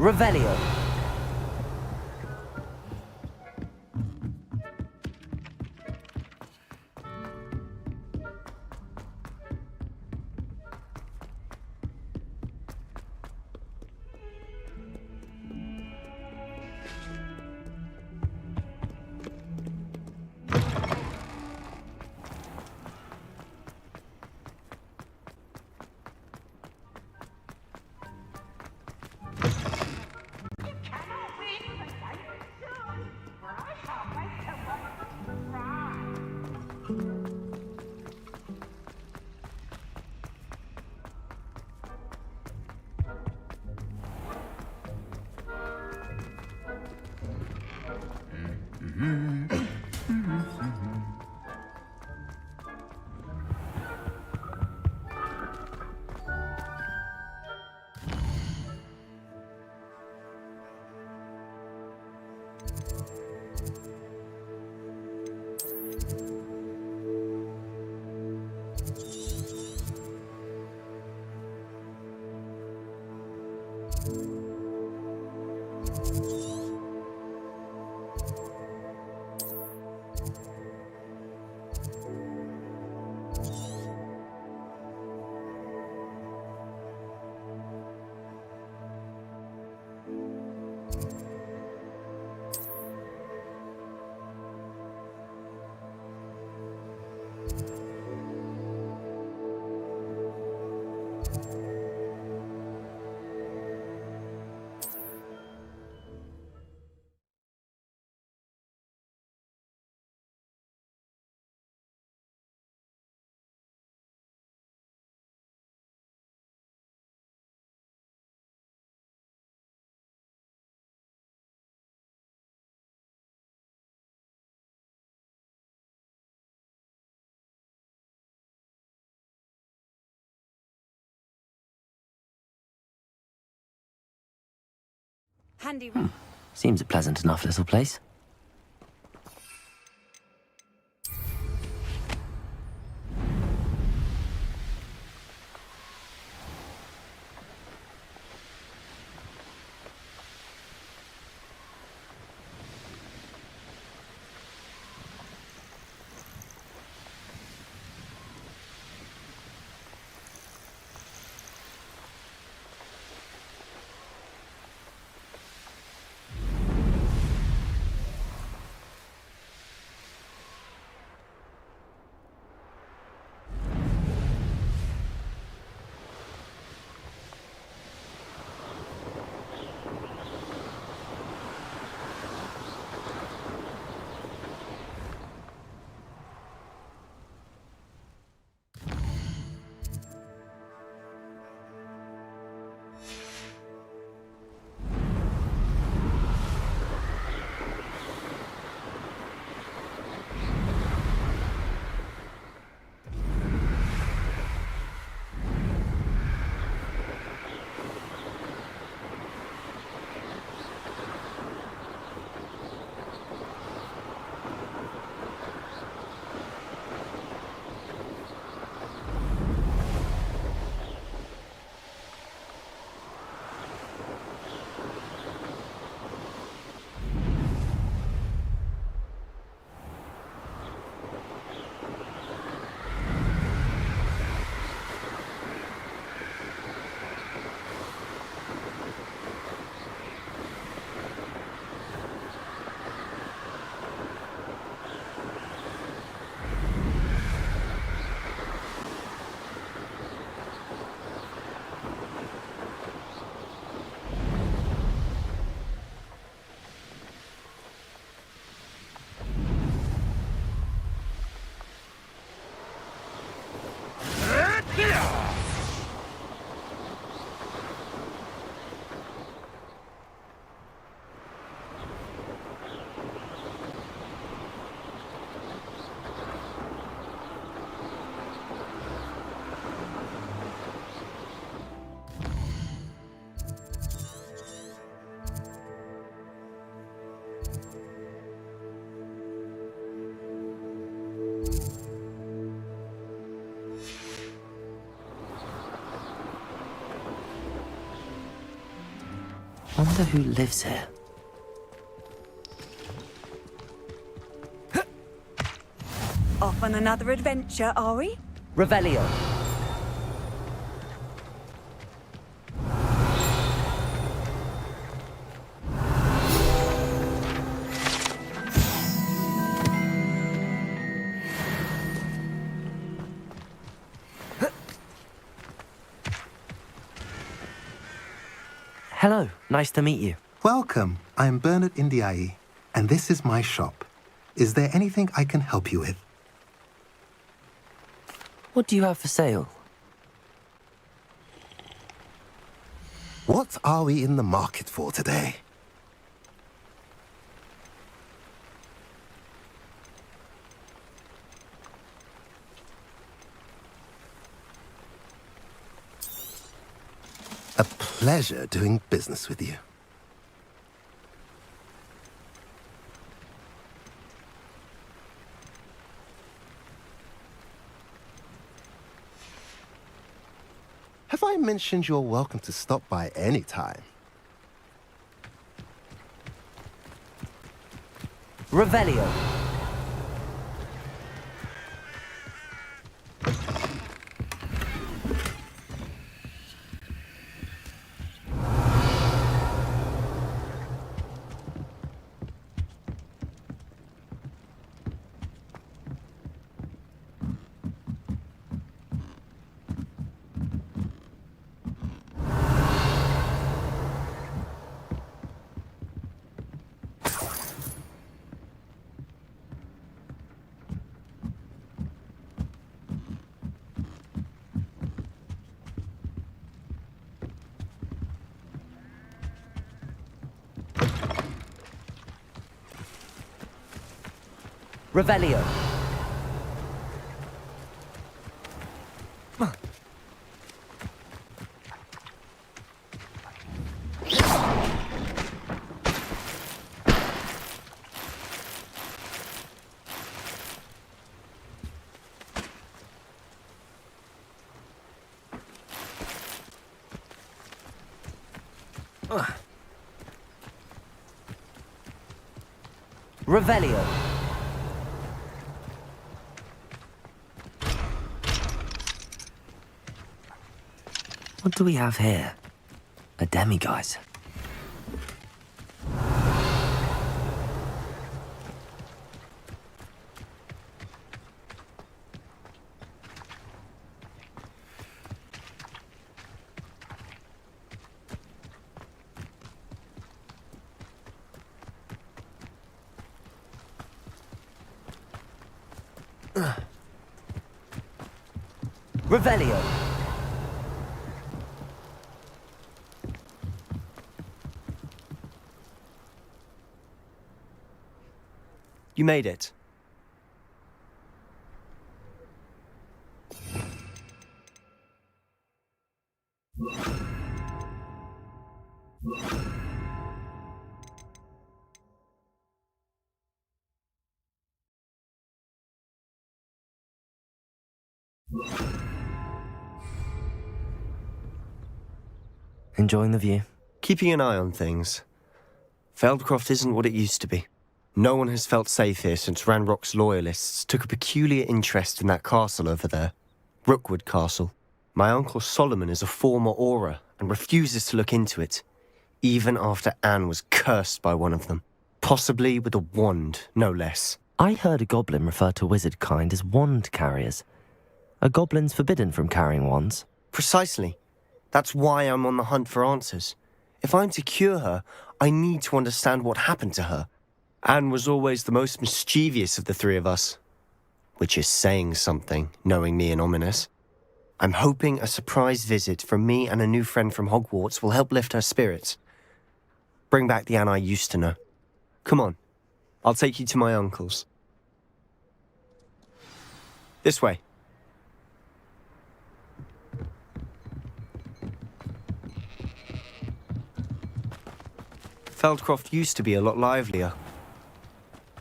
Revelio. Handy. Seems a pleasant enough little place. Wonder who lives here. Off on another adventure, are we? Revelio. Hello, nice to meet you. Welcome. I'm Bernard Indiai, and this is my shop. Is there anything I can help you with? What do you have for sale? What are we in the market for today? A pleasure doing business with you. Have I mentioned you're welcome to stop by any time? Revelio. Revelio. Revelio. What do we have here? A demiguise. Revelio. You made it. Enjoying the view? Keeping an eye on things. Feldcroft isn't what it used to be. No one has felt safe here since Ranrock's loyalists took a peculiar interest in that castle over there. Rookwood Castle. My uncle Solomon is a former Auror and refuses to look into it, even after Anne was cursed by one of them. Possibly with a wand, no less. I heard a goblin refer to wizard kind as wand carriers. Are goblins forbidden from carrying wands? Precisely. That's why I'm on the hunt for answers. If I'm to cure her, I need to understand what happened to her. Anne was always the most mischievous of the three of us. Which is saying something, knowing me and Ominous. I'm hoping a surprise visit from me and a new friend from Hogwarts will help lift her spirits. Bring back the Anne I used to know. Come on, I'll take you to my uncle's. This way. Feldcroft used to be a lot livelier.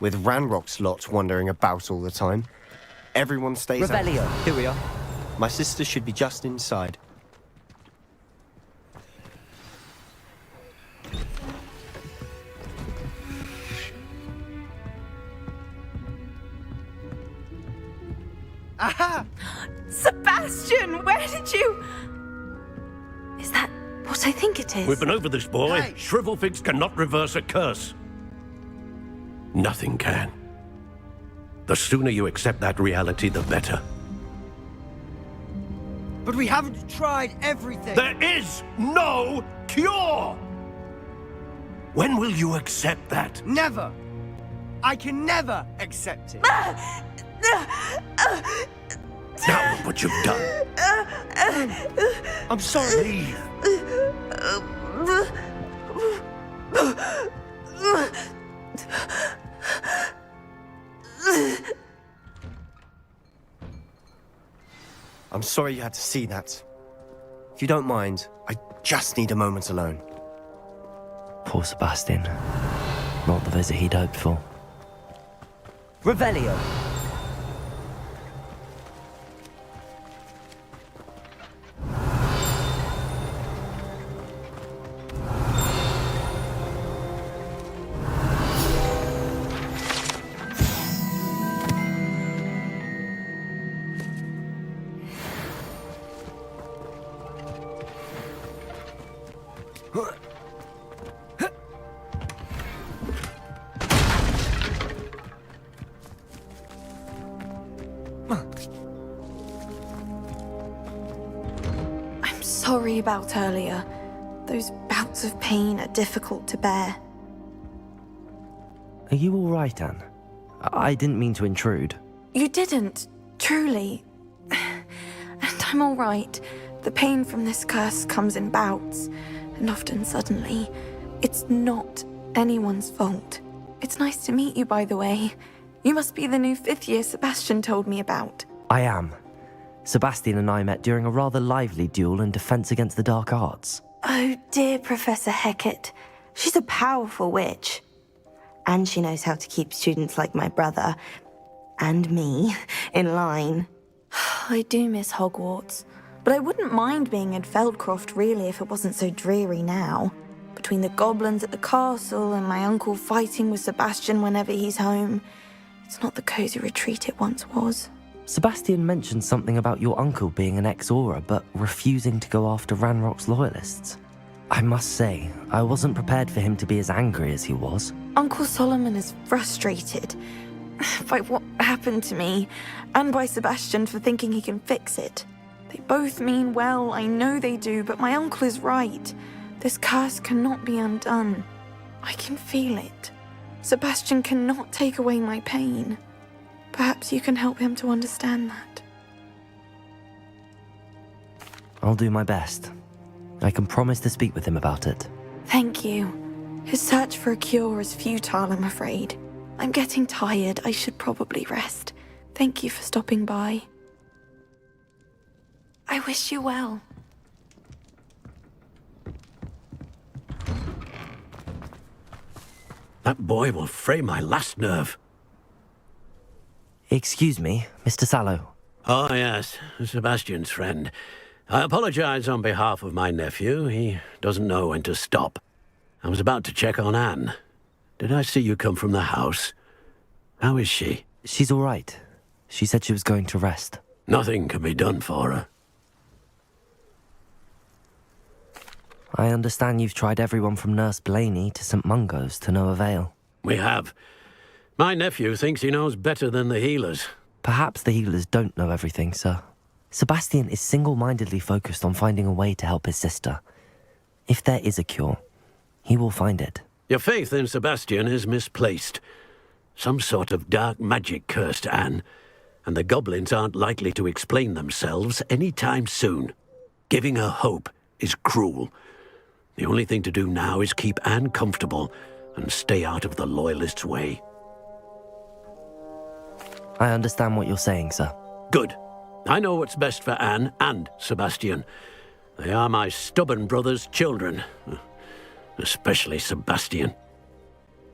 With Ranrock's lot wandering about all the time. Everyone stays out. Revelio. Here we are. My sister should be just inside. Aha! Sebastian, where did you... Is that what I think it is? We've been over this, boy. Hey. Shrivelfigs cannot reverse a curse. Nothing can. The sooner you accept that reality, the better. But we haven't tried everything. There is no cure! When will you accept that? Never. I can never accept it. Now look what you've done. I'm sorry. Leave. I'm sorry you had to see that. If you don't mind, I just need a moment alone. Poor Sebastian. Not the visit he'd hoped for. Revelio. I'm sorry about earlier. Those bouts of pain are difficult to bear. Are you all right, Anne? I didn't mean to intrude. You didn't, truly. And I'm all right. The pain from this curse comes in bouts, and often suddenly. It's not anyone's fault. It's nice to meet you, by the way. You must be the new 5th year Sebastian told me about. I am. Sebastian and I met during a rather lively duel in Defense Against the Dark Arts. Oh, dear Professor Hecat. She's a powerful witch. And she knows how to keep students like my brother, and me, in line. I do miss Hogwarts, but I wouldn't mind being in Feldcroft really if it wasn't so dreary now. Between the goblins at the castle and my uncle fighting with Sebastian whenever he's home, it's not the cozy retreat it once was. Sebastian mentioned something about your uncle being an ex-Auror, but refusing to go after Ranrock's loyalists. I must say, I wasn't prepared for him to be as angry as he was. Uncle Solomon is frustrated by what happened to me, and by Sebastian for thinking he can fix it. They both mean well, I know they do, but my uncle is right. This curse cannot be undone. I can feel it. Sebastian cannot take away my pain. Perhaps you can help him to understand that. I'll do my best. I can promise to speak with him about it. Thank you. His search for a cure is futile, I'm afraid. I'm getting tired. I should probably rest. Thank you for stopping by. I wish you well. That boy will fray my last nerve. Excuse me, Mr. Sallow. Oh, yes, Sebastian's friend. I apologize on behalf of my nephew. He doesn't know when to stop. I was about to check on Anne. Did I see you come from the house? How is she? She's all right. She said she was going to rest. Nothing can be done for her. I understand you've tried everyone from Nurse Blaney to St. Mungo's to no avail. We have. My nephew thinks he knows better than the healers. Perhaps the healers don't know everything, sir. Sebastian is single-mindedly focused on finding a way to help his sister. If there is a cure, he will find it. Your faith in Sebastian is misplaced. Some sort of dark magic cursed Anne, and the goblins aren't likely to explain themselves any time soon. Giving her hope is cruel. The only thing to do now is keep Anne comfortable and stay out of the Loyalists' way. I understand what you're saying, sir. Good. I know what's best for Anne and Sebastian. They are my stubborn brother's children. Especially Sebastian.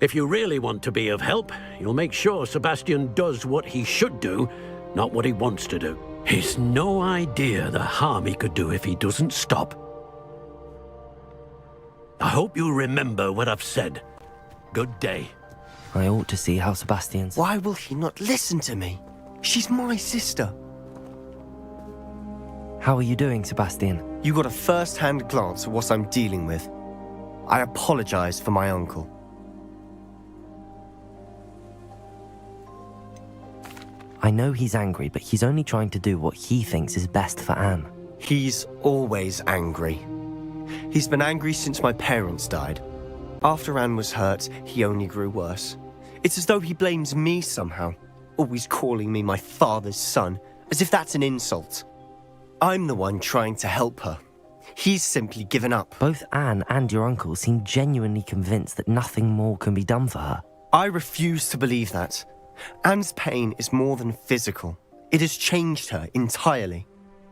If you really want to be of help, you'll make sure Sebastian does what he should do, not what he wants to do. He's no idea the harm he could do if he doesn't stop. I hope you remember what I've said. Good day. I ought to see how Sebastian's... Why will he not listen to me? She's my sister. How are you doing, Sebastian? You got a first-hand glance at what I'm dealing with. I apologize for my uncle. I know he's angry, but he's only trying to do what he thinks is best for Anne. He's always angry. He's been angry since my parents died. After Anne was hurt, he only grew worse. It's as though he blames me somehow, always calling me my father's son, as if that's an insult. I'm the one trying to help her. He's simply given up. Both Anne and your uncle seem genuinely convinced that nothing more can be done for her. I refuse to believe that. Anne's pain is more than physical. It has changed her entirely.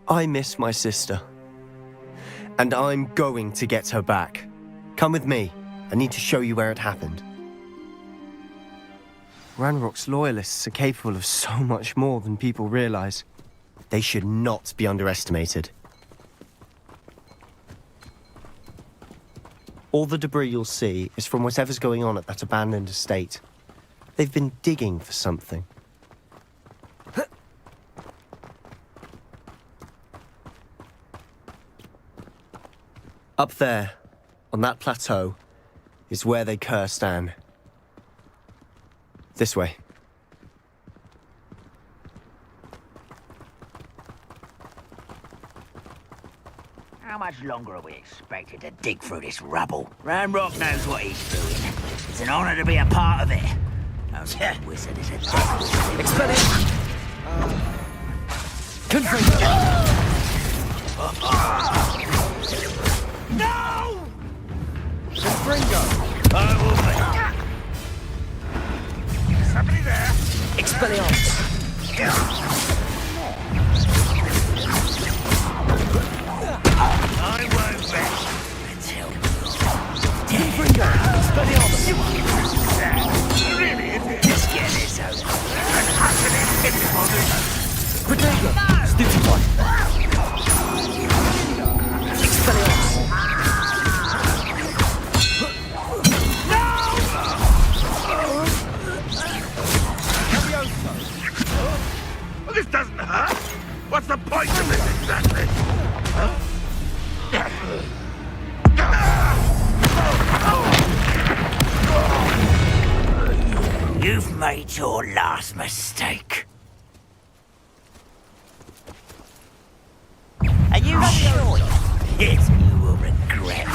I miss my sister. And I'm going to get her back. Come with me. I need to show you where it happened. Ranrock's loyalists are capable of so much more than people realize. They should not be underestimated. All the debris you'll see is from whatever's going on at that abandoned estate. They've been digging for something. Up there, on that plateau, is where they cursed Anne. This way. How much longer are we expected to dig through this rubble? Ranrock knows what he's doing. It's an honor to be a part of it. That wizard is a dead wizard. Expel him! No! Confringo! I will be. Somebody there? Expelliarmus! I won't rest until Confringo! Expelliarmus! really is it? Just get this over. Protego! Stupefy! Expelliarmus! Well, this doesn't hurt. What's the point of this exactly? You've made your last mistake. Are you sure? Yes, you will regret.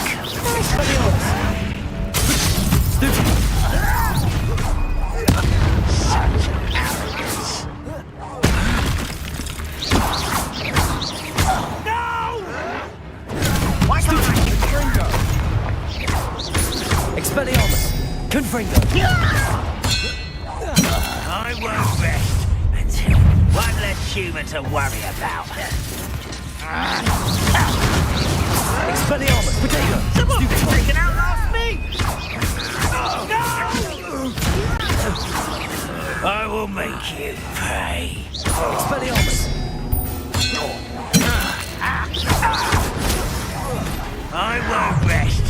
Expelliarmus! Confringo! I won't rest until one less human to worry about. Expelliarmus! Protego! Someone freaking outlast me! No! I will make you pay. Expelliarmus! I won't rest.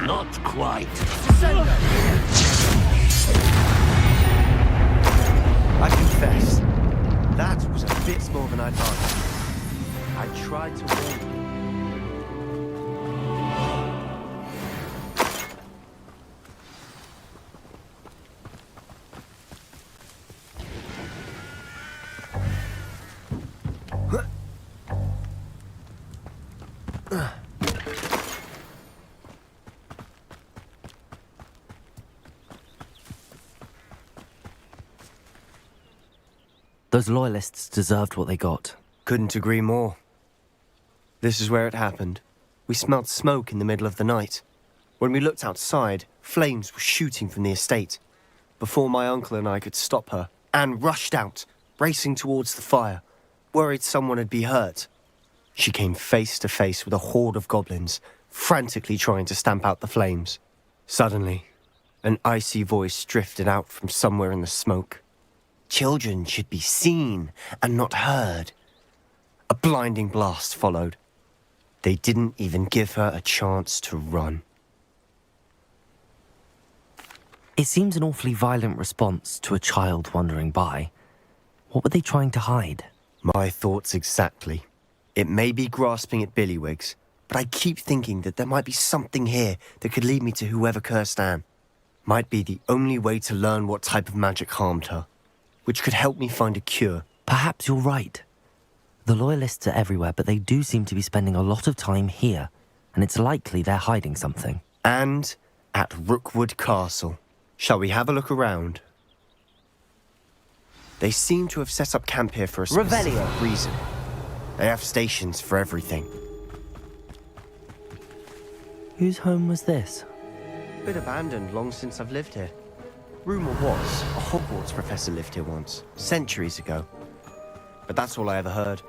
Not quite. I confess, that was a bit more than I'd like. I tried to warn you. Those loyalists deserved what they got. Couldn't agree more. This is where it happened. We smelled smoke in the middle of the night. When we looked outside, flames were shooting from the estate. Before my uncle and I could stop her, Anne rushed out, racing towards the fire, worried someone had been hurt. She came face to face with a horde of goblins, frantically trying to stamp out the flames. Suddenly, an icy voice drifted out from somewhere in the smoke. Children should be seen and not heard. A blinding blast followed. They didn't even give her a chance to run. It seems an awfully violent response to a child wandering by. What were they trying to hide? My thoughts exactly. It may be grasping at Billywigs, but I keep thinking that there might be something here that could lead me to whoever cursed Anne. Might be the only way to learn what type of magic harmed her, which could help me find a cure. Perhaps you're right. The Loyalists are everywhere, but they do seem to be spending a lot of time here, and it's likely they're hiding something. And at Rookwood Castle. Shall we have a look around? They seem to have set up camp here for a specific reason. They have stations for everything. Whose home was this? Been abandoned long since I've lived here. Rumour was, a Hogwarts professor lived here once, centuries ago. But that's all I ever heard.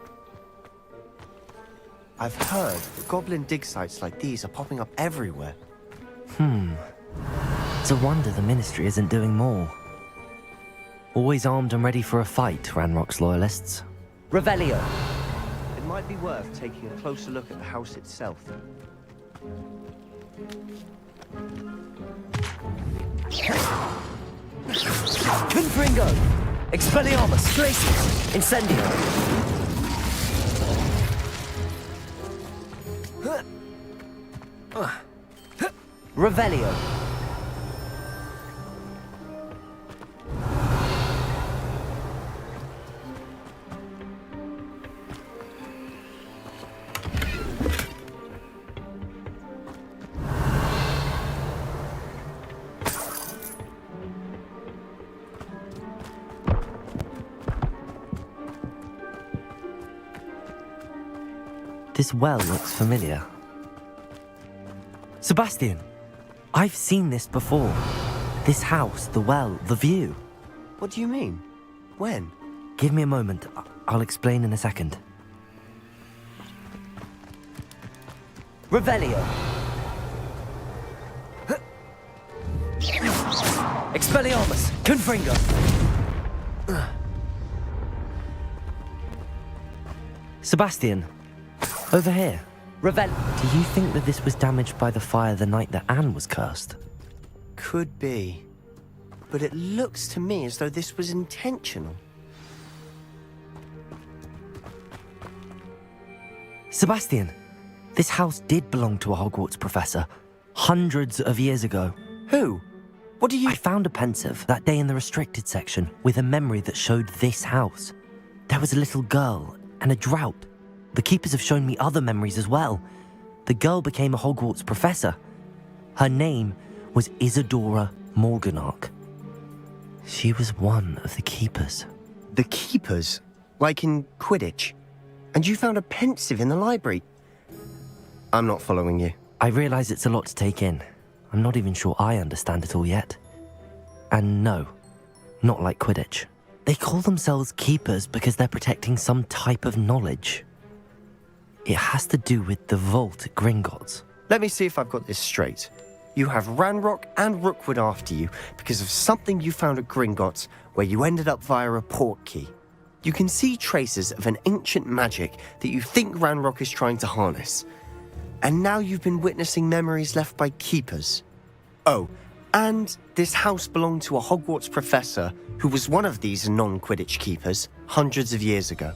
I've heard that goblin dig sites like these are popping up everywhere. It's a wonder the Ministry isn't doing more. Always armed and ready for a fight, Ranrock's Loyalists. Revelio! It might be worth taking a closer look at the house itself. Confringo! Expelliarmus! Glacius! Incendio! Revelio! This well looks familiar. Sebastian! I've seen this before. This house, the well, the view. What do you mean? When? Give me a moment. I'll explain in a second. Revelio! Expelliarmus! Confringo! Sebastian, over here. Revel. Do you think that this was damaged by the fire the night that Anne was cursed? Could be. But it looks to me as though this was intentional. Sebastian, this house did belong to a Hogwarts professor, hundreds of years ago. Who? What do you... I found a pensive that day in the restricted section with a memory that showed this house. There was a little girl and a drought. The keepers have shown me other memories as well. The girl became a Hogwarts professor. Her name was Isadora Morganach. She was one of the keepers. The keepers? Like in Quidditch? And you found a pensive in the library? I'm not following you. I realize it's a lot to take in. I'm not even sure I understand it all yet. And no, not like Quidditch. They call themselves keepers because they're protecting some type of knowledge. It has to do with the vault at Gringotts. Let me see if I've got this straight. You have Ranrock and Rookwood after you because of something you found at Gringotts where you ended up via a port key. You can see traces of an ancient magic that you think Ranrock is trying to harness. And now you've been witnessing memories left by keepers. Oh, and this house belonged to a Hogwarts professor who was one of these non-Quidditch keepers hundreds of years ago.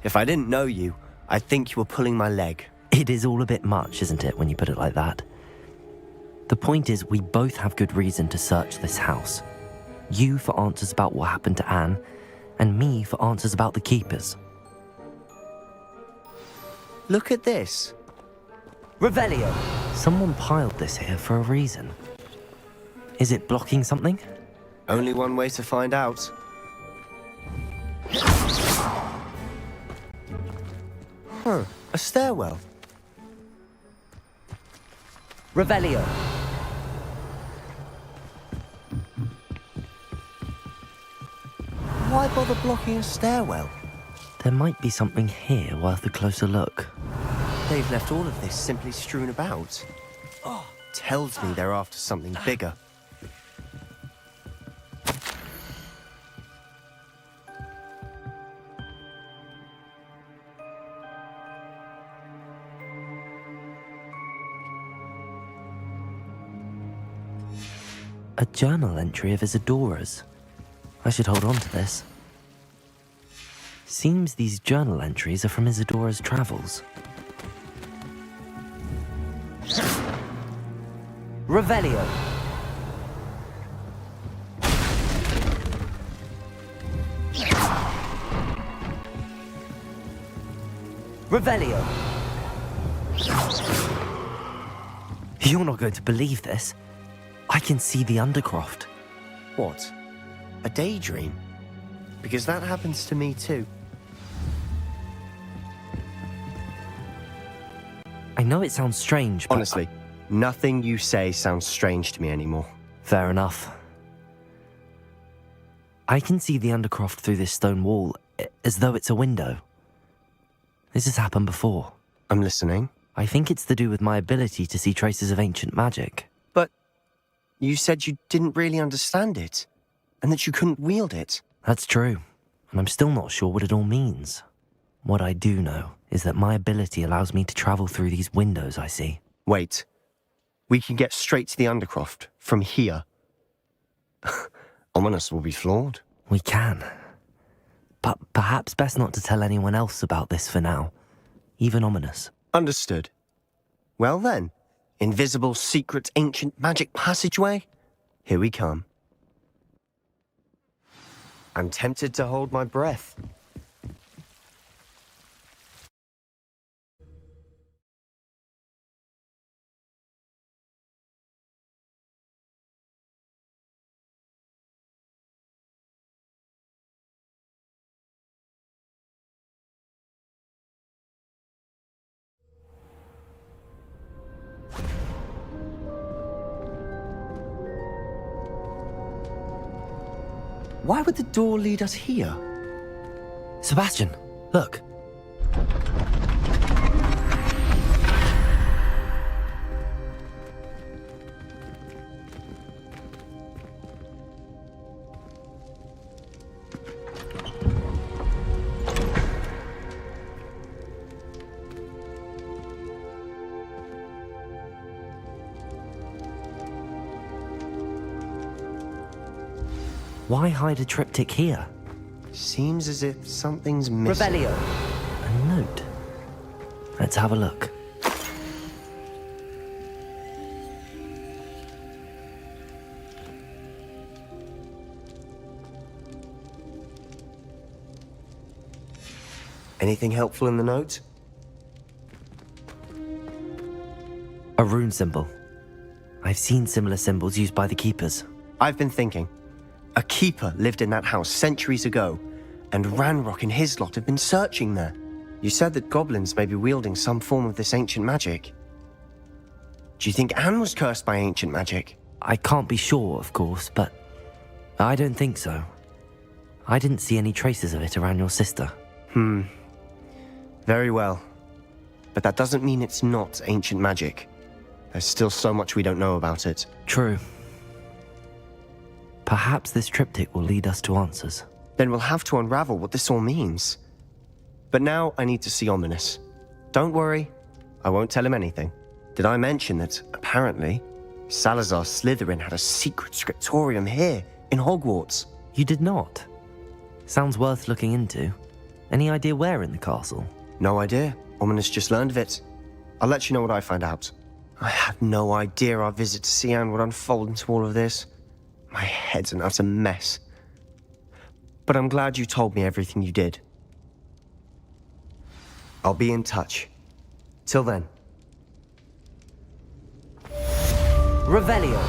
If I didn't know you, I think you were pulling my leg. It is all a bit much, isn't it, when you put it like that? The point is, we both have good reason to search this house. You for answers about what happened to Anne, and me for answers about the keepers. Look at this. Revelio! Someone piled this here for a reason. Is it blocking something? Only one way to find out. A stairwell. Revelio! Why bother blocking a stairwell? There might be something here worth a closer look. They've left all of this simply strewn about. Tells me they're after something bigger. A journal entry of Isadora's. I should hold on to this. Seems these journal entries are from Isadora's travels. Revelio. Revelio. You're not going to believe this. I can see the Undercroft. What? A daydream? Because that happens to me too. I know it sounds strange, but... Honestly, nothing you say sounds strange to me anymore. Fair enough. I can see the Undercroft through this stone wall, as though it's a window. This has happened before. I'm listening. I think it's to do with my ability to see traces of ancient magic. But you said you didn't really understand it, and that you couldn't wield it. That's true, and I'm still not sure what it all means. What I do know is that my ability allows me to travel through these windows I see. Wait. We can get straight to the Undercroft from here. Ominous will be flawed. We can. But perhaps best not to tell anyone else about this for now. Even Ominous. Understood. Well then, invisible, secret, ancient magic passageway? Here we come. I'm tempted to hold my breath. Why would the door lead us here? Sebastian, look. Why hide a triptych here? Seems as if something's missing. Revelio. A note. Let's have a look. Anything helpful in the note? A rune symbol. I've seen similar symbols used by the keepers. I've been thinking. A keeper lived in that house centuries ago, and Ranrock and his lot have been searching there. You said that goblins may be wielding some form of this ancient magic. Do you think Anne was cursed by ancient magic? I can't be sure, of course, but I don't think so. I didn't see any traces of it around your sister. Very well. But that doesn't mean it's not ancient magic. There's still so much we don't know about it. True. Perhaps this triptych will lead us to answers. Then we'll have to unravel what this all means. But now I need to see Ominous. Don't worry, I won't tell him anything. Did I mention that, apparently, Salazar Slytherin had a secret scriptorium here in Hogwarts? You did not? Sounds worth looking into. Any idea where in the castle? No idea. Ominous just learned of it. I'll let you know what I find out. I had no idea our visit to Cian would unfold into all of this. My head's an utter mess. But I'm glad you told me everything you did. I'll be in touch. Till then. Revelio.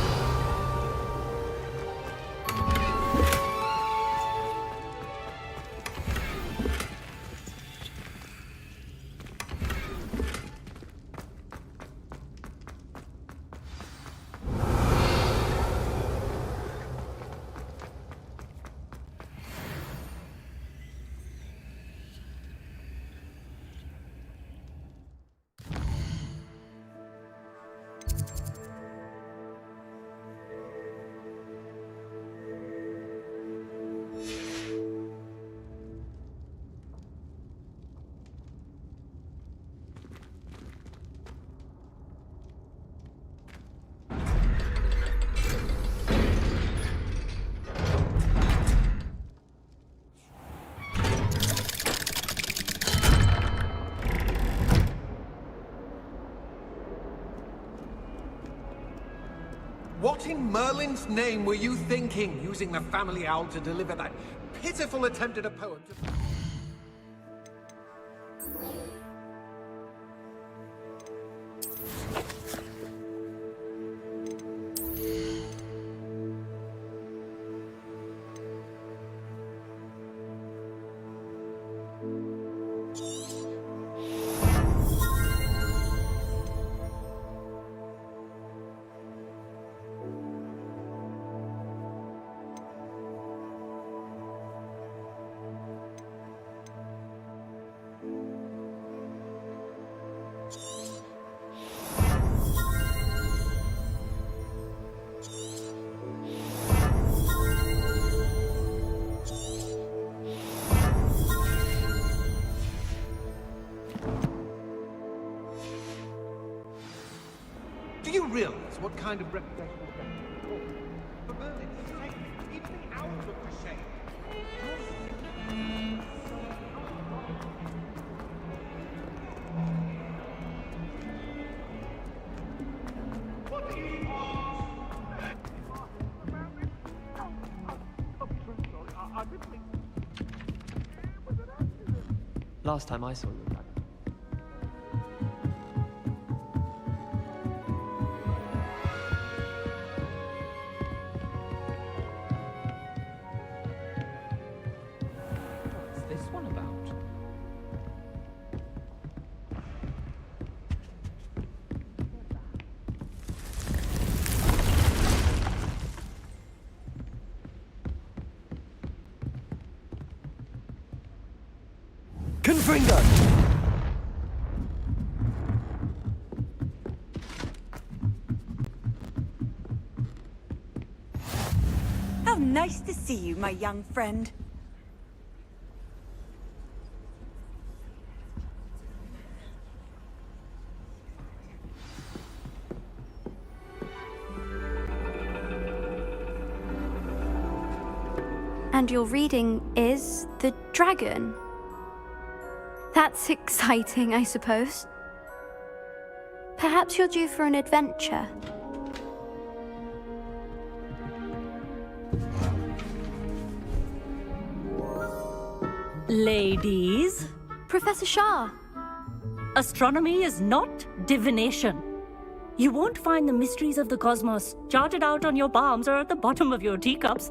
Merlin's name were you thinking, using the family owl to deliver that pitiful attempt at a poem to... Do you realize what kind of reputation for Merlin is safe? Even the owls look ashamed. What do you want? I didn't think... Last time I saw you, what's this one about? Confringo! How nice to see you, my young friend. And your reading is The Dragon. That's exciting, I suppose. Perhaps you're due for an adventure. Ladies, Professor Shah. astronomy is not divination. You won't find the mysteries of the cosmos charted out on your palms or at the bottom of your teacups.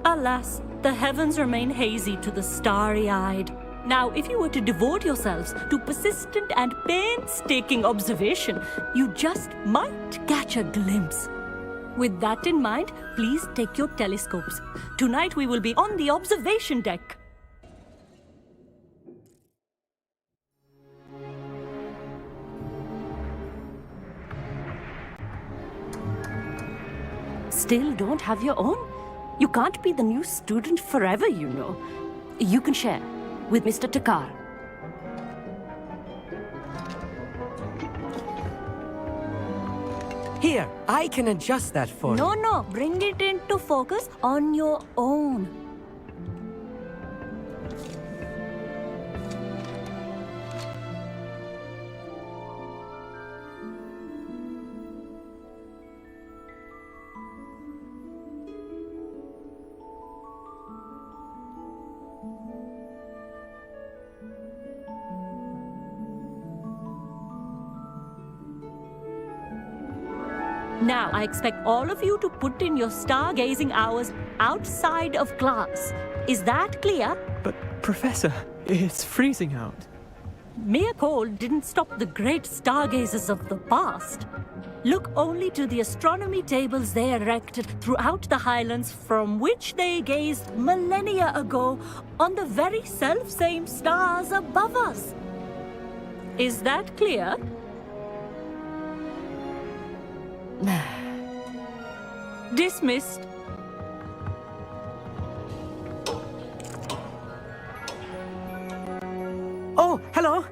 Alas, the heavens remain hazy to the starry-eyed. Now, if you were to devote yourselves to persistent and painstaking observation, you just might catch a glimpse. With that in mind, please take your telescopes. Tonight we will be on the observation deck. Still don't have your own? You can't be the new student forever, you know. You can share with Mr. Takar. Here, I can adjust that for you. No, bring it into focus on your own. Now, I expect all of you to put in your stargazing hours outside of class. Is that clear? But, Professor, it's freezing out. Mere cold didn't stop the great stargazers of the past. Look only to the astronomy tables they erected throughout the highlands from which they gazed millennia ago on the very self-same stars above us. Is that clear? Dismissed. Oh, hello.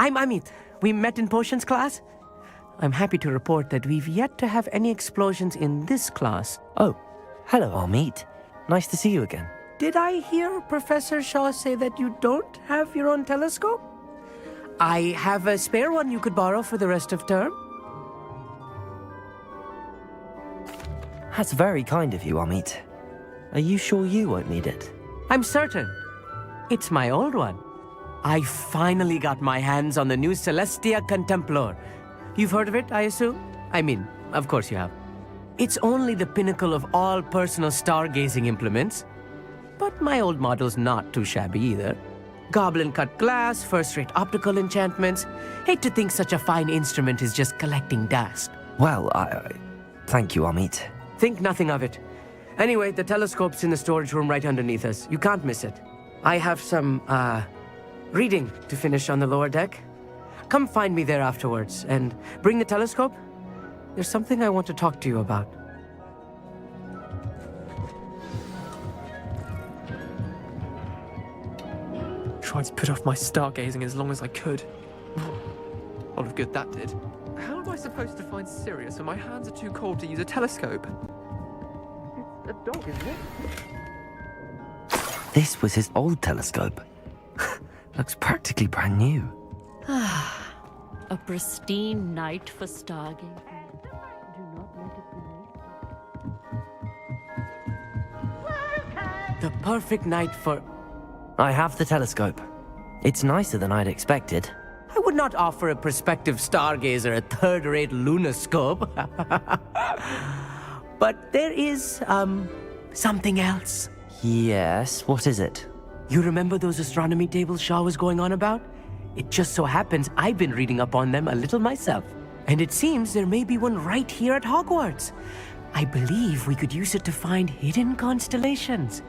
I'm Amit. We met in potions class. I'm happy to report that we've yet to have any explosions in this class. Oh, hello, Amit. Nice to see you again. Did I hear Professor Shaw say that you don't have your own telescope? I have a spare one you could borrow for the rest of term. That's very kind of you, Amit. Are you sure you won't need it? I'm certain. It's my old one. I finally got my hands on the new Celestia Contemplar. You've heard of it, I assume? I mean, of course you have. It's only the pinnacle of all personal stargazing implements. But my old model's not too shabby either. Goblin-cut glass, first-rate optical enchantments. Hate to think such a fine instrument is just collecting dust. Well, thank you, Amit. Think nothing of it. Anyway, the telescope's in the storage room right underneath us. You can't miss it. I have some, reading to finish on the lower deck. Come find me there afterwards, and bring the telescope. There's something I want to talk to you about. Tried to put off my stargazing as long as I could. A lot of good that did. How am I supposed to find Sirius when my hands are too cold to use a telescope? It's a dog, isn't it? This was his old telescope. Looks practically brand new. A pristine night for stargazing. Do not let it be late. The perfect night for... I have the telescope. It's nicer than I'd expected. I would not offer a prospective stargazer a third-rate lunoscope. But there is, something else. Yes, what is it? You remember those astronomy tables Shaw was going on about? It just so happens I've been reading up on them a little myself. And it seems there may be one right here at Hogwarts. I believe we could use it to find hidden constellations.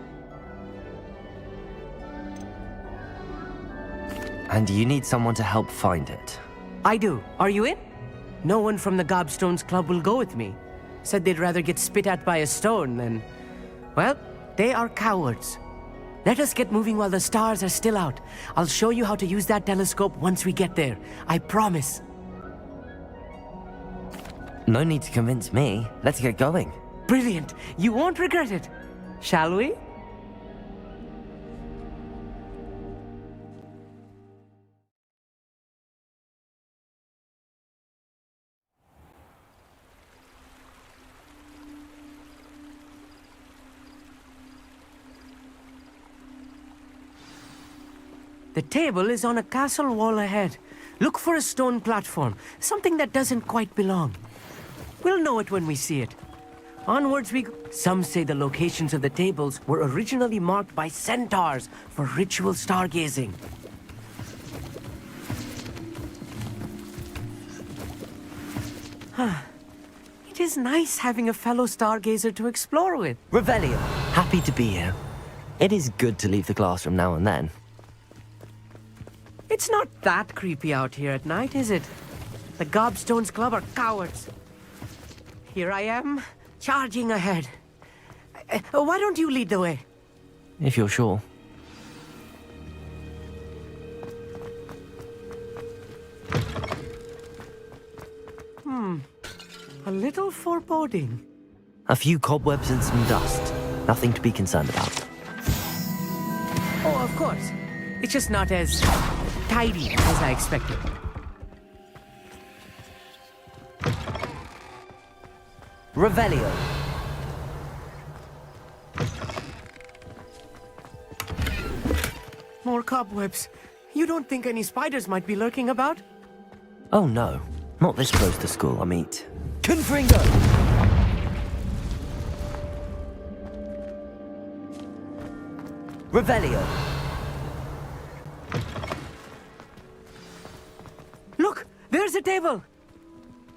And you need someone to help find it. I do. Are you in? No one from the Gobstones Club will go with me. Said they'd rather get spit at by a stone than... Well, they are cowards. Let us get moving while the stars are still out. I'll show you how to use that telescope once we get there. I promise. No need to convince me. Let's get going. Brilliant. You won't regret it. Shall we? The table is on a castle wall ahead. Look for a stone platform, something that doesn't quite belong. We'll know it when we see it. Onwards we go. Some say the locations of the tables were originally marked by centaurs for ritual stargazing. It is nice having a fellow stargazer to explore with. Revelio, happy to be here. It is good to leave the classroom now and then. It's not that creepy out here at night, is it? The Gobstones Club are cowards. Here I am, charging ahead. Why don't you lead the way? If you're sure. A little foreboding. A few cobwebs and some dust. Nothing to be concerned about. Oh, of course. It's just not as tidy as I expected. Revelio. More cobwebs. You don't think any spiders might be lurking about? Oh no, not this close to school, I mean. Confringo! Revelio. Look, there's a table.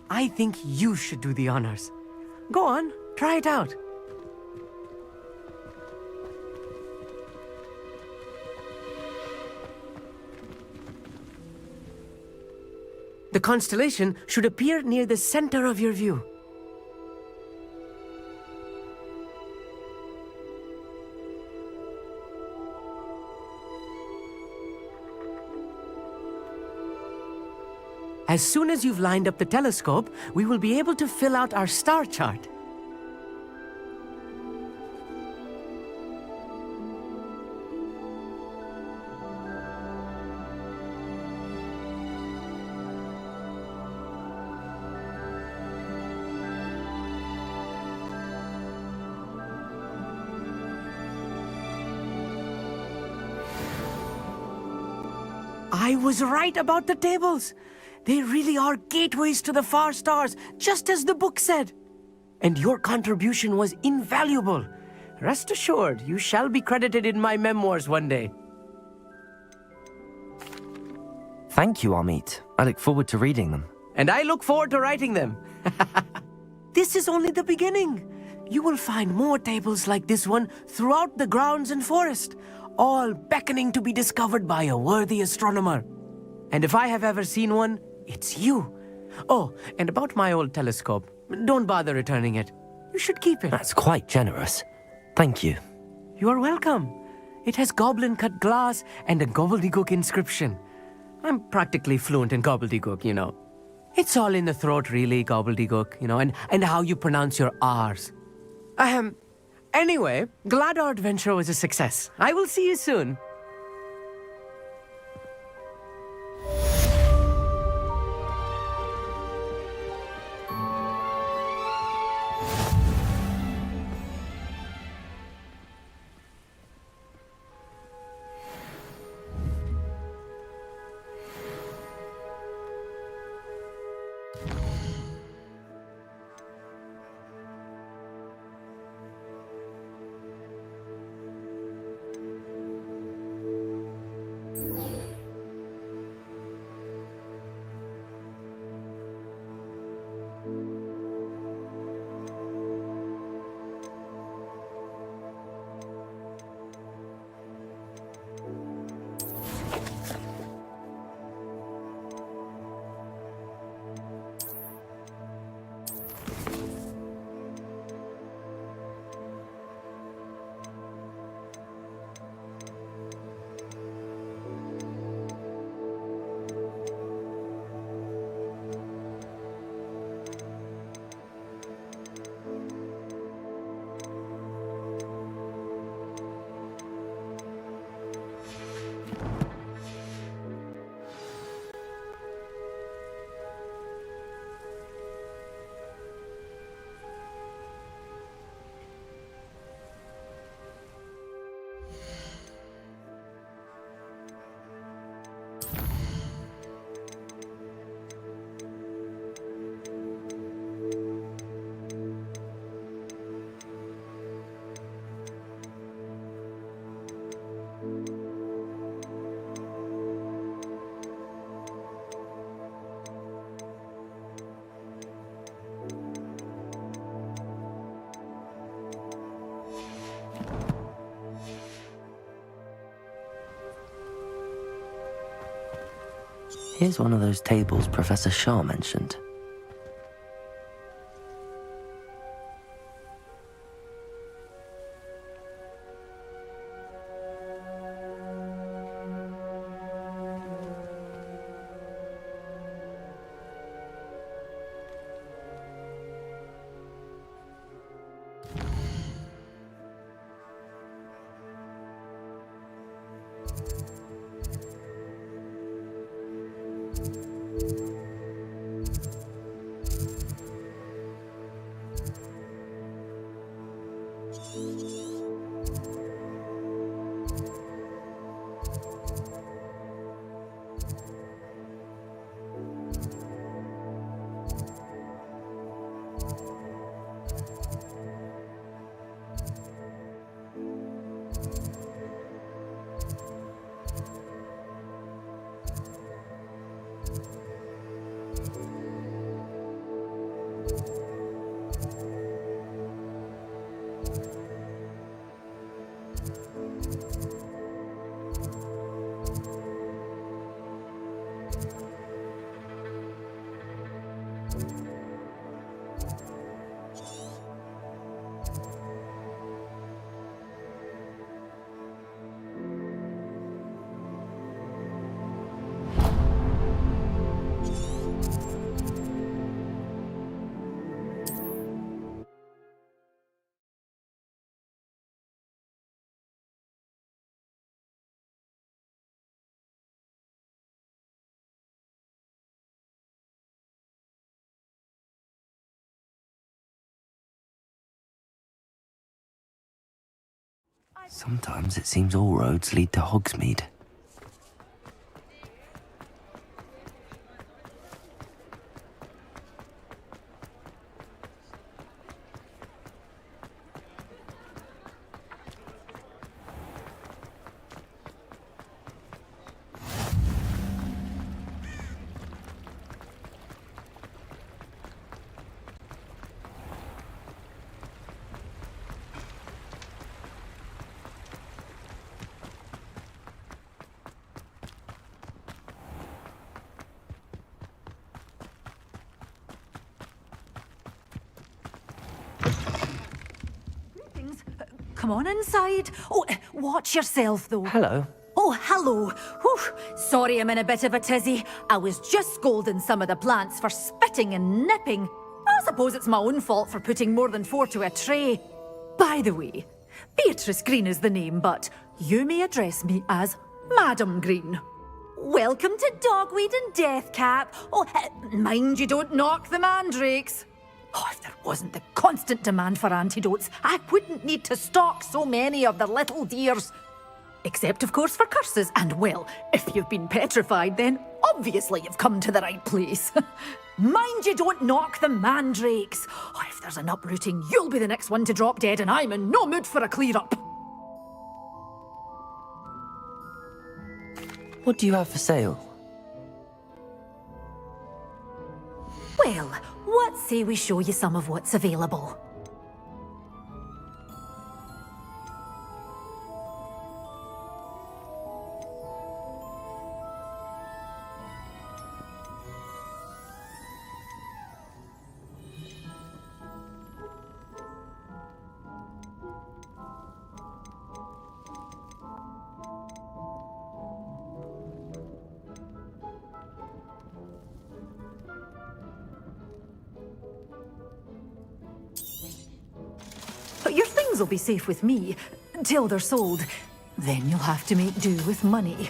I think you should do the honors. Go on, try it out. The constellation should appear near the center of your view. As soon as you've lined up the telescope, we will be able to fill out our star chart. I was right about the tables. They really are gateways to the far stars, just as the book said. And your contribution was invaluable. Rest assured, you shall be credited in my memoirs one day. Thank you, Amit. I look forward to reading them. And I look forward to writing them. This is only the beginning. You will find more tables like this one throughout the grounds and forest, all beckoning to be discovered by a worthy astronomer. And if I have ever seen one, it's you. Oh, and about my old telescope, don't bother returning it. You should keep it. That's quite generous. Thank you. You are welcome. It has goblin-cut glass and a gobbledygook inscription. I'm practically fluent in gobbledygook, you know. It's all in the throat, really, gobbledygook, you know, and how you pronounce your R's. Anyway, glad our adventure was a success. I will see you soon. Here's one of those tables Professor Shah mentioned. Sometimes it seems all roads lead to Hogsmeade. come on inside. Oh, watch yourself, though. Hello. Oh, hello. Whew. Sorry I'm in a bit of a tizzy. I was just scolding some of the plants for spitting and nipping. I suppose it's my own fault for putting more than 4 to a tray. By the way, Beatrice Green is the name, but you may address me as Madam Green. Welcome to Dogweed and Deathcap. Oh, mind you don't knock the mandrakes. Oh, if there wasn't the constant demand for antidotes, I wouldn't need to stock so many of the little dears. Except, of course, for curses. And, well, if you've been petrified, then obviously you've come to the right place. Mind you don't knock the mandrakes. Oh, if there's an uprooting, you'll be the next one to drop dead, and I'm in no mood for a clear-up. What do you have for sale? Well, what say we show you some of what's available? Your things will be safe with me, till they're sold. Then you'll have to make do with money.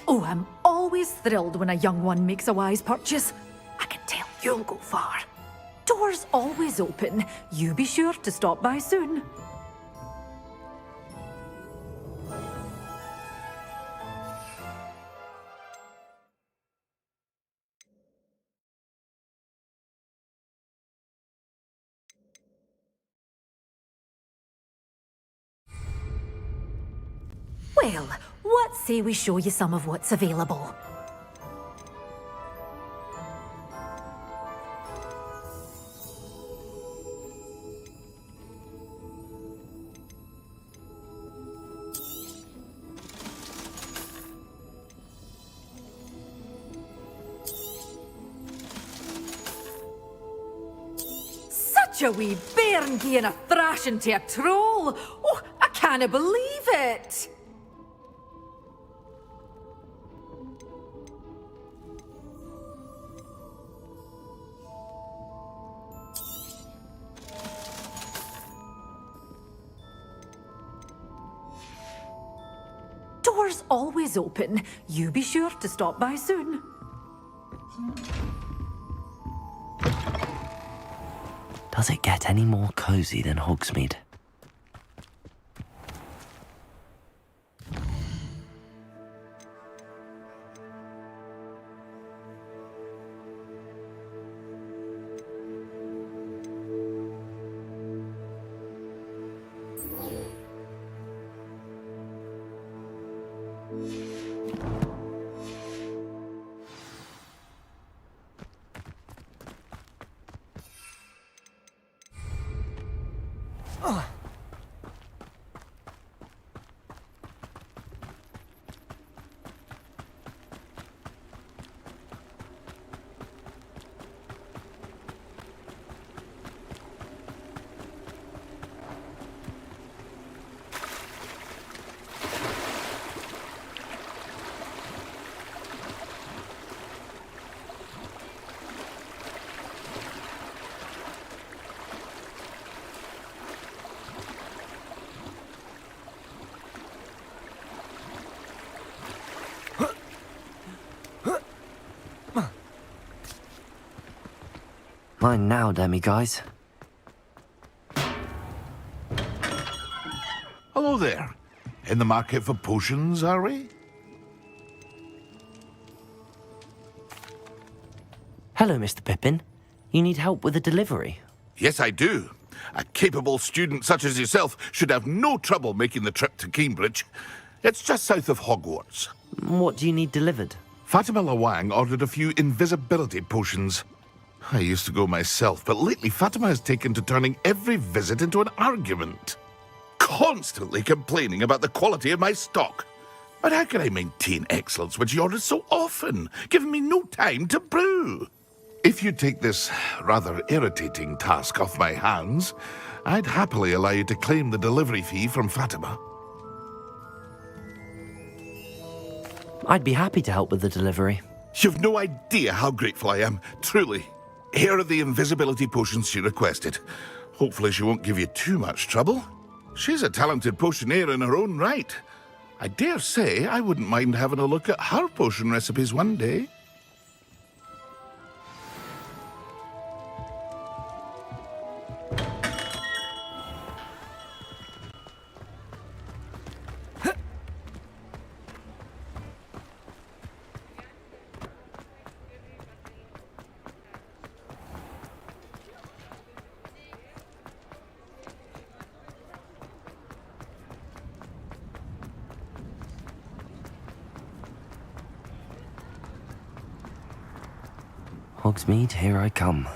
Oh, I'm always thrilled when a young one makes a wise purchase. I can tell you'll go far. Doors always open. You be sure to stop by soon. Well, what say we show you some of what's available? Such a wee bairn gieing a thrashing to a troll! Oh, I can't believe it! Doors always open. You be sure to stop by soon. Does it get any more cozy than Hogsmeade? Mine now, demi-guys. Hello there. In the market for potions, are we? Hello, Mr. Pippin. You need help with a delivery? Yes, I do. A capable student such as yourself should have no trouble making the trip to Cambridge. It's just south of Hogwarts. What do you need delivered? Fatima Lawang ordered a few invisibility potions. I used to go myself, but lately Fatima has taken to turning every visit into an argument. Constantly complaining about the quality of my stock. But how can I maintain excellence when she orders so often, giving me no time to brew? If you take this rather irritating task off my hands, I'd happily allow you to claim the delivery fee from Fatima. I'd be happy to help with the delivery. You've no idea how grateful I am, truly. Here are the invisibility potions she requested. Hopefully she won't give you too much trouble. She's a talented potioneer in her own right. I dare say I wouldn't mind having a look at her potion recipes one day. Hogsmeade, here I come.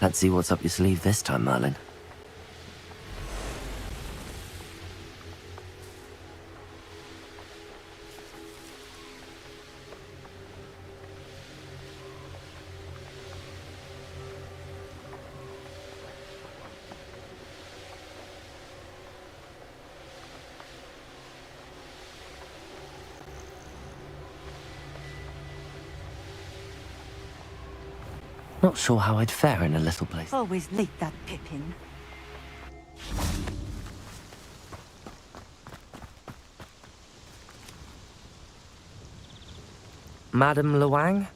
Let's see what's up your sleeve this time, Merlin. Not sure how I'd fare in a little place. Always like that Pippin. Madam Luang,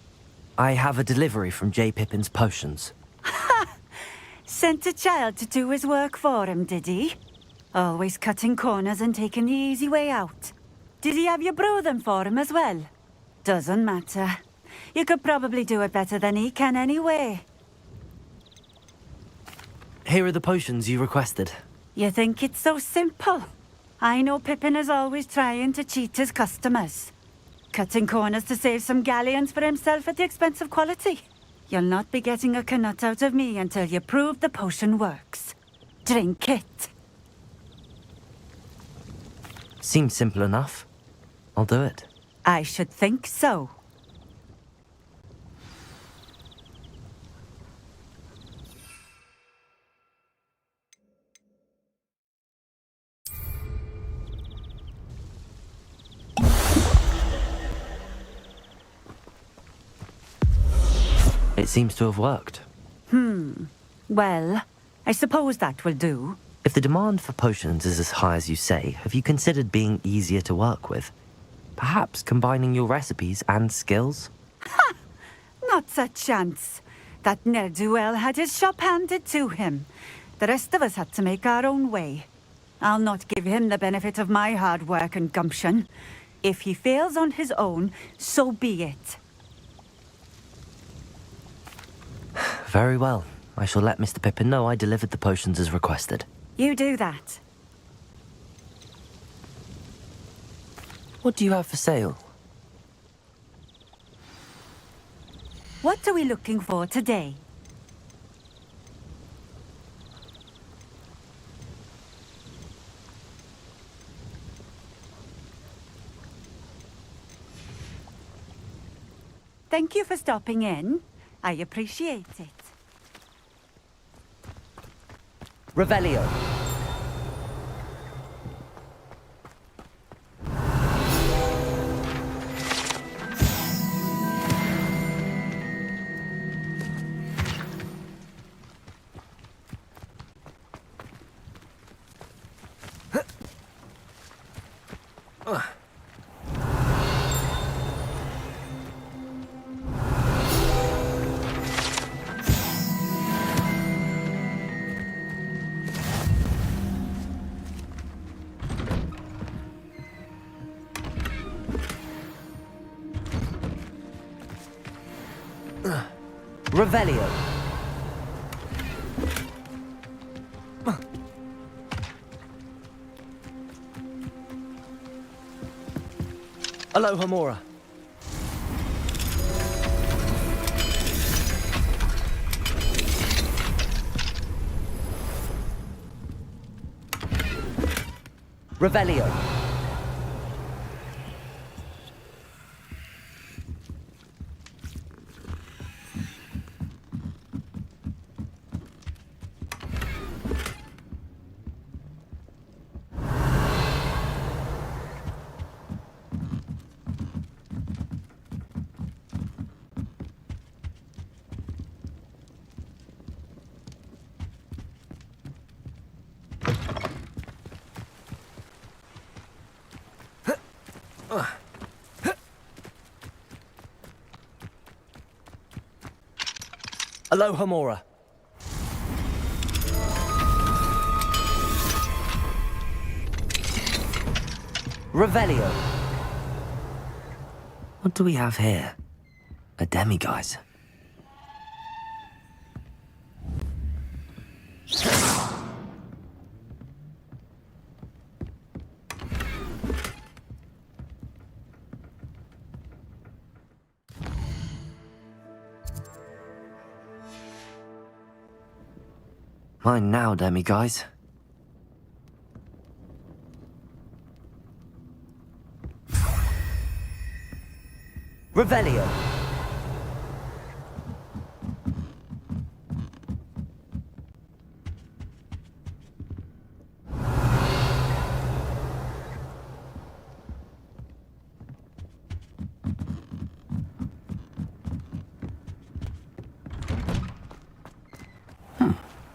I have a delivery from J. Pippin's potions. Sent a child to do his work for him, did he? Always cutting corners and taking the easy way out. Did he have you brew them for him as well? Doesn't matter. You could probably do it better than he can anyway. Here are the potions you requested. You think it's so simple? I know Pippin is always trying to cheat his customers. Cutting corners to save some galleons for himself at the expense of quality. You'll not be getting a canut out of me until you prove the potion works. Drink it. Seems simple enough. I'll do it. I should think so. It seems to have worked. Well, I suppose that will do. If the demand for potions is as high as you say, have you considered being easier to work with? Perhaps combining your recipes and skills? Not a chance. That ne'er-do-well had his shop handed to him. The rest of us had to make our own way. I'll not give him the benefit of my hard work and gumption. If he fails on his own, so be it. Very well. I shall let Mr. Pippin know I delivered the potions as requested. You do that. What do you have for sale? What are we looking for today? Thank you for stopping in. I appreciate it. Revelio. Revelio. Aloha Mora. Revelio. Aloha Mora. Revelio. What do we have here? A demiguise. Mine now, demiguise. Revelio.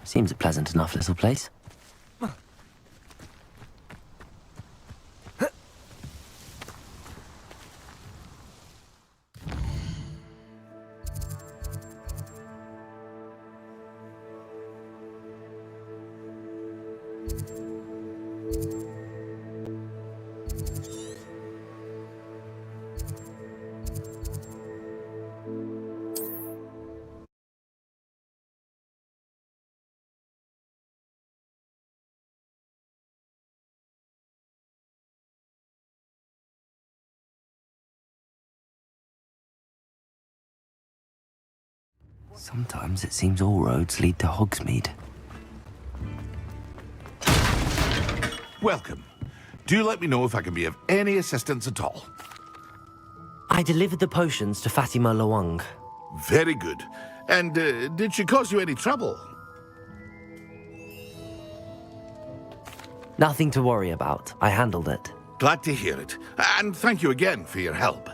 Seems a pleasant enough little place. Sometimes it seems all roads lead to Hogsmeade. Welcome. Do let me know if I can be of any assistance at all. I delivered the potions to Fatima Lawang. Very good. And did she cause you any trouble? Nothing to worry about. I handled it. Glad to hear it. And thank you again for your help.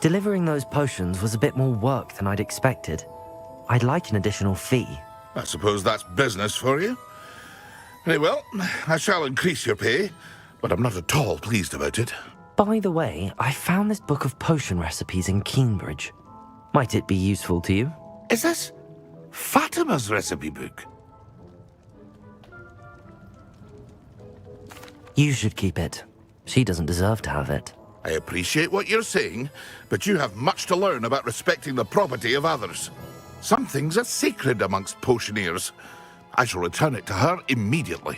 Delivering those potions was a bit more work than I'd expected. I'd like an additional fee. I suppose that's business for you. Very well, I shall increase your pay, but I'm not at all pleased about it. By the way, I found this book of potion recipes in Keenbridge. Might it be useful to you? Is this Fatima's recipe book? You should keep it. She doesn't deserve to have it. I appreciate what you're saying, but you have much to learn about respecting the property of others. Some things are sacred amongst potioneers. I shall return it to her immediately.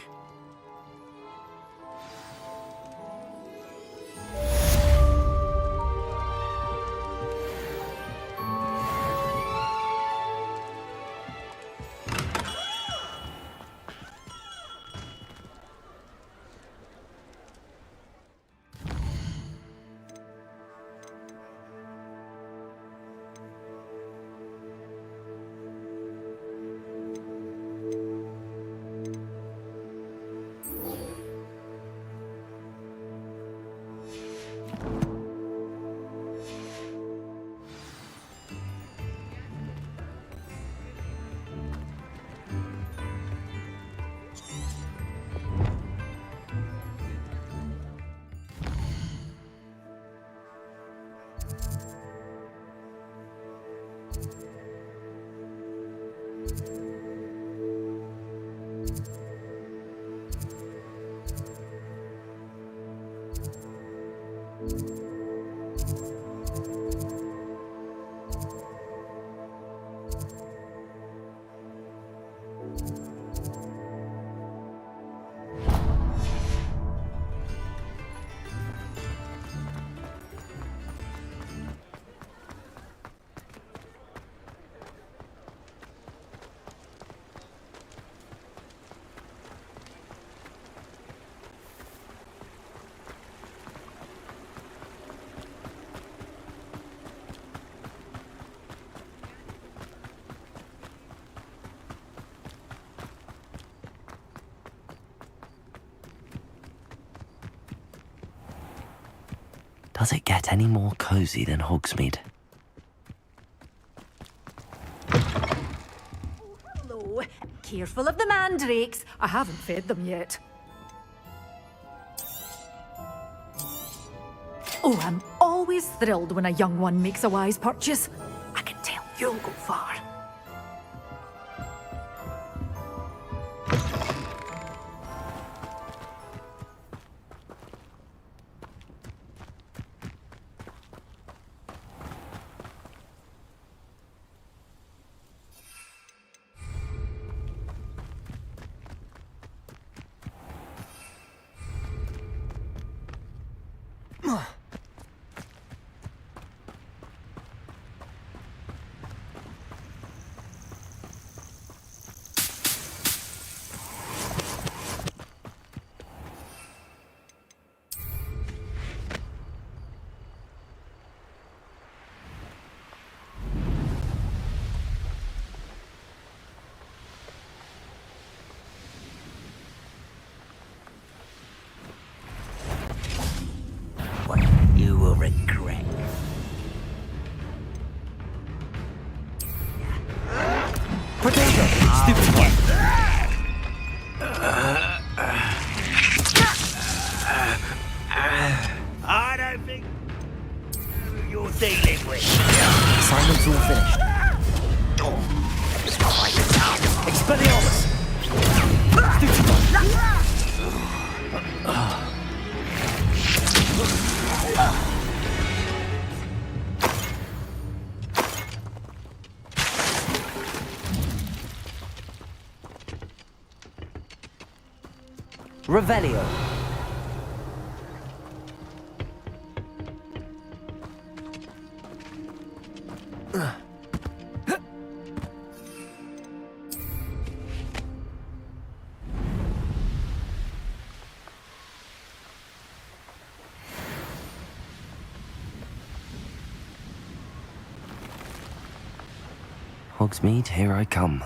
Does it get any more cozy than Hogsmeade? Hello. Careful of the mandrakes. I haven't fed them yet. Oh, I'm always thrilled when a young one makes a wise purchase. I can tell you'll go far. You will regret. Potato! Stupid one! I don't think you're dealing with. Assignment's all finished. Expelliarmus! Stupid one! Revelio. Hogsmeade, here I come.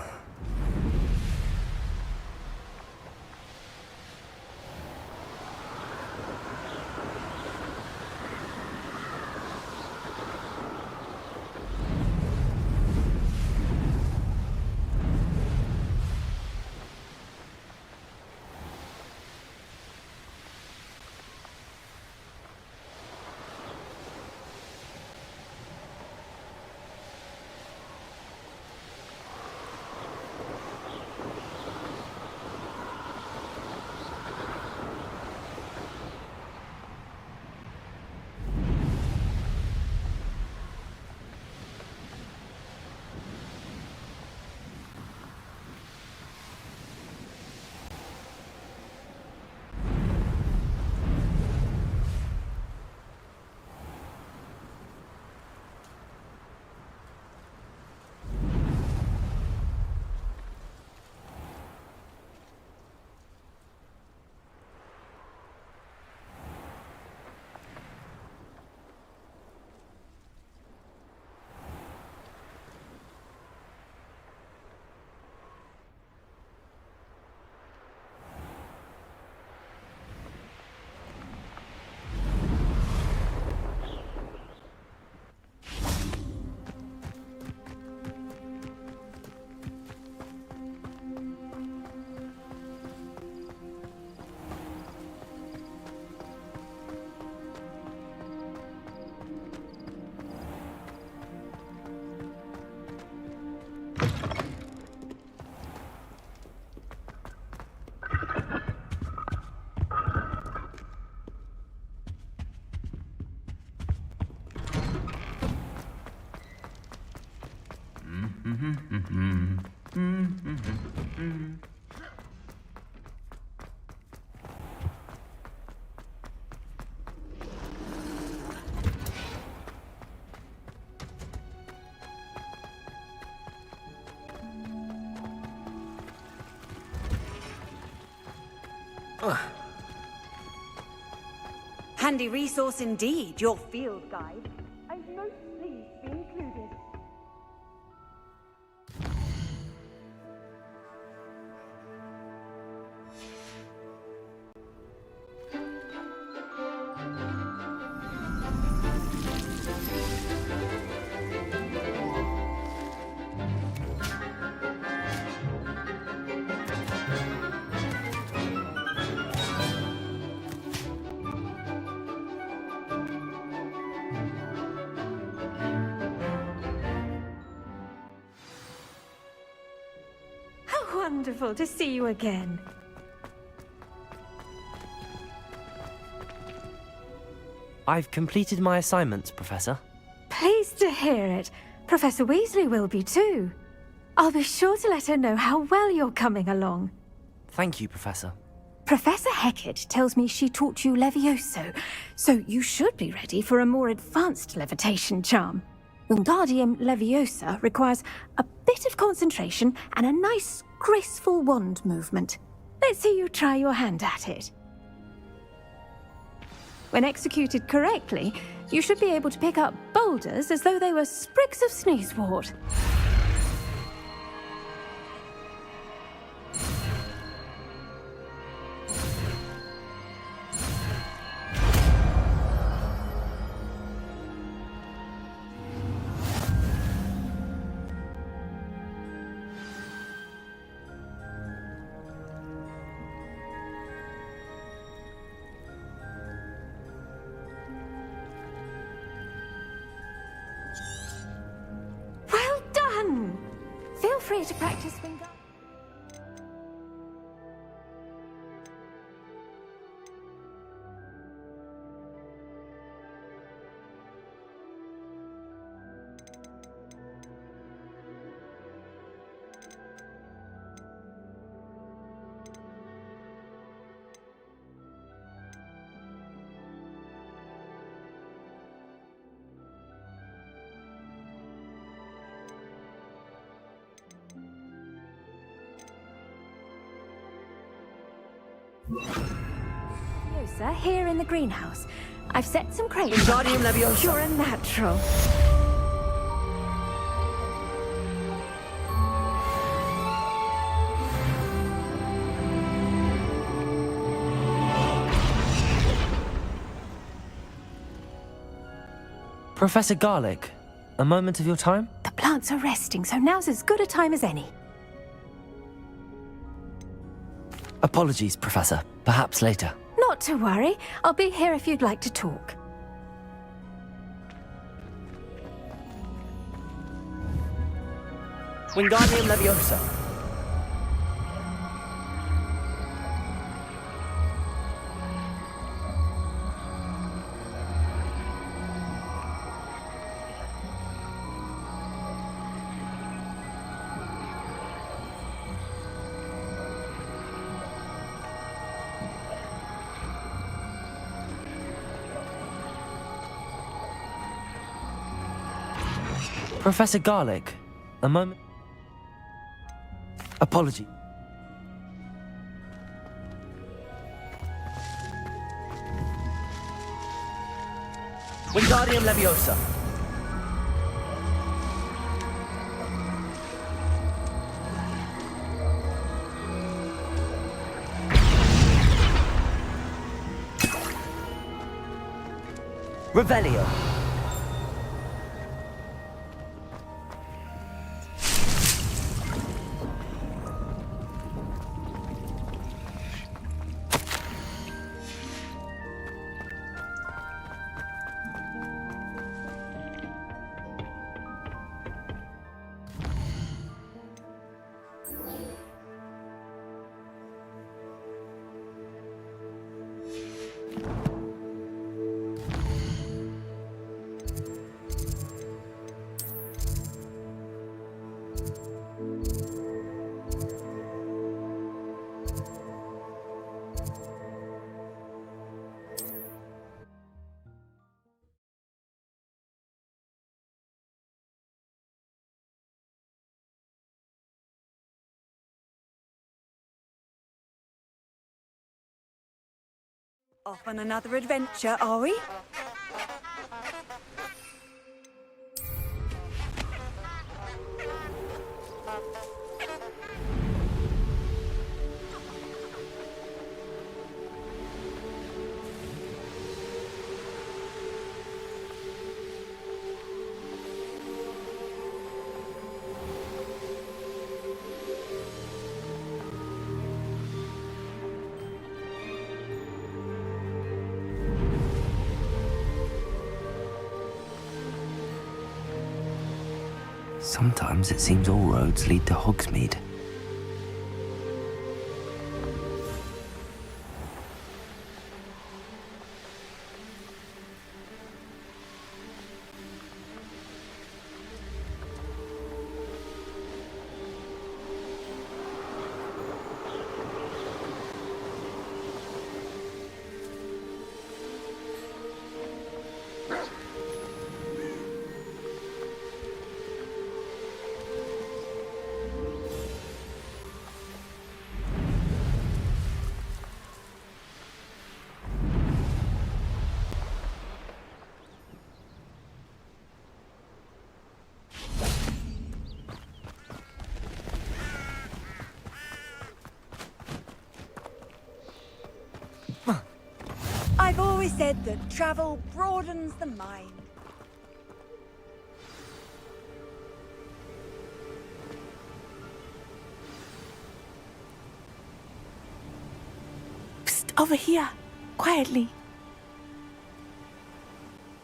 Handy resource indeed, your field guide. I'm most pleased to be included. wonderful to see you again. I've completed my assignments, Professor. Pleased to hear it. Professor Weasley will be too. I'll be sure to let her know how well you're coming along. Thank you, Professor. Professor Hecat tells me she taught you Levioso, so you should be ready for a more advanced levitation charm. Wingardium Leviosa requires a bit of concentration and a nice, graceful wand movement. Let's see you try your hand at it. When executed correctly, you should be able to pick up boulders as though they were sprigs of sneezewort. Feel free to practice Wingardium. Leviosa here in the greenhouse. I've set some crates. Wingardium Leviosa. You're a natural. Professor Garlick, a moment of your time? The plants are resting, so now's as good a time as any. Apologies, Professor. Perhaps later. Not to worry. I'll be here if you'd like to talk. Wingardium Leviosa. Professor Garlick, a moment. Apology. Wingardium Leviosa. Revelio. Off on another adventure, are we? Sometimes it seems all roads lead to Hogsmeade. They said that travel broadens the mind. Psst, over here. Quietly.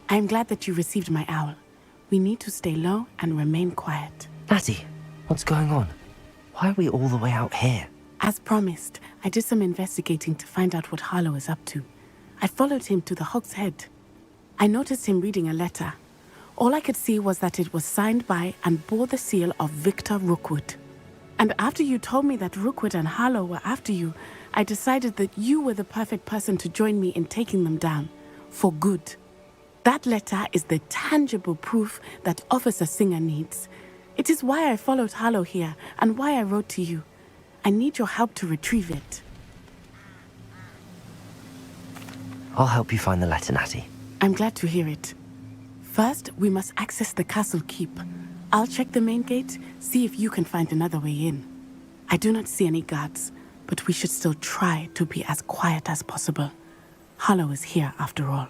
I'm glad that you received my owl. We need to stay low and remain quiet. Natty, what's going on? Why are we all the way out here? As promised, I did some investigating to find out what Harlow is up to. I followed him to the Hog's Head. I noticed him reading a letter. All I could see was that it was signed by and bore the seal of Victor Rookwood. And after you told me that Rookwood and Harlow were after you, I decided that you were the perfect person to join me in taking them down. For good. That letter is the tangible proof that Officer Singer needs. It is why I followed Harlow here and why I wrote to you. I need your help to retrieve it. I'll help you find the letter, Natty. I'm glad to hear it. First, we must access the castle keep. I'll check the main gate, see if you can find another way in. I do not see any guards, but we should still try to be as quiet as possible. Harlow is here after all.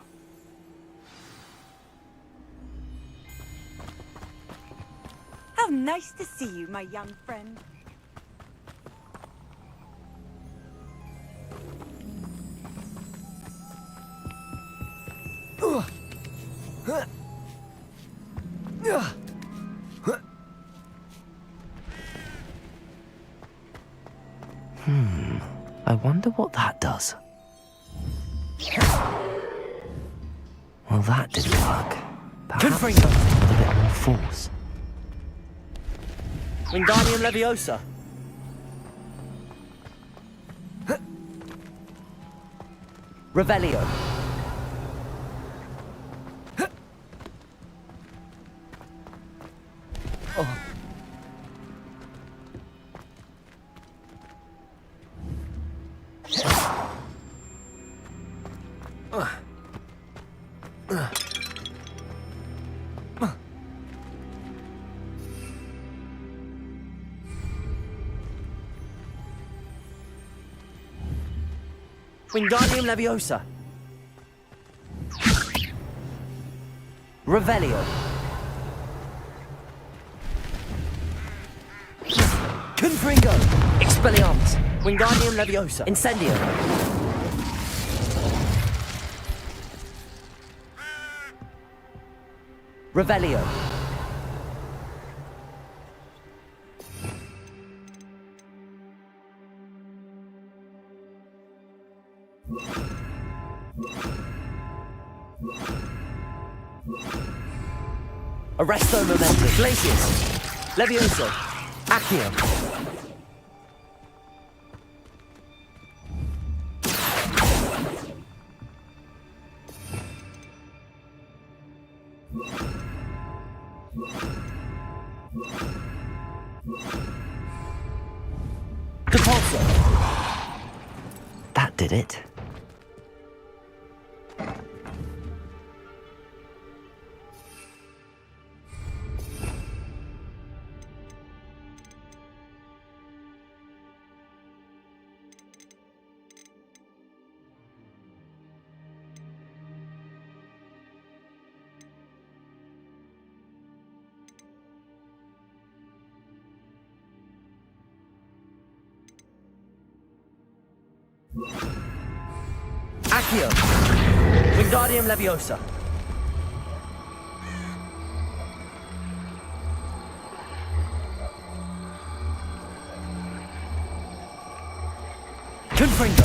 How nice to see you, my young friend. I wonder what that does. Well, that didn't work. Perhaps with a bit more force. Wingardium Leviosa. Revelio. Oh. Wingardium Leviosa. Revelio. Confringo. Expelliarmus. Wingardium Leviosa. Incendio. Revelio. Arresto Momentum. Glacius. Levioso. Accio. Depulso. That did it. Accio. Wingardium Leviosa. Confringo.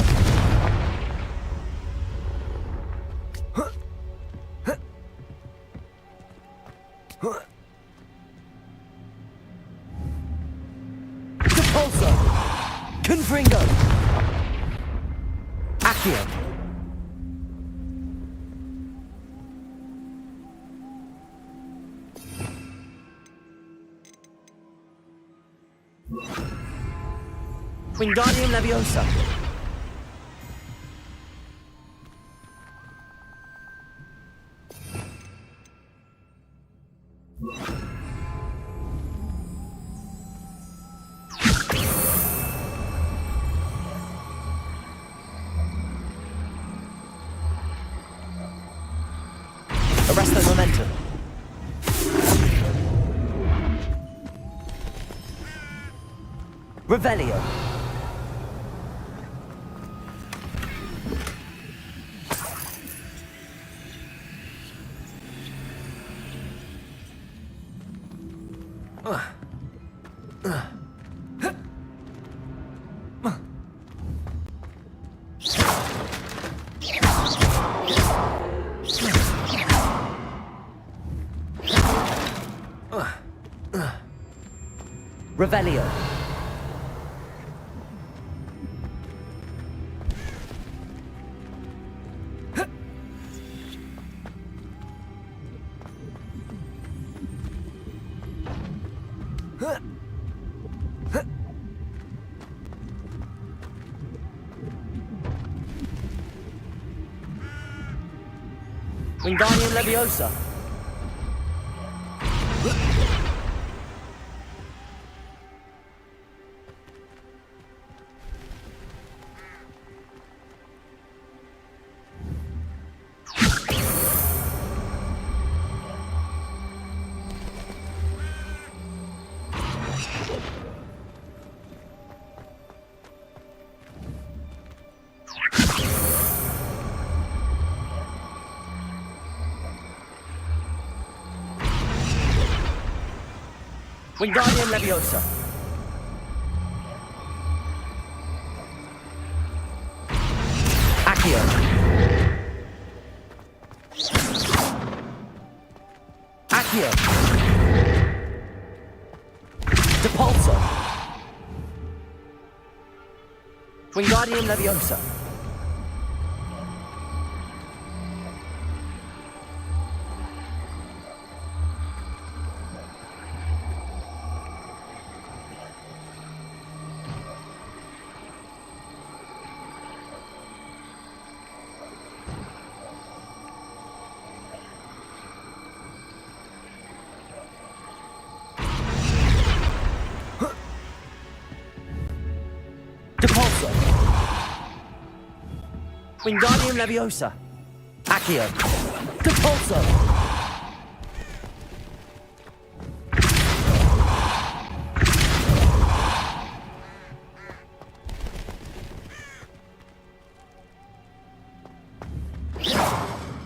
Depulso. Confringo. Accio. Wingardium Leviosa. Revelio. Revelio. Wingardium Leviosa. Wingardium Leviosa. Accio. Accio. Depulso. Wingardium Leviosa. Depulso. Wingardium Leviosa. Accio. Depulso.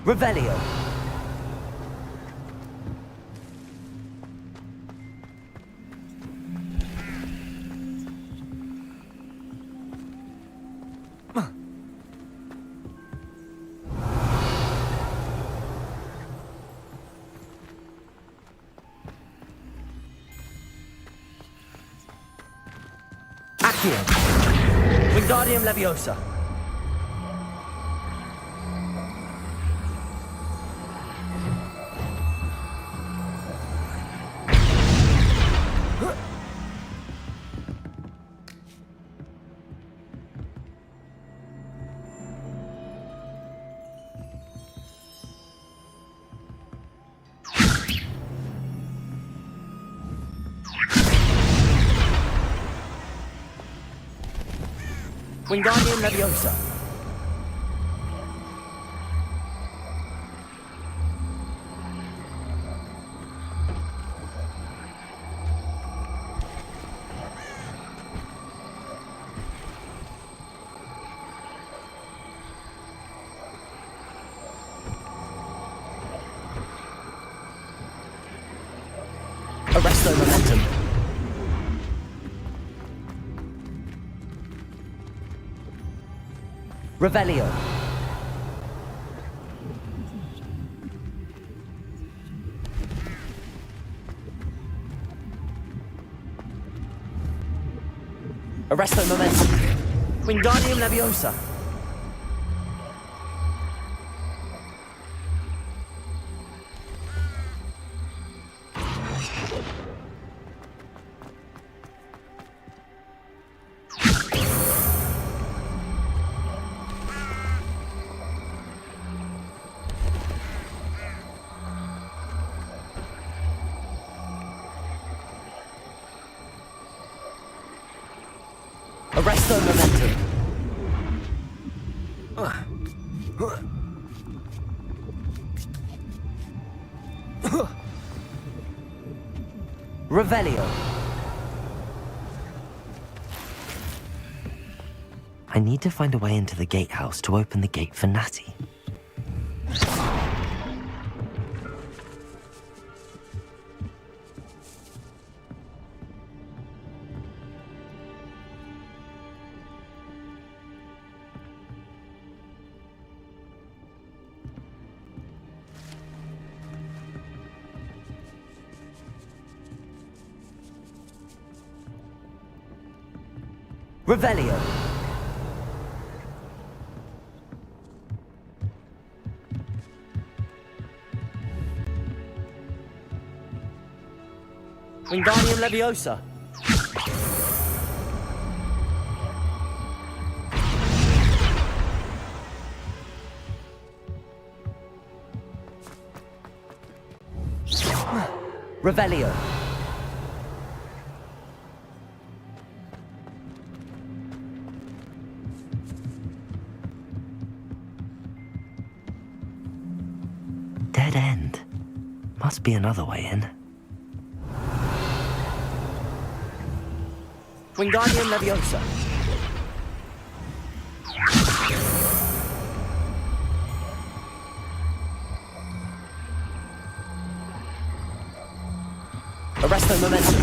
Revelio. Accio. Wingardium Leviosa. Wingardium Leviosa. Arresto Momentum. Revelio. Arresto Momentum. Wingardium Leviosa. Arresto Momentum. Revelio. need to find a way into the gatehouse to open the gate for Natty. Revelio. Wingardium Leviosa. Revelio. Dead end. Must be another way in. Wingardium Leviosa. Arresto momentum.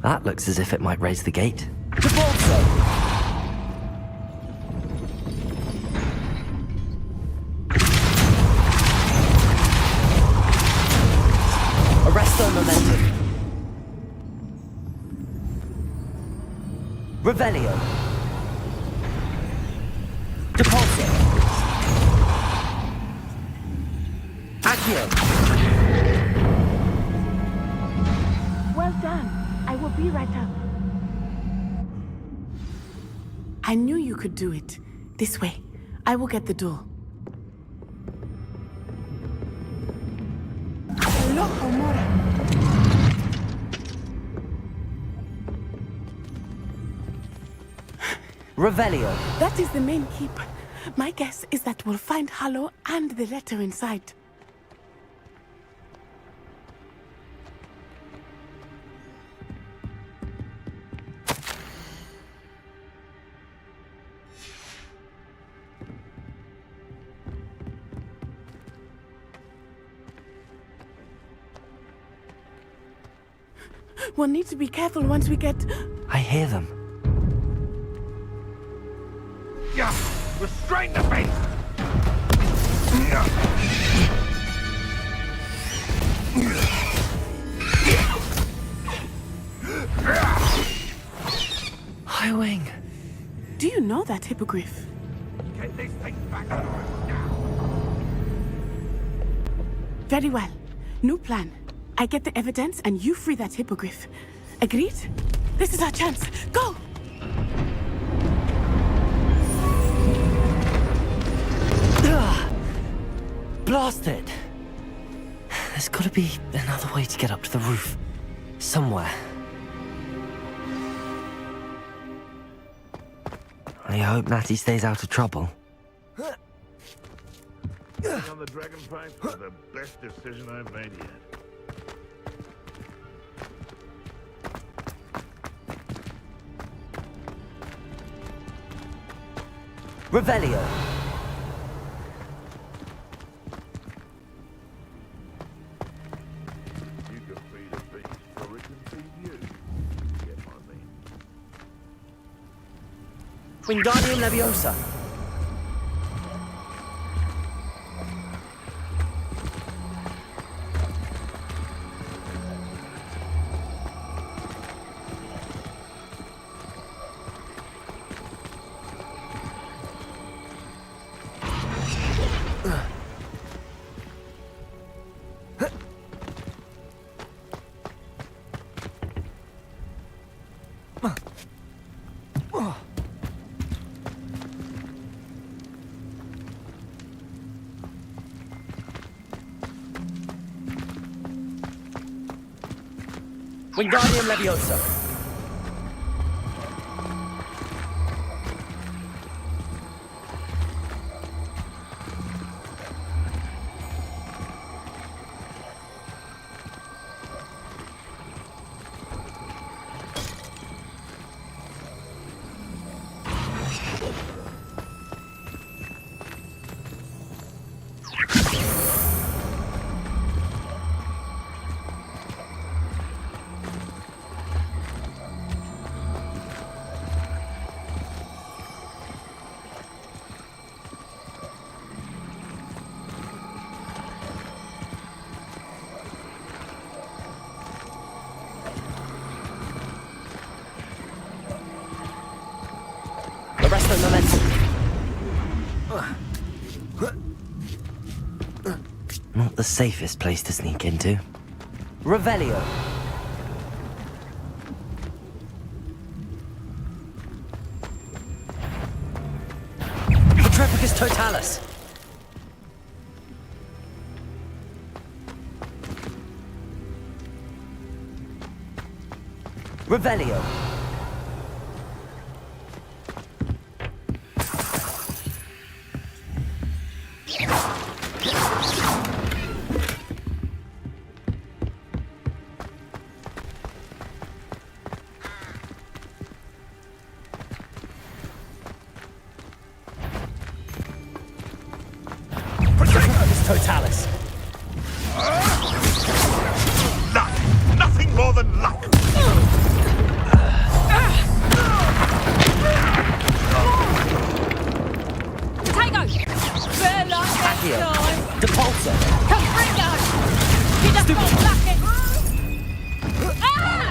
That looks as if it might raise the gate. Arresto momentum. Revelio. Depulso. Accio. Well done. I will be right up. I knew you could do it. This way. I will get the door. Loco Mora. Revelio. That is the main keep. My guess is that we'll find Hallow and the letter inside. We'll need to be careful once we get... I hear them. Yeah! Restrain the beast! Highwing. Do you know that hippogriff? Get this thing back Very well. New plan. I get the evidence and you free that hippogriff. Agreed? This is our chance. Go! Blast it! There's gotta be another way to get up to the roof. Somewhere. I hope Natty stays out of trouble. On the dragon fight was the best decision I've made yet. Revelio. You can feed a beast, or it can feed you. Get my meaning. Wingardium Leviosa. Wingardium Leviosa. Arresto momentum. Not the safest place to sneak into. Revelio. Petrepicus totalis. Revelio. Totalis. Luck! Nothing more than luck! Potato! Fair luck next Accio. time! Depulsor. Confringo! You just got lucky! Ah!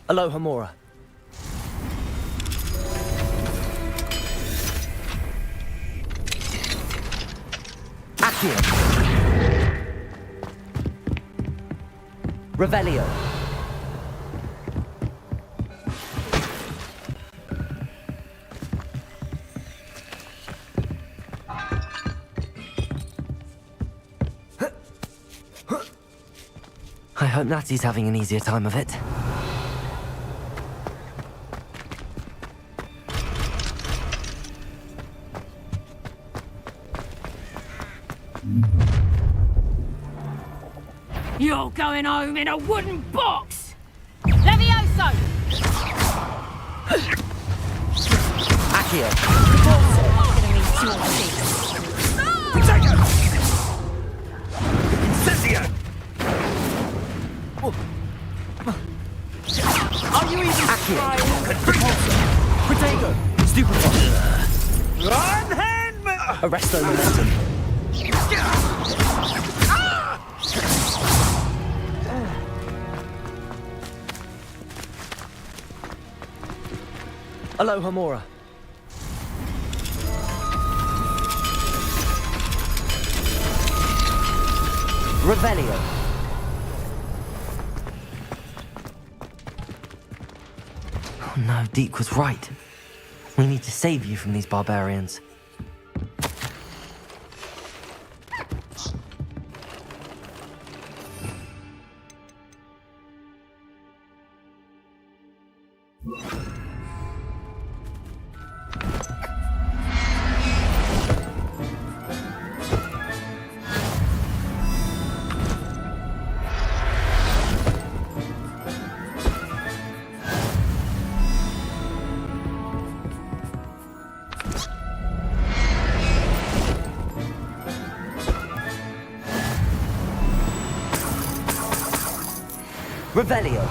Aloha Mora. Accio. Revelio. I hope Natty's having an easier time of it. You're going home in a wooden box! Levioso! Accio. Incensio! Are you even Accio. Protego. Stupefy. Unhand me! Arresto momentum. Aloha Mora. Revelio. Oh no, Deke was right. We need to save you from these barbarians. Revelio.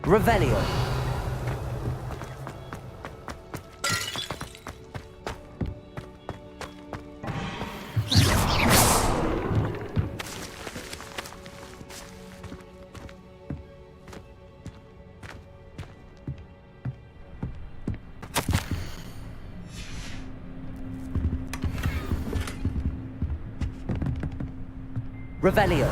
Revelio. Revelio.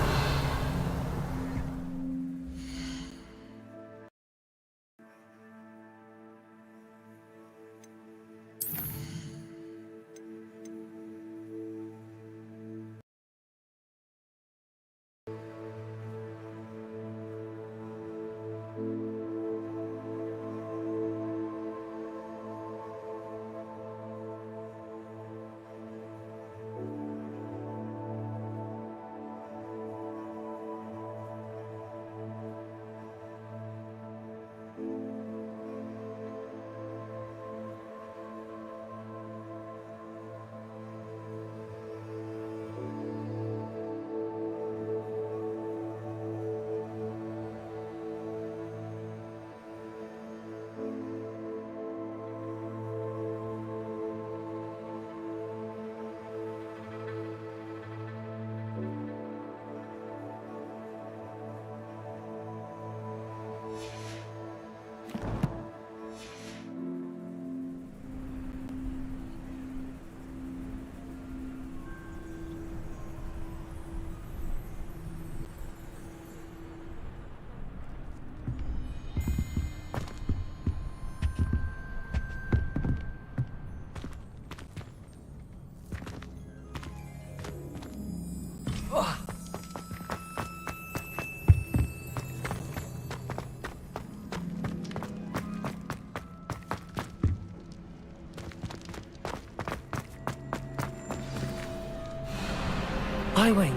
Highwing,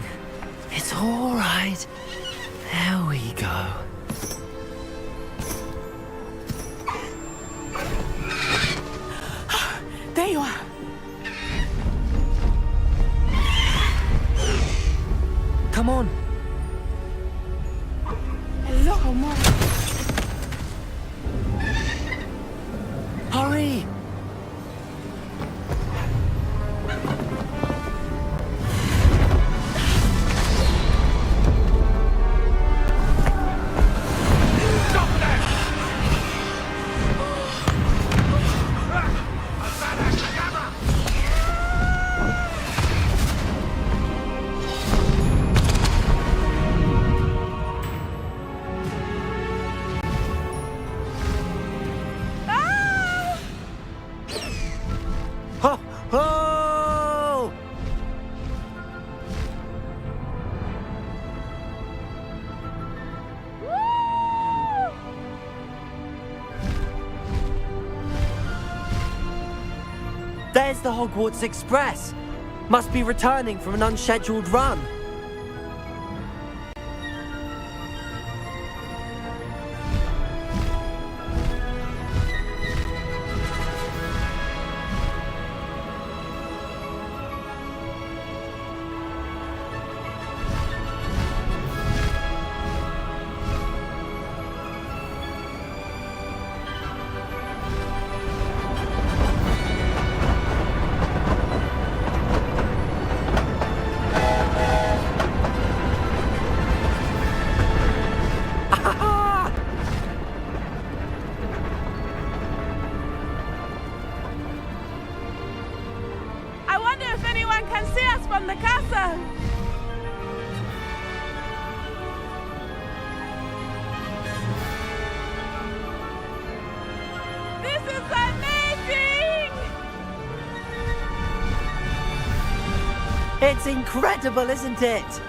it's all right. There we go. There you are. Come on. Hello, Mom. Hurry! Ho! Ho! There's the Hogwarts Express. Must be returning from an unscheduled run. I wonder if anyone can see us from the castle. This is amazing! It's incredible, isn't it?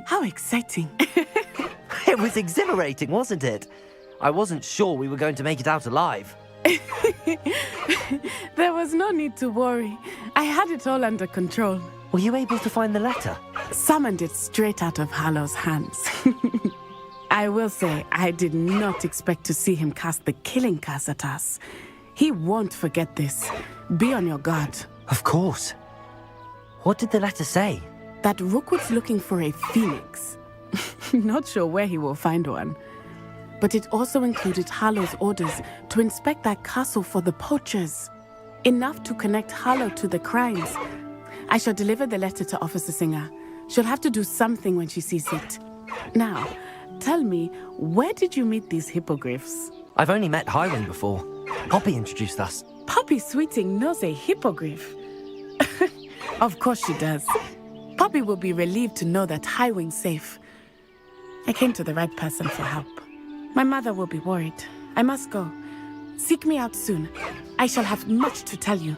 How exciting. It was exhilarating, wasn't it? I wasn't sure we were going to make it out alive. There was no need to worry. I had it all under control. Were you able to find the letter? Summoned it straight out of Hallow's hands. I will say, I did not expect to see him cast the killing curse at us. He won't forget this. Be on your guard. Of course. What did the letter say? That Rookwood's looking for a phoenix. Not sure where he will find one. But it also included Harlow's orders to inspect that castle for the poachers. Enough to connect Harlow to the crimes. I shall deliver the letter to Officer Singer. She'll have to do something when she sees it. Now, tell me, where did you meet these hippogriffs? I've only met Highwing before. Poppy introduced us. Poppy Sweeting knows a hippogriff. Of course she does. Poppy will be relieved to know that Highwing's safe. I came to the right person for help. My mother will be worried. I must go. Seek me out soon. I shall have much to tell you.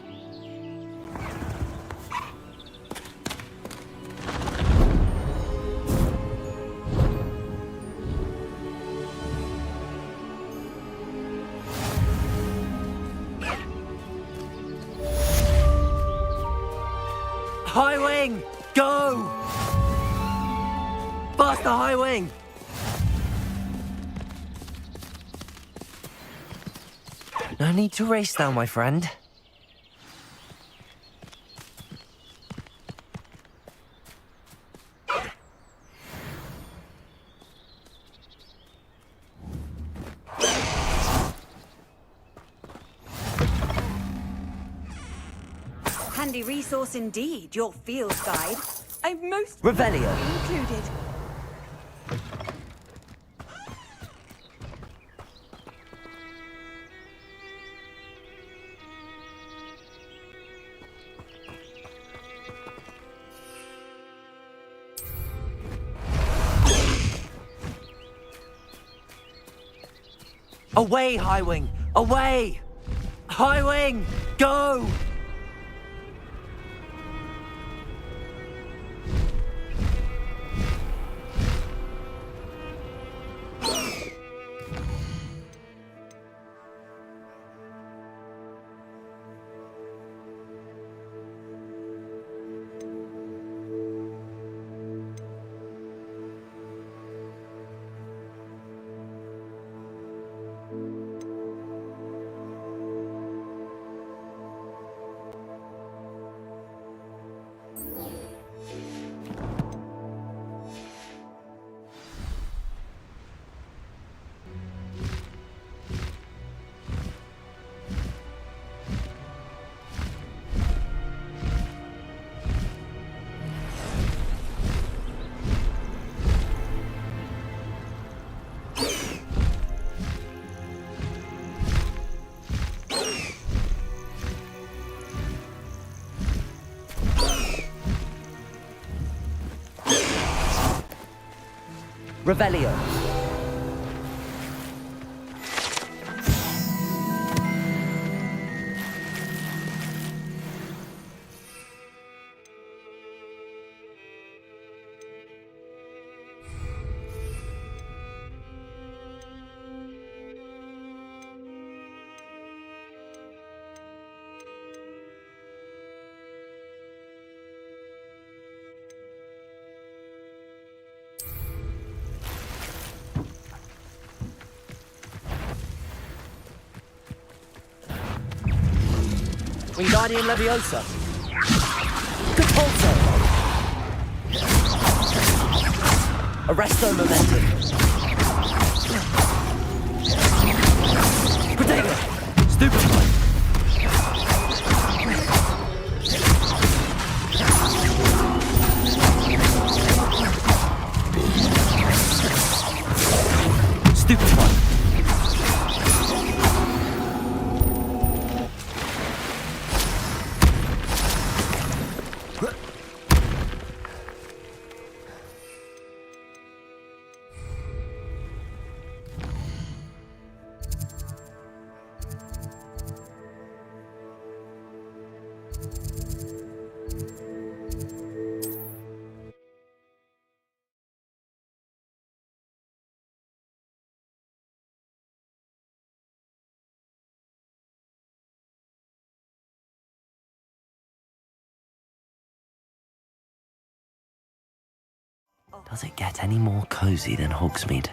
Highwing! Go! Faster, Highwing! No need to race now, my friend. Handy resource indeed, your field guide. I've most Revelio. included. Away, Highwing! Away! Highwing! Go! Revelio. Wingardium Leviosa. Capulso. Arresto Momentum. Protego. Stupefy. Stupefy. Does it get any more cozy than Hogsmeade?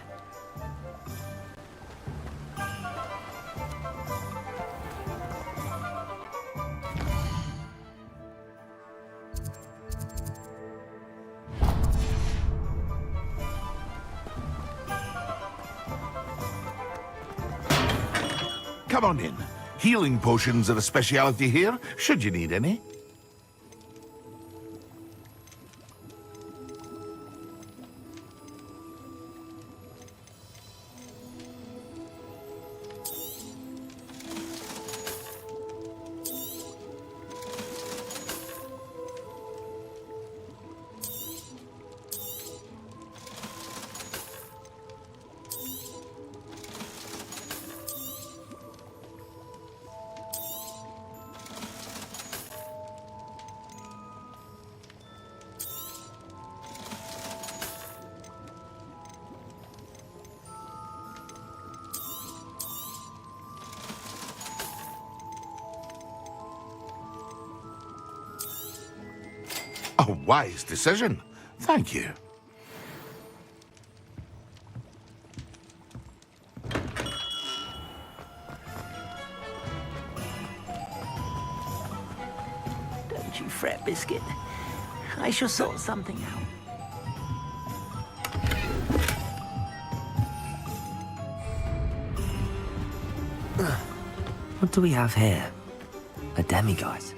Come on in. Healing potions are a speciality here, should you need any. A wise decision. Thank you. Don't you fret, Biscuit. I shall sort something out. What do we have here? A demiguise.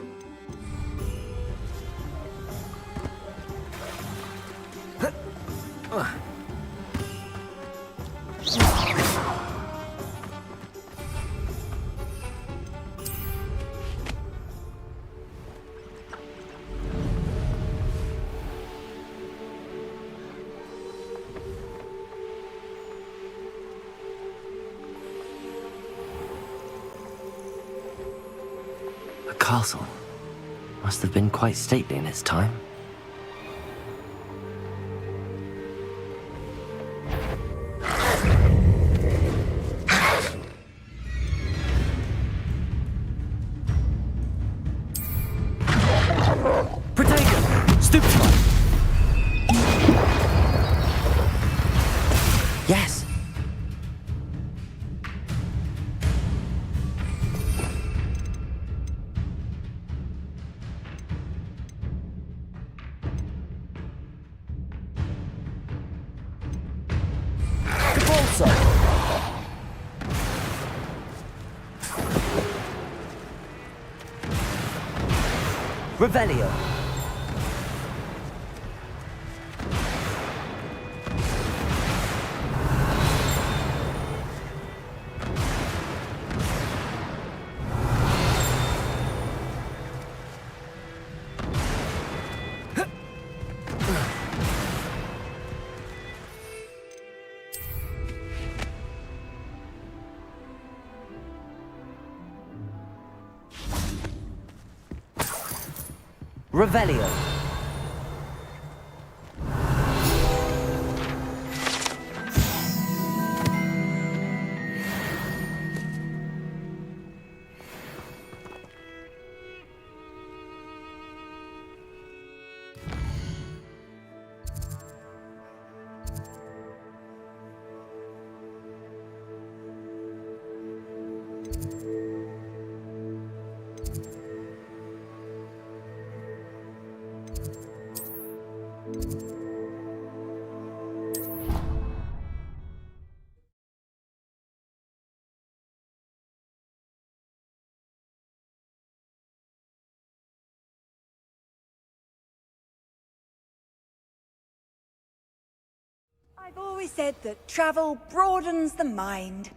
A castle. Must have been quite stately in its time. Protego! Stupefy! Yes! Capolso! Revelio! Revelio! I've always said that travel broadens the mind.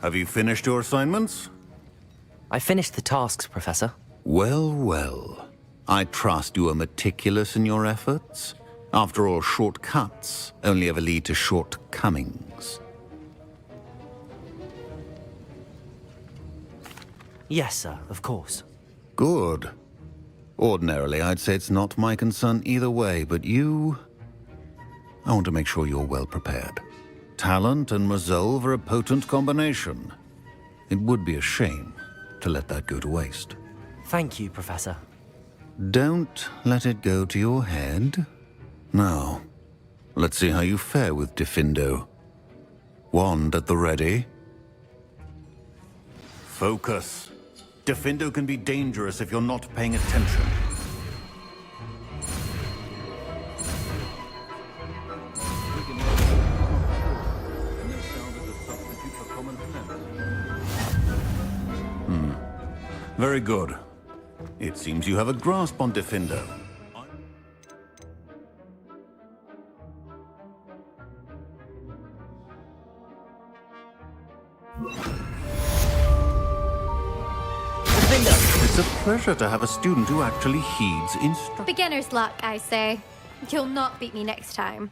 Have you finished your assignments? I finished the tasks, Professor. Well, well. I trust you are meticulous in your efforts. After all, shortcuts only ever lead to shortcomings. Yes, sir, of course. Good. Ordinarily, I'd say it's not my concern either way, but you... I want to make sure you're well prepared. Talent and resolve are a potent combination. It would be a shame to let that go to waste. Thank you, Professor. Don't let it go to your head. Now, let's see how you fare with Diffindo. Wand at the ready. Focus. Diffindo can be dangerous if you're not paying attention. Very good. It seems you have a grasp on Diffindo. It's a pleasure to have a student who actually heeds instructions. Beginner's luck, I say. You'll not beat me next time.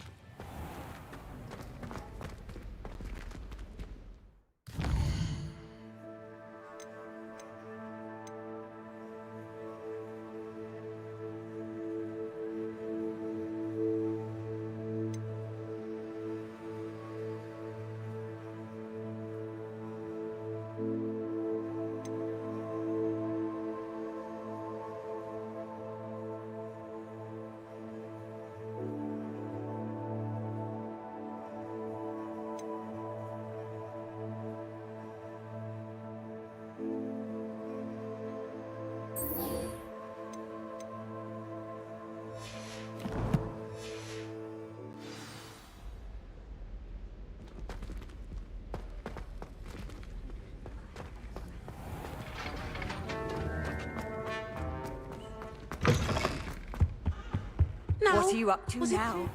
What are you up to now?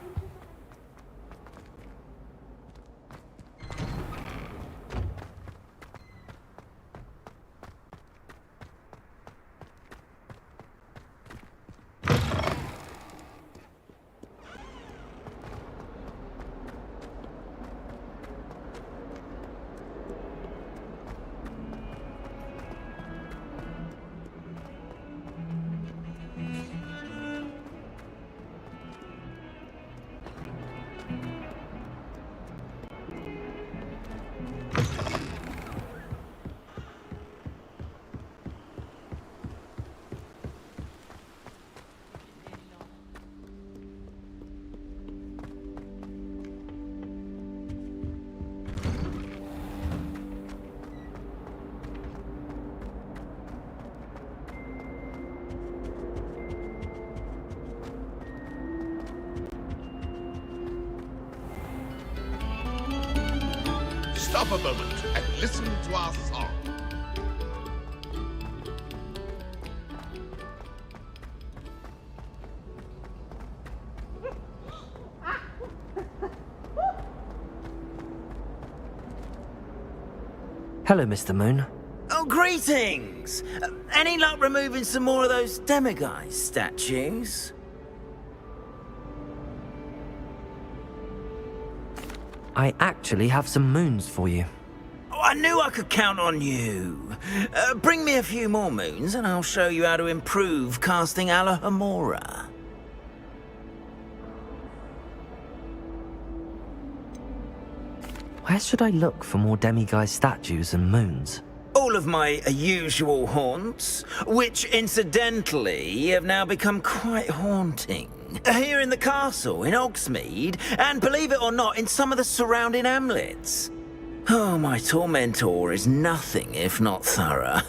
Stop a moment and listen to our song. Hello, Mr. Moon. Oh, greetings! Any luck removing some more of those demiguise statues? I actually have some moons for you. Oh, I knew I could count on you. Bring me a few more moons and I'll show you how to improve casting Alohomora. Where should I look for more demiguise statues and moons? All of my usual haunts, which incidentally have now become quite haunting. Here in the castle, in Hogsmeade, and believe it or not, in some of the surrounding hamlets. Oh, my tormentor is nothing if not thorough.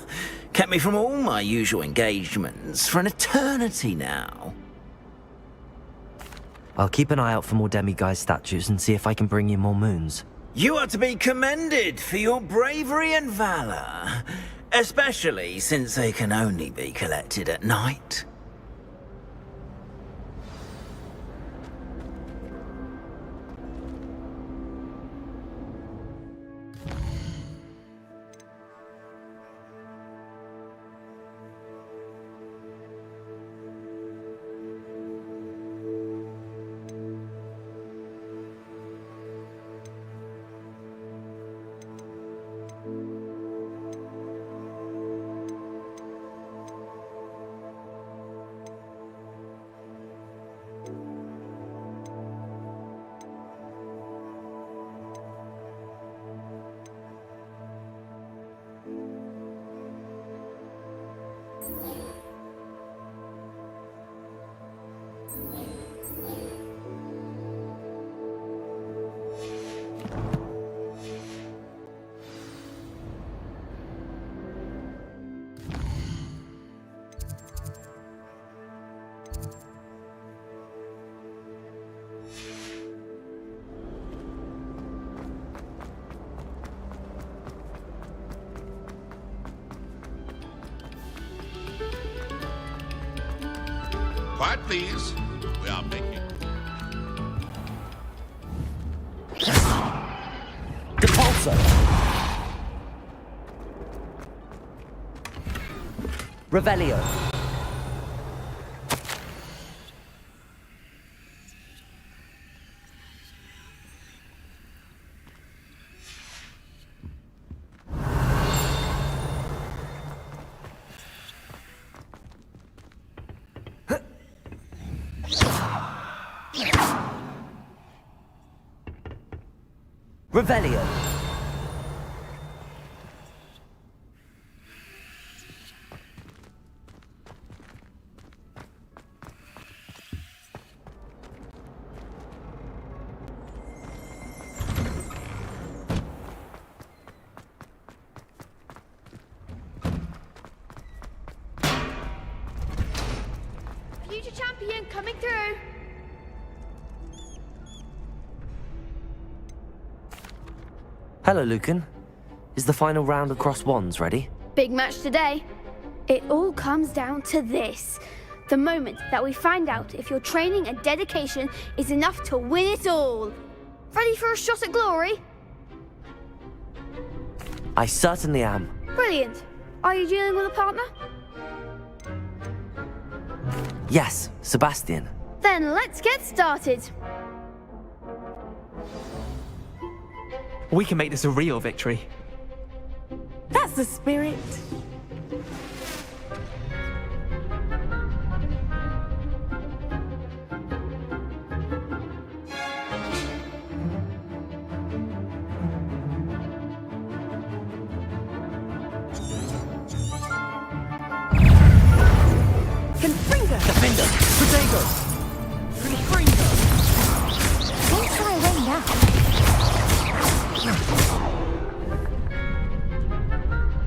Kept me from all my usual engagements for an eternity now. I'll keep an eye out for more demiguise statues and see if I can bring you more moons. You are to be commended for your bravery and valor, especially since they can only be collected at night. Quiet, please. We are making... Depulso! Revelio. Revelio. Future champion coming through. Hello, Lucan. Is the final round across wands ready? Big match today. It all comes down to this. The moment that we find out if your training and dedication is enough to win it all. Ready for a shot at glory? I certainly am. Brilliant. Are you dealing with a partner? Yes, Sebastian. Then let's get started. We can make this a real victory. That's the spirit. Defender! Potato! Don't try away now.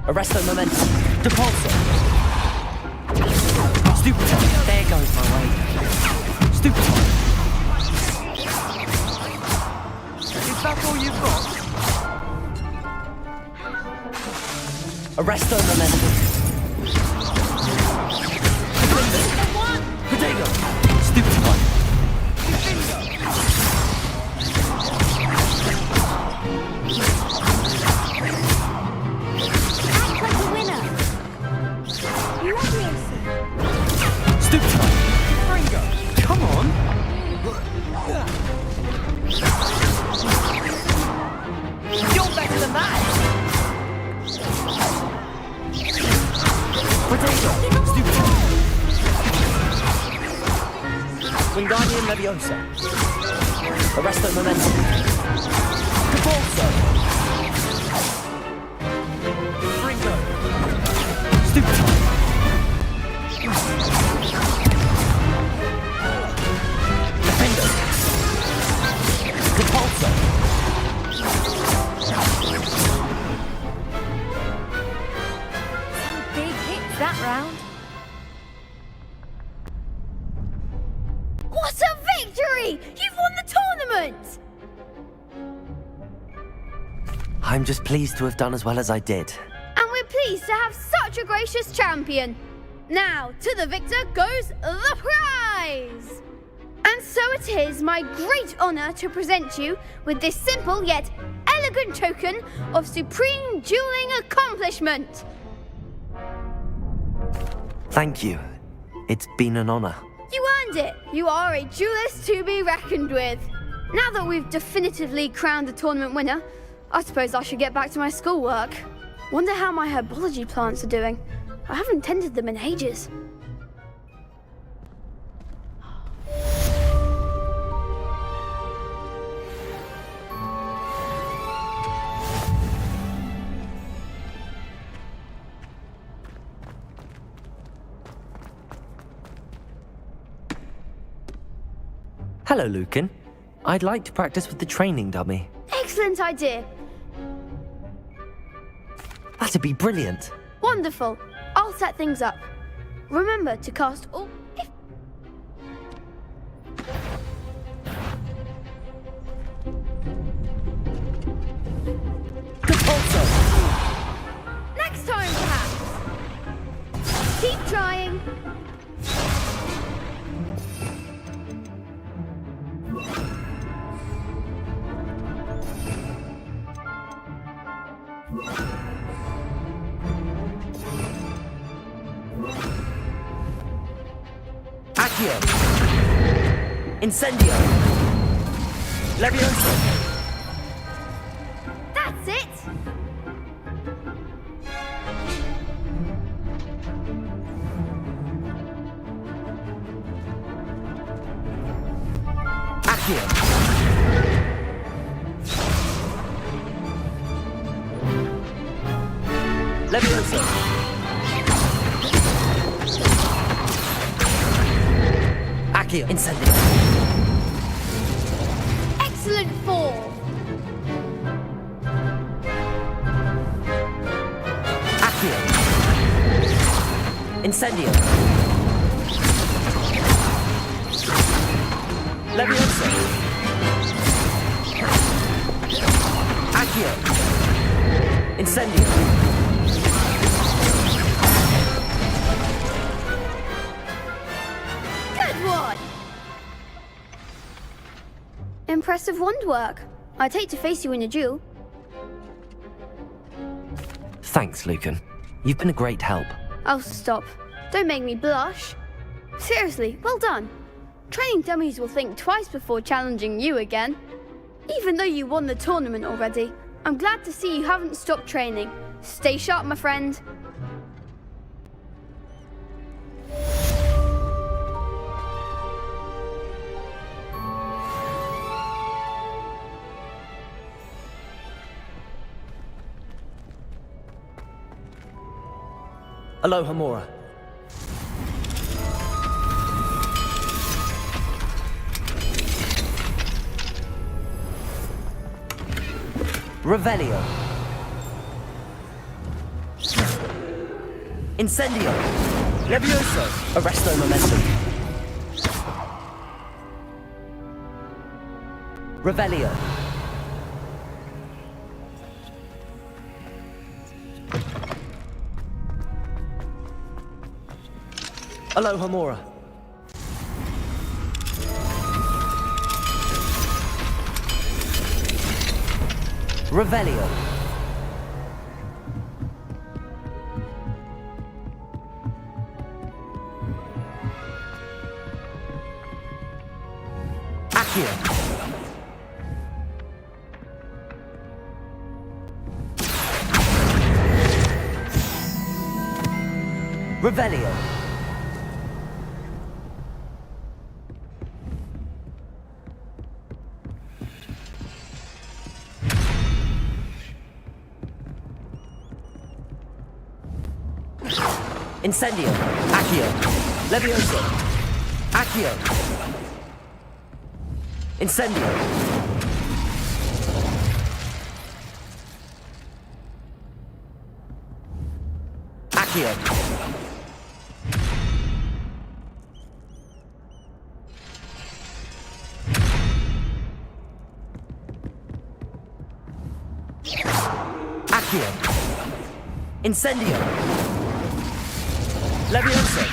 Arresto momentum. Depulso. Stupid. There goes my way. Stupid. Is that all you've got? Arresto momentum. Potato. Stupid one. Act like a winner. Stupid one. Ringo, come on. You're better than that. Potato. Stupid one. Wingardium Leviosa. Arresto momentum. Depulso. Ringo. Stupid one. Defender. Depulso. Some big hits that round. What a victory! You've won the tournament! I'm just pleased to have done as well as I did. And we're pleased to have such a gracious champion. Now, to the victor goes the prize! And so it is my great honour to present you with this simple yet elegant token of supreme dueling accomplishment. Thank you. It's been an honor. You earned it. You are a duelist to be reckoned with. Now that we've definitively crowned the tournament winner, I suppose I should get back to my schoolwork. Wonder how my herbology plants are doing. I haven't tended them in ages. Hello, Lucan. I'd like to practice with the training dummy. Excellent idea. That'd be brilliant. Wonderful. I'll set things up. Remember to cast all... Next time, perhaps. Keep trying. Accio. Incendio. Leviosa. That's it. Accio. Leviosa. Accio. Incendio. Excellent fall. Accio. Incendio. Leviosa. Accio. Incendio. impressive wand work. I'd hate to face you in a duel. Thanks, Lucan. You've been a great help. Oh, stop. Don't make me blush. Seriously, well done. Training dummies will think twice before challenging you again. Even though you won the tournament already, I'm glad to see you haven't stopped training. Stay sharp, my friend. Aloha Mora. Revelio. Incendio. Levioso. Arresto momentum. Revelio. Aloha Mora. Revelio. Accio. Revelio. Incendio. Accio. Levioso. Accio. Incendio. Accio. Accio. Incendio. Levioso.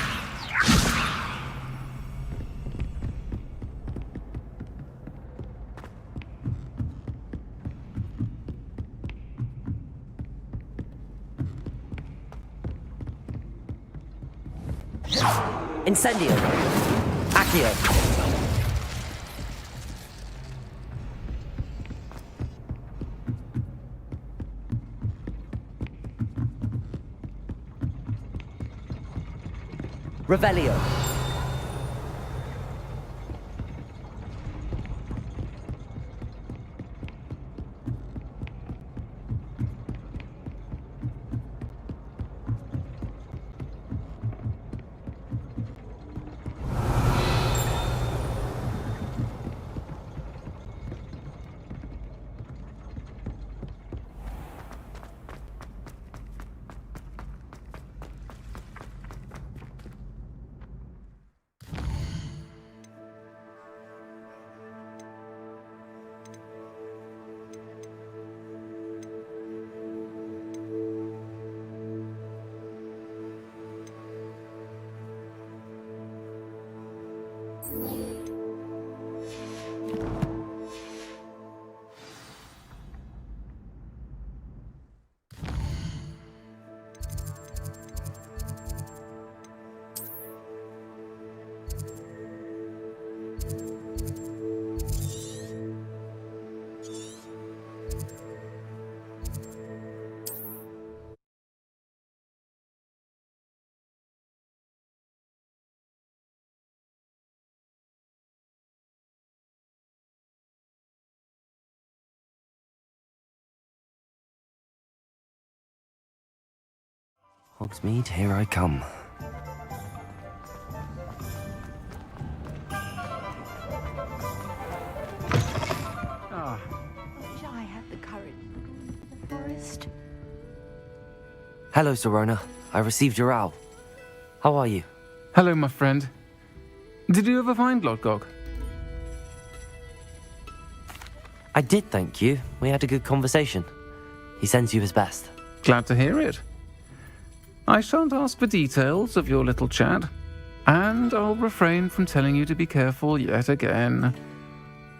Incendio. Accio. Revelio. Hogsmeade, here I come. Ah. I wish I had the courage. The forest. Hello, Serona. I received your owl. How are you? Hello, my friend. Did you ever find Lodgok? I did, thank you. We had a good conversation. He sends you his best. Glad to hear it. I shan't ask for details of your little chat, and I'll refrain from telling you to be careful yet again.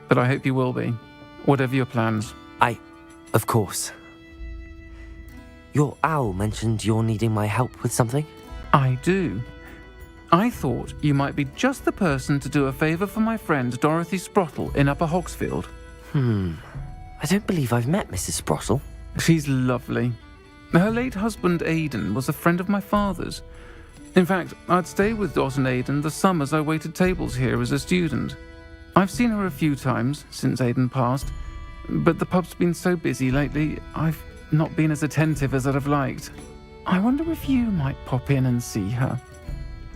but I hope you will be, whatever your plans. Of course. Your owl mentioned you're needing my help with something? I do. I thought you might be just the person to do a favour for my friend Dorothy Sprottle in Upper Hogsfield. I don't believe I've met Mrs. Sprottle. She's lovely. Her late husband Aidan was a friend of my father's. In fact, I'd stay with Dot and Aidan the summers I waited tables here as a student. I've seen her a few times since Aidan passed, but the pub's been so busy lately, I've not been as attentive as I'd have liked. I wonder if you might pop in and see her.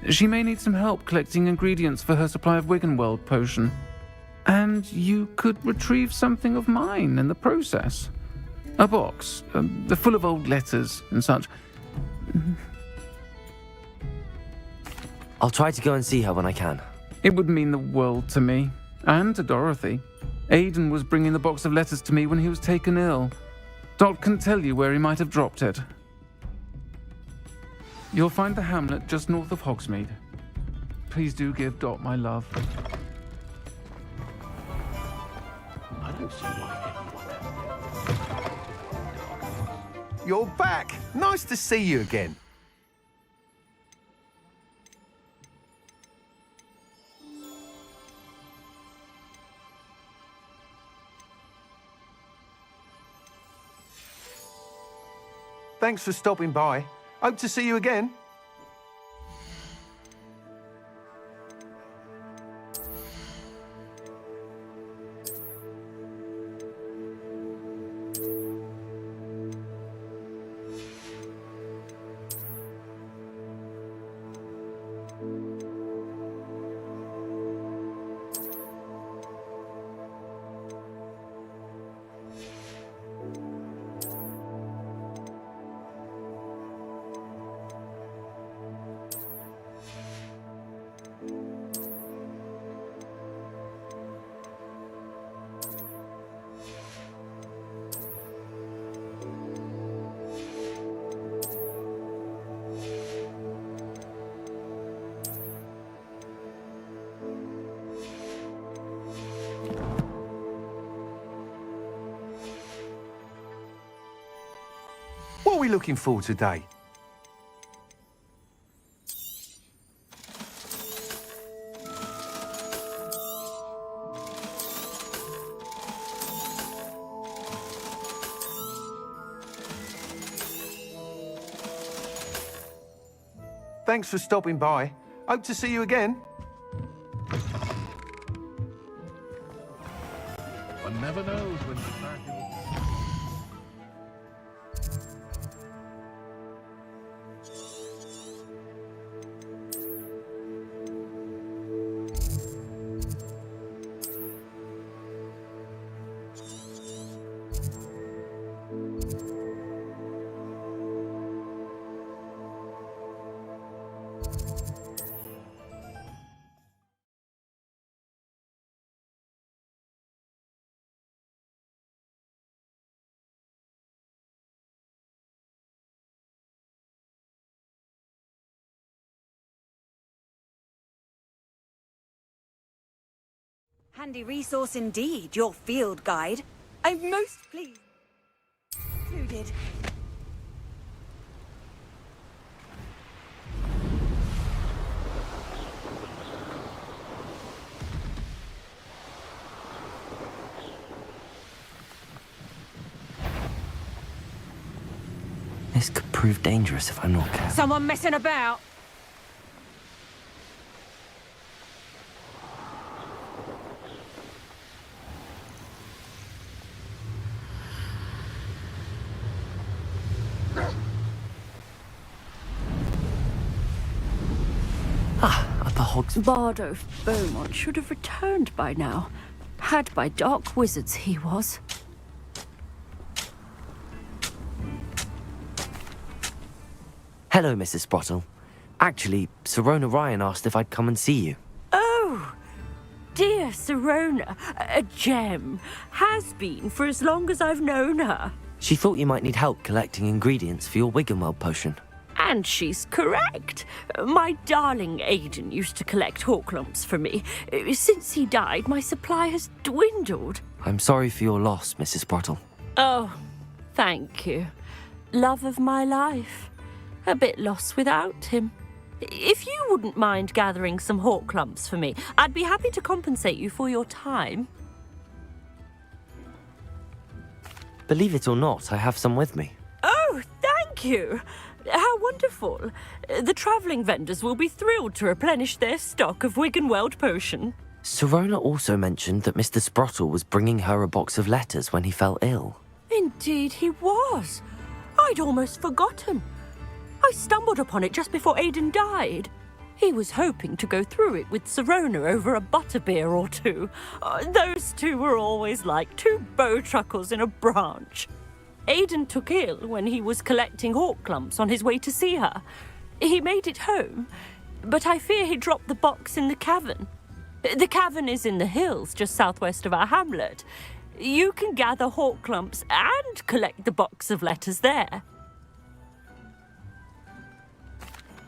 She may need some help collecting ingredients for her supply of Wiggenweld potion. And you could retrieve something of mine in the process. A box, full of old letters and such. I'll try to go and see her when I can. It would mean the world to me, and to Dorothy. Aidan was bringing the box of letters to me when he was taken ill. Dot can tell you where he might have dropped it. You'll find the hamlet just north of Hogsmeade. Please do give Dot my love. I don't see why anyone... You're back! Nice to see you again. Thanks for stopping by. Hope to see you again. What are we looking for today? Thanks for stopping by. Hope to see you again. One never knows when the party will... Handy resource indeed, your field guide. I'm most pleased. Included. This could prove dangerous if I'm not careful. Someone messing about? Upper Hogs... Bardo Beaumont should have returned by now. Had by dark wizards he was. Hello, Mrs. Sprottle. Actually, Sirona Ryan asked if I'd come and see you. Oh, dear Sirona, a gem. Has been for as long as I've known her. She thought you might need help collecting ingredients for your Wiggenweld potion. And she's correct. My darling Aidan used to collect Horklumps for me. Since he died, my supply has dwindled. I'm sorry for your loss, Mrs. Sprottle. Oh, thank you. Love of my life. A bit lost without him. If you wouldn't mind gathering some Horklumps for me, I'd be happy to compensate you for your time. Believe it or not, I have some with me. Oh, thank you. How wonderful. The travelling vendors will be thrilled to replenish their stock of Wiggenweld potion. Sirona also mentioned that Mr. Sprottle was bringing her a box of letters when he fell ill. Indeed he was. I'd almost forgotten. I stumbled upon it just before Aidan died. He was hoping to go through it with Sirona over a butterbeer or two. Those two were always like two bowtruckles in a branch. Aidan took ill when he was collecting Horklumps on his way to see her. He made it home, but I fear he dropped the box in the cavern. The cavern is in the hills just southwest of our hamlet. You can gather Horklumps and collect the box of letters there.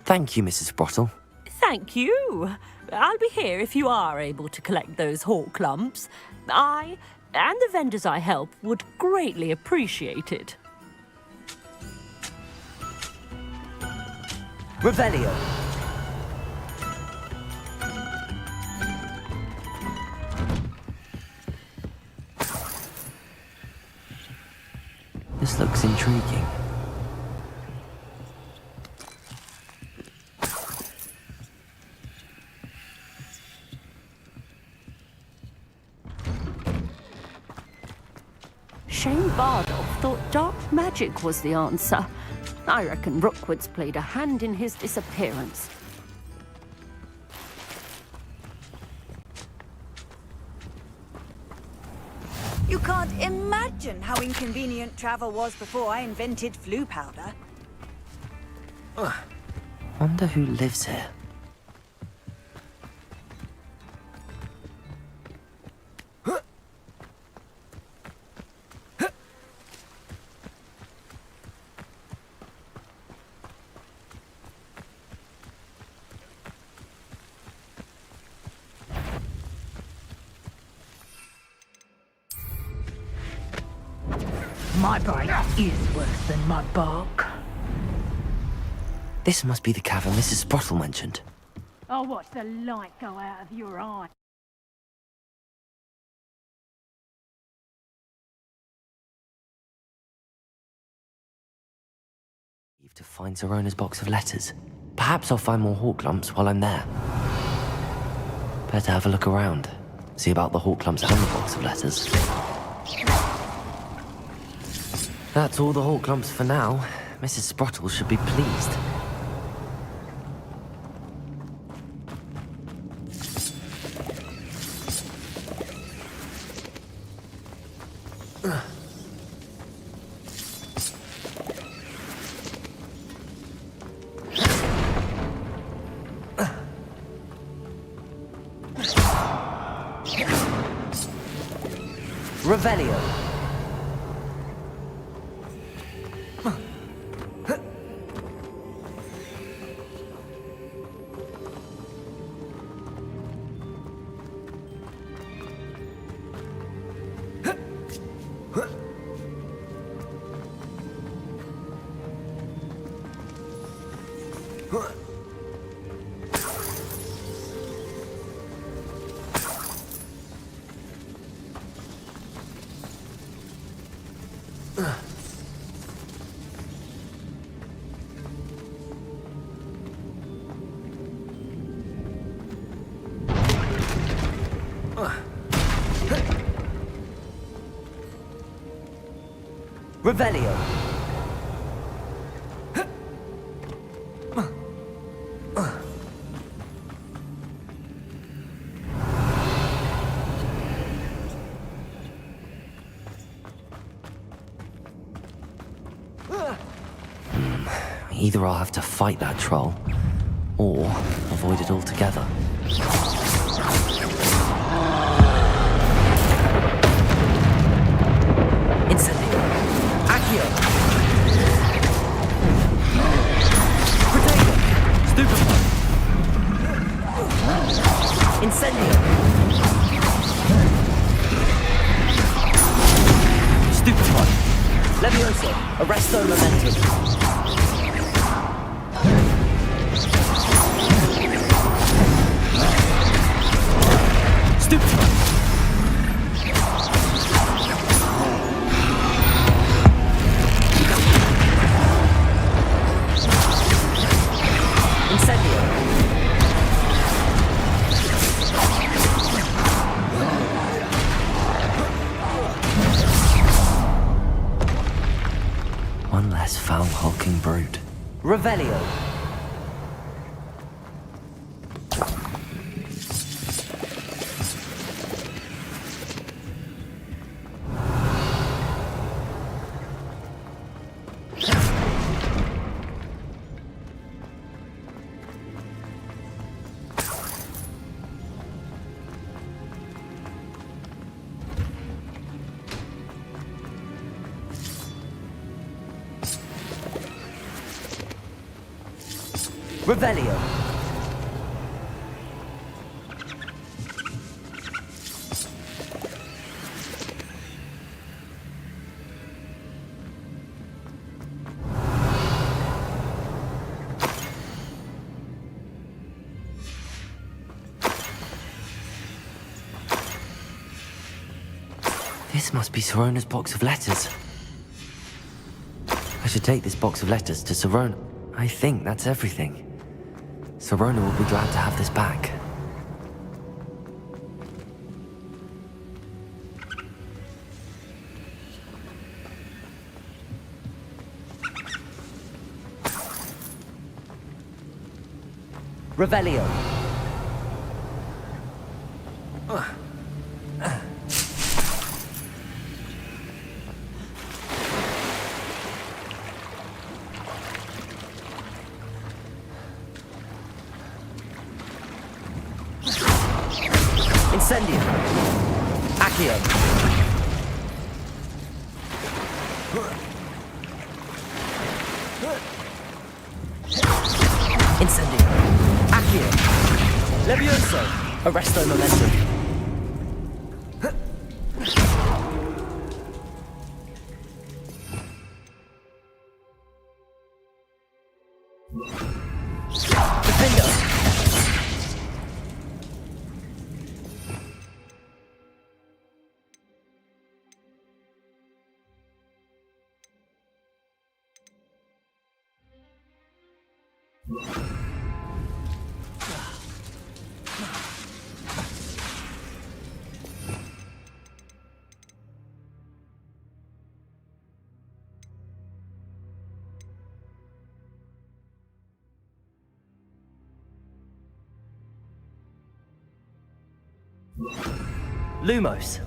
Thank you, Mrs. Sprottle. Thank you. I'll be here if you are able to collect those Horklumps. I and the vendors I help would greatly appreciate it. Revelio. This looks intriguing. Shane Bardolph thought dark magic was the answer. I reckon Rookwood's played a hand in his disappearance. You can't imagine how inconvenient travel was before I invented flu powder. Wonder who lives here. My bite is worse than my bark. This must be the cavern Mrs. Sprottle mentioned. I'll watch the light go out of your eye. To find Sirona's box of letters. Perhaps I'll find more Horklumps while I'm there. Better have a look around. See about the Horklumps and the box of letters. That's all the Horklumps for now. Mrs. Sprottle should be pleased. Revelio. Revelio. Either I'll have to fight that troll, or avoid it altogether. Incendio. Accio. Stupefy! Incendio! Stupefy! Levioso! Arresto momentum! Stupefy! Incendio! One less foul hulking brute. Revelio! Revelio! This must be Sirona's box of letters. I should take this box of letters to Sirona. I think that's everything. Sirona will be glad to have this back. Revelio. Incendio. Accio. Incendio. Accio. Levioso. Arresto momentum. Defendo. Lumos.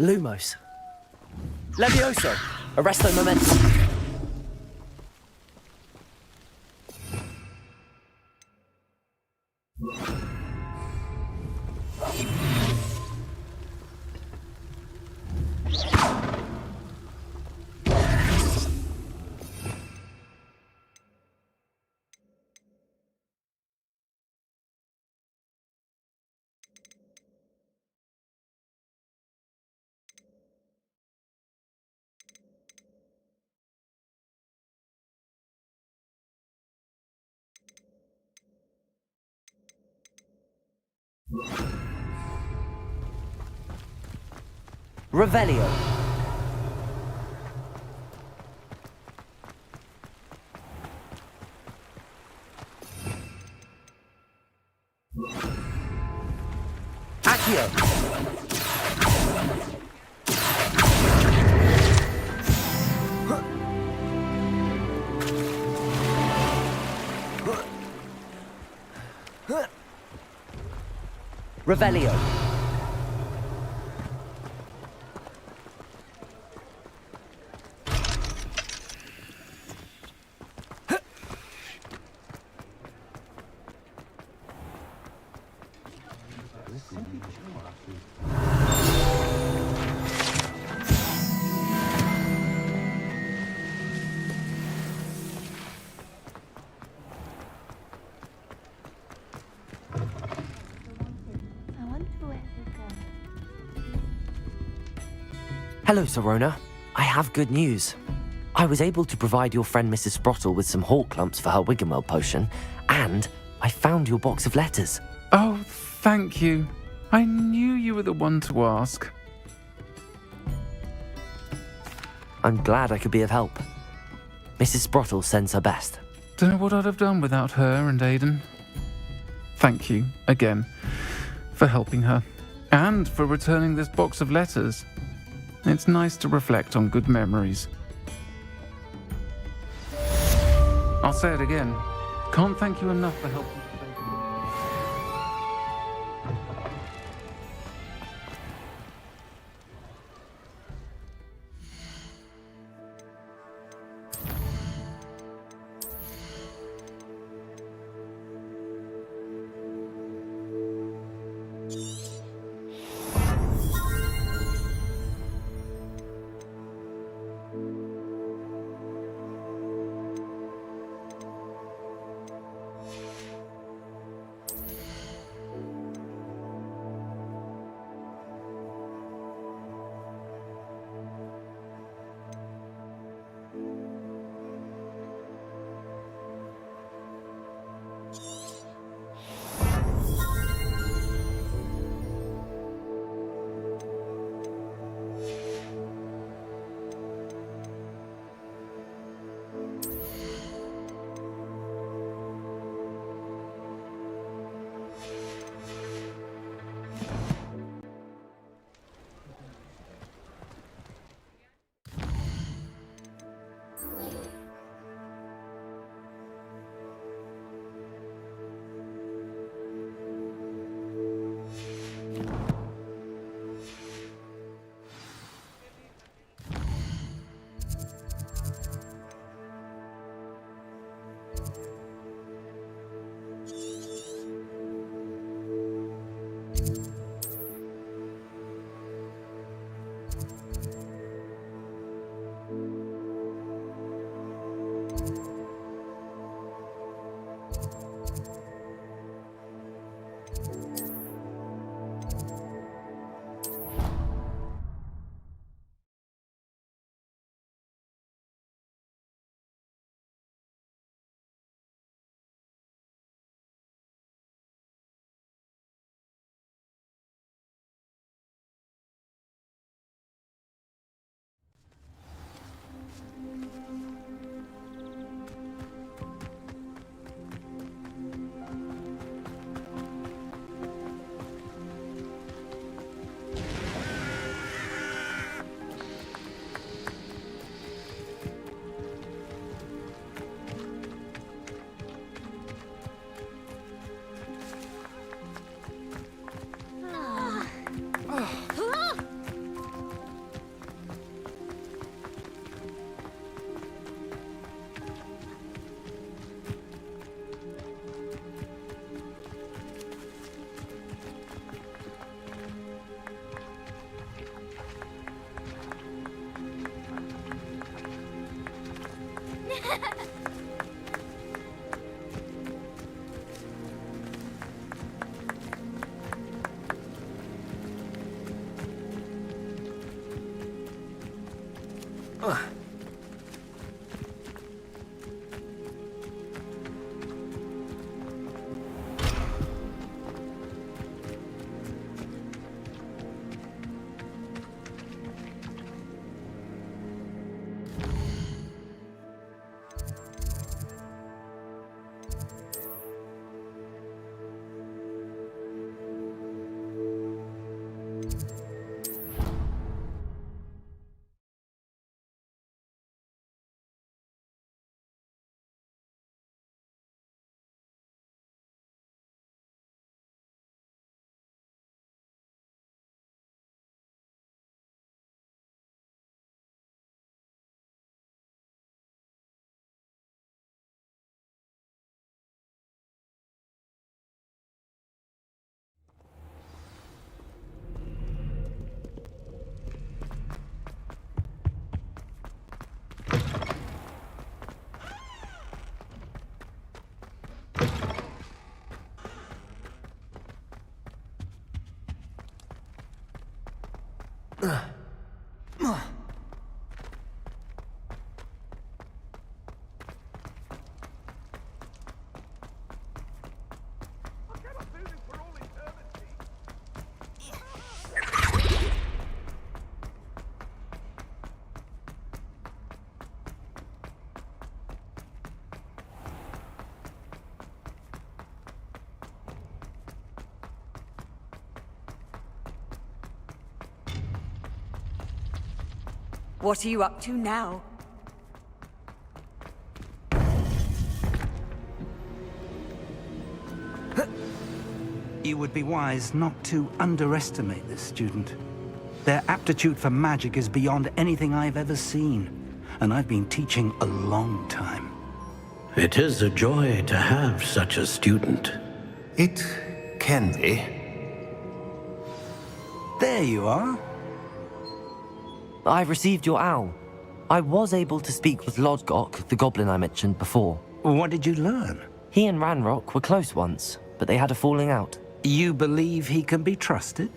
Lumos. Levioso! Arresto momentum. Revelio. Accio. Revelio. Hello, Sorona. I have good news. I was able to provide your friend Mrs. Sprottle with some hawk lumps for her Wiggenweld potion, and I found your box of letters. Oh, thank you. I knew you were the one to ask. I'm glad I could be of help. Mrs. Sprottle sends her best. Don't know what I'd have done without her and Aidan. Thank you, again, for helping her, and for returning this box of letters. It's nice to reflect on good memories. I'll say it again. Can't thank you enough for helping. What are you up to now? You would be wise not to underestimate this student. Their aptitude for magic is beyond anything I've ever seen, and I've been teaching a long time. It is a joy to have such a student. It can be. There you are. I received your owl. I was able to speak with Lodgok, the goblin I mentioned before. What did you learn? He and Ranrock were close once, but they had a falling out. You believe he can be trusted?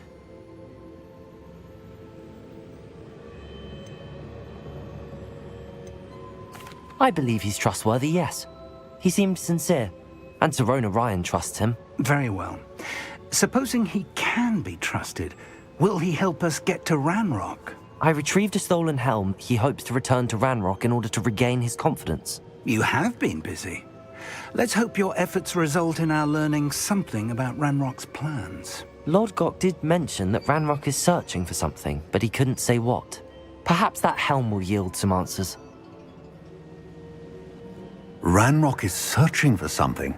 I believe he's trustworthy, yes. He seemed sincere, and Serona Ryan trusts him. Very well. Supposing he can be trusted, will he help us get to Ranrock? I retrieved a stolen helm he hopes to return to Ranrock in order to regain his confidence. You have been busy. Let's hope your efforts result in our learning something about Ranrock's plans. Lodgok did mention that Ranrock is searching for something, but he couldn't say what. Perhaps that helm will yield some answers. Ranrock is searching for something.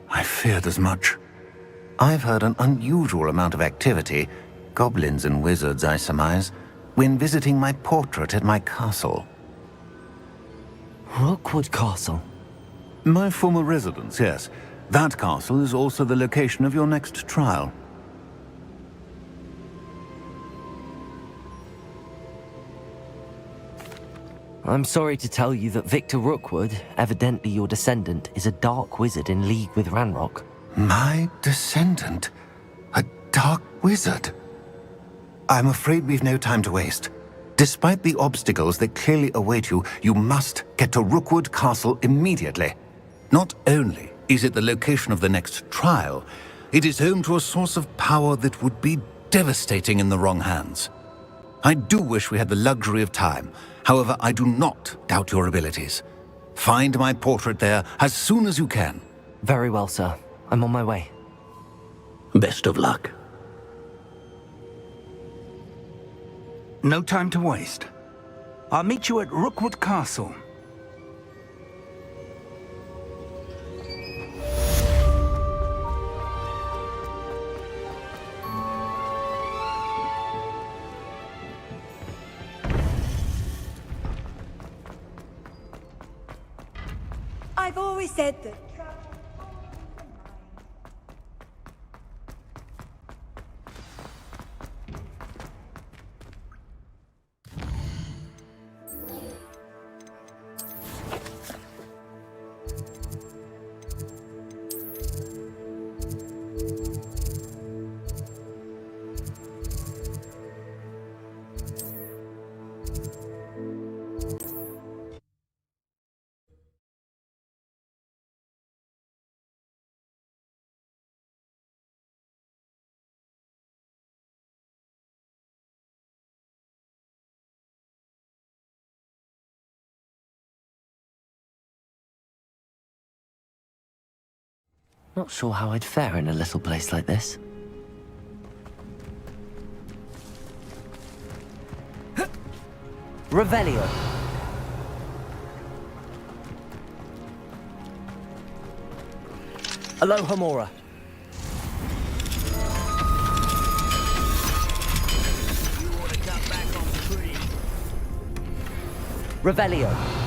I feared as much. I've heard an unusual amount of activity, goblins and wizards, I surmise, when visiting my portrait at my castle. Rookwood Castle? My former residence, yes. That castle is also the location of your next trial. I'm sorry to tell you that Victor Rookwood, evidently your descendant, is a dark wizard in league with Ranrock. My descendant? A dark wizard? I'm afraid we've no time to waste. Despite the obstacles that clearly await you, you must get to Rookwood Castle immediately. Not only is it the location of the next trial, it is home to a source of power that would be devastating in the wrong hands. I do wish we had the luxury of time. However, I do not doubt your abilities. Find my portrait there as soon as you can. Very well, sir. I'm on my way. Best of luck. No time to waste. I'll meet you at Rookwood Castle. I've always said that. Not sure how I'd fare in a little place like this. Revelio. Aloha Mora. Revelio.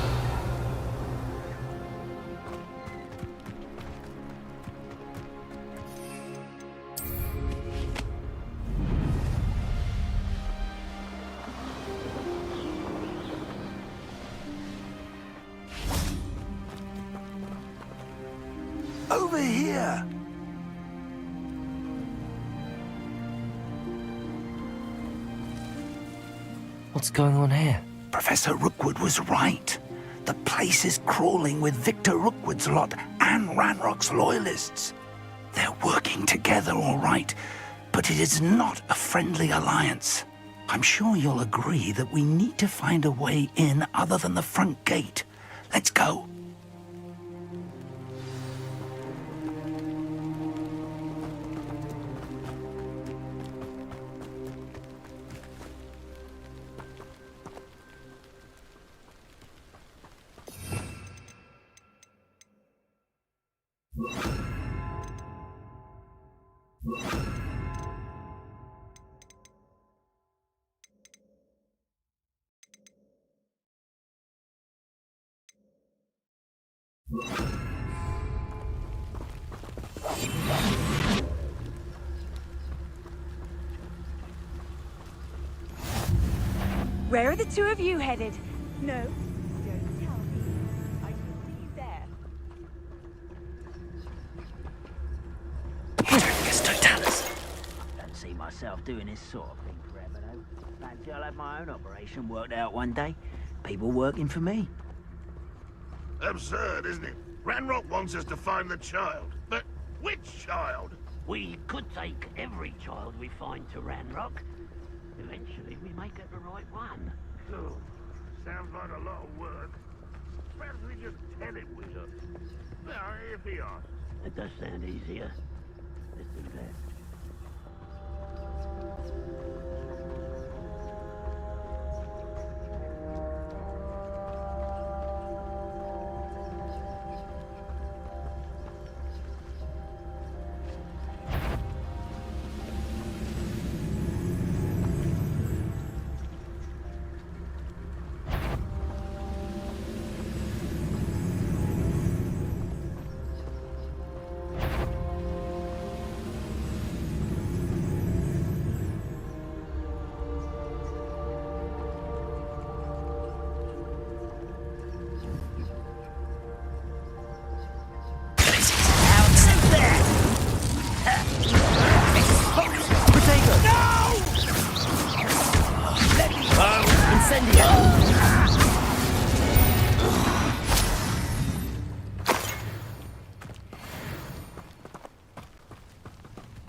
Over here! What's going on here? Professor Rookwood was right. The place is crawling with Victor Rookwood's lot and Ranrock's loyalists. They're working together, all right, but it is not a friendly alliance. I'm sure you'll agree that we need to find a way in other than the front gate. Let's go. Where are the two of you headed? No, don't tell me. I can see you there. Don't see myself doing this sort of thing forever, though. Fancy I'll have my own operation worked out one day. People working for me. Absurd, isn't it? Ranrock wants us to find the child. But which child? We could take every child we find to Ranrock. Eventually, we may get the right one. Oh, sounds like a lot of work. Perhaps we just tell him we look. Well, if he asks. It does sound easier. Let's do that.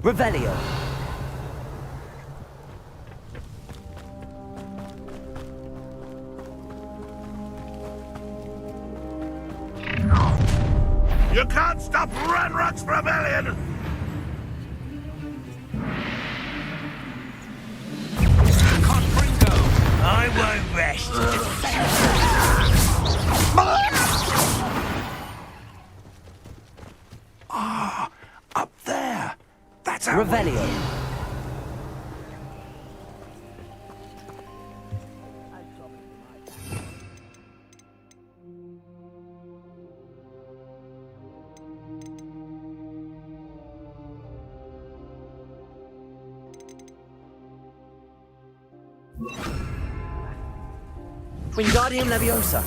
Revelio. You can't stop Ranrock's rebellion! I won't rest. Ah, up there. That's our Revelio. way. Wingardium Leviosa.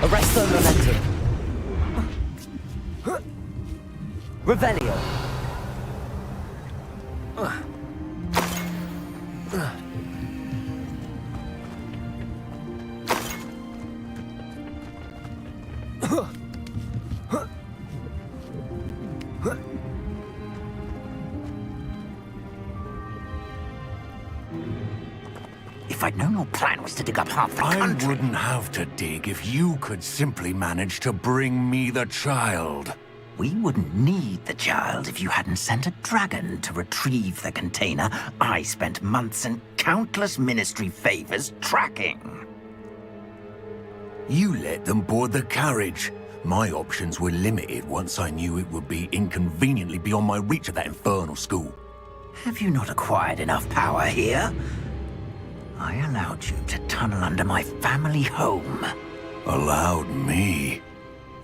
Arresto Momentum. Revelio. If I'd known your plan was to dig up half the I country... wouldn't have to dig if you could simply manage to bring me the child. We wouldn't need the child if you hadn't sent a dragon to retrieve the container I spent months and countless ministry favors tracking. You let them board the carriage. My options were limited once I knew it would be inconveniently beyond my reach at that infernal school. Have you not acquired enough power here? I allowed you to tunnel under my family home. Allowed me?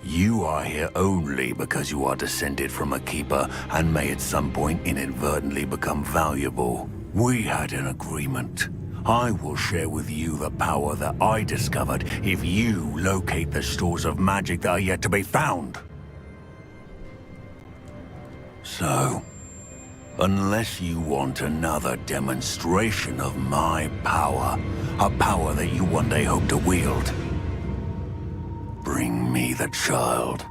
You are here only because you are descended from a keeper and may at some point inadvertently become valuable. We had an agreement. I will share with you the power that I discovered if you locate the stores of magic that are yet to be found. So, unless you want another demonstration of my power, a power that you one day hope to wield, bring me the child.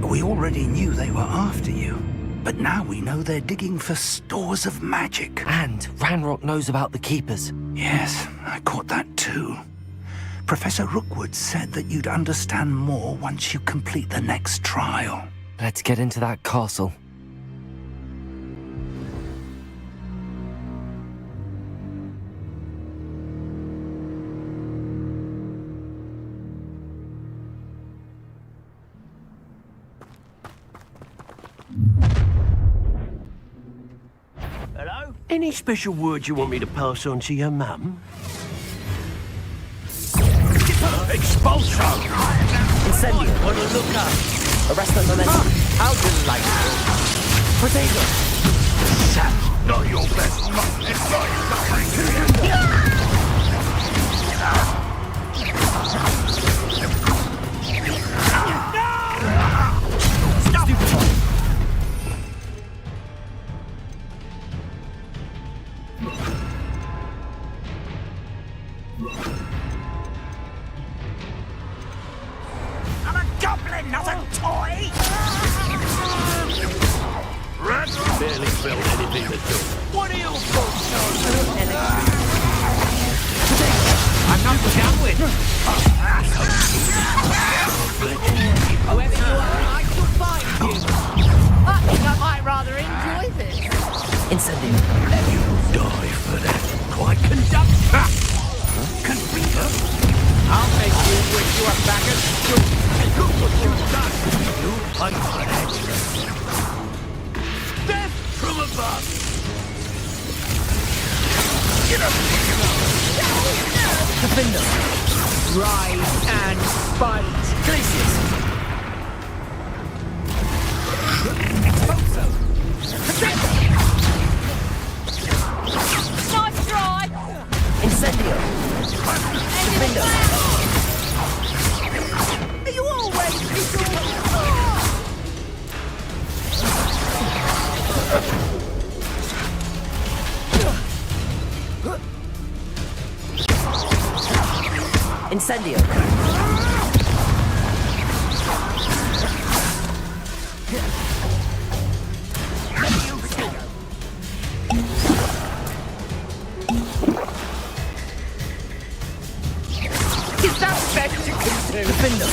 We already knew they were after you, but now we know they're digging for stores of magic. And Ranrock knows about the Keepers. Yes, I caught that too. Professor Rookwood said that you'd understand more once you complete the next trial. Let's get into that castle. Hello? Any special words you want me to pass on to your mum? Expulso! Incendio. On the lookout! Arresto momentum. How delightful. Potato. That's not your best luck. It's not nothing to you. I'm a goblin, not a toy! Barely felt anything to do. What are your thoughts on I'm not done with. Whoever you are, I shall find you. I think I might rather enjoy this. Incendio. You die for that. Quite conduct. Configure. I'll make you wish you were back at school. And look what you've done. You fight for that. Death from above. Get up. Defender. Rise and fight. Glacius. Expulso. Nice try! Incendio. Defender. Are you always little? Incendio. Is that best you can do? Defender.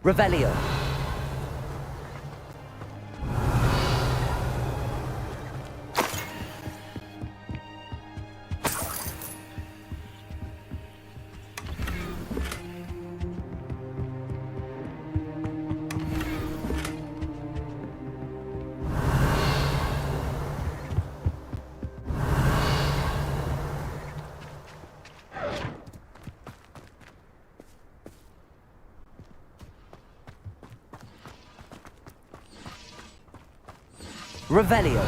Revelio. Revelio.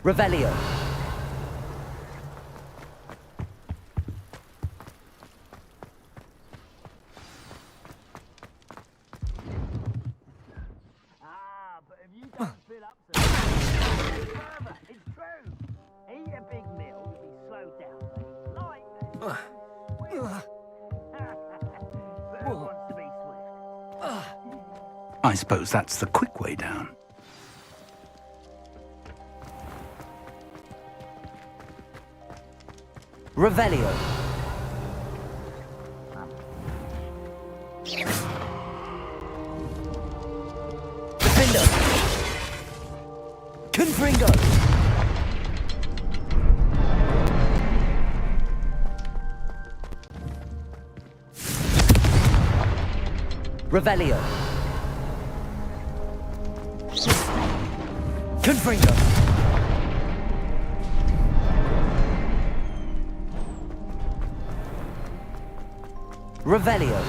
Revelio. I suppose that's the quick way down. Revelio. Defender. Confringo. Revelio. Confringo. Revelio.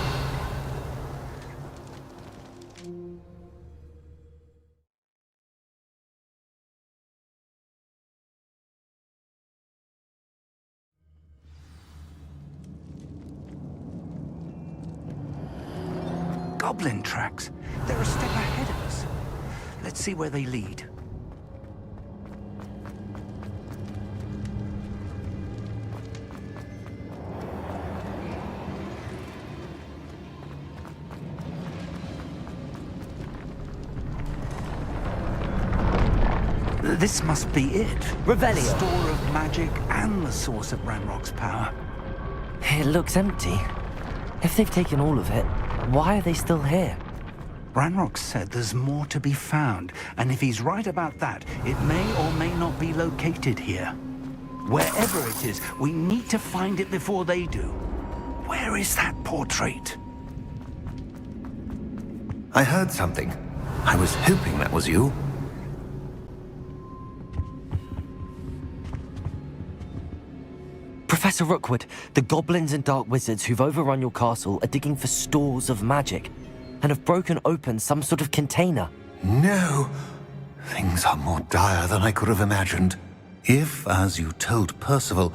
Goblin tracks. They're a step ahead of us. Let's see where they lead. This must be it. Revelio. The store of magic and the source of Ranrock's power. It looks empty. If they've taken all of it, why are they still here? Ranrock said there's more to be found, and if he's right about that, it may or may not be located here. Wherever it is, we need to find it before they do. Where is that portrait? I heard something. I was hoping that was you. Professor Rookwood, the goblins and dark wizards who've overrun your castle are digging for stores of magic and have broken open some sort of container. No! Things are more dire than I could have imagined. If, as you told Percival,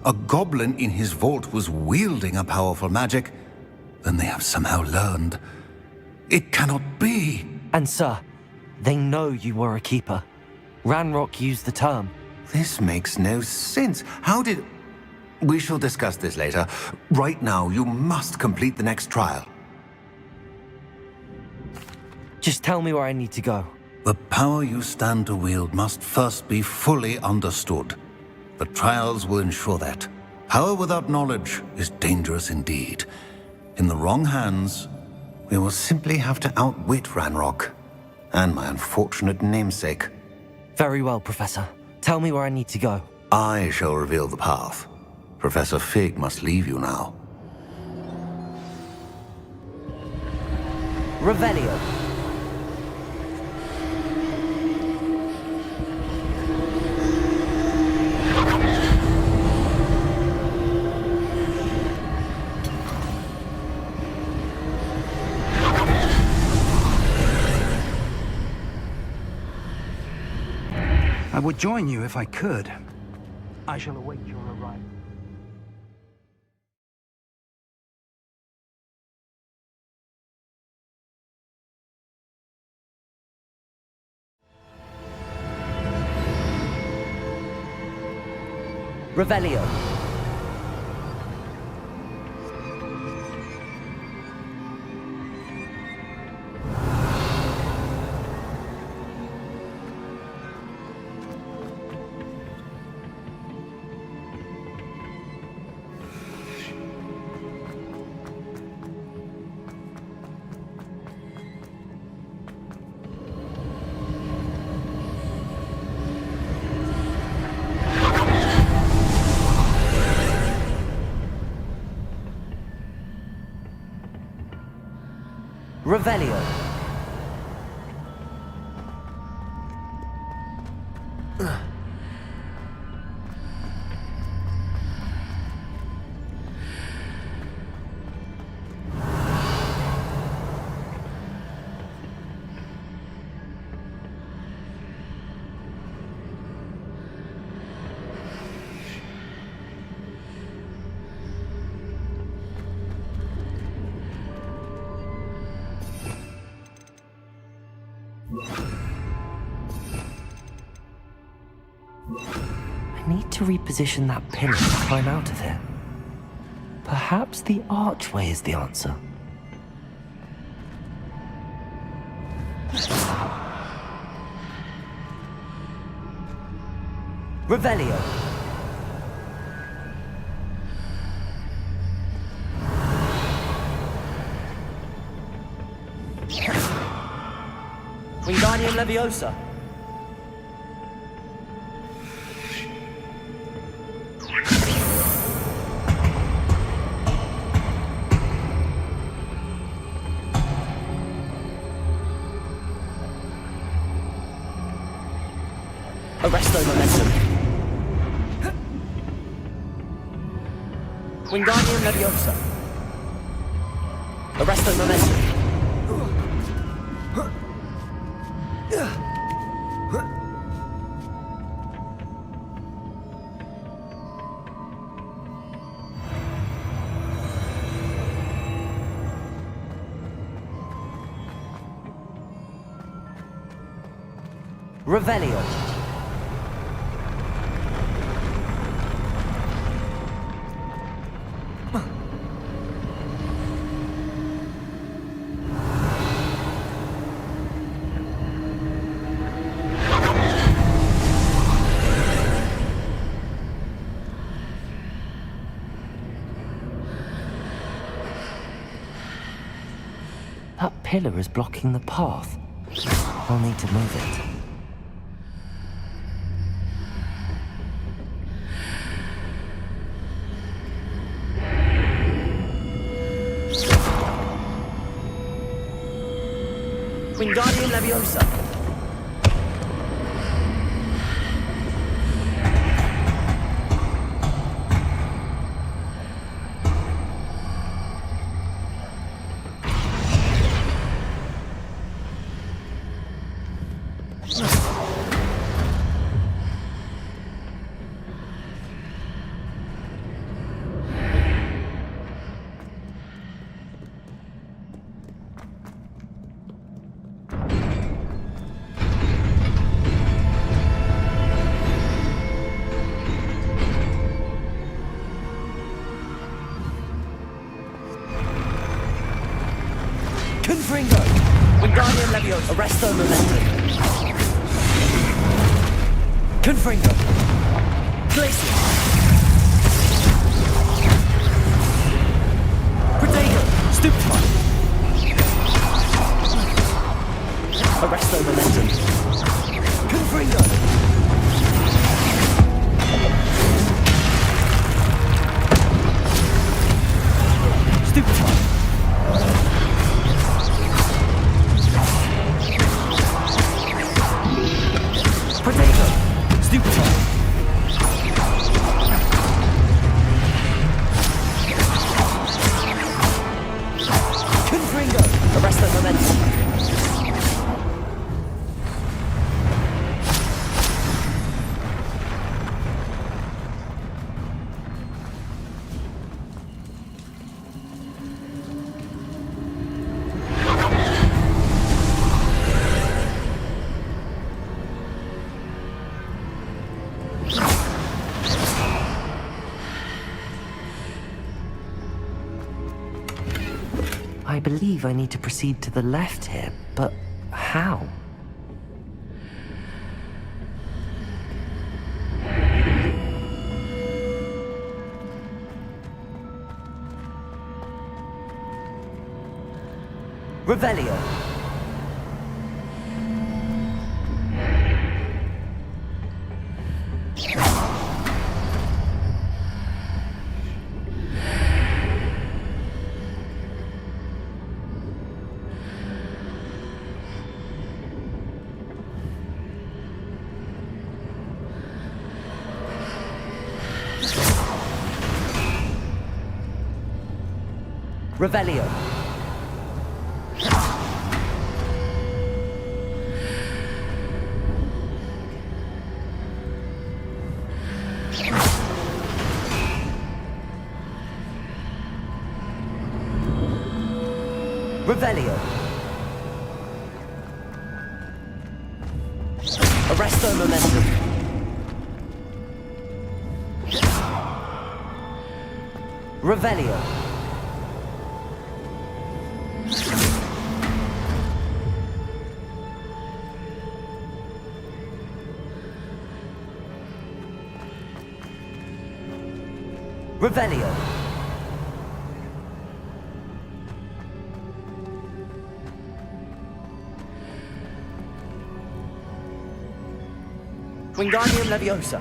a goblin in his vault was wielding a powerful magic, then they have somehow learned. It cannot be! And sir, they know you were a keeper. Ranrock used the term. This makes no sense. How did... We shall discuss this later. Right now, you must complete the next trial. Just tell me where I need to go. The power you stand to wield must first be fully understood. The trials will ensure that. Power without knowledge is dangerous indeed. In the wrong hands, we will simply have to outwit Ranrock and my unfortunate namesake. Very well, Professor. Tell me where I need to go. I shall reveal the path. Professor Fig must leave you now. Revelio. I would join you if I could. I shall await your arrival. Revelio. Revelio. I need to reposition that pillar to climb out of here. Perhaps the archway is the answer. Revelio. Wingardium Leviosa. Arresto Momentum. Wingardium Leviosa. Arresto Momentum. Revelio. That pillar is blocking the path. I'll need to move it. Wingardium Leviosa. Confringo! Wingardium Leviosa! Arresto Momentum! Confringo! Glacier! Protego! Stupefy! Arresto Momentum! Confringo! Stupefy! Protego! Stupefy! Confringo! Arresto Momentum! I believe I need to proceed to the left here, but how? Revelio. Revelio. Revelio. Arresto Momentum. Revelio. Revelio. Wingardium Leviosa.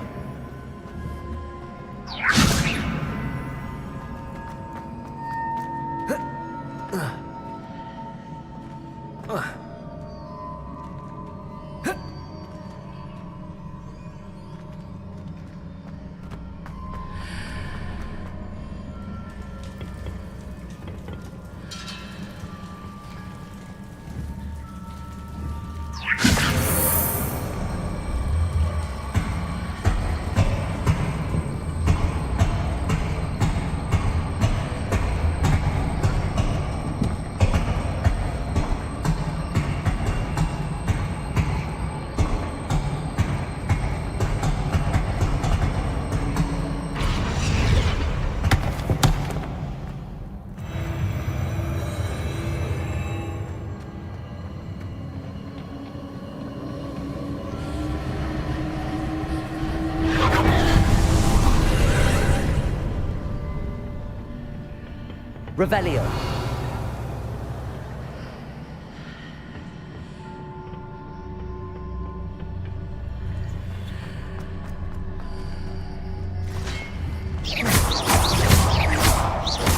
Revelio.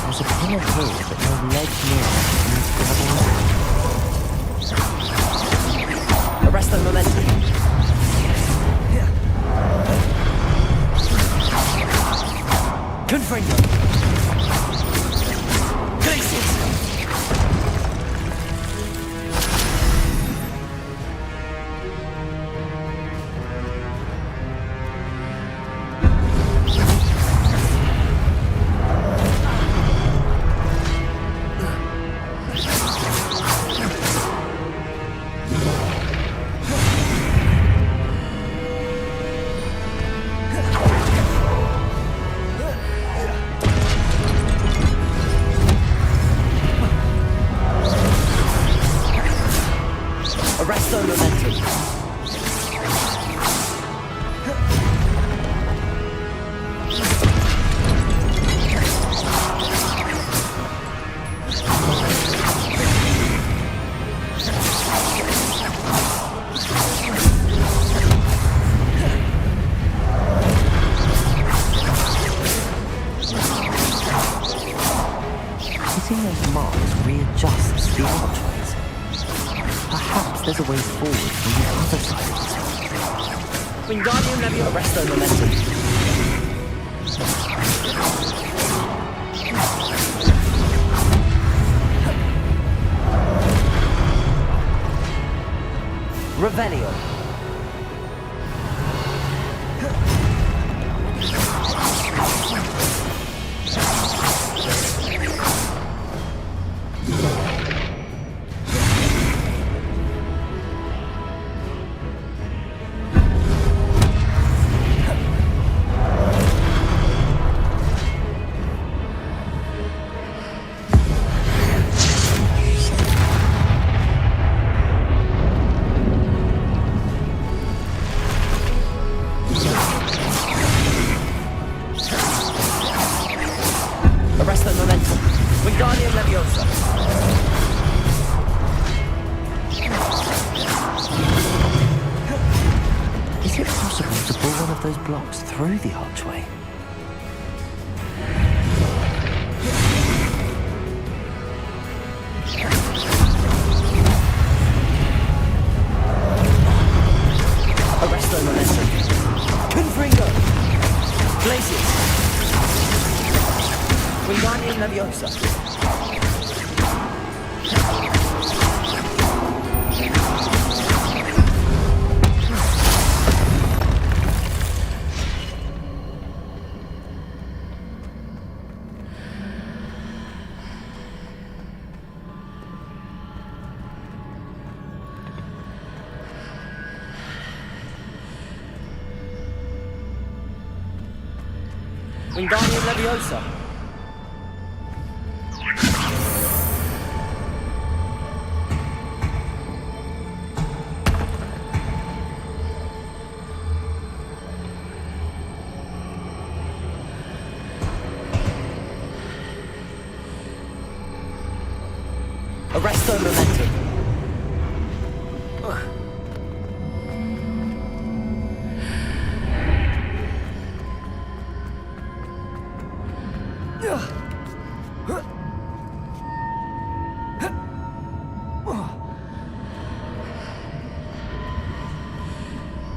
There's a pillar here, but no ledge near it. Arrest the momentum. Confringo. Arresto momentum. Hitting those marks readjusts the archways. Perhaps there's a way forward from the other side of this one. Wingardium Leviosa. Arresto momentum. Revelio. Arrest the momentum. Wingardium Leviosa. Is it possible to pull one of those blocks through the archway? Arrest the momentum. Confringo. Glacius. Wingardium Leviosa. Wingardium Leviosa. Arresto momentum.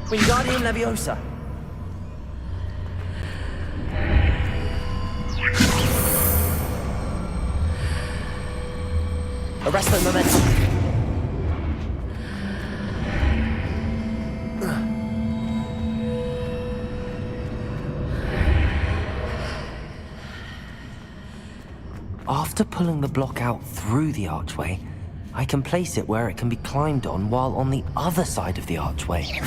Wingardium Leviosa. Arresto momentum. After pulling the block out through the archway, I can place it where it can be climbed on while on the other side of the archway.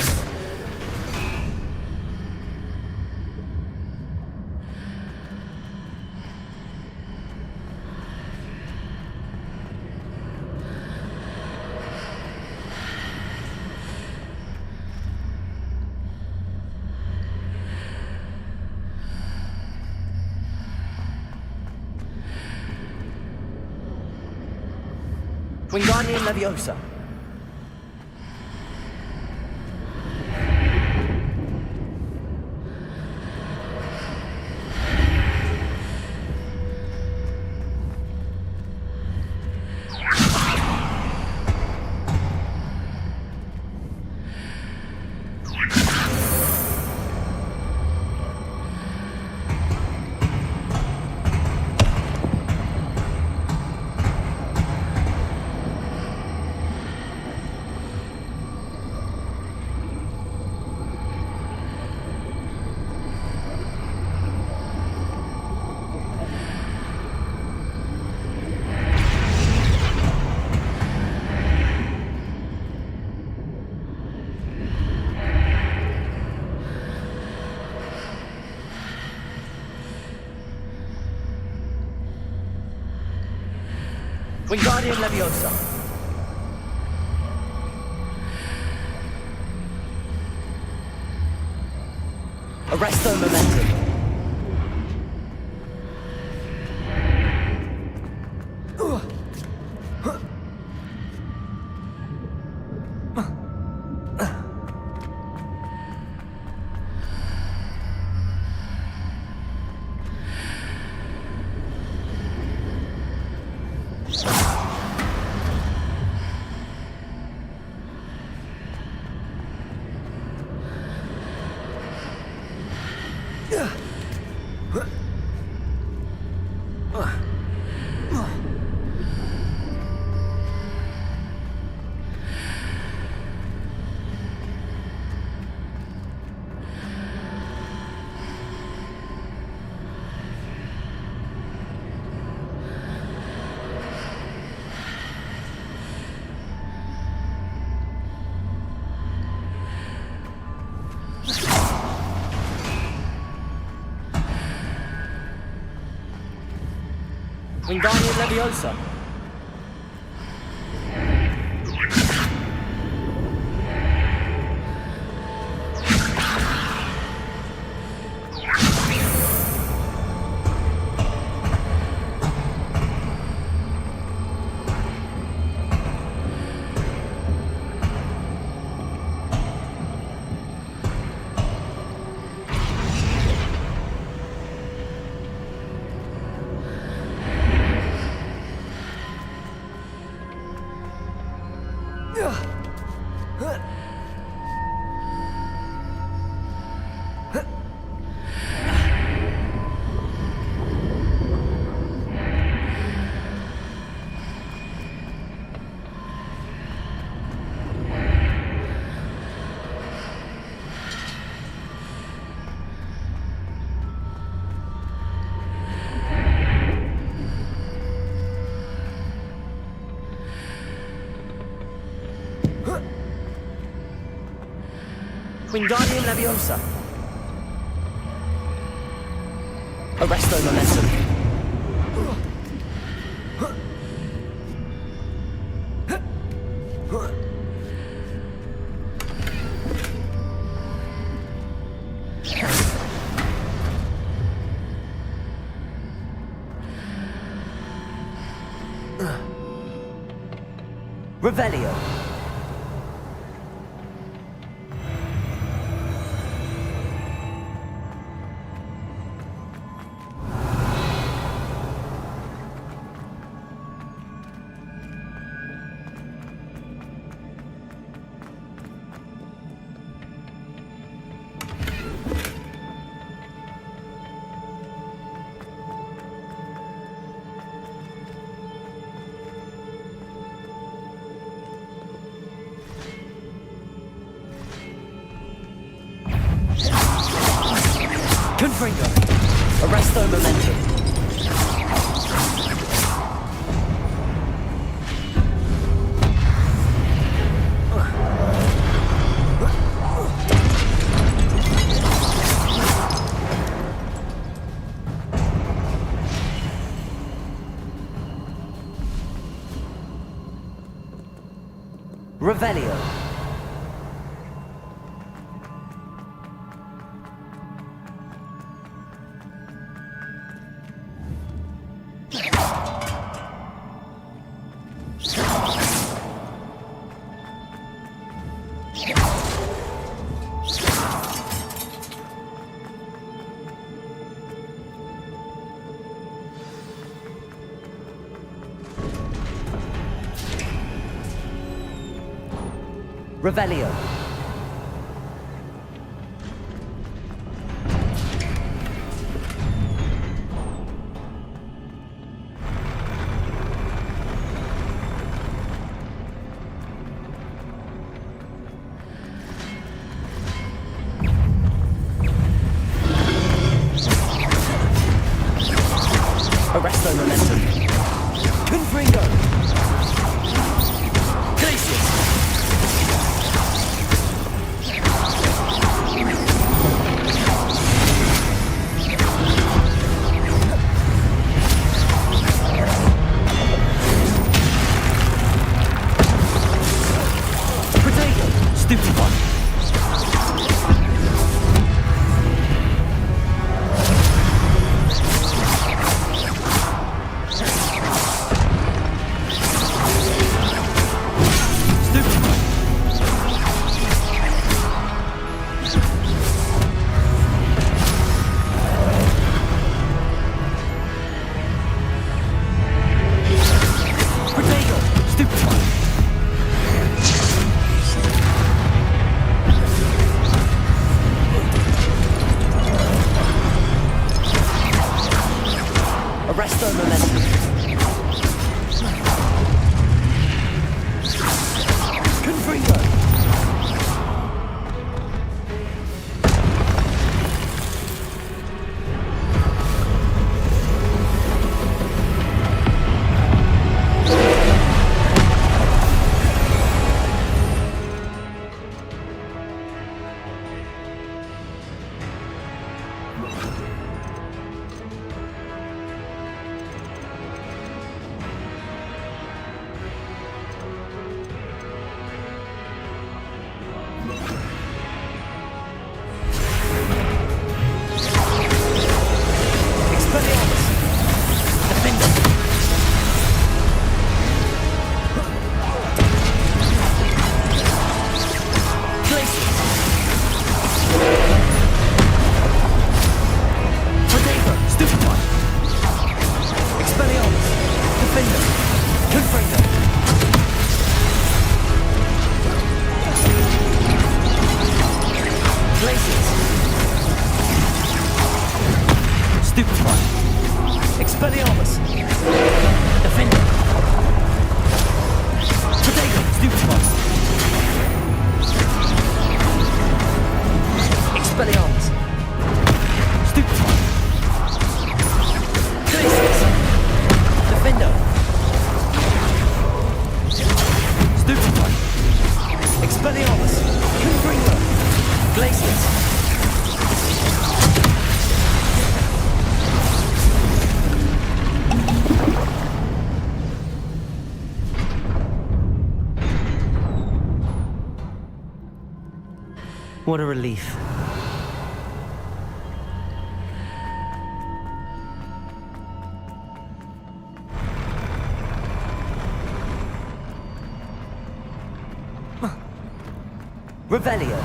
Wingardium Leviosa. Wingardium Leviosa. Arresto momentum. Wingardium Leviosa. Wingardium Leviosa. Arresto momentum. Revelio. Confringo. Arresto momentum. Revelio. Revelio. Arresto momentum. Confringo. Glacius. Arresto momentum. Confringo. What a relief. Revelio.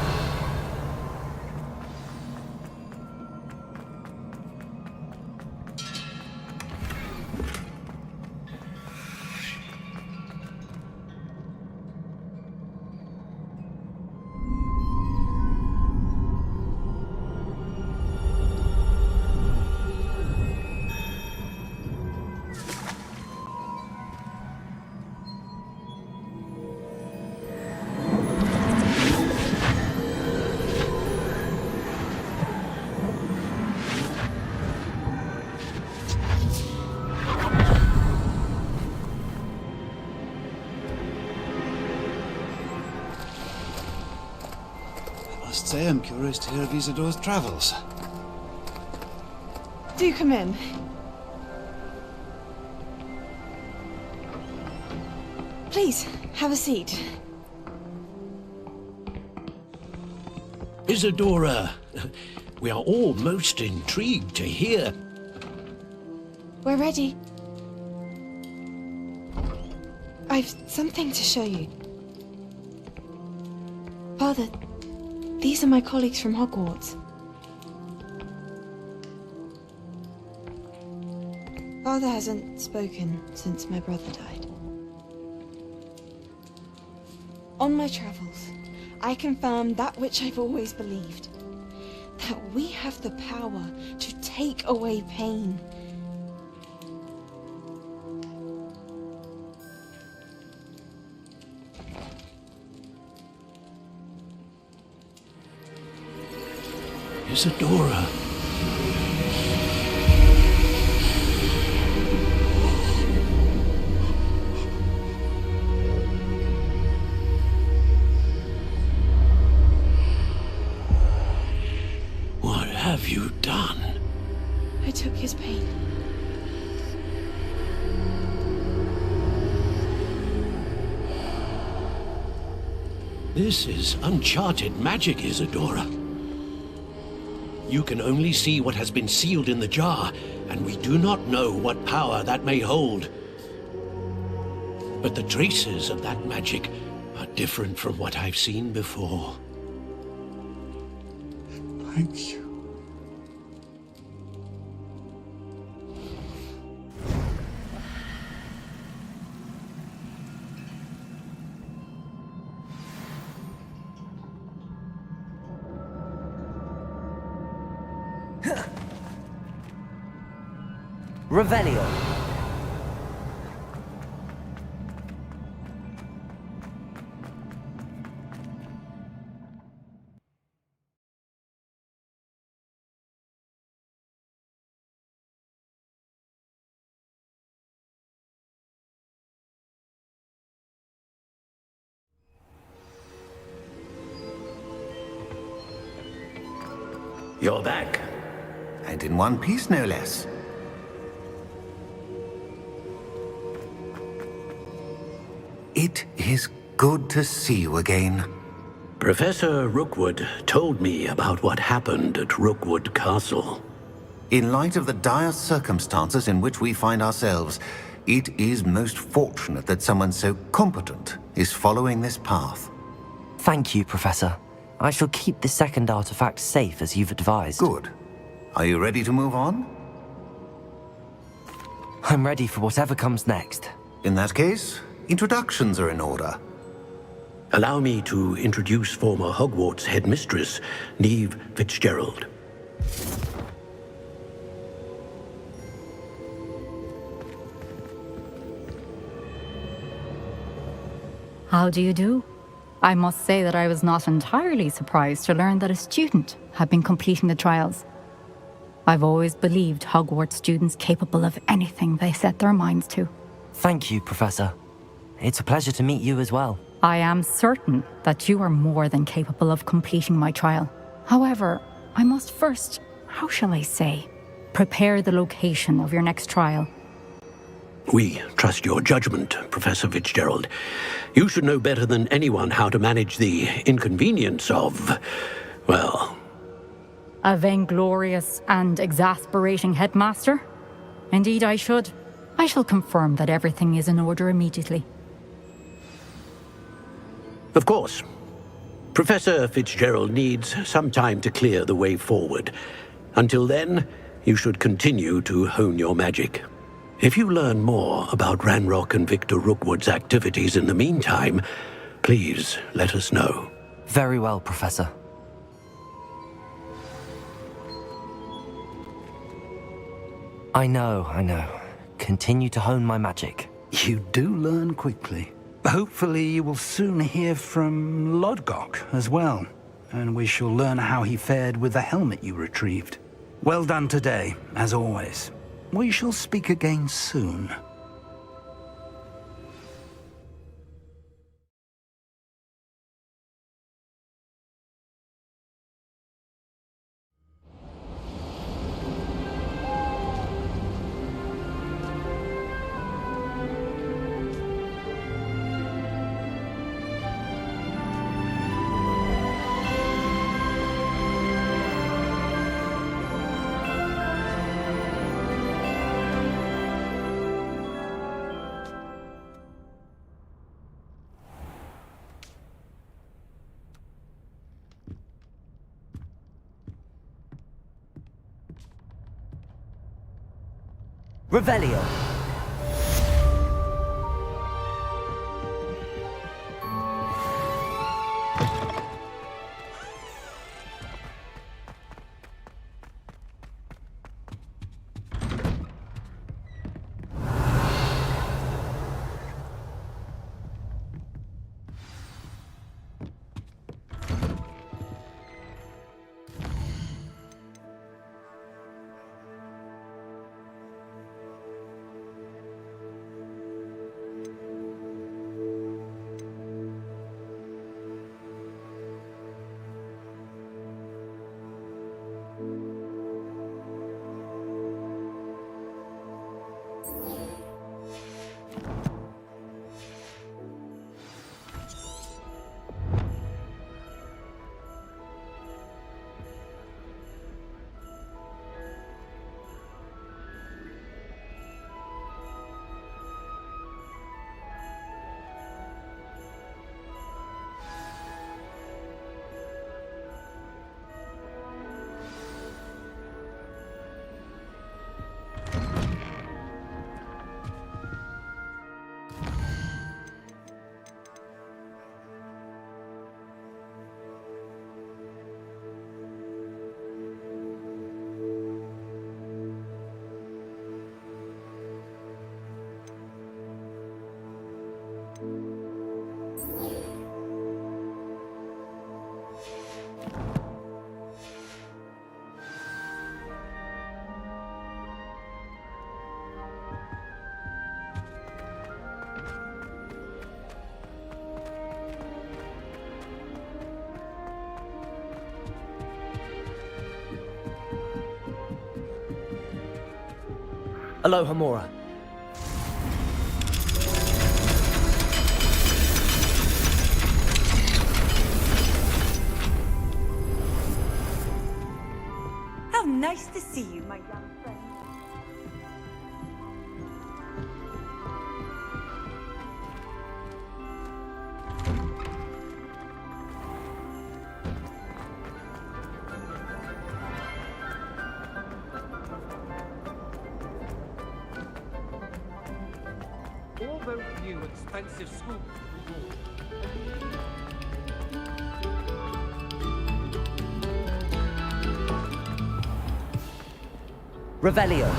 I must say I'm curious to hear of Isidore's travels. Do come in. Please, have a seat. Isadora, we are all most intrigued to hear. We're ready. I've something to show you. Father, these are my colleagues from Hogwarts. Father hasn't spoken since my brother died. On my travels, I confirmed that which I've always believed. That we have the power to take away pain. Isadora. What have you done? I took his pain. This is uncharted magic, Isadora. You can only see what has been sealed in the jar, and we do not know what power that may hold. But the traces of that magic are different from what I've seen before. Thank you. Revelio. You're back. And in one piece, no less. It is good to see you again. Professor Rookwood told me about what happened at Rookwood Castle. In light of the dire circumstances in which we find ourselves, it is most fortunate that someone so competent is following this path. Thank you, Professor. I shall keep the second artifact safe as you've advised. Good. Are you ready to move on? I'm ready for whatever comes next. In that case, introductions are in order. Allow me to introduce former Hogwarts headmistress, Neve Fitzgerald. How do you do? I must say that I was not entirely surprised to learn that a student had been completing the trials. I've always believed Hogwarts students capable of anything they set their minds to. Thank you, Professor. It's a pleasure to meet you as well. I am certain that you are more than capable of completing my trial. However, I must first, how shall I say, prepare the location of your next trial. We trust your judgment, Professor Fitzgerald. You should know better than anyone how to manage the inconvenience of, well... A vainglorious and exasperating headmaster? Indeed I should. I shall confirm that everything is in order immediately. Of course. Professor Fitzgerald needs some time to clear the way forward. Until then, you should continue to hone your magic. If you learn more about Ranrock and Victor Rookwood's activities in the meantime, please let us know. Very well, Professor. I know. Continue to hone my magic. You do learn quickly. Hopefully you will soon hear from Lodgok as well, and we shall learn how he fared with the helmet you retrieved. Well done today, as always. We shall speak again soon. Revelio. Aloha Mora. How nice to see you, my young friend. All those new expensive schools. Revelio.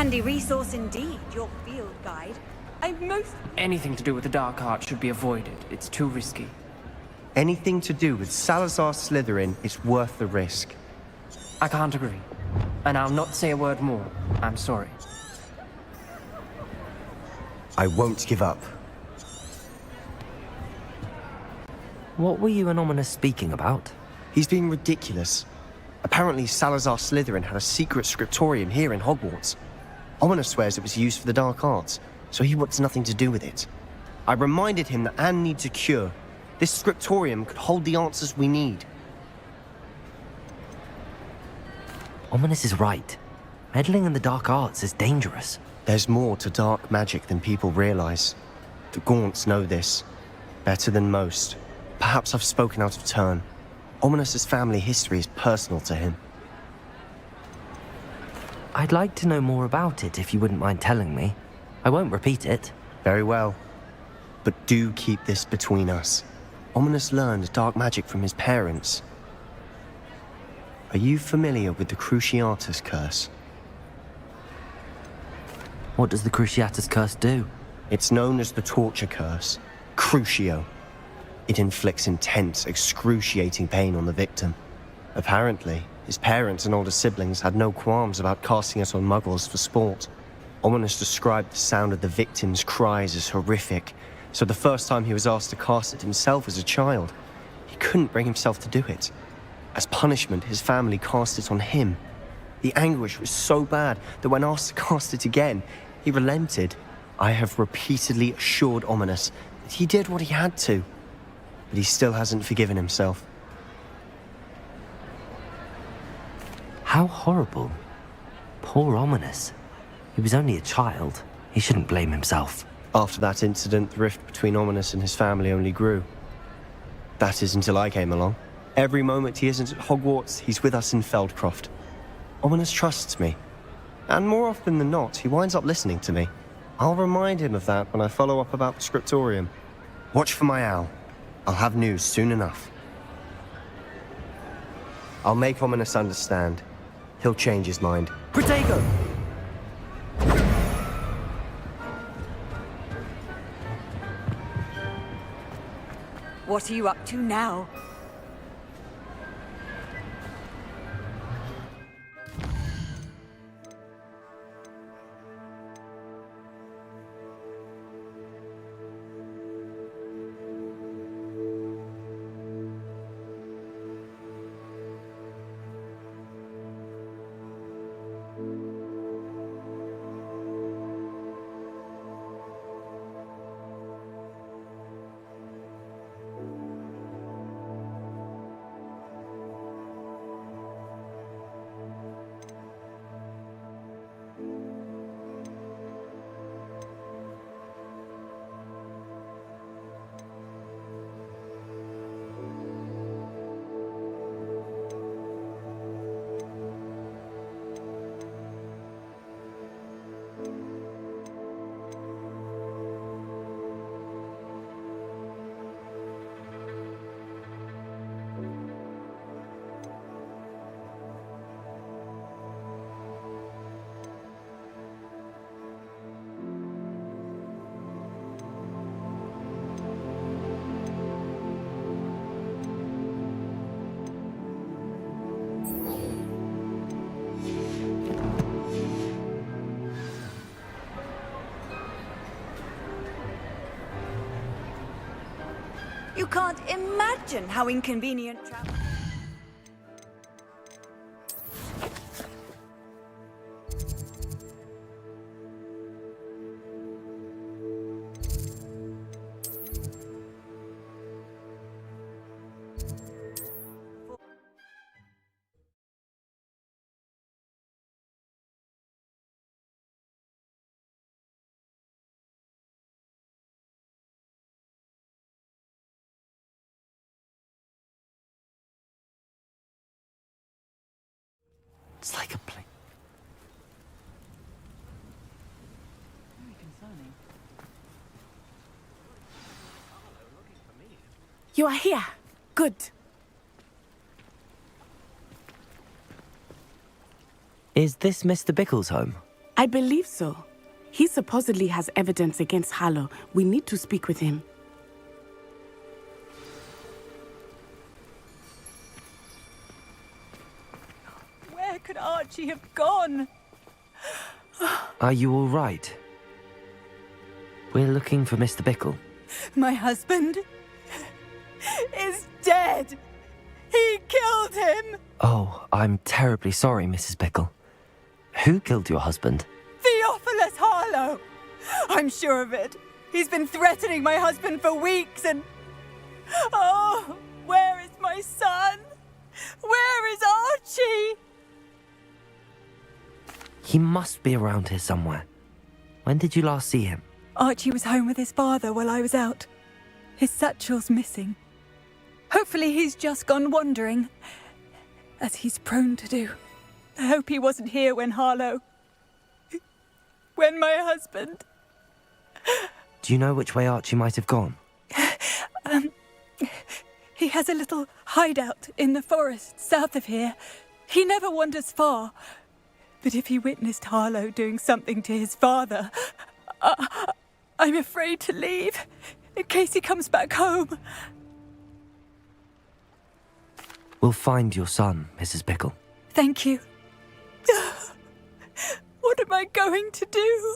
Handy resource indeed, your field guide. Anything to do with the dark art should be avoided. It's too risky. Anything to do with Salazar Slytherin is worth the risk. I can't agree. And I'll not say a word more. I'm sorry. I won't give up. What were you and Ominous speaking about? He's being ridiculous. Apparently Salazar Slytherin had a secret scriptorium here in Hogwarts. Ominous swears it was used for the dark arts, so he wants nothing to do with it. I reminded him that Anne needs a cure. This scriptorium could hold the answers we need. Ominous is right. Meddling in the dark arts is dangerous. There's more to dark magic than people realize. The Gaunts know this. Better than most. Perhaps I've spoken out of turn. Ominous's family history is personal to him. I'd like to know more about it if you wouldn't mind telling me. I won't repeat it. Very well. But do keep this between us. Ominous learned dark magic from his parents. Are you familiar with the Cruciatus Curse? What does the Cruciatus Curse do? It's known as the Torture Curse. Crucio. It inflicts intense, excruciating pain on the victim. Apparently, his parents and older siblings had no qualms about casting it on muggles for sport. Ominous described the sound of the victim's cries as horrific, so the first time he was asked to cast it himself as a child, he couldn't bring himself to do it. As punishment, his family cast it on him. The anguish was so bad that when asked to cast it again, he relented. I have repeatedly assured Ominous that he did what he had to, but he still hasn't forgiven himself. How horrible. Poor Ominous. He was only a child. He shouldn't blame himself. After that incident, the rift between Ominous and his family only grew. That is until I came along. Every moment he isn't at Hogwarts, he's with us in Feldcroft. Ominous trusts me. And more often than not, he winds up listening to me. I'll remind him of that when I follow up about the scriptorium. Watch for my owl. I'll have news soon enough. I'll make Ominous understand. He'll change his mind. Protego! What are you up to now? You can't imagine how inconvenient travel... It's like a plane. You are here. Good. Is this Mr. Bickle's home? I believe so. He supposedly has evidence against Harlow. We need to speak with him. Where could Archie have gone? Are you all right? We're looking for Mr. Bickle. My husband is dead. He killed him. Oh, I'm terribly sorry, Mrs. Bickle. Who killed your husband? Theophilus Harlow. I'm sure of it. He's been threatening my husband for weeks and... Oh, where is my son? Where is Archie? He must be around here somewhere. When did you last see him? Archie was home with his father while I was out. His satchel's missing. Hopefully he's just gone wandering, as he's prone to do. I hope he wasn't here when Harlow... when my husband... Do you know which way Archie might have gone? He has a little hideout in the forest south of here. He never wanders far. But if he witnessed Harlow doing something to his father, I'm afraid to leave, in case he comes back home. We'll find your son, Mrs. Bickle. Thank you. What am I going to do?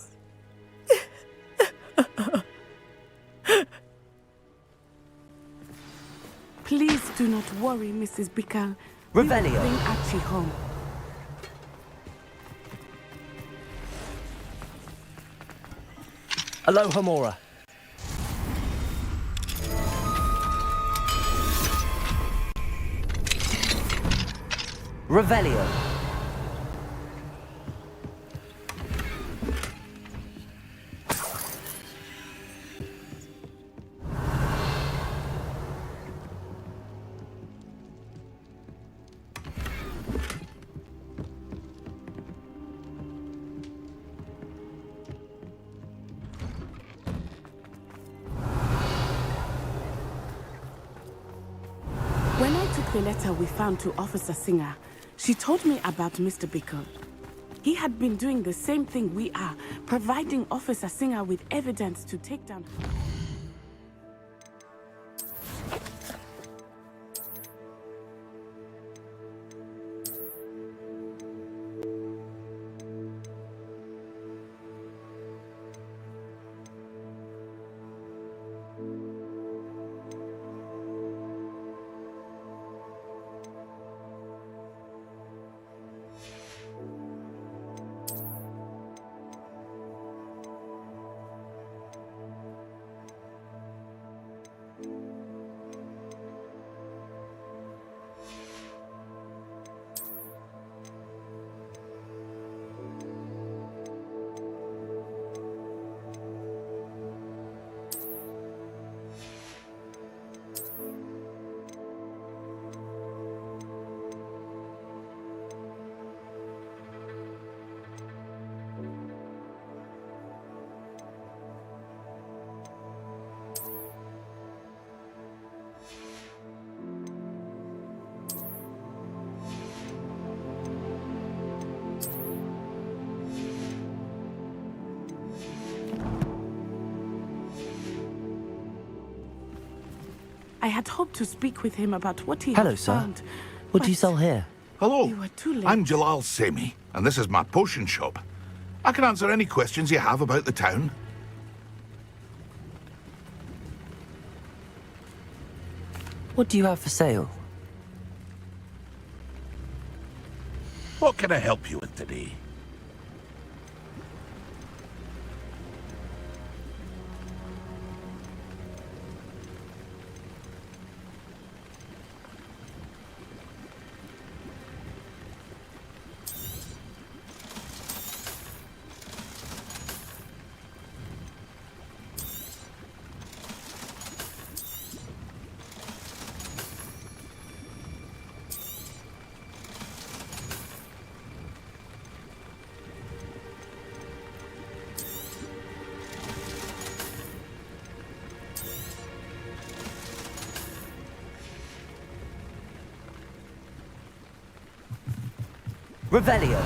Please do not worry, Mrs. Bickle. Revelio. We will bring Archie home. Aloha Mora. Revelio. When I took the letter we found to Officer Singer, she told me about Mr. Bickle. He had been doing the same thing we are, providing Officer Singer with evidence to take down... I had hoped to speak with him about what he Hello, had sir. found. What do you sell here? Hello. You were too late. I'm Jalal Semi, and this is my potion shop. I can answer any questions you have about the town. What do you have for sale? What can I help you with today? Revelio.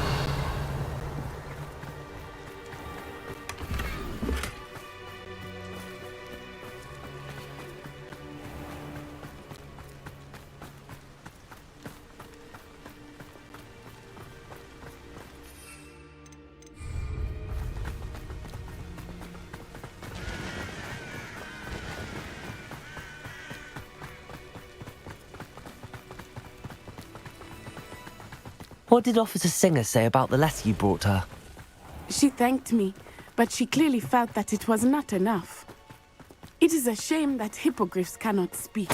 What did Officer Singer say about the letter you brought her? She thanked me, but she clearly felt that it was not enough. It is a shame that hippogriffs cannot speak.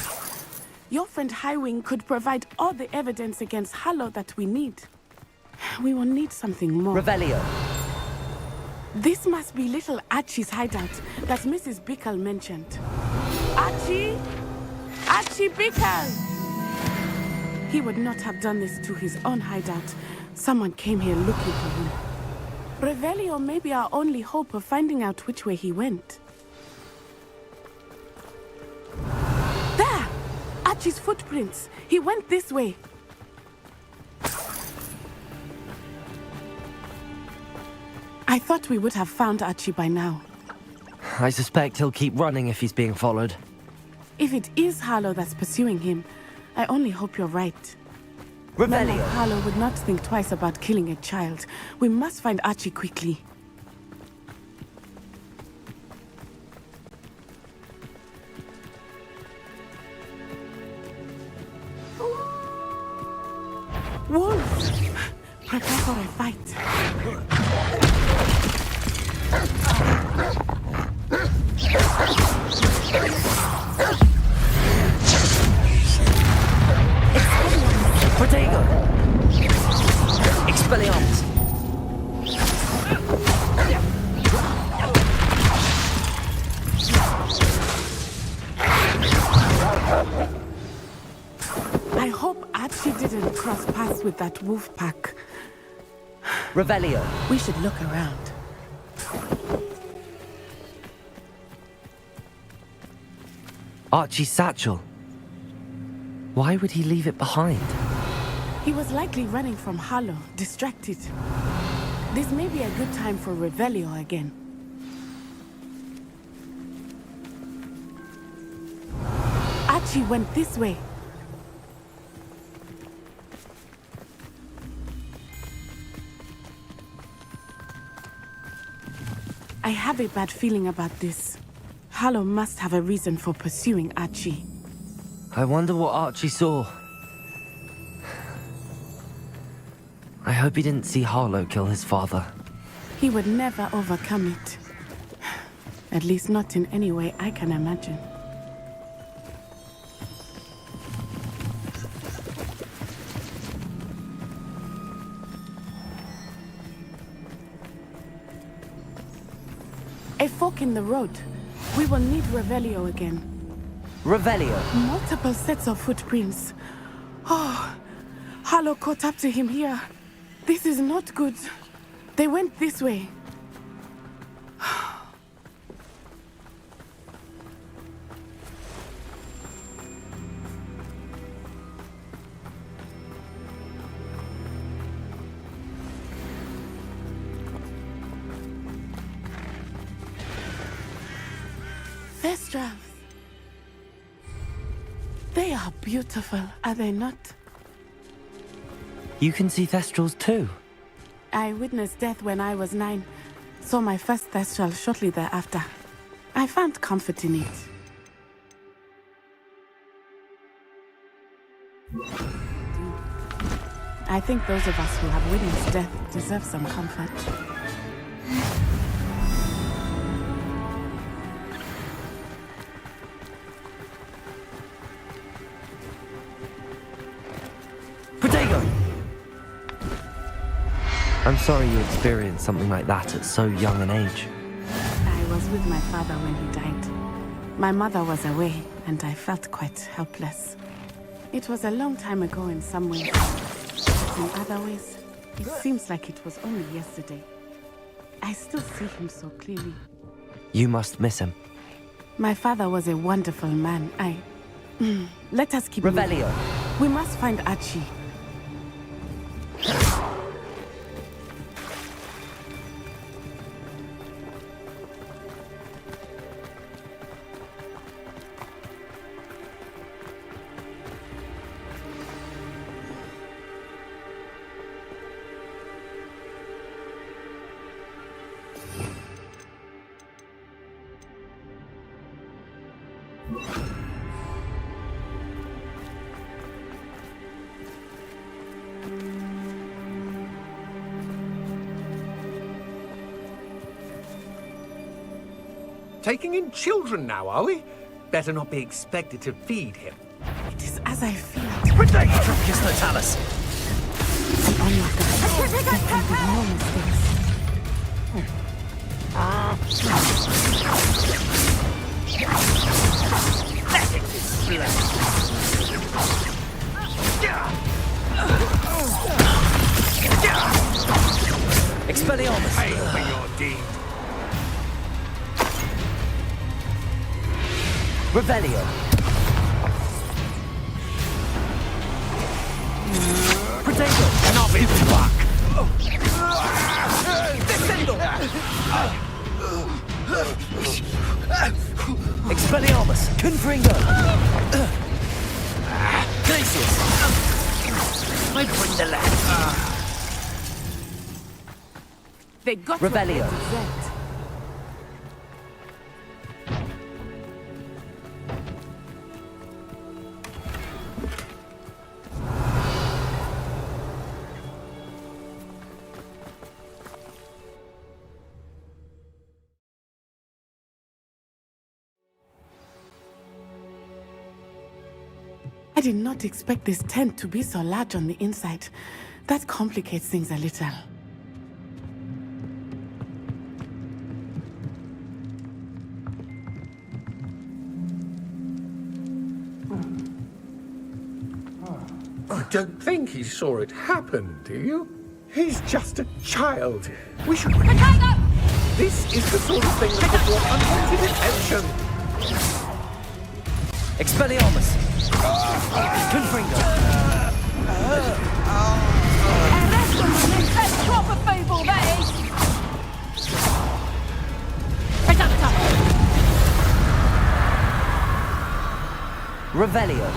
Your friend Highwing could provide all the evidence against Harlow that we need. We will need something more. Revelio. This must be little Archie's hideout that Mrs. Bickle mentioned. Archie? Archie Bickle! He would not have done this to his own hideout. Someone came here looking for him. Revelio may be our only hope of finding out which way he went. There! Archie's footprints. He went this way. I thought we would have found Archie by now. I suspect he'll keep running if he's being followed. If it is Harlow that's pursuing him, I only hope you're right. Revelio. Men like Harlow would not think twice about killing a child. We must find Archie quickly. Wolves! Prepare for a fight. Protego! Expelliarmus! I hope Archie didn't cross paths with that wolf pack. Revelio. We should look around. Archie's satchel. Why would he leave it behind? He was likely running from Harlow, distracted. This may be a good time for Revelio again. Archie went this way. I have a bad feeling about this. Harlow must have a reason for pursuing Archie. I wonder what Archie saw. I hope he didn't see Harlow kill his father. He would never overcome it. At least not in any way I can imagine. A fork in the road. We will need Revelio again. Revelio. Multiple sets of footprints. Oh, Harlow caught up to him here. This is not good. They went this way. Thestrals. They are beautiful, are they not? You can see Thestrals too? I witnessed death when I was 9. Saw my first Thestral shortly thereafter. I found comfort in it. I think those of us who have witnessed death deserve some comfort. Protego! I'm sorry you experienced something like that at so young an age. I was with my father when he died. My mother was away, and I felt quite helpless. It was a long time ago in some ways, but in other ways, it seems like it was only yesterday. I still see him so clearly. You must miss him. My father was a wonderful man. Let us keep Revelio. moving. We must find Archie. taking in children now, are we? Better not be expected to feed him. It is as I feared. Tropius Natalis. An onlooker. There can be no mistakes. Let it display. Expelliarmus. Pay for your deed. Revelio. Protego. Knob his back. Descendo. Expelliarmus. Confringo. Glacius. I bring the lad. They got Revelio. what they deserved. I did not expect this tent to be so large on the inside. That complicates things a little. You don't think he saw it happen, do you? He's just a child. We should... This is the sort of thing that could draw unwanted attention. Expelliarmus. Confringo. That's proper fable, that is! Revelio.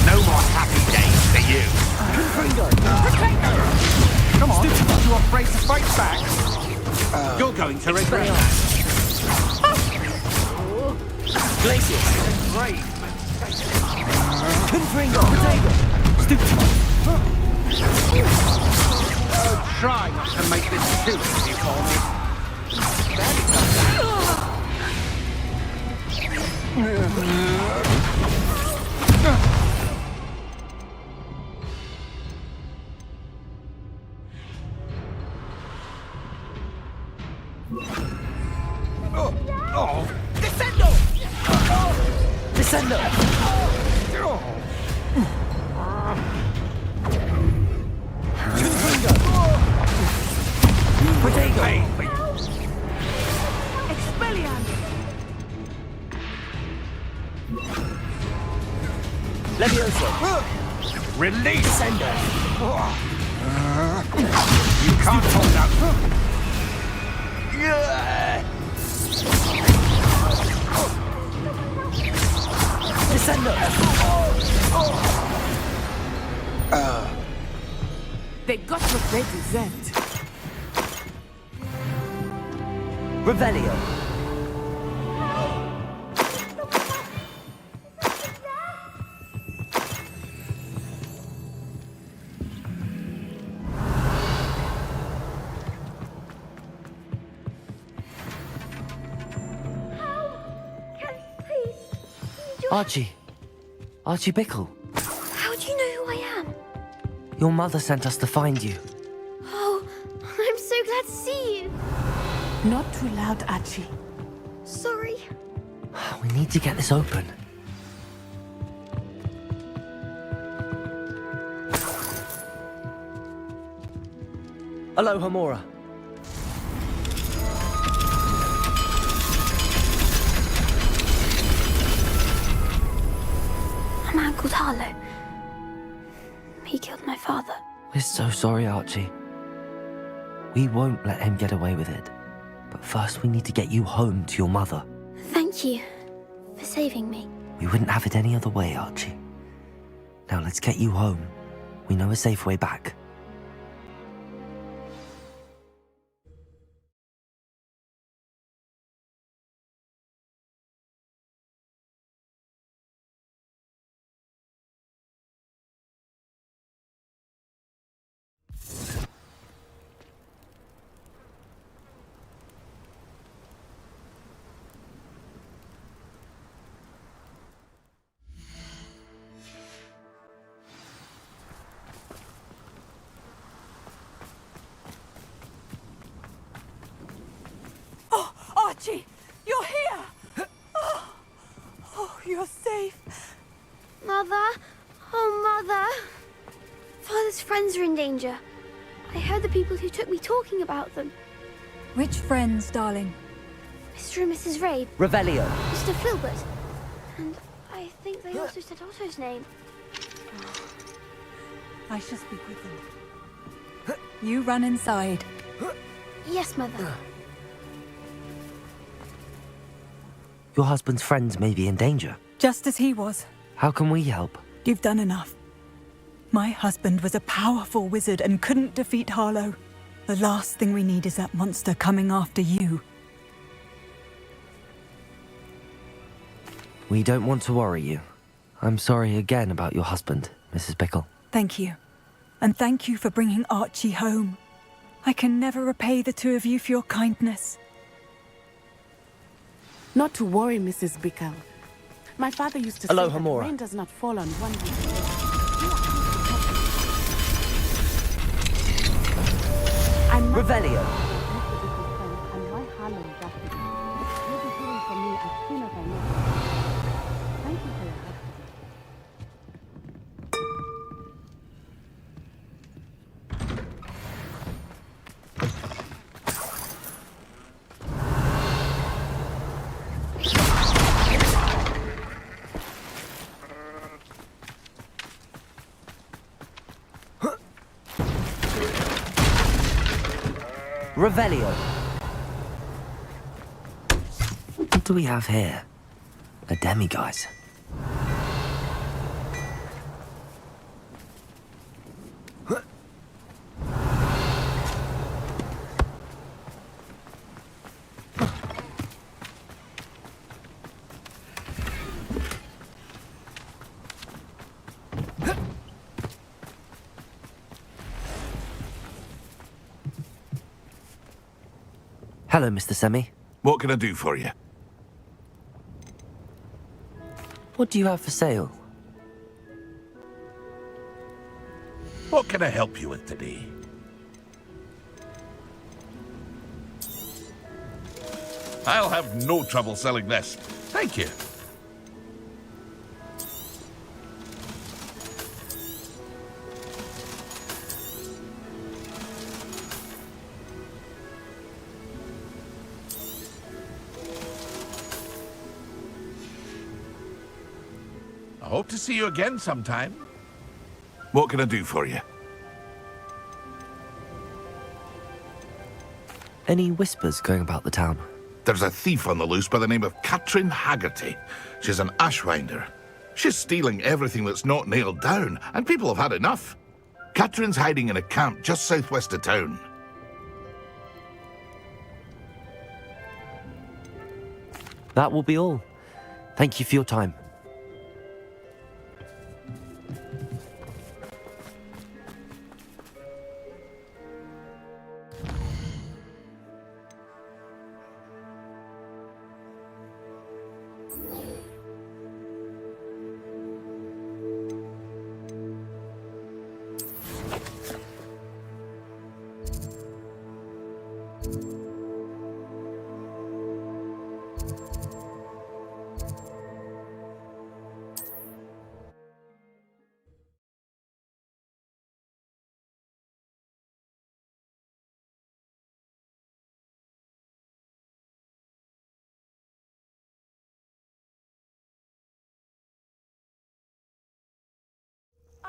No more happy days for you. Come on, you afraid to fight back? You're going to regret that. Glacius. Great. Confringo. Protego. Try not to make this too easy for me. Descendo. Descendo. Protego. Expelliarmus! Levioso. Release! Descendo. You can't hold out. Descendo. They got what they deserved. Revelio. Archie. Archie Bickle. How do you know who I am? Your mother sent us to find you. Oh, I'm so glad to see you. Not too loud, Archie. Sorry. We need to get this open. Aloha, Mora. A man called Harlow. He killed my father. We're so sorry, Archie. We won't let him get away with it. But first we need to get you home to your mother. Thank you for saving me. We wouldn't have it any other way, Archie. Now let's get you home. We know a safe way back. Archie! You're here! Oh, you're safe. Mother? Oh, Mother! Father's friends are in danger. I heard the people who took me talking about them. Which friends, darling? Mr. and Mrs. Rabe. Revelio. Mr. Filbert. And I think they also said Otto's name. I shall speak with them. You run inside. Yes, Mother. Your husband's friends may be in danger. Just as he was. How can we help? You've done enough. My husband was a powerful wizard and couldn't defeat Harlow. The last thing we need is that monster coming after you. We don't want to worry you. I'm sorry again about your husband, Mrs. Bickle. Thank you. And thank you for bringing Archie home. I can never repay the two of you for your kindness. Not to worry, Mrs. Bickle. My father used to say Aloha, that Mora. rain does not fall on one week. Revelio. And why Harlow is after me. You'll be hearing from me as soon as I know. Thank you for your help today. Revelio. What do we have here? A demiguise. Hello, Mr. Semi. What can I do for you? What do you have for sale? What can I help you with today? I'll have no trouble selling this. Thank you. I hope to see you again sometime. What can I do for you? Any whispers going about the town? There's a thief on the loose by the name of Katrin Haggerty. She's an ashwinder. She's stealing everything that's not nailed down, and people have had enough. Katrin's hiding in a camp just southwest of town. That will be all. Thank you for your time.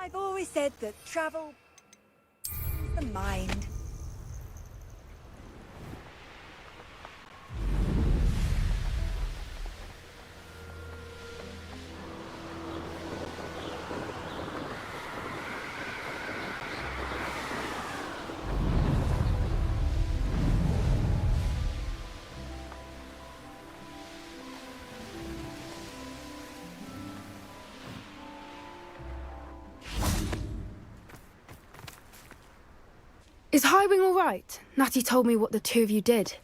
I've always said that travel is the mind. Is Highwing all right? Natty told me what the two of you did.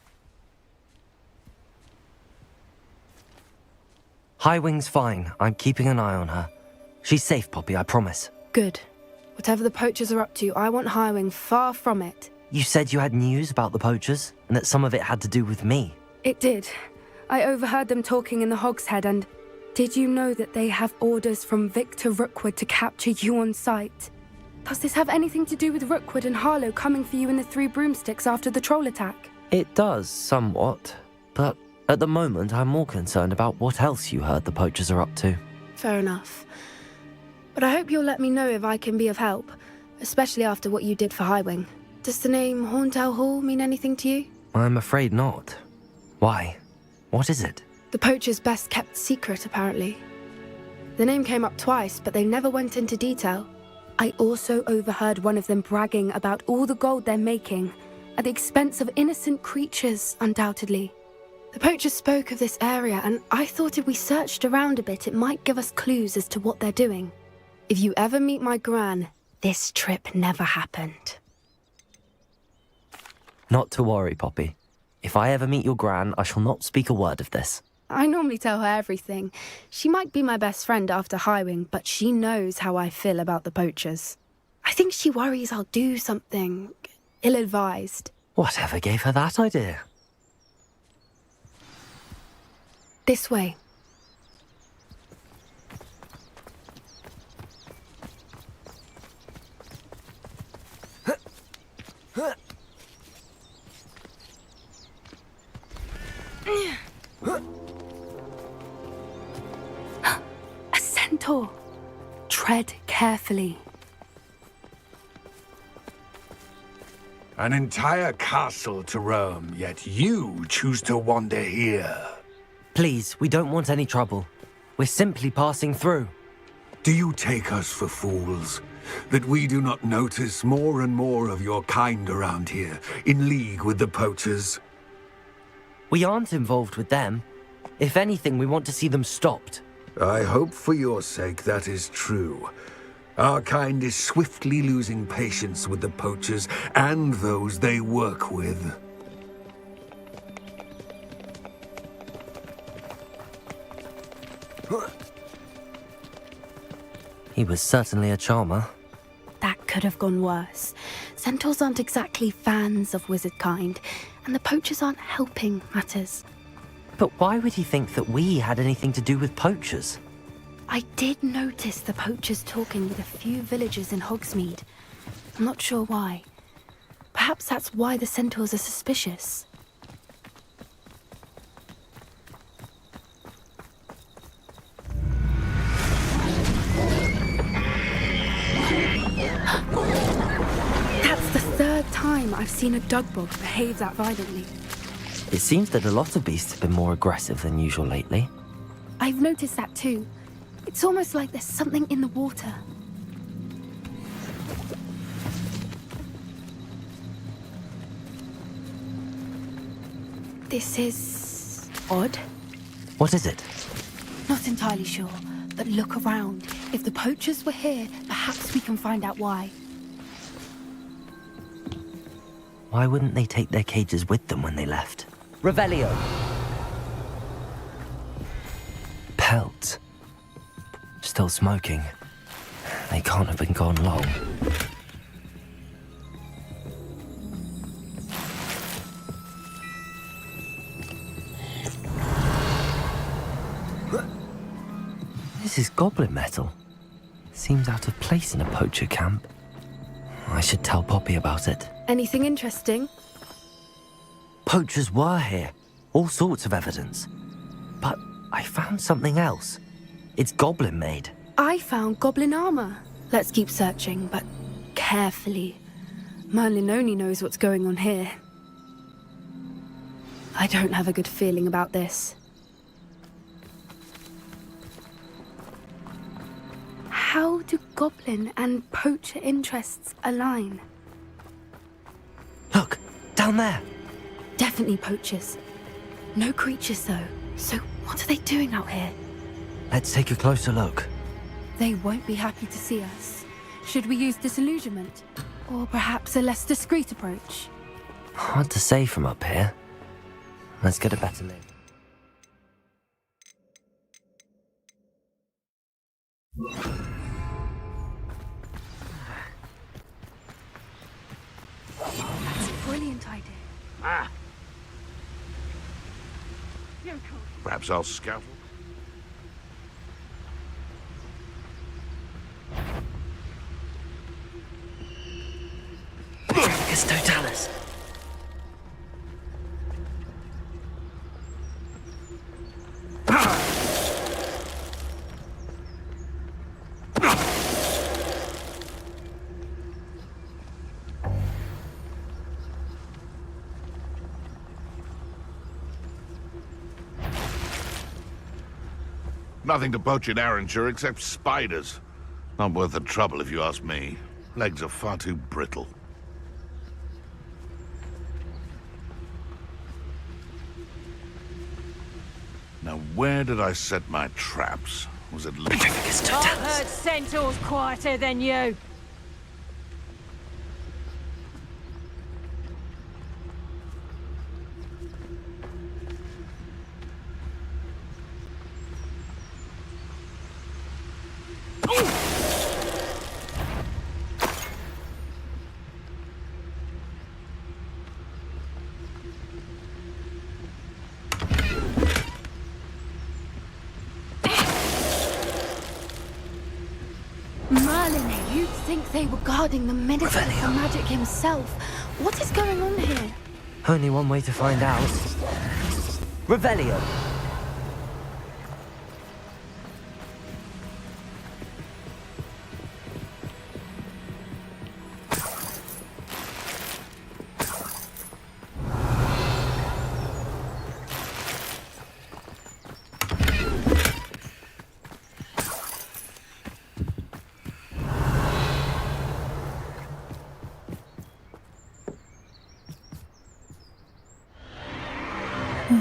Highwing's fine. I'm keeping an eye on her. She's safe, Poppy, I promise. Good. Whatever the poachers are up to, I want Highwing far from it. You said you had news about the poachers, and that some of it had to do with me. It did. I overheard them talking in the Hogshead, and did you know that they have orders from Victor Rookwood to capture you on sight? Does this have anything to do with Rookwood and Harlow coming for you in the Three Broomsticks after the troll attack? It does, somewhat. But at the moment, I'm more concerned about what else you heard the poachers are up to. Fair enough. But I hope you'll let me know if I can be of help, especially after what you did for Highwing. Does the name Horntail Hall mean anything to you? I'm afraid not. Why? What is it? The poacher's best-kept secret, apparently. The name came up twice, but they never went into detail. I also overheard one of them bragging about all the gold they're making, at the expense of innocent creatures, undoubtedly. The poachers spoke of this area, and I thought if we searched around a bit, it might give us clues as to what they're doing. If you ever meet my gran, this trip never happened. Not to worry, Poppy. If I ever meet your gran, I shall not speak a word of this. I normally tell her everything. She might be my best friend after Highwing, but she knows how I feel about the poachers. I think she worries I'll do something ill-advised. Whatever gave her that idea? This way. A centaur. Tread carefully. An entire castle to roam, yet you choose to wander here. Please, we don't want any trouble. We're simply passing through. Do you take us for fools? That we do not notice more and more of your kind around here, in league with the poachers? We aren't involved with them. If anything, we want to see them stopped. I hope for your sake that is true. Our kind is swiftly losing patience with the poachers and those they work with. He was certainly a charmer. That could have gone worse. Centaurs aren't exactly fans of wizard kind, and the poachers aren't helping matters. But why would he think that we had anything to do with poachers? I did notice the poachers talking with a few villagers in Hogsmeade. I'm not sure why. Perhaps that's why the centaurs are suspicious. That's the third time I've seen a dugbog behave that violently. It seems that a lot of beasts have been more aggressive than usual lately. I've noticed that too. It's almost like there's something in the water. This is odd. What is it? Not entirely sure, but look around. If the poachers were here, perhaps we can find out why. Why wouldn't they take their cages with them when they left? Revelio! Pelt. Still smoking. They can't have been gone long. This is goblin metal. Seems out of place in a poacher camp. I should tell Poppy about it. Anything interesting? Poachers were here. All sorts of evidence. But I found something else. It's goblin made. I found goblin armor. Let's keep searching, but carefully. Merlin only knows what's going on here. I don't have a good feeling about this. How do goblin and poacher interests align? Look, down there. Definitely poachers. No creatures, though. So what are they doing out here? Let's take a closer look. They won't be happy to see us. Should we use disillusionment? Or perhaps a less discreet approach? Hard to say from up here. Let's get a better look. That's a brilliant idea. Perhaps I'll scout. It's Totalis. Nothing to poach in Arranshire except spiders. Not worth the trouble if you ask me. Legs are far too brittle. Now, where did I set my traps? Was it... I've heard centaurs quieter than you. Merlin, you'd think they were guarding the minister for magic himself. What is going on here? Only one way to find out. Revelio.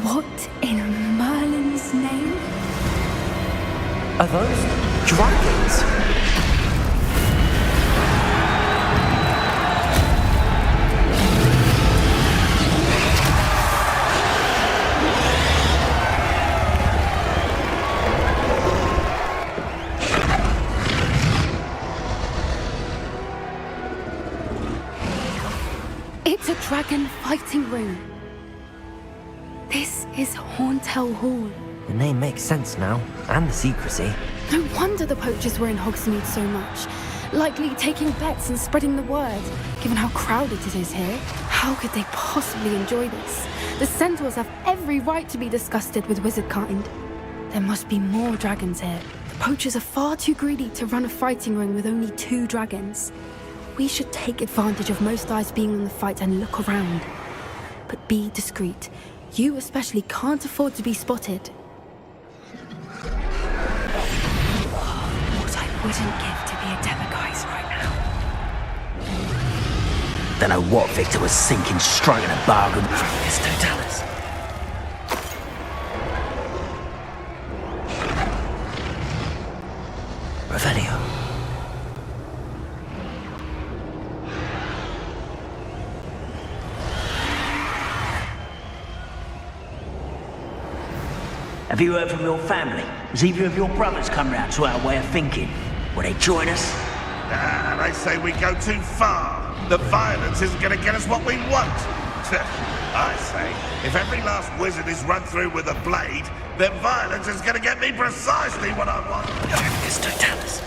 What in Merlin's name? Are those dragons? It's a dragon fighting ring. This is Hauntel Hall. The name makes sense now, and the secrecy. No wonder the poachers were in Hogsmeade so much. Likely taking bets and spreading the word. Given how crowded it is here, how could they possibly enjoy this? The centaurs have every right to be disgusted with wizard kind. There must be more dragons here. The poachers are far too greedy to run a fighting ring with only 2 dragons. We should take advantage of most eyes being on the fight and look around. But be discreet. You especially can't afford to be spotted. What I wouldn't give to be a Demiguise right now. Don't know what Victor was thinking, striking a bargain. It's Totalis. Revelio. Have you heard from your family? Has either of your brothers come round to our way of thinking? Will they join us? They say we go too far. The violence isn't going to get us what we want. I say, if every last wizard is run through with a blade, then violence is going to get me precisely what I want. It's Totalis.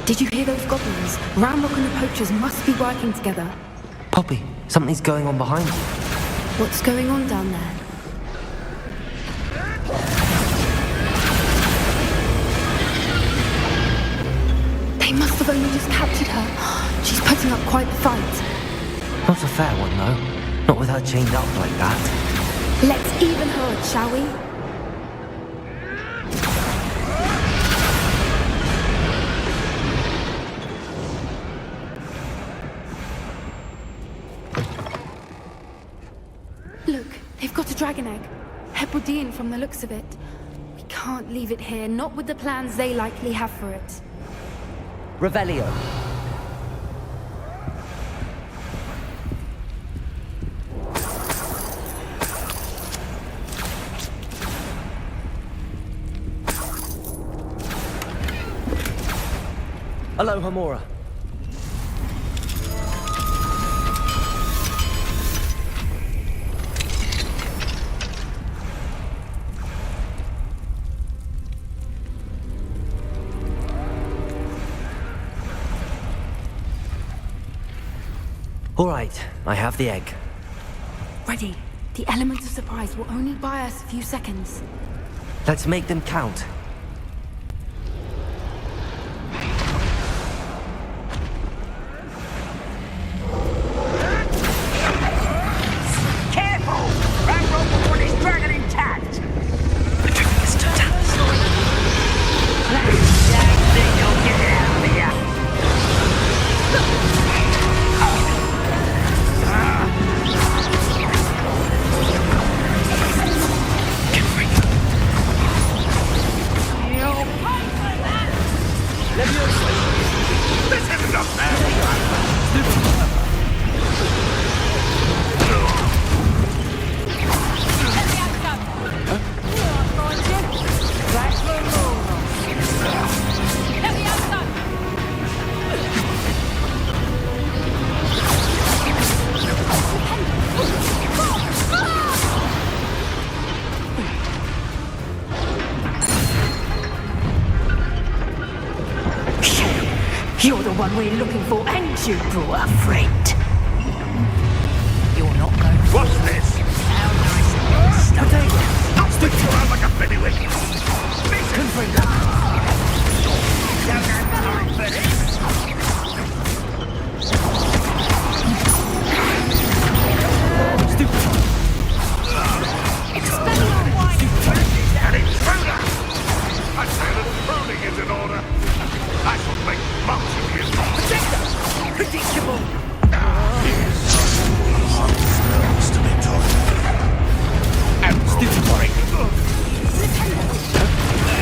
Did you hear those goblins? Ramrock and the poachers must be working together. Poppy, something's going on behind you. What's going on down there? They must have only just captured her. She's putting up quite the fight. Not a fair one, though. Not with her chained up like that. Let's even her, shall we? They've got a dragon egg. Hebridean from the looks of it. We can't leave it here, not with the plans they likely have for it. Revelio. Hello, Hamora. All right, I have the egg. Ready. The element of surprise will only buy us a few seconds. Let's make them count. Careful! Rangrock will want his dragon intact! The dragon is total. That thing will get out of here! This isn't a fair. You're the one we're looking for, and you brought a friend. You're not going. What's this? How nice of you. Potato! I'll stick you around like a bailiwick! Confringo! Don't have time for this! An intruder! I say that pruning is in order. I shall make most of you. Protector! Predictable! Smells to be tolerant. And stupid break.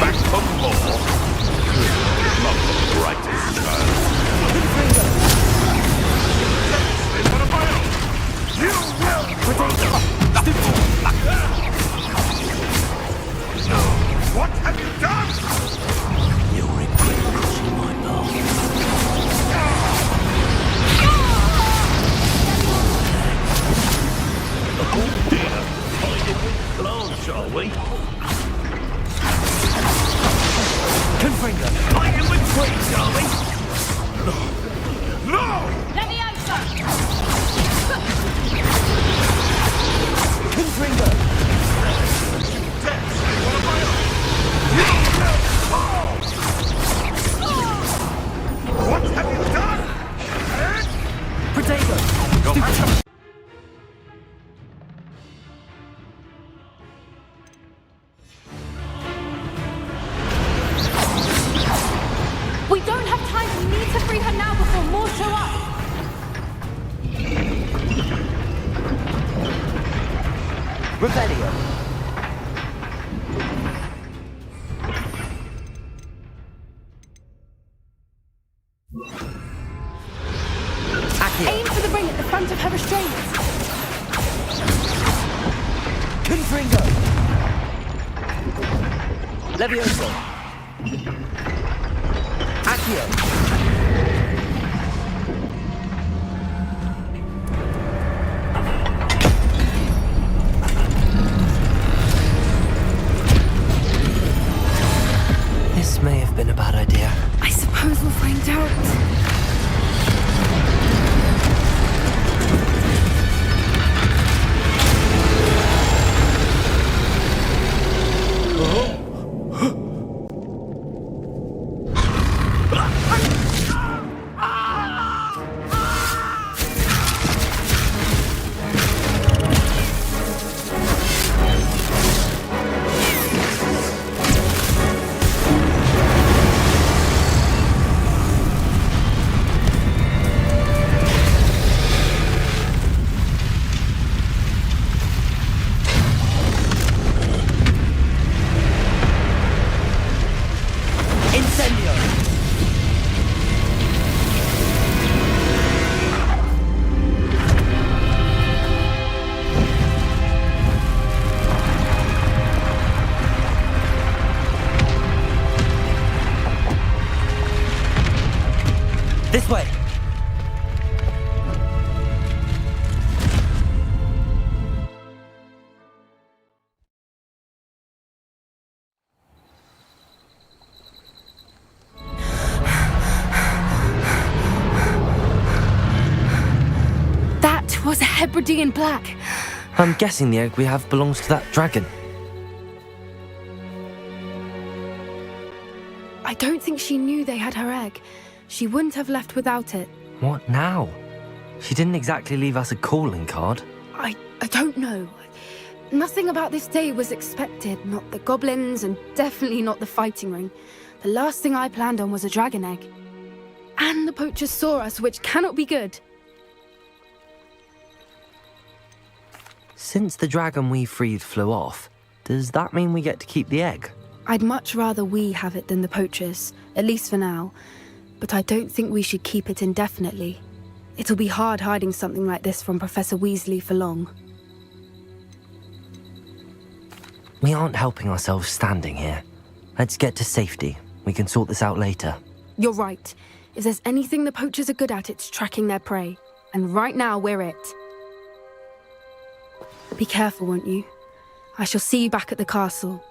Back for more. Not the brightest child. It's one of my own. You will. What have you done? You'll regret crossing my path. Oh dear. Find it with blows, shall we? Confringo! Find it with free, shall we? No! Leviosa! Confringo! What have you done? Potato! Go back to... We don't have time. We need to free her now before more show up. Revelio. Aim for the ring at the front of her restraints. Confringo. Levioso. Accio. This may have been a bad idea. I suppose we'll find out. was a Hebridean black. I'm guessing the egg we have belongs to that dragon. I don't think she knew they had her egg. She wouldn't have left without it. What now? She didn't exactly leave us a calling card. I don't know. Nothing about this day was expected. Not the goblins, and definitely not the fighting ring. The last thing I planned on was a dragon egg. And the poachers saw us, which cannot be good. Since the dragon we freed flew off, does that mean we get to keep the egg? I'd much rather we have it than the poachers, at least for now. But I don't think we should keep it indefinitely. It'll be hard hiding something like this from Professor Weasley for long. We aren't helping ourselves standing here. Let's get to safety. We can sort this out later. You're right. If there's anything the poachers are good at, it's tracking their prey. And right now, we're it. Be careful, won't you? I shall see you back at the castle.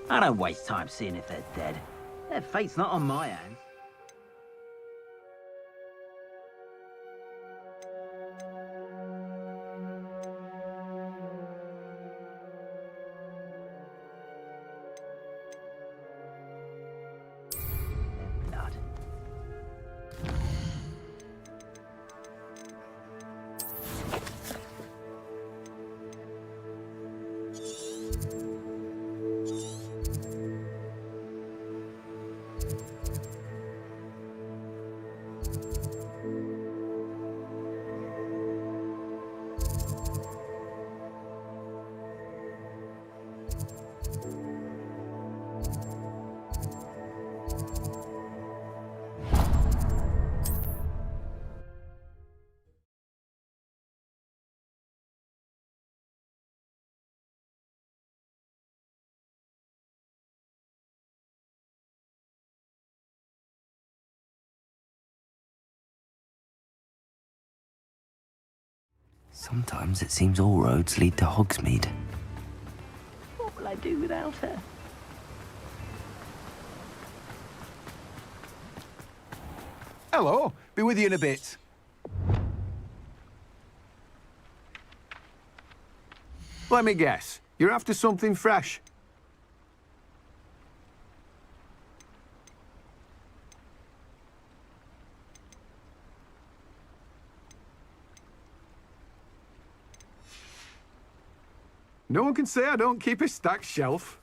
I don't waste time seeing if they're dead. Their fate's not on my hands. Sometimes it seems all roads lead to Hogsmeade. What will I do without her? Hello, be with you in a bit. Let me guess, you're after something fresh. No one can say I don't keep a stacked shelf.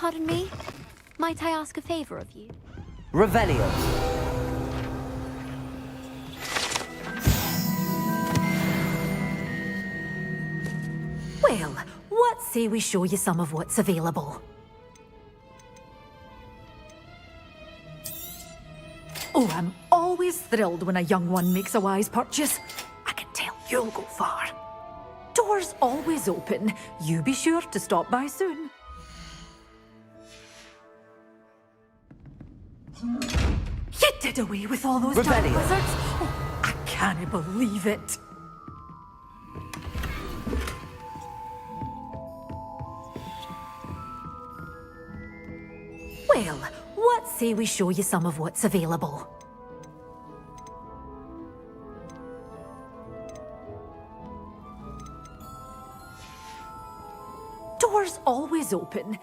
Pardon me? Might I ask a favor of you? Revelio. Well, what say we show you some of what's available? Oh, I'm always thrilled when a young one makes a wise purchase. I can tell you'll go far. Doors always open. You be sure to stop by soon. You did away with all those dark Revelio. wizards? Oh, I can't believe it. Well, what say we show you some of what's available? Doors always open.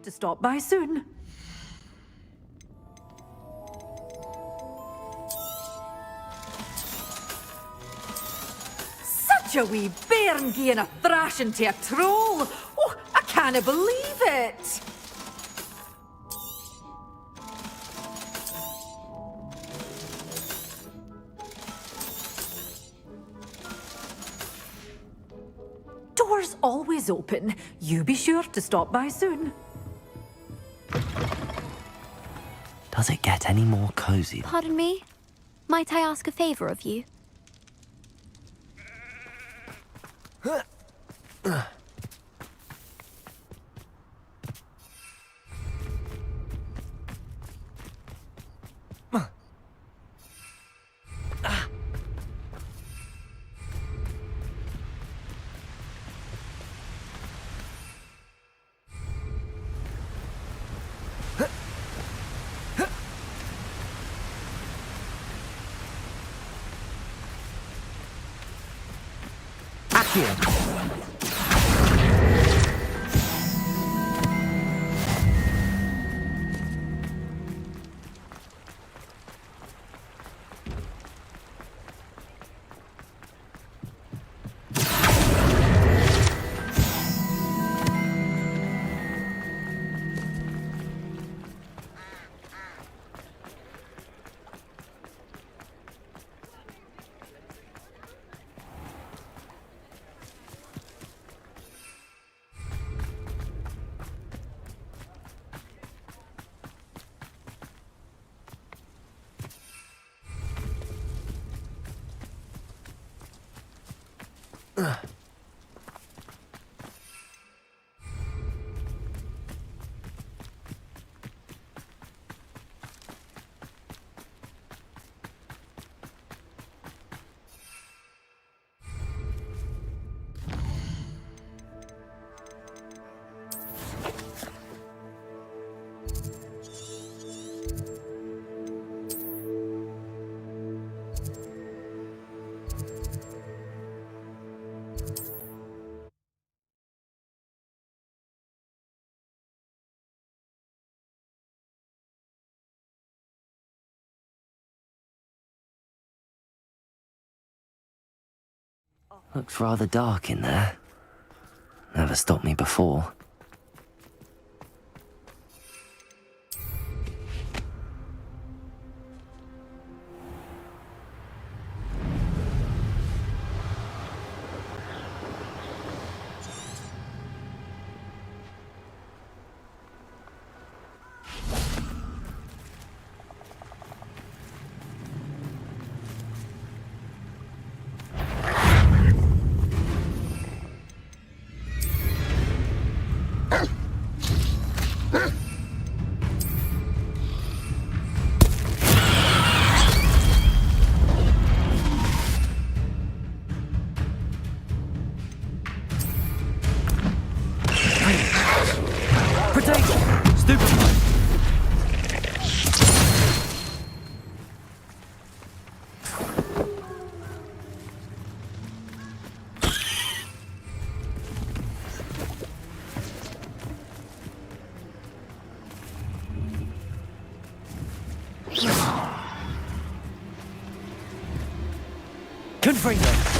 To stop by soon. Such a wee bairn gieing a thrashing to a troll. Oh, I can't believe it. Doors always open. You be sure to stop by soon. Does it get any more cozy? Pardon me? Might I ask a favor of you? Looks rather dark in there. Never stopped me before. Confringo!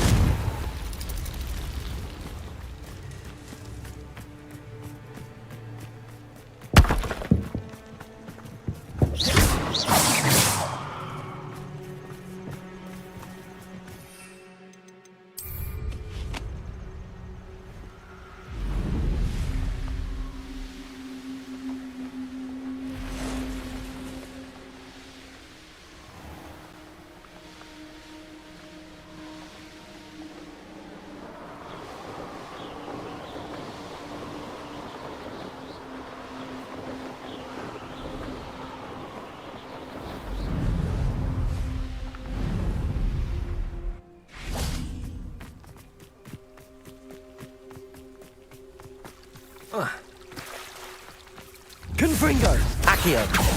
Confringo! Accio!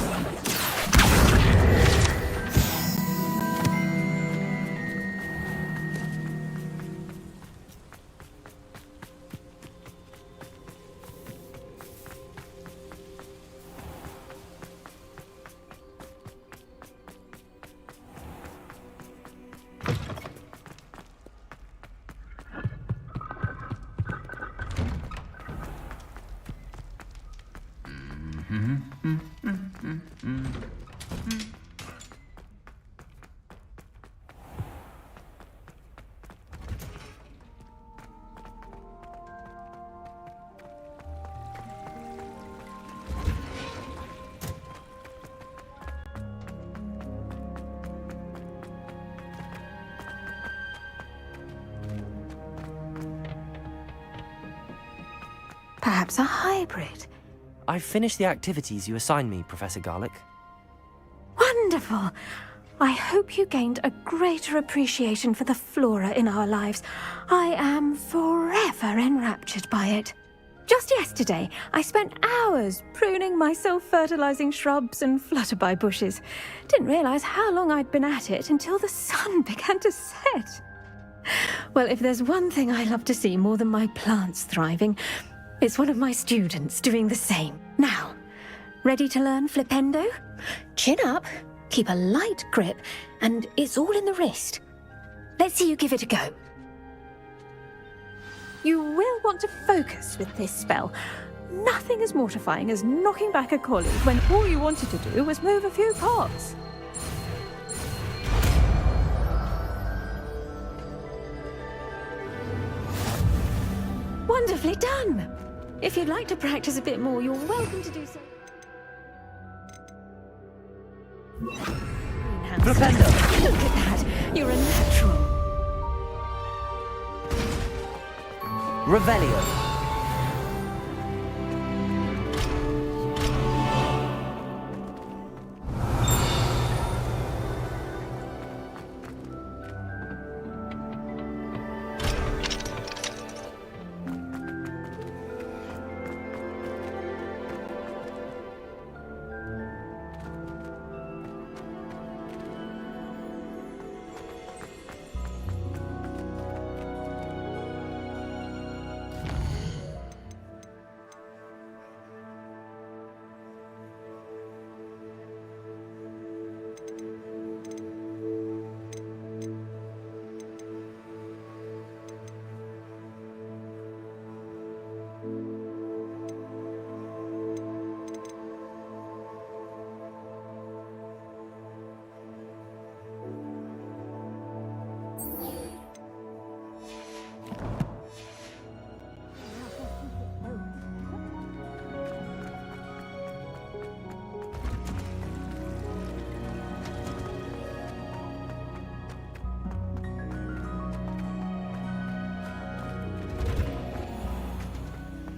Perhaps a hybrid. I've finished the activities you assigned me, Professor Garlick. Wonderful! I hope you gained a greater appreciation for the flora in our lives. I am forever enraptured by it. Just yesterday, I spent hours pruning my self-fertilizing shrubs and flutterby bushes. Didn't realize how long I'd been at it until the sun began to set. Well, if there's one thing I love to see more than my plants thriving, it's one of my students doing the same. Now, ready to learn Flipendo? Chin up, keep a light grip, and it's all in the wrist. Let's see you give it a go. You will want to focus with this spell. Nothing as mortifying as knocking back a colleague when all you wanted to do was move a few pots. Wonderfully done! If you'd like to practice a bit more, you're welcome to do so. Flipendo! Look at that! You're a natural. Revelio!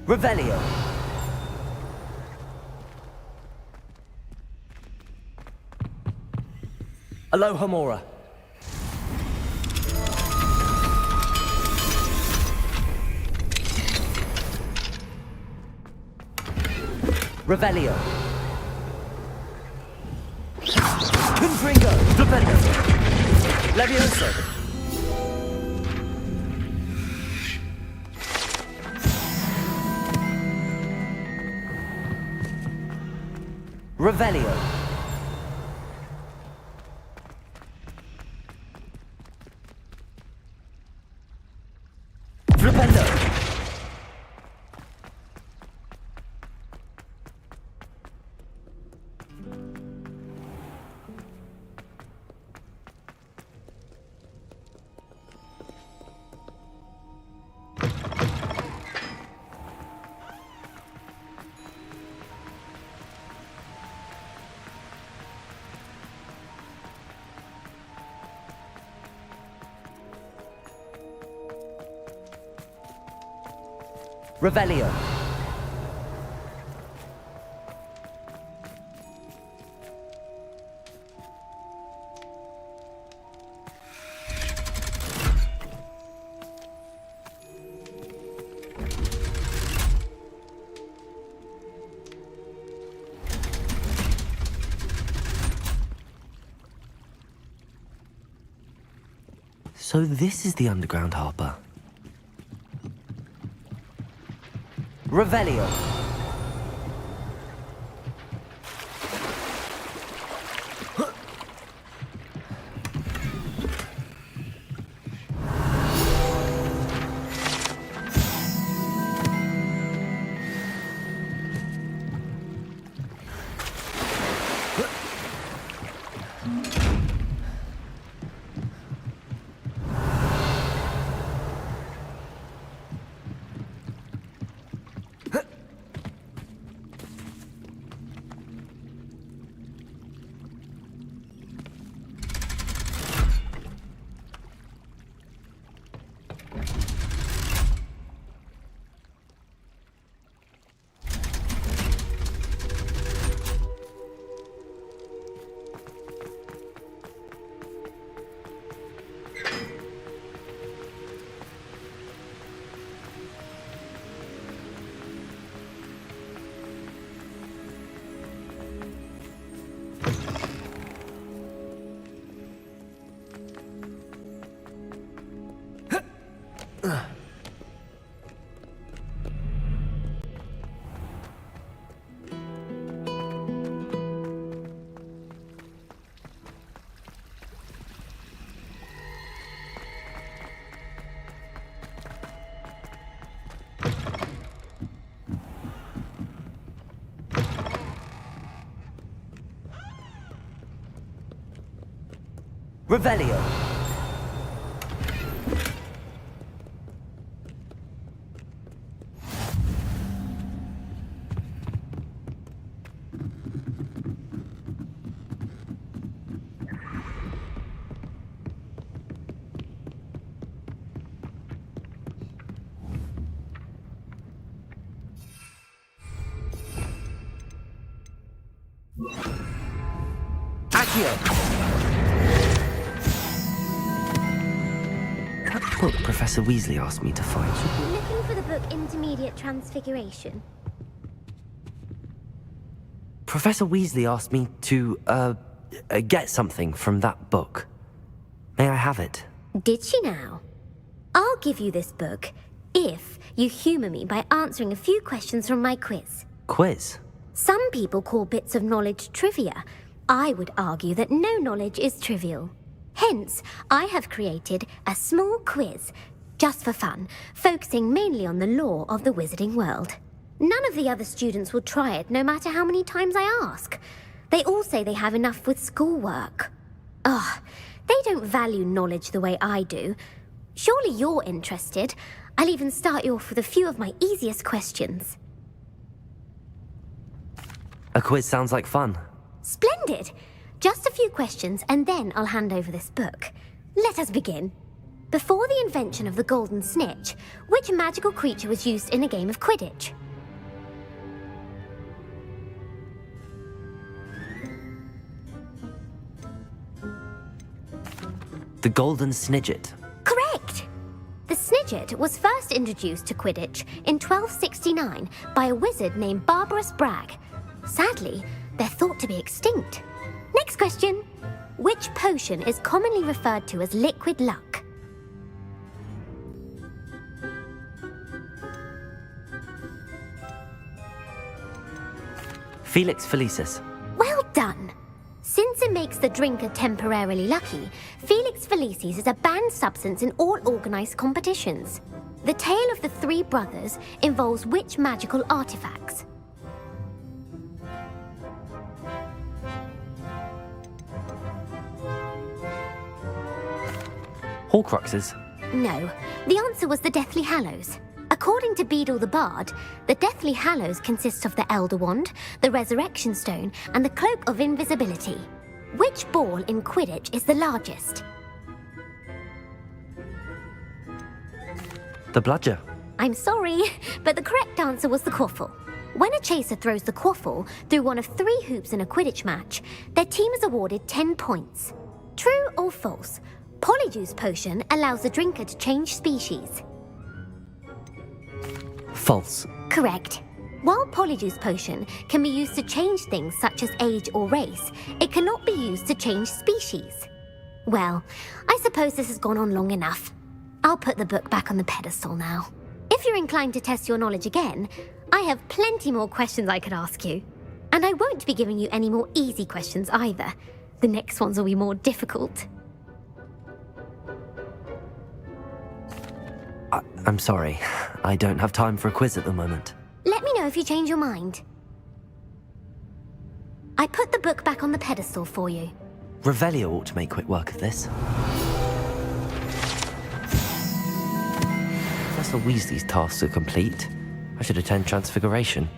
Revelio. Alohomora. Revelio. Confringo. Flipendo. Levioso. Revelio. Flipendo. Revelio. So this is the underground harbour. Revelio. Revelio. That book Professor Weasley asked me to find. Looking for the book Intermediate Transfiguration. Professor Weasley asked me to, get something from that book. May I have it? Did she now? I'll give you this book if you humour me by answering a few questions from my quiz. Quiz? Some people call bits of knowledge trivia. I would argue that no knowledge is trivial. Hence, I have created a small quiz, just for fun, focusing mainly on the lore of the wizarding world. None of the other students will try it, no matter how many times I ask. They all say they have enough with schoolwork. Ugh, they don't value knowledge the way I do. Surely you're interested. I'll even start you off with a few of my easiest questions. A quiz sounds like fun. Splendid! Just a few questions, and then I'll hand over this book. Let us begin. Before the invention of the golden snitch, which magical creature was used in a game of Quidditch? The golden snidget. Correct! The snidget was first introduced to Quidditch in 1269 by a wizard named Barbarous Bragg. Sadly, they're thought to be extinct. Next question. Which potion is commonly referred to as liquid luck? Felix Felicis. Well done! Since it makes the drinker temporarily lucky, Felix Felicis is a banned substance in all organised competitions. The tale of the three brothers involves which magical artifacts? Horcruxes. No, the answer was the Deathly Hallows. According to Beadle the Bard, the Deathly Hallows consists of the Elder Wand, the Resurrection Stone, and the Cloak of Invisibility. Which ball in Quidditch is the largest? The bludger. I'm sorry, but the correct answer was the quaffle. When a chaser throws the quaffle through one of 3 hoops in a Quidditch match, their team is awarded 10 points. True or false? Polyjuice Potion allows the drinker to change species. False. Correct. While Polyjuice Potion can be used to change things such as age or race, it cannot be used to change species. Well, I suppose this has gone on long enough. I'll put the book back on the pedestal now. If you're inclined to test your knowledge again, I have plenty more questions I could ask you. And I won't be giving you any more easy questions either. The next ones will be more difficult. I'm sorry. I don't have time for a quiz at the moment. Let me know if you change your mind. I put the book back on the pedestal for you. Revelio ought to make quick work of this. Professor Weasley's tasks are complete. I should attend Transfiguration.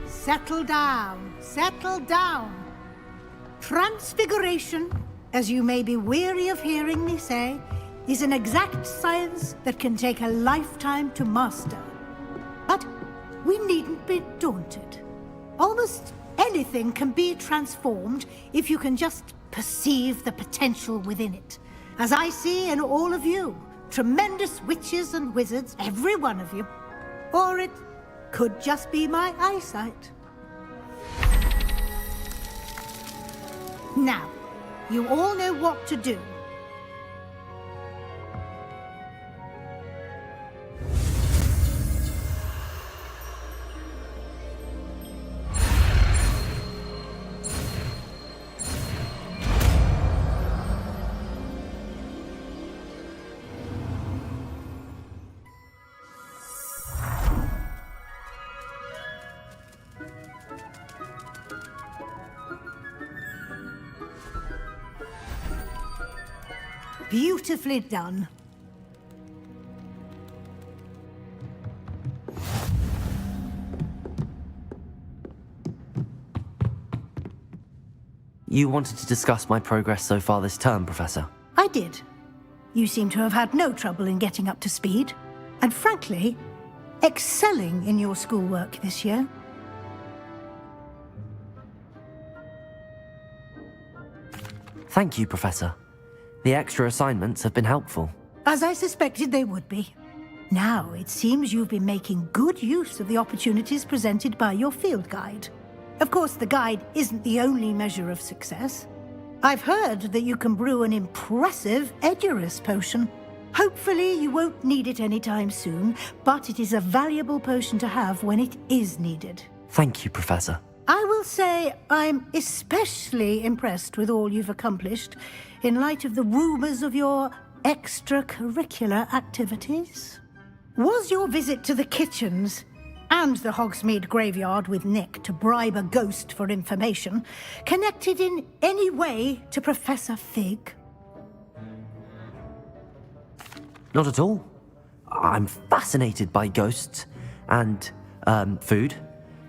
Settle down, settle down. Transfiguration, as you may be weary of hearing me say, is an exact science that can take a lifetime to master. But we needn't be daunted. Almost anything can be transformed if you can just perceive the potential within it. As I see in all of you, tremendous witches and wizards, every one of you. Or it could just be my eyesight. Now, you all know what to do. Beautifully done. You wanted to discuss my progress so far this term, Professor? I did. You seem to have had no trouble in getting up to speed, and frankly, excelling in your schoolwork this year. Thank you, Professor. The extra assignments have been helpful. As I suspected they would be. Now, it seems you've been making good use of the opportunities presented by your field guide. Of course, the guide isn't the only measure of success. I've heard that you can brew an impressive Edurus potion. Hopefully, you won't need it anytime soon, but it is a valuable potion to have when it is needed. Thank you, Professor. I will say I'm especially impressed with all you've accomplished in light of the rumors of your extracurricular activities. Was your visit to the kitchens and the Hogsmeade graveyard with Nick to bribe a ghost for information connected in any way to Professor Fig? Not at all. I'm fascinated by ghosts and, food,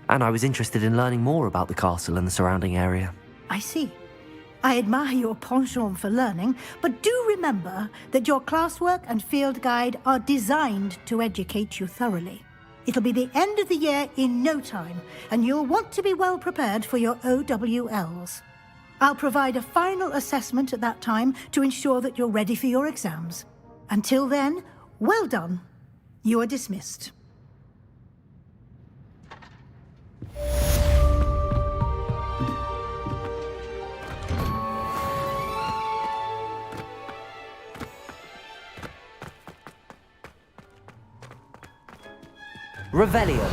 and I was interested in learning more about the castle and the surrounding area. I see. I admire your penchant for learning, but do remember that your classwork and field guide are designed to educate you thoroughly. It'll be the end of the year in no time, and you'll want to be well prepared for your OWLs. I'll provide a final assessment at that time to ensure that you're ready for your exams. Until then, well done. You are dismissed. Revelio.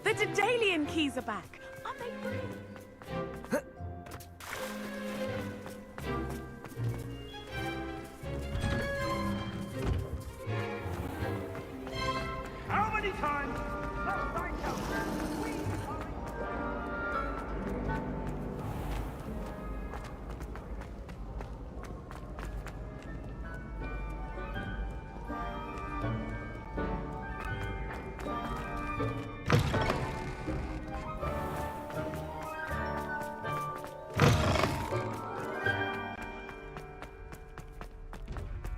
The Daedalian keys are back. Aren't they brilliant? How many times must I tell you?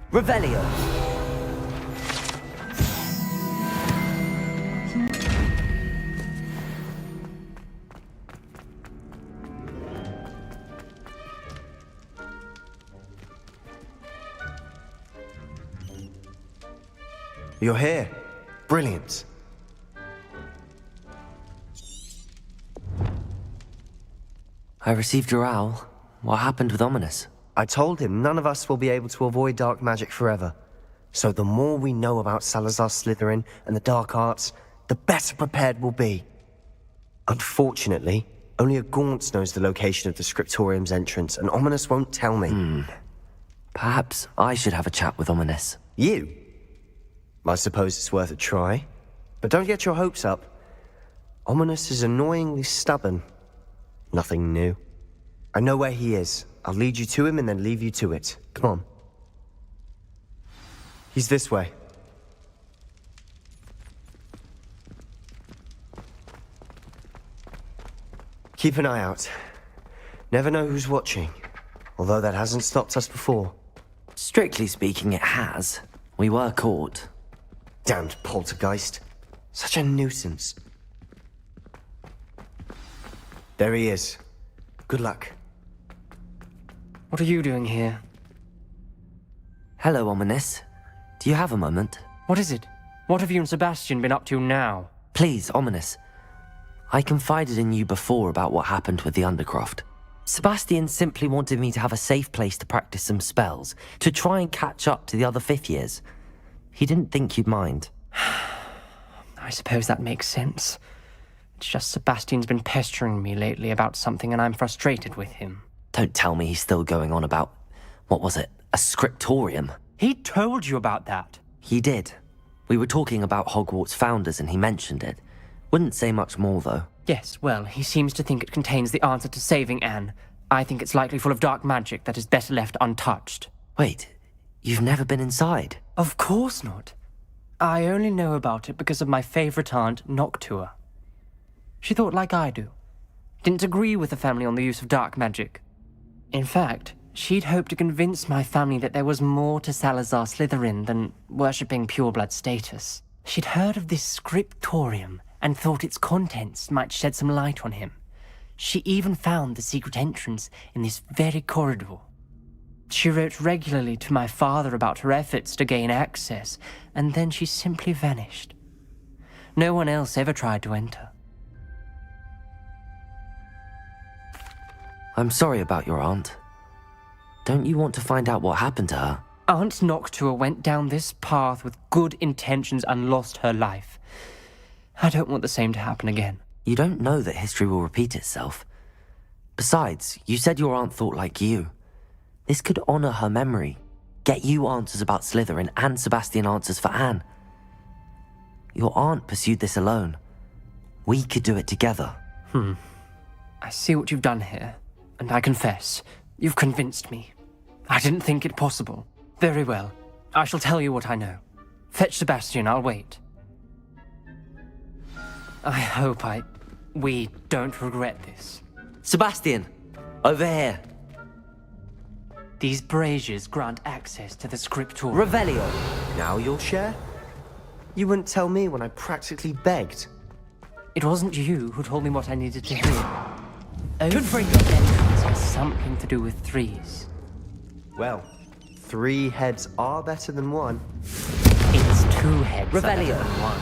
Revelio. You're here. Brilliant. I received your owl. What happened with Ominous? I told him none of us will be able to avoid dark magic forever. So the more we know about Salazar Slytherin and the dark arts, the better prepared we'll be. Unfortunately, only a Gaunt knows the location of the Scriptorium's entrance, and Ominous won't tell me. Perhaps I should have a chat with Ominous. You? I suppose it's worth a try. But don't get your hopes up. Ominous is annoyingly stubborn. Nothing new. I know where he is. I'll lead you to him and then leave you to it. Come on. He's this way. Keep an eye out. Never know who's watching. Although that hasn't stopped us before. Strictly speaking, it has. We were caught. Damned poltergeist. Such a nuisance. There he is. Good luck. What are you doing here? Hello, Ominous. Do you have a moment? What is it? What have you and Sebastian been up to now? Please, Ominous. I confided in you before about what happened with the Undercroft. Sebastian simply wanted me to have a safe place to practice some spells, to try and catch up to the other fifth years. He didn't think you'd mind. I suppose that makes sense. It's just Sebastian's been pestering me lately about something and I'm frustrated with him. Don't tell me he's still going on about, what was it, a scriptorium? He told you about that. He did. We were talking about Hogwarts founders and he mentioned it. Wouldn't say much more, though. Yes, well, he seems to think it contains the answer to saving Anne. I think it's likely full of dark magic that is better left untouched. Wait, you've never been inside? Of course not. I only know about it because of my favourite aunt, Noctua. She thought like I do. Didn't agree with the family on the use of dark magic. In fact, she'd hoped to convince my family that there was more to Salazar Slytherin than worshipping pureblood status. She'd heard of this scriptorium and thought its contents might shed some light on him. She even found the secret entrance in this very corridor. She wrote regularly to my father about her efforts to gain access, and then she simply vanished. No one else ever tried to enter. I'm sorry about your aunt. Don't you want to find out what happened to her? Aunt Noctua went down this path with good intentions and lost her life. I don't want the same to happen again. You don't know that history will repeat itself. Besides, you said your aunt thought like you. This could honor her memory, get you answers about Slytherin and Sebastian answers for Anne. Your aunt pursued this alone. We could do it together. I see what you've done here, and I confess, you've convinced me. I didn't think it possible. Very well. I shall tell you what I know. Fetch Sebastian, I'll wait. I hope we don't regret this. Sebastian! Over here! These braziers grant access to the scriptorium. Revelio! Now you'll share? You wouldn't tell me when I practically begged. It wasn't you who told me what I needed to hear. Every entrance has something to do with threes. Well, 3 heads are better than 1. It's 2 heads are better Revelio. than 1.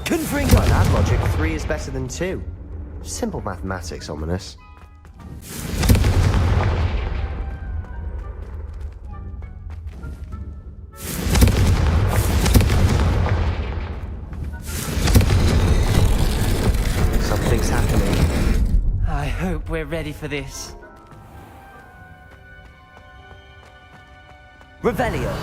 Confringo! By that logic, 3 is better than 2. Simple mathematics, ominous. Something's happening. I hope we're ready for this. Revelio!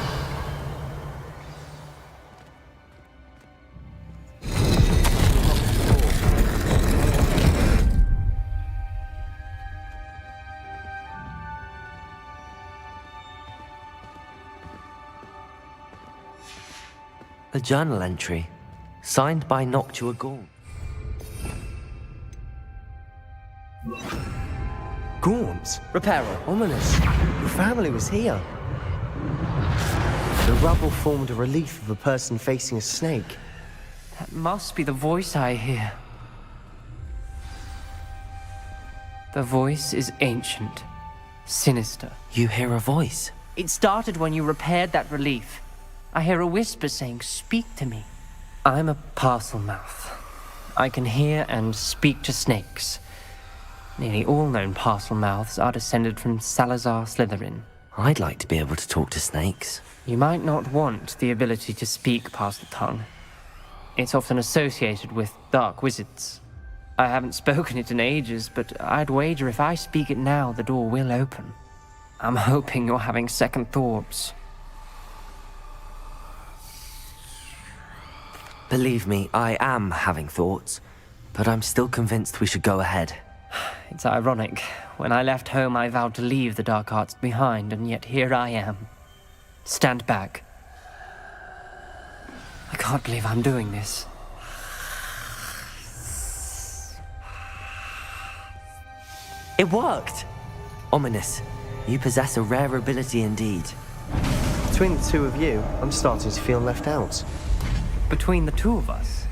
A journal entry, signed by Noctua Gaunt. Gaunt? Reparo. Ominous. Your family was here. The rubble formed a relief of a person facing a snake. That must be the voice I hear. The voice is ancient, sinister. You hear a voice? It started when you repaired that relief. I hear a whisper saying, "Speak to me." I'm a parcel mouth. I can hear and speak to snakes. Nearly all known parcel mouths are descended from Salazar Slytherin. I'd like to be able to talk to snakes. You might not want the ability to speak past the tongue. It's often associated with dark wizards. I haven't spoken it in ages, but I'd wager if I speak it now, the door will open. I'm hoping you're having second thoughts. Believe me, I am having thoughts, but I'm still convinced we should go ahead. It's ironic. When I left home, I vowed to leave the dark arts behind, and yet here I am. Stand back. I can't believe I'm doing this. It worked! Ominous, you possess a rare ability indeed. Between the 2 of you, I'm starting to feel left out. Between the 2 of us?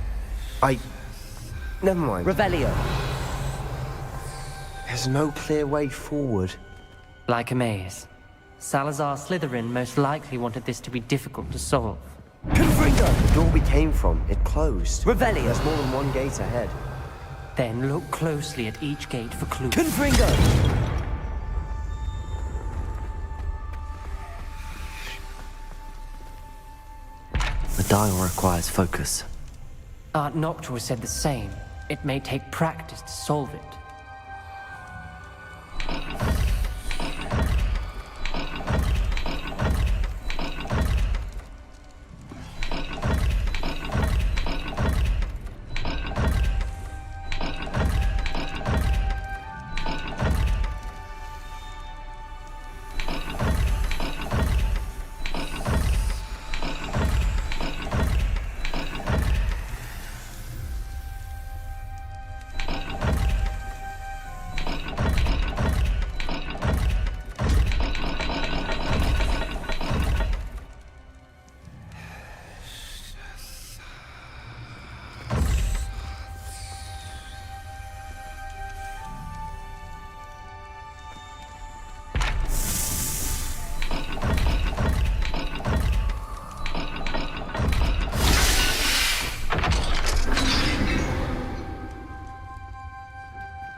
Never mind. Revelio. There's no clear way forward. Like a maze. Salazar Slytherin most likely wanted this to be difficult to solve. Confringo! The door we came from, it closed. Revelio. There's more than 1 gate ahead. Then look closely at each gate for clues. Confringo! The dial requires focus. Aunt Noctua said the same. It may take practice to solve it.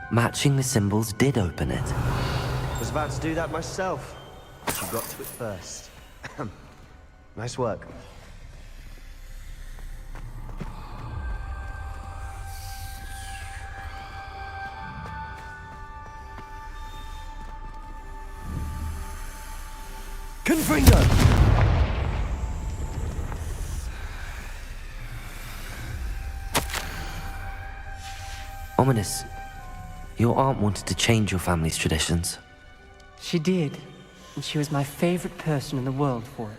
Matching the symbols did open it. Was about to do that myself, but you got to it first. Nice work. Confringo! Ominous. Your aunt wanted to change your family's traditions. She did, and she was my favorite person in the world for it.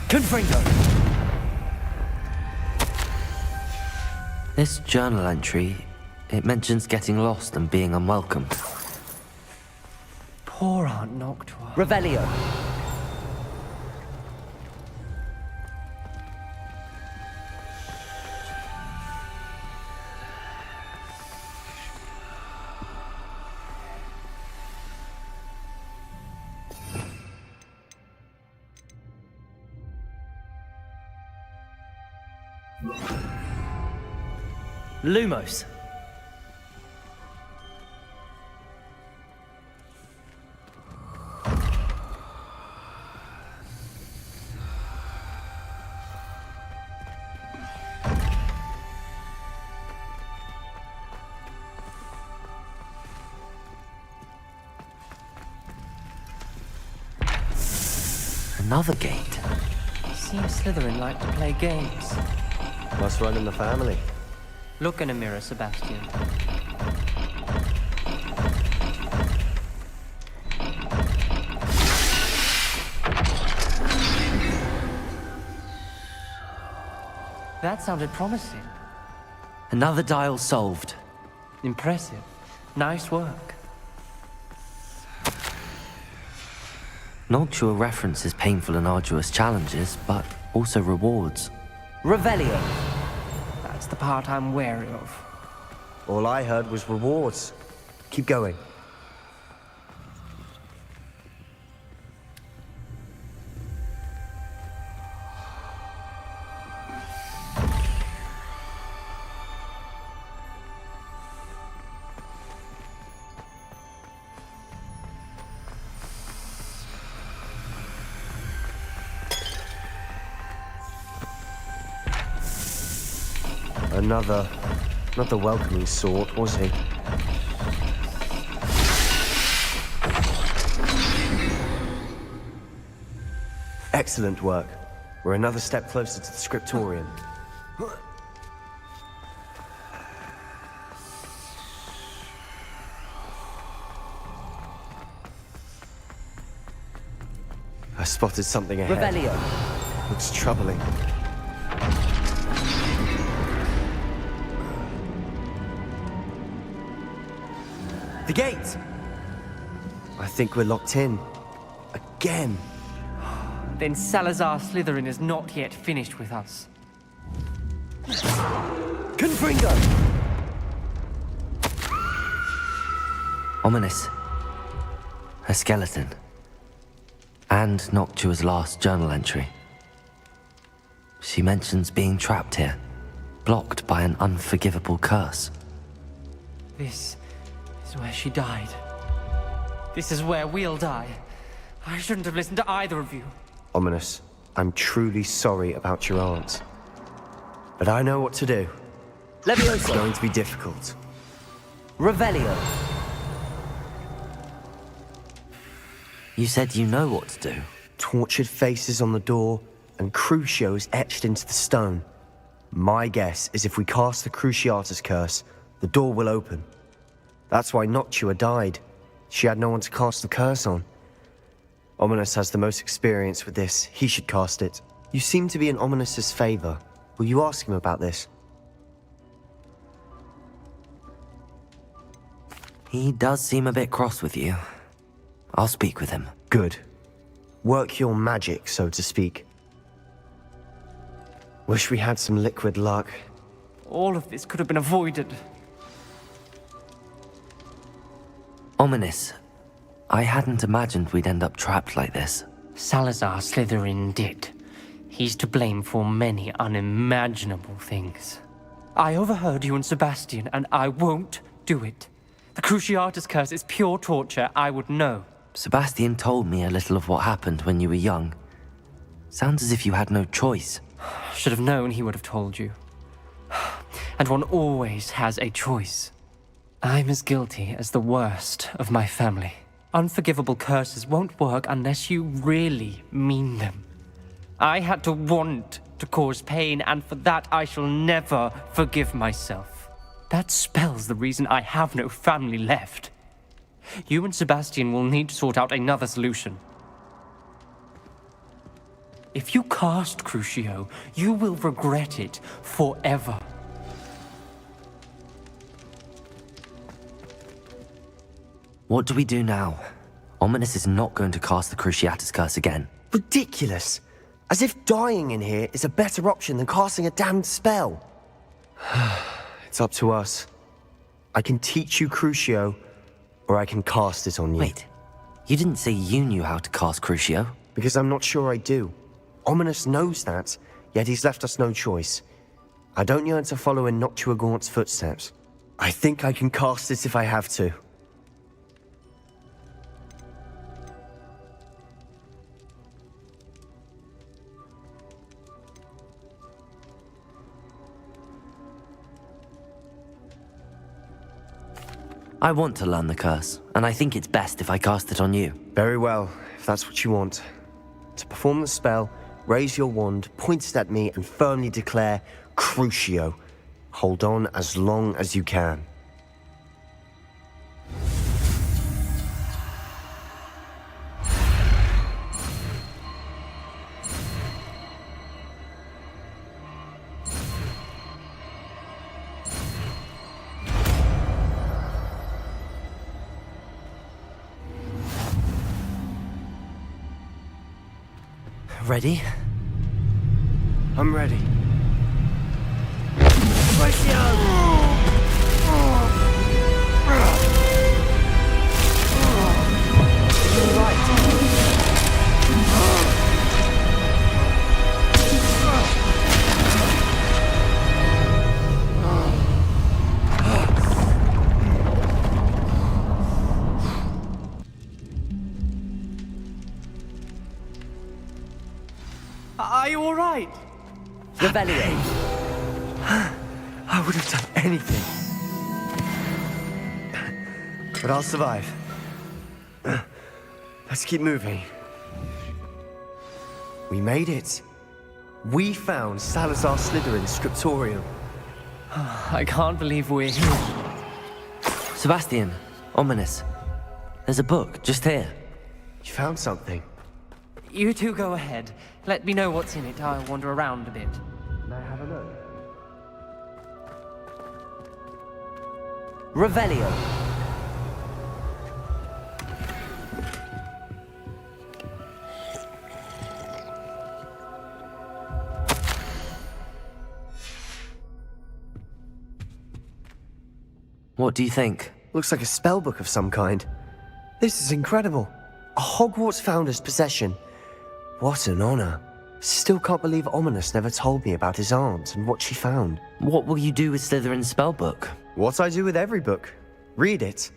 Confringo! This journal entry, it mentions getting lost and being unwelcomed. Poor Aunt Noctua. Revelio. Lumos. Another gate. Seems Slytherin like to play games. Must run in the family. Look in a mirror, Sebastian. That sounded promising. Another dial solved. Impressive. Nice work. Noctua references painful and arduous challenges, but also rewards. Revelio. That's the part I'm wary of. All I heard was rewards. Keep going. Another, not the welcoming sort, was he? Excellent work. We're another step closer to the scriptorium. I spotted something ahead. Revelio. Looks troubling. The gate! I think we're locked in. Again. Then Salazar Slytherin is not yet finished with us. Confringo! Ominous. A skeleton. And Noctua's last journal entry. She mentions being trapped here, blocked by an unforgivable curse. This is where she died. This is where we'll die. I shouldn't have listened to either of you. Ominous, I'm truly sorry about your aunt. But I know what to do. Leviosa. It's going to be difficult. Revelio. You said you know what to do. Tortured faces on the door and Crucios etched into the stone. My guess is if we cast the Cruciatus curse, the door will open. That's why Noctua died. She had no one to cast the curse on. Ominous has the most experience with this. He should cast it. You seem to be in Ominous's favor. Will you ask him about this? He does seem a bit cross with you. I'll speak with him. Good. Work your magic, so to speak. Wish we had some liquid luck. All of this could have been avoided. Ominous. I hadn't imagined we'd end up trapped like this. Salazar Slytherin did. He's to blame for many unimaginable things. I overheard you and Sebastian, and I won't do it. The Cruciatus curse is pure torture. I would know. Sebastian told me a little of what happened when you were young. Sounds as if you had no choice. Should have known he would have told you. And one always has a choice. I'm as guilty as the worst of my family. Unforgivable curses won't work unless you really mean them. I had to want to cause pain, and for that I shall never forgive myself. That spells the reason I have no family left. You and Sebastian will need to sort out another solution. If you cast Crucio, you will regret it forever. What do we do now? Ominous is not going to cast the Cruciatus curse again. Ridiculous! As if dying in here is a better option than casting a damned spell. It's up to us. I can teach you Crucio, or I can cast it on you. Wait, you didn't say you knew how to cast Crucio? Because I'm not sure I do. Ominous knows that, yet he's left us no choice. I don't yearn to follow in Noctua Gaunt's footsteps. I think I can cast it if I have to. I want to learn the curse, and I think it's best if I cast it on you. Very well, if that's what you want. To perform the spell, raise your wand, point it at me, and firmly declare, Crucio. Hold on as long as you can. Ready? I'm ready. Are you all right? Revelio. I would have done anything. But I'll survive. Let's keep moving. We made it. We found Salazar Slytherin's scriptorium. I can't believe we're here. Sebastian, Ominous. There's a book just here. You found something. You two go ahead. Let me know what's in it. I'll wander around a bit. May I have a look? Revelio. What do you think? Looks like a spellbook of some kind. This is incredible. A Hogwarts founder's possession. What an honor. Still can't believe Ominous never told me about his aunt and what she found. What will you do with Slytherin's spellbook? What I do with every book. Read it.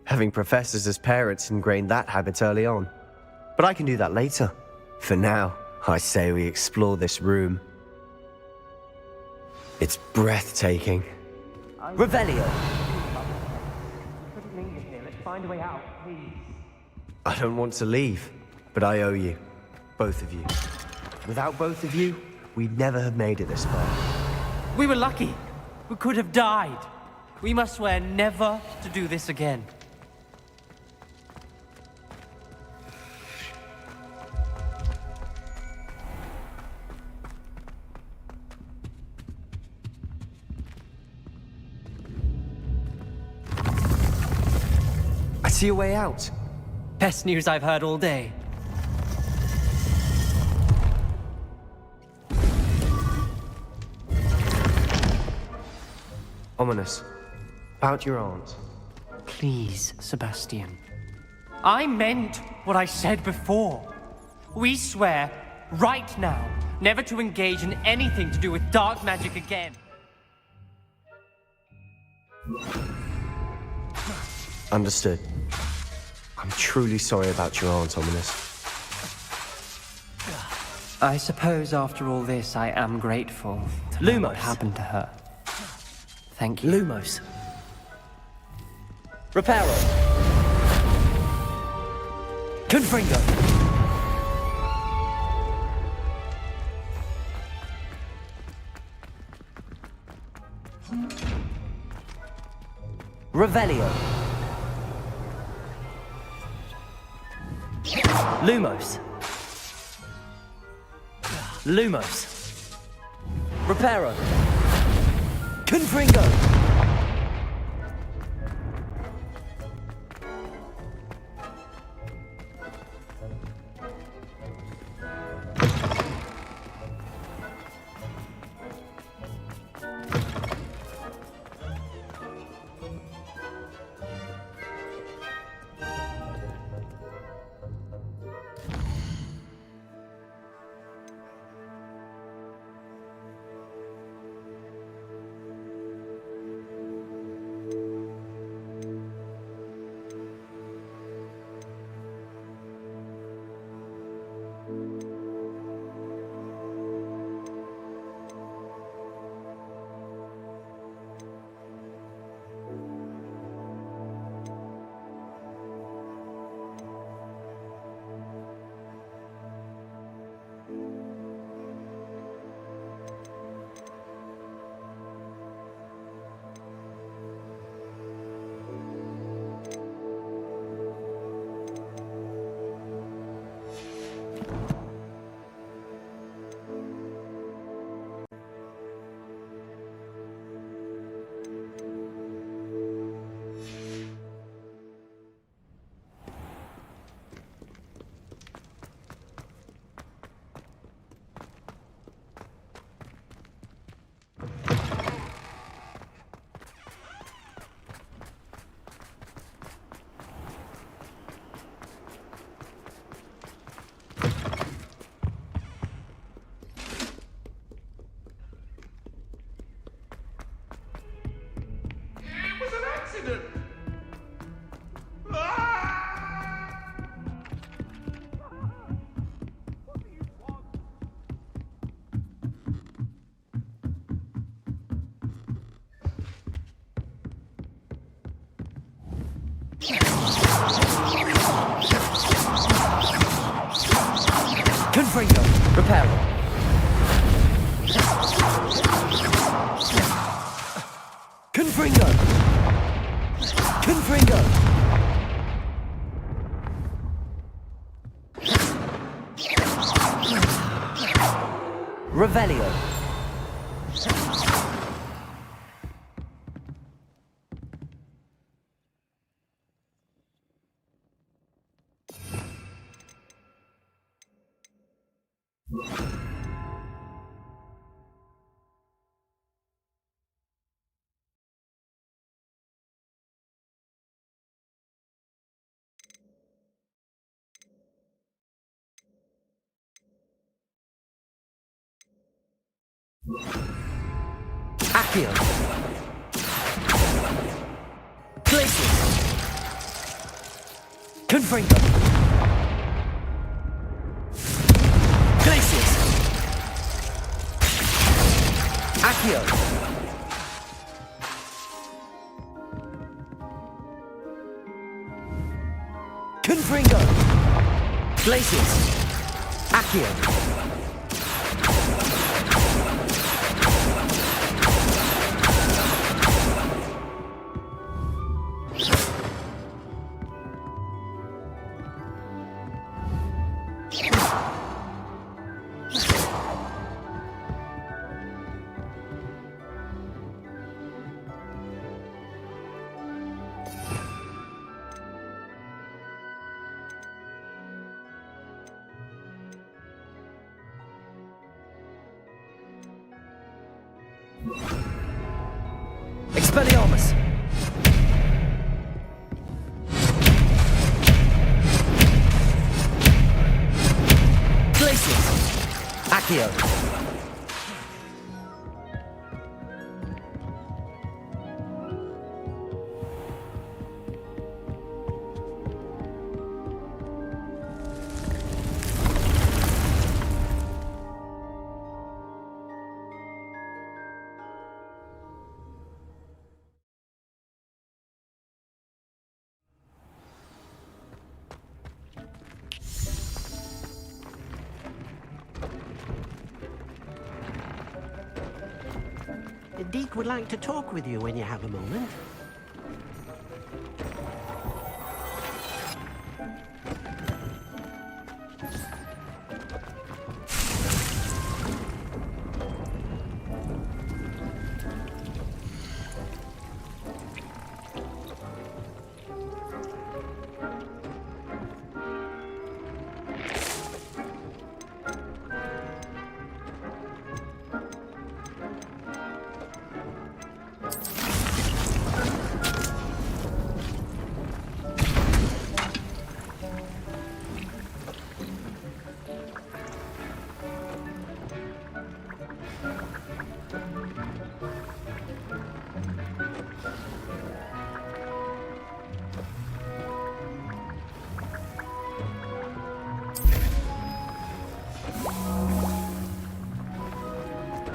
Having professors as parents ingrained that habit early on. But I can do that later. For now, I say we explore this room. It's breathtaking. Revelio. Let's find a way out, please. I don't want to leave, but I owe you. Both of you. Without both of you, we'd never have made it this far. We were lucky. We could have died. We must swear never to do this again. I see a way out. Best news I've heard all day. Ominous. About your aunt. Please, Sebastian. I meant what I said before. We swear, right now, never to engage in anything to do with dark magic again. Understood. I'm truly sorry about your aunt, Ominous. I suppose after all this, I am grateful to know what happened to her. Thank you. Lumos. Reparo. Confringo. Revelio. Lumos. Lumos. Reparo. Confringo. Confringo. Reparo. Confringo. Confringo. Revelio. Accio. Glacius. Confringo. Glacius. Accio. Confringo. Glacius. Accio. Expelliarmus! Glacius! Accio! Deke would like to talk with you when you have a moment.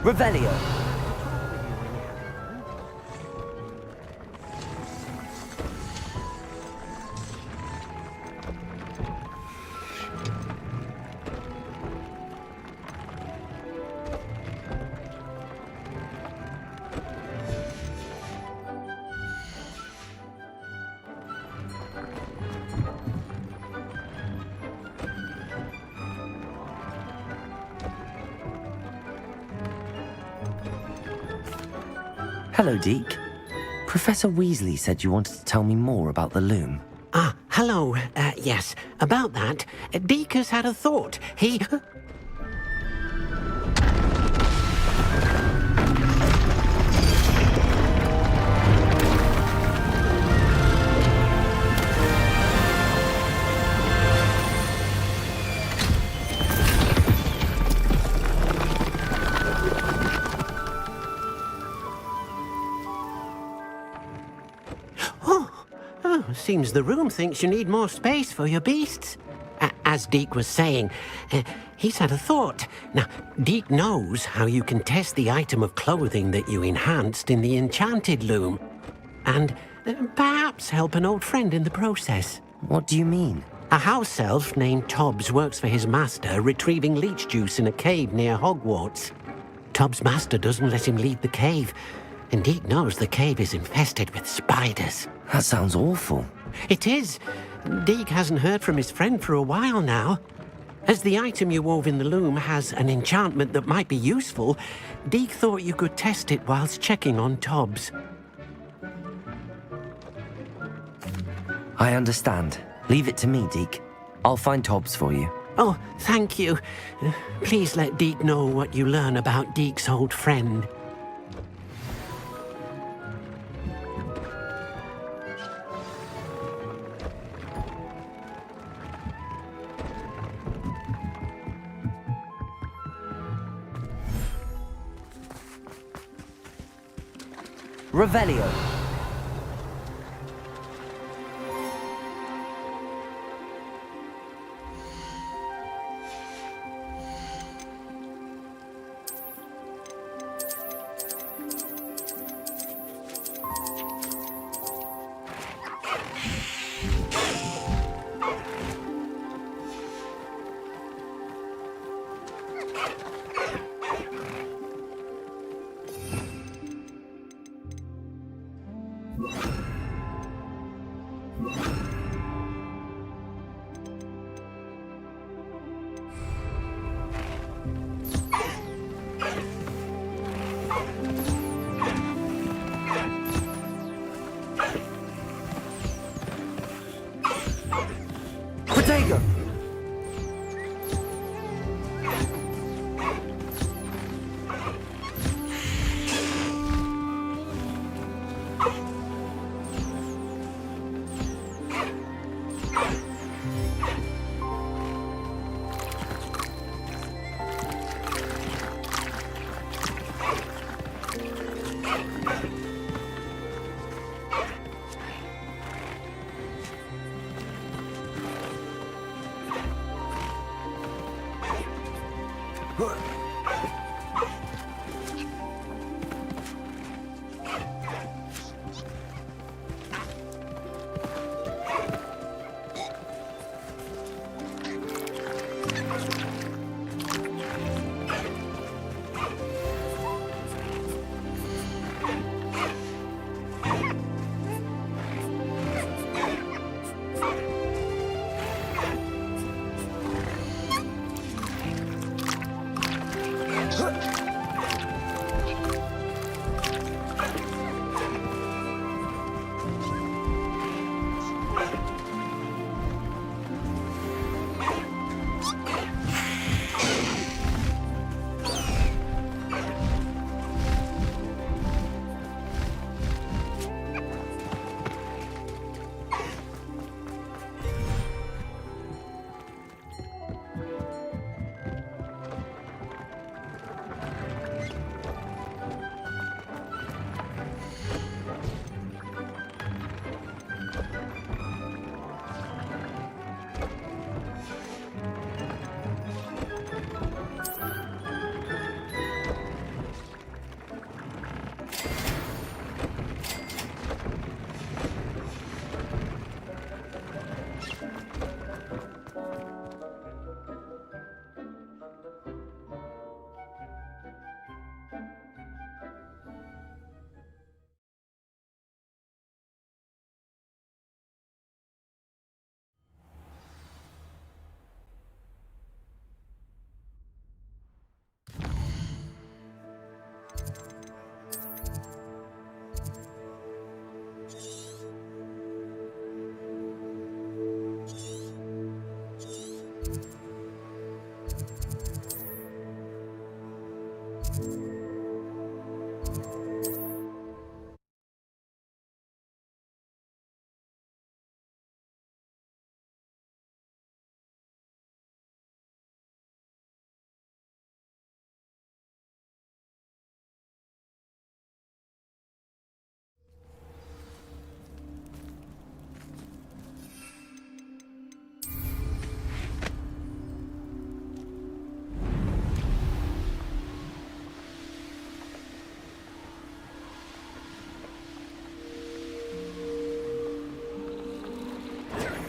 Revelio. Hello, Deke. Professor Weasley said you wanted to tell me more about the loom. Ah, hello. Yes, about that. Deke has had a thought. He... Seems the room thinks you need more space for your beasts. As Deke was saying, he's had a thought. Now, Deke knows how you can test the item of clothing that you enhanced in the enchanted loom. And perhaps help an old friend in the process. What do you mean? A house elf named Tobbs works for his master, retrieving leech juice in a cave near Hogwarts. Tobbs' master doesn't let him leave the cave. And Deke knows the cave is infested with spiders. That sounds awful. It is. Deke hasn't heard from his friend for a while now. As the item you wove in the loom has an enchantment that might be useful, Deke thought you could test it whilst checking on Tobbs. I understand. Leave it to me, Deke. I'll find Tobbs for you. Oh, thank you. Please let Deke know what you learn about Deke's old friend. Revelio. Protego!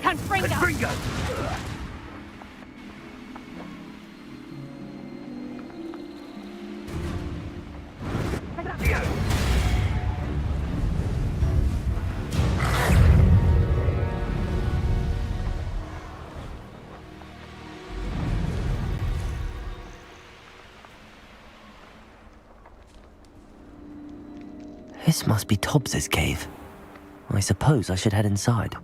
Confringo! This must be Tobbs's cave. I suppose I should head inside.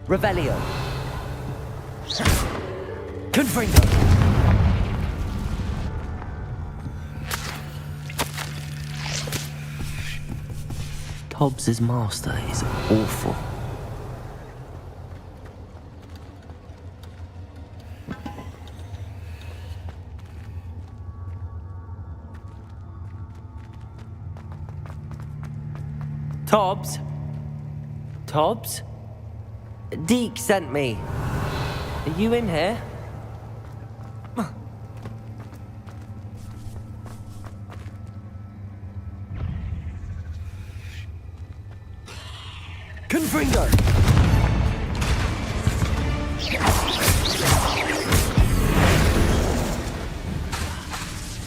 Revelio. Confringo. Tobbs's master is awful. Tobbs? Tobbs? Deke sent me. Are you in here? Confringo!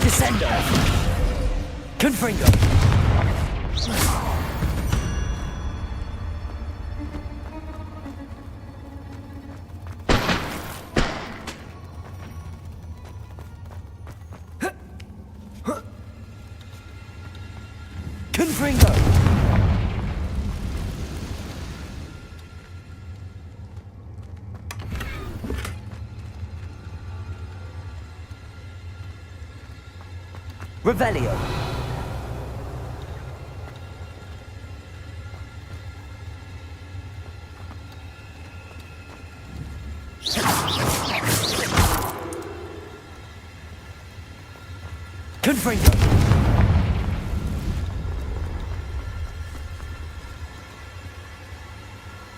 Descendo! Confringo! Confringo! Revelio. Confringo.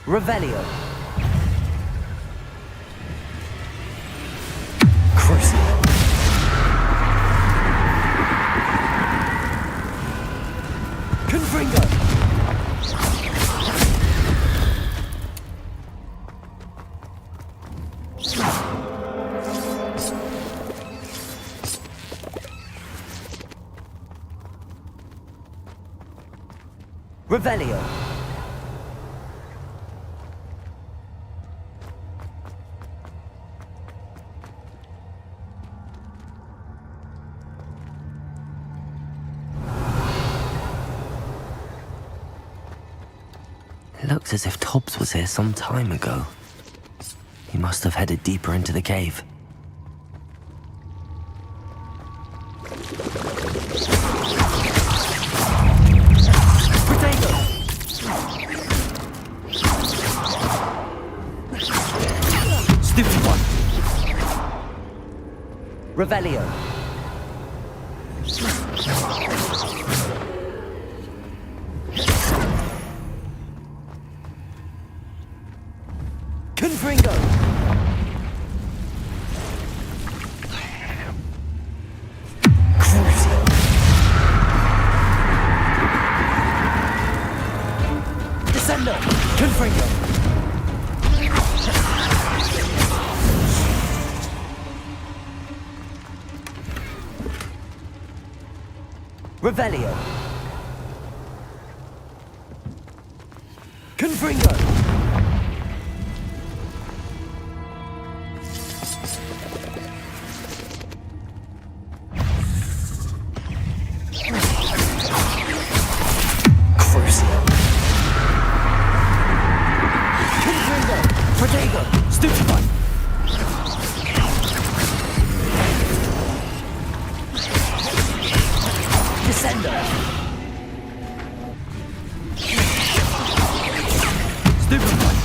Revelio. Crucible. Confringo. Revelio. It looks as if Tobbs was here some time ago. He must have headed deeper into the cave. Stupid one! Revelio. Confringo! Crucible. Descendo! Confringo! Revelio. Confringo. Crucible. Confringo. Protego. Stupid one. Descendo. Stupid one.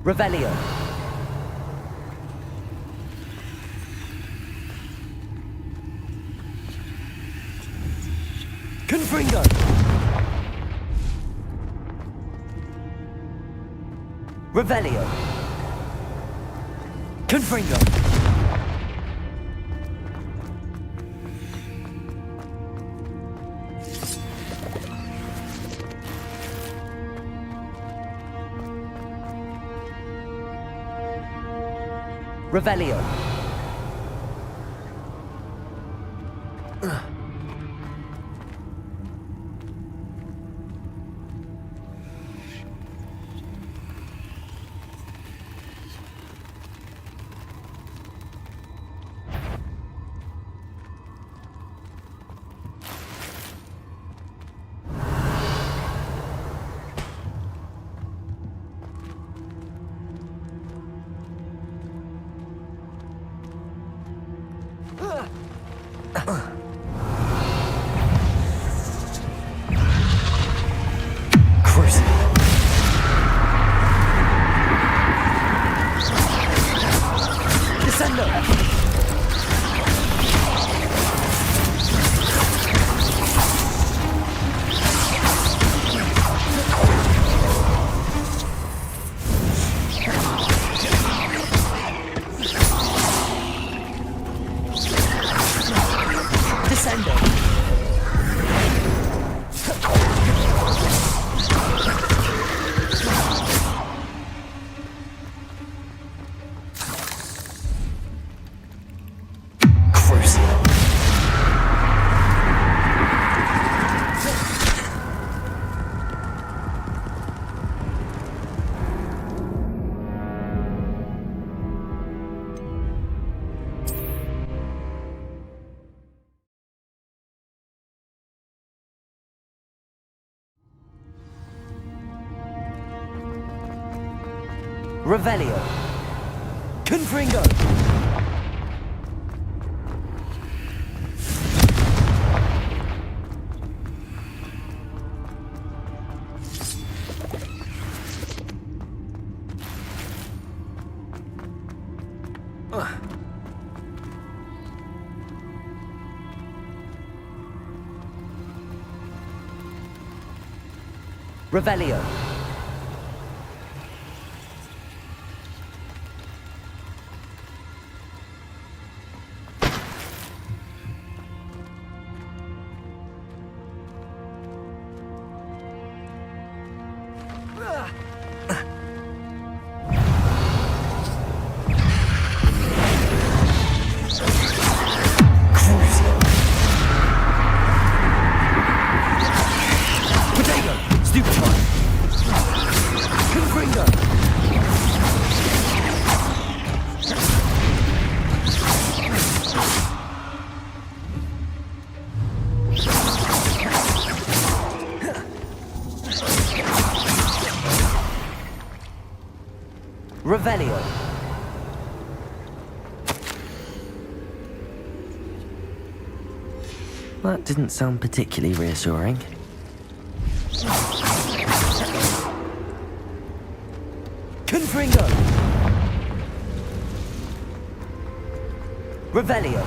Revelio. Confringo. Revelio. Confringo. Revelio. Revelio. Confringo. Revelio. Revelio. That didn't sound particularly reassuring. Confringo. Revelio.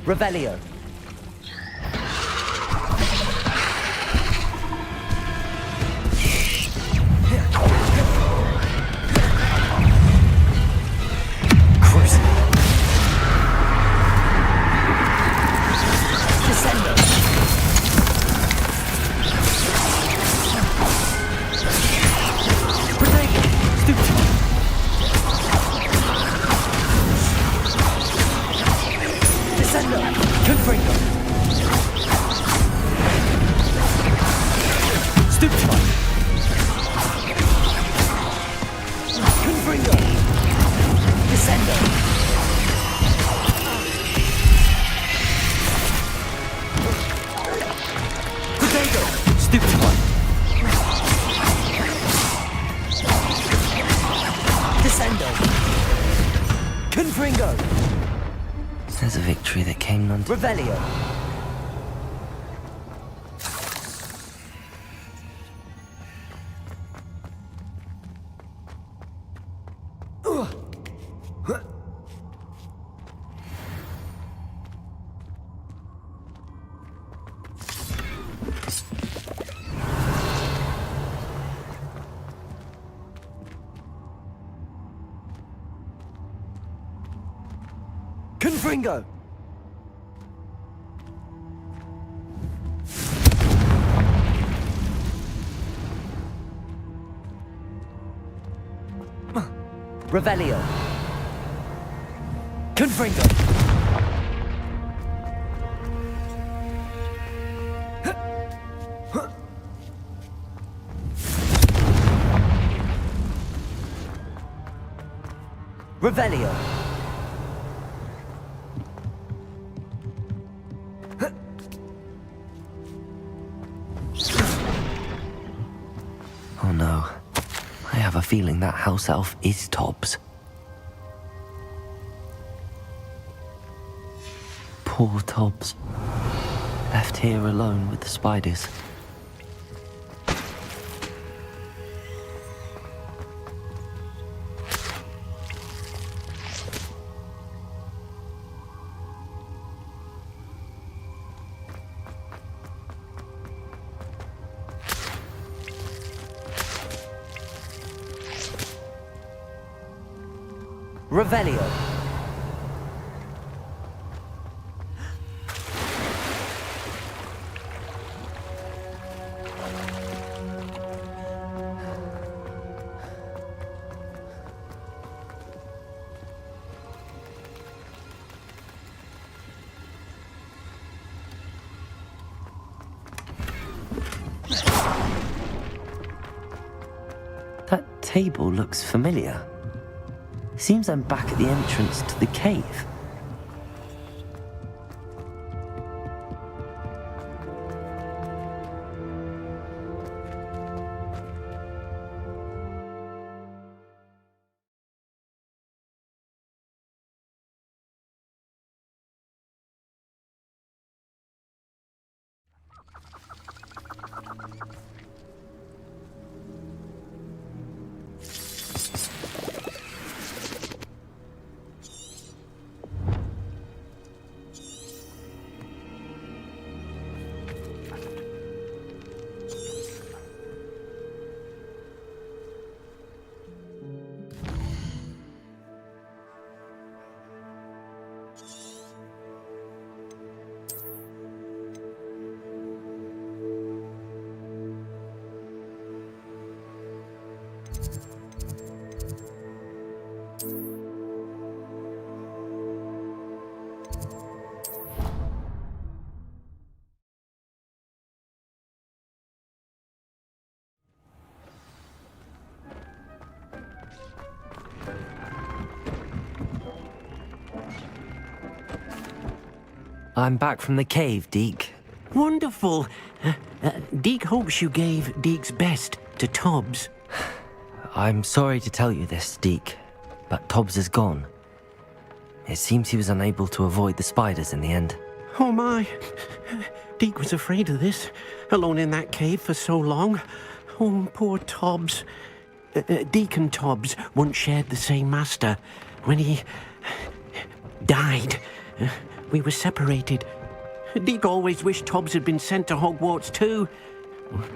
Revelio. Confringo. Confringo! There's a victory that came none. Revelio! Confringo! Revelio! Confringo! Revelio! Oh no. I have a feeling that house elf is Tobbs. Poor Tobbs. Left here alone with the spiders. Revelio! That table looks familiar. Seems I'm back at the entrance to the cave. I'm back from the cave, Deke. Wonderful. Deke hopes you gave Deke's best to Tobbs. I'm sorry to tell you this, Deke, but Tobbs is gone. It seems he was unable to avoid the spiders in the end. Oh my. Deke was afraid of this, alone in that cave for so long. Oh, poor Tobbs. Deke and Tobbs once shared the same master. When he died, we were separated. Deke always wished Tobbs had been sent to Hogwarts too.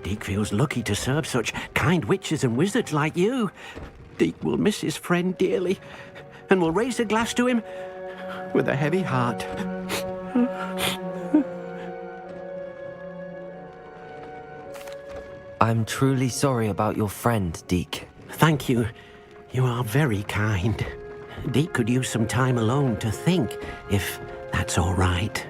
Deke feels lucky to serve such kind witches and wizards like you. Deke will miss his friend dearly, and will raise a glass to him with a heavy heart. I'm truly sorry about your friend, Deke. Thank you. You are very kind. Deke could use some time alone to think, if that's all right.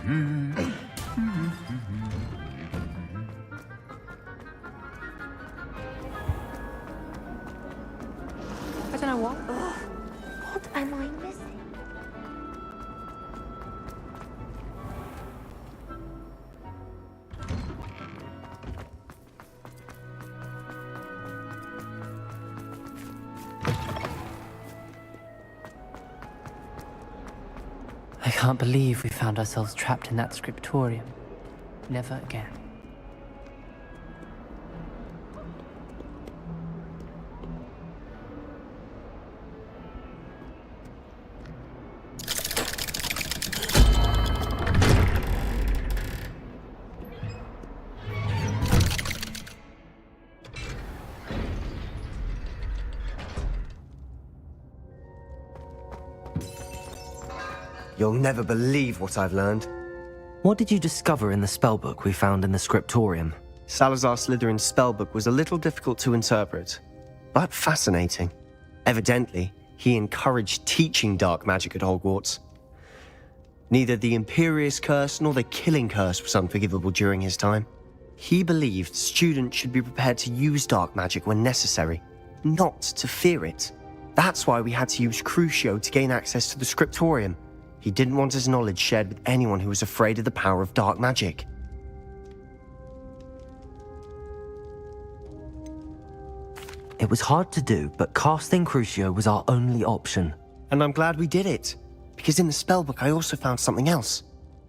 I don't know what. What am I missing? I can't believe we found ourselves trapped in that scriptorium. Never again. You'll never believe what I've learned. What did you discover in the spellbook we found in the scriptorium? Salazar Slytherin's spellbook was a little difficult to interpret, but fascinating. Evidently, he encouraged teaching dark magic at Hogwarts. Neither the Imperious Curse nor the Killing Curse was unforgivable during his time. He believed students should be prepared to use dark magic when necessary, not to fear it. That's why we had to use Crucio to gain access to the scriptorium. He didn't want his knowledge shared with anyone who was afraid of the power of dark magic. It was hard to do, but casting Crucio was our only option. And I'm glad we did it, because in the spellbook I also found something else.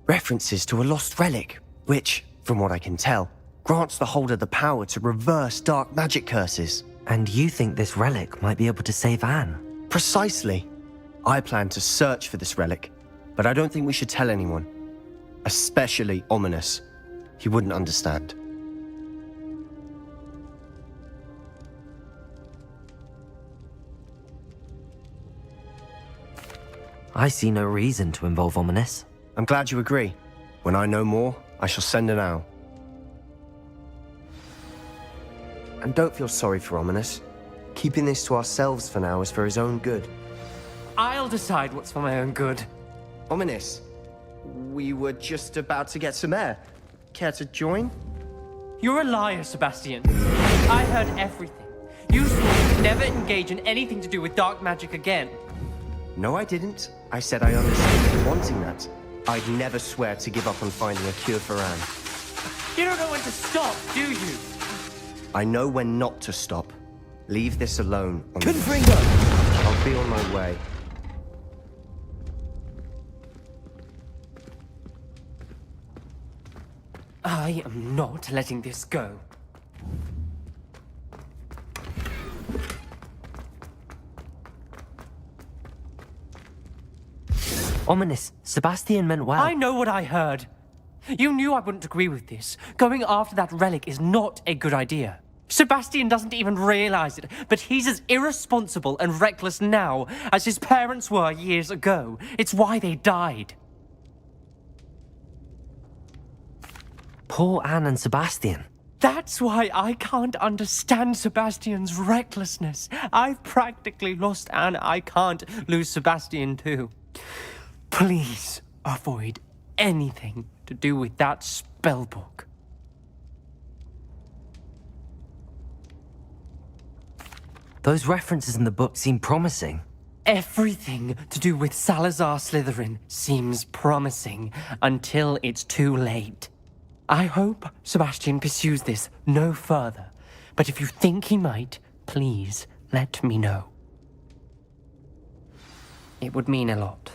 References to a lost relic, which, from what I can tell, grants the holder the power to reverse dark magic curses. And you think this relic might be able to save Anne? Precisely. I plan to search for this relic, but I don't think we should tell anyone. Especially Ominous. He wouldn't understand. I see no reason to involve Ominous. I'm glad you agree. When I know more, I shall send an owl. And don't feel sorry for Ominous. Keeping this to ourselves for now is for his own good. I'll decide what's for my own good. Ominous, we were just about to get some air. Care to join? You're a liar, Sebastian. I heard everything. You swore you'd never engage in anything to do with dark magic again. No, I didn't. I said I understood you wanting that. I'd never swear to give up on finding a cure for Anne. You don't know when to stop, do you? I know when not to stop. Leave this alone. Confringo! I'll be on my way. I am not letting this go. Ominous, Sebastian meant well. I know what I heard. You knew I wouldn't agree with this. Going after that relic is not a good idea. Sebastian doesn't even realize it, but he's as irresponsible and reckless now as his parents were years ago. It's why they died. Poor Anne and Sebastian. That's why I can't understand Sebastian's recklessness. I've practically lost Anne. I can't lose Sebastian too. Please avoid anything to do with that spellbook. Those references in the book seem promising. Everything to do with Salazar Slytherin seems promising until it's too late. I hope Sebastian pursues this no further, but if you think he might, please let me know. It would mean a lot.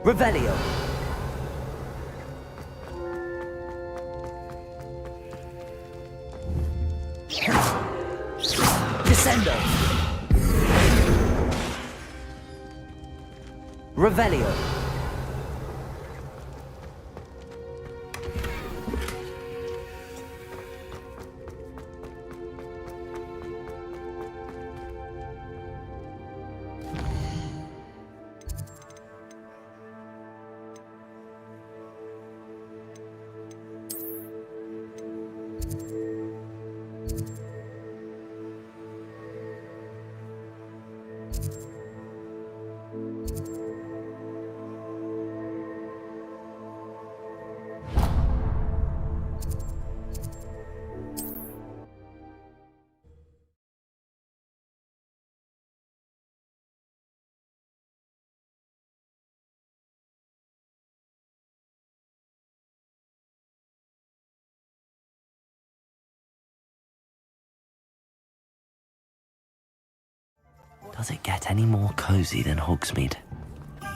Revelio. Descendo. Revelio. Does it get any more cozy than Hogsmeade? I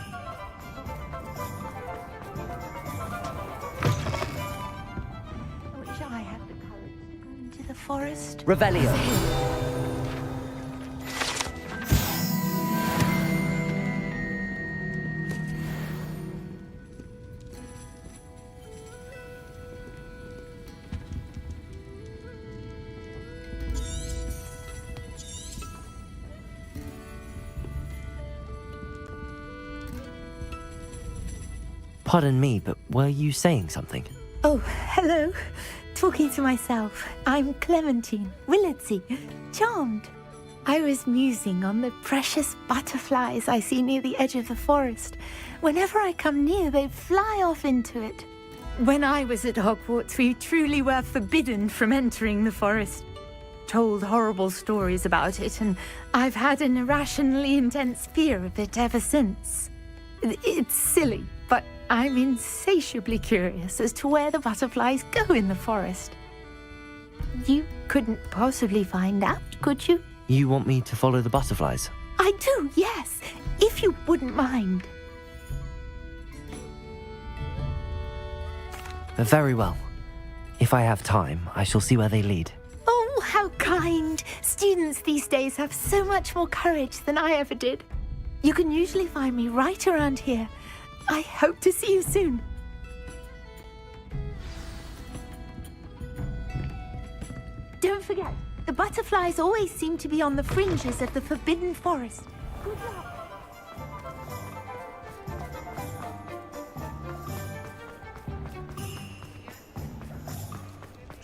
wish I had the courage to go into the forest. Revelio. Pardon me, but were you saying something? Oh, hello. Talking to myself. I'm Clementine, Willardsey, charmed. I was musing on the precious butterflies I see near the edge of the forest. Whenever I come near, they fly off into it. When I was at Hogwarts, we truly were forbidden from entering the forest. Told horrible stories about it, and I've had an irrationally intense fear of it ever since. It's silly, but I'm insatiably curious as to where the butterflies go in the forest. You couldn't possibly find out, could you? You want me to follow the butterflies? I do, yes, if you wouldn't mind. Very well. If I have time, I shall see where they lead. Oh, how kind. Students these days have so much more courage than I ever did. You can usually find me right around here. I hope to see you soon. Don't forget, the butterflies always seem to be on the fringes of the Forbidden Forest. Good luck.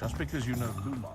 Just because you know Kumar.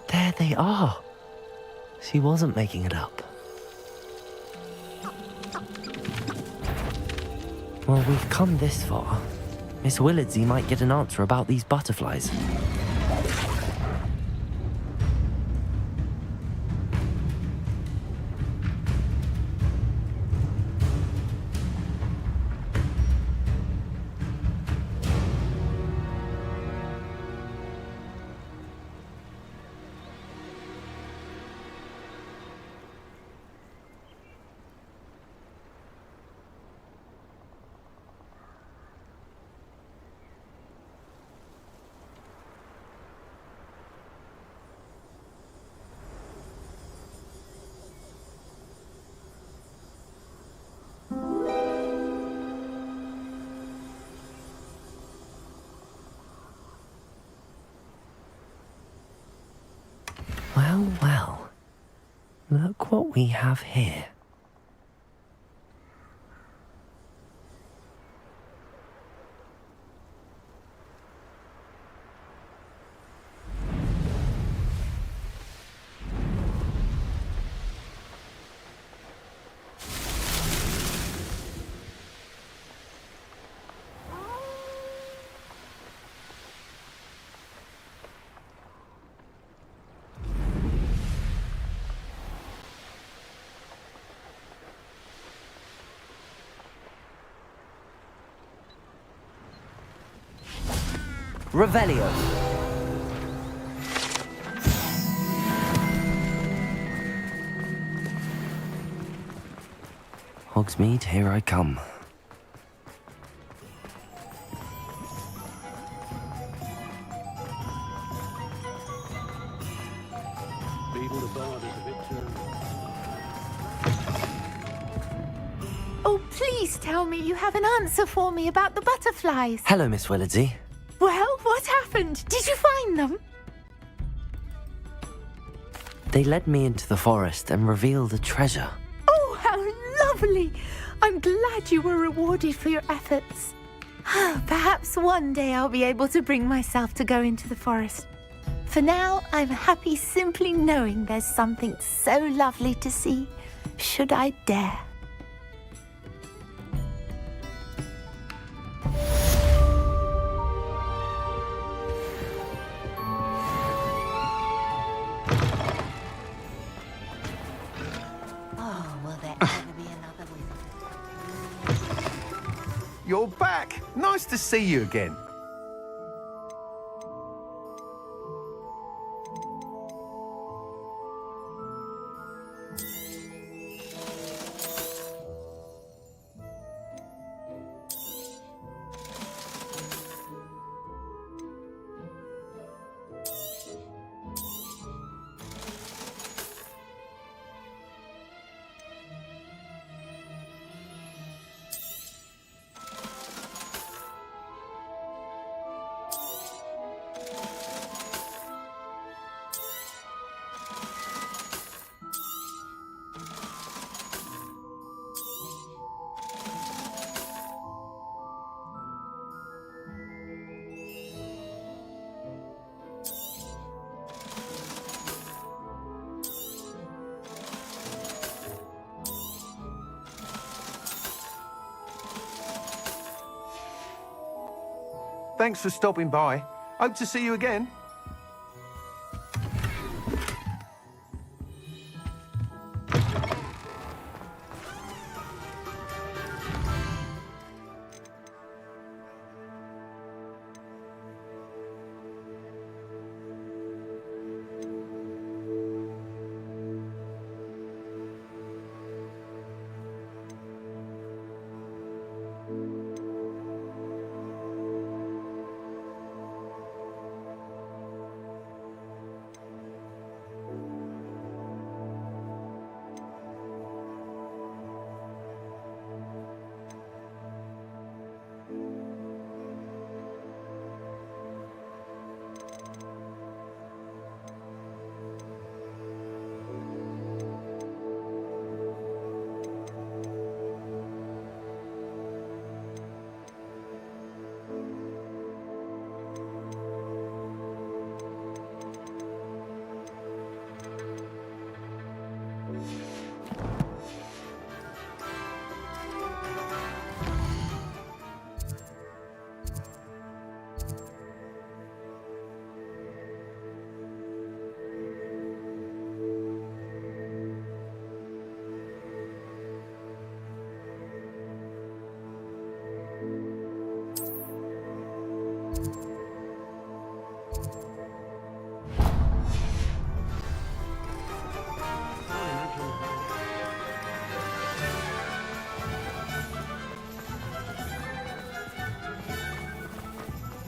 There they are. She wasn't making it up. Well, we've come this far. Miss Willardsey might get an answer about these butterflies. Well, well. Look what we have here. Revelio. Hogsmeade, here I come. Oh, please tell me you have an answer for me about the butterflies. Hello, Miss Willardsey. Well, what happened? Did you find them? They led me into the forest and revealed a treasure. Oh, how lovely! I'm glad you were rewarded for your efforts. Perhaps one day I'll be able to bring myself to go into the forest. For now, I'm happy simply knowing there's something so lovely to see, should I dare. Oh, will there ever be another wizard? You're back! Nice to see you again. Thanks for stopping by. Hope to see you again.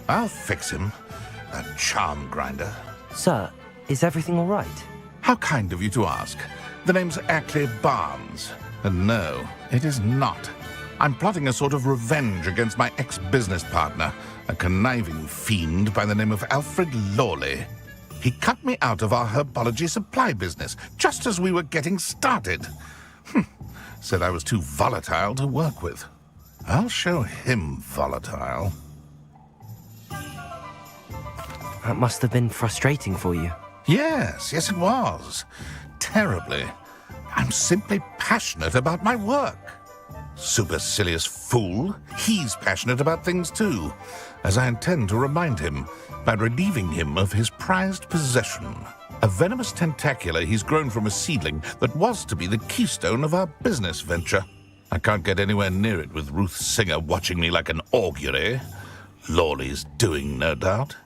I'll fix him, that charm grinder. Sir, is everything all right? How kind of you to ask. The name's Ackley Barnes. And no, it is not. I'm plotting a sort of revenge against my ex-business partner, a conniving fiend by the name of Alfred Lawley. He cut me out of our herbology supply business just as we were getting started. Said I was too volatile to work with. I'll show him volatile. That must have been frustrating for you. Yes, it was. Terribly. I'm simply passionate about my work. Supercilious fool. He's passionate about things too, as I intend to remind him by relieving him of his prized possession. A venomous tentacula he's grown from a seedling that was to be the keystone of our business venture. I can't get anywhere near it with Ruth Singer watching me like an augury. Lawley's doing, no doubt.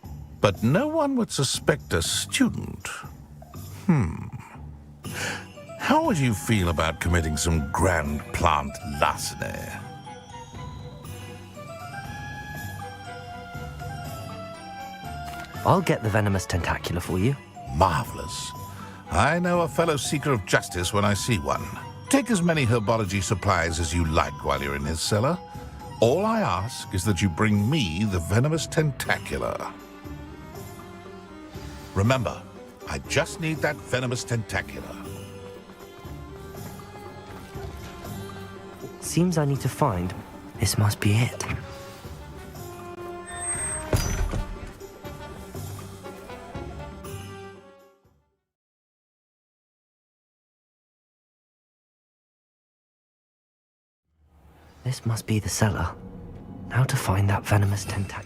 But no one would suspect a student. How would you feel about committing some grand plant larceny? I'll get the venomous tentacula for you. Marvelous. I know a fellow seeker of justice when I see one. Take as many herbology supplies as you like while you're in his cellar. All I ask is that you bring me the venomous tentacula. Remember, I just need that venomous tentacula. Seems I need to find. This must be it. This must be the cellar. Now to find that venomous tentacle.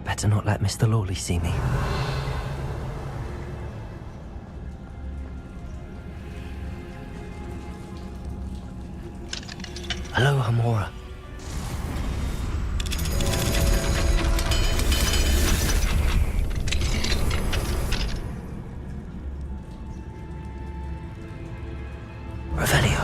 Better not let Mr. Lawley see me. Hello, Hamora. Revelio.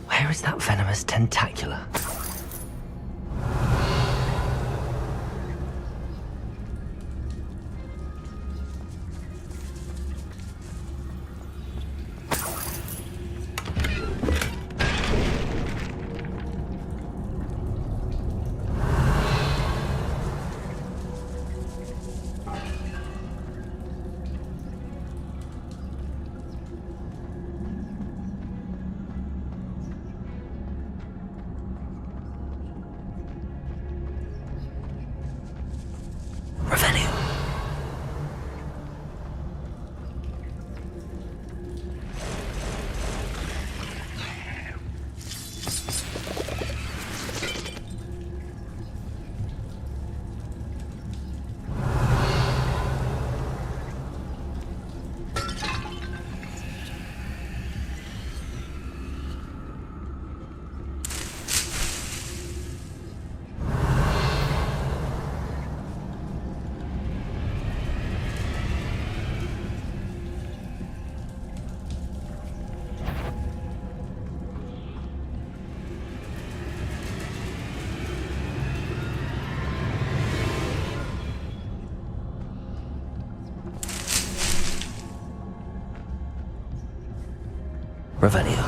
Where is that venomous tentacula? Revelio.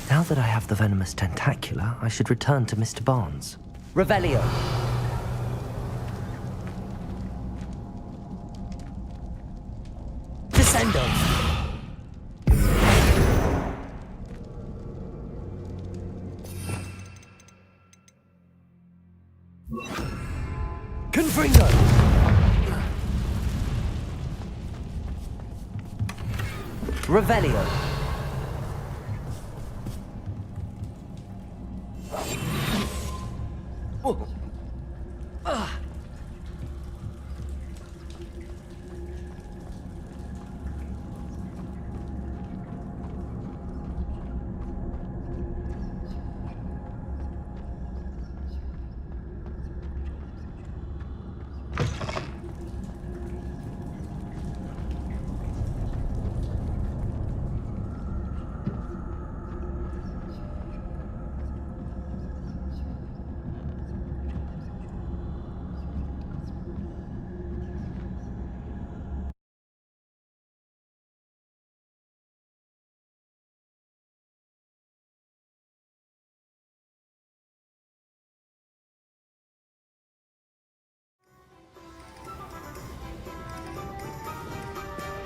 Now that I have the venomous tentacula, I should return to Mr. Barnes. Revelio. Descendo. Confringo! Revelio.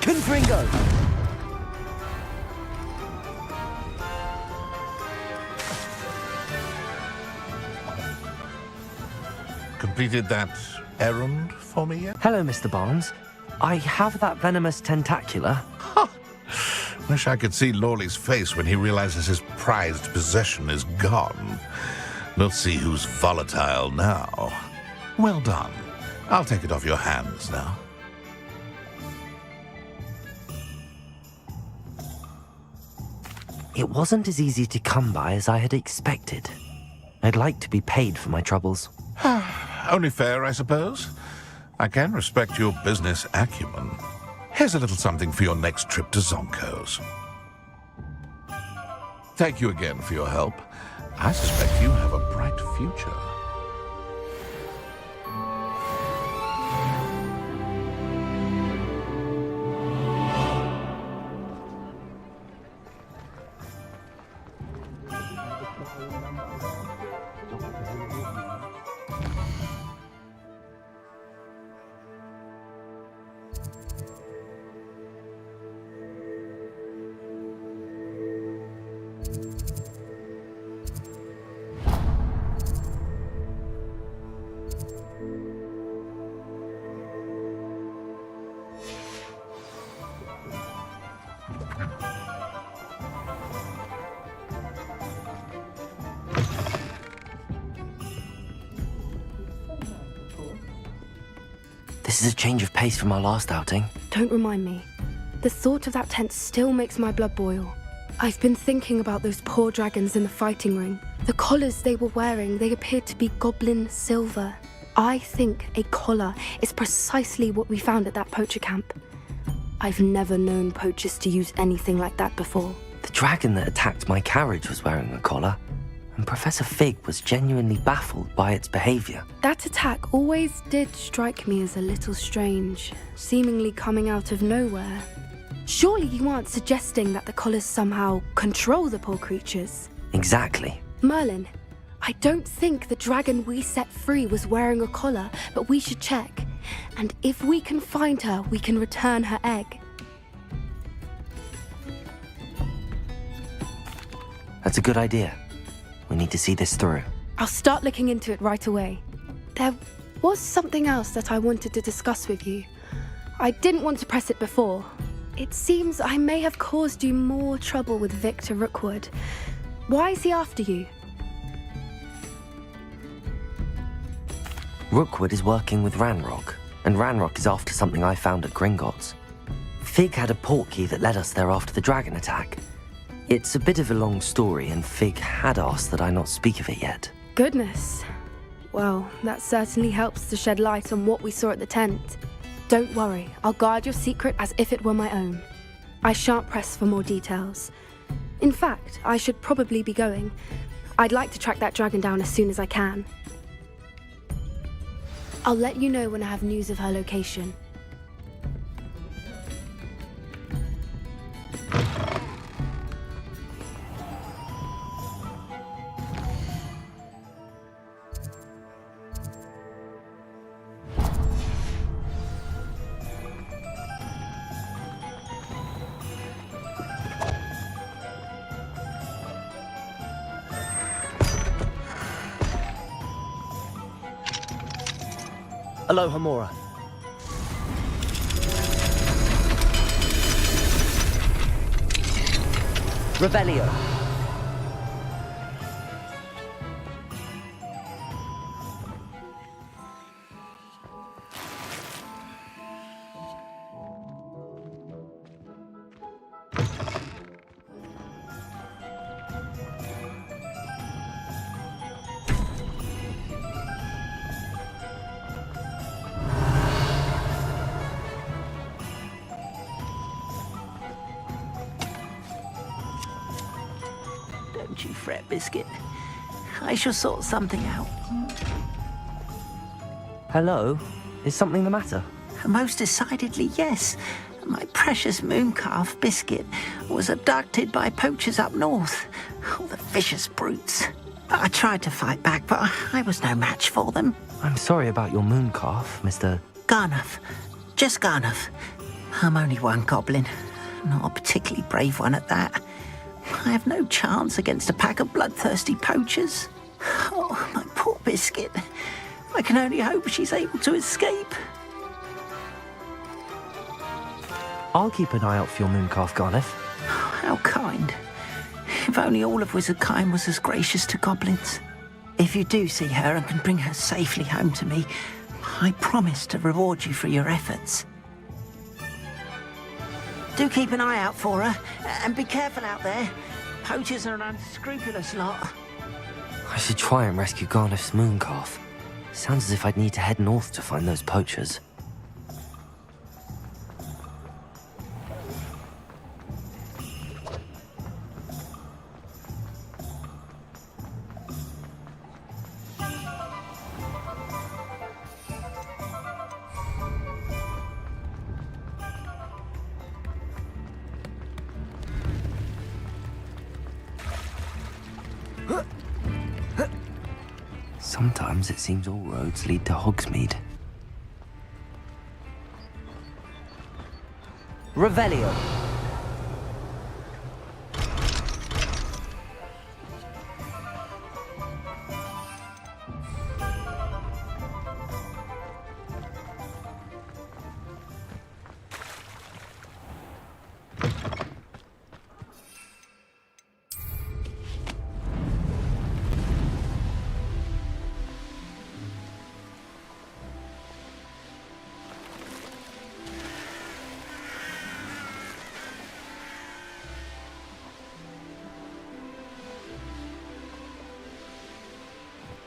Confringo! Completed that errand for me yet? Hello, Mr. Barnes. I have that venomous tentacula. Wish I could see Lawley's face when he realizes his prized possession is gone. We'll see who's volatile now. Well done. I'll take it off your hands now. It wasn't as easy to come by as I had expected. I'd like to be paid for my troubles. Only fair, I suppose. I can respect your business acumen. Here's a little something for your next trip to Zonko's. Thank you again for your help. I suspect you have a bright future. This is a change of pace from our last outing. Don't remind me. The thought of that tent still makes my blood boil. I've been thinking about those poor dragons in the fighting ring. The collars they were wearing, they appeared to be goblin silver. I think a collar is precisely what we found at that poacher camp. I've never known poachers to use anything like that before. The dragon that attacked my carriage was wearing a collar, and Professor Fig was genuinely baffled by its behavior. That attack always did strike me as a little strange, seemingly coming out of nowhere. Surely you aren't suggesting that the collars somehow control the poor creatures? Exactly. Merlin, I don't think the dragon we set free was wearing a collar, but we should check. And if we can find her, we can return her egg. That's a good idea. We need to see this through. I'll start looking into it right away. There was something else that I wanted to discuss with you. I didn't want to press it before. It seems I may have caused you more trouble with Victor Rookwood. Why is he after you? Rookwood is working with Ranrock, and Ranrock is after something I found at Gringotts. Fig had a portkey that led us there after the dragon attack. It's a bit of a long story, and Fig had asked that I not speak of it yet. Goodness. Well, that certainly helps to shed light on what we saw at the tent. Don't worry, I'll guard your secret as if it were my own. I shan't press for more details. In fact, I should probably be going. I'd like to track that dragon down as soon as I can. I'll let you know when I have news of her location. Aloha, Mora. Revelio. Don't you fret, Biscuit. I shall sort something out. Hello? Is something the matter? Most decidedly, yes. My precious moon calf, Biscuit, was abducted by poachers up north. Oh, the vicious brutes. I tried to fight back, but I was no match for them. I'm sorry about your moon calf, Mr. Garnuff. Just Garnuff. I'm only one goblin. Not a particularly brave one at that. I have no chance against a pack of bloodthirsty poachers. Oh, my poor Biscuit. I can only hope she's able to escape. I'll keep an eye out for your moon calf, Garniff. How kind. If only all of Wizardkind was as gracious to goblins. If you do see her and can bring her safely home to me, I promise to reward you for your efforts. Do keep an eye out for her, and be careful out there. Poachers are an unscrupulous lot. I should try and rescue Garniff's moon calf. Sounds as if I'd need to head north to find those poachers. Sometimes it seems all roads lead to Hogsmeade. Revelio.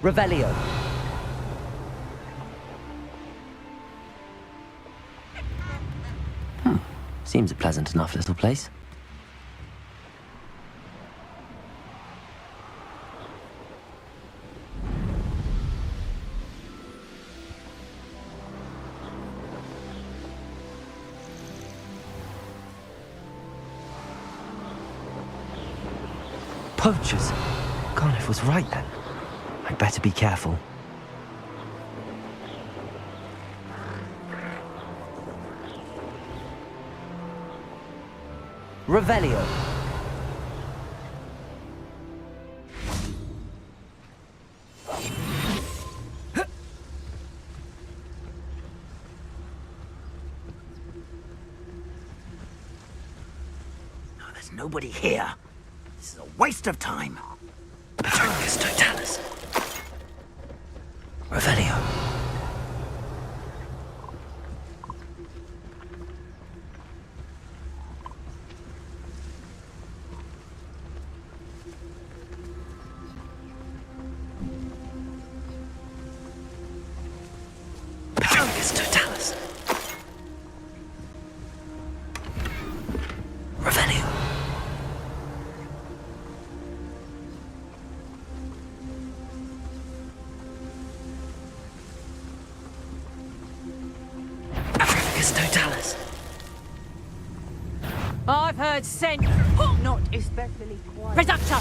Revelio. Seems a pleasant enough little place. Poachers! Garniff was right then. I'd better be careful. Revelio. There's nobody here. This is a waste of time. Patroclus Totalis. Revelio. Patroclus Totalis. Revelio. Totalis. I've heard scent. Not especially quiet. Reductor!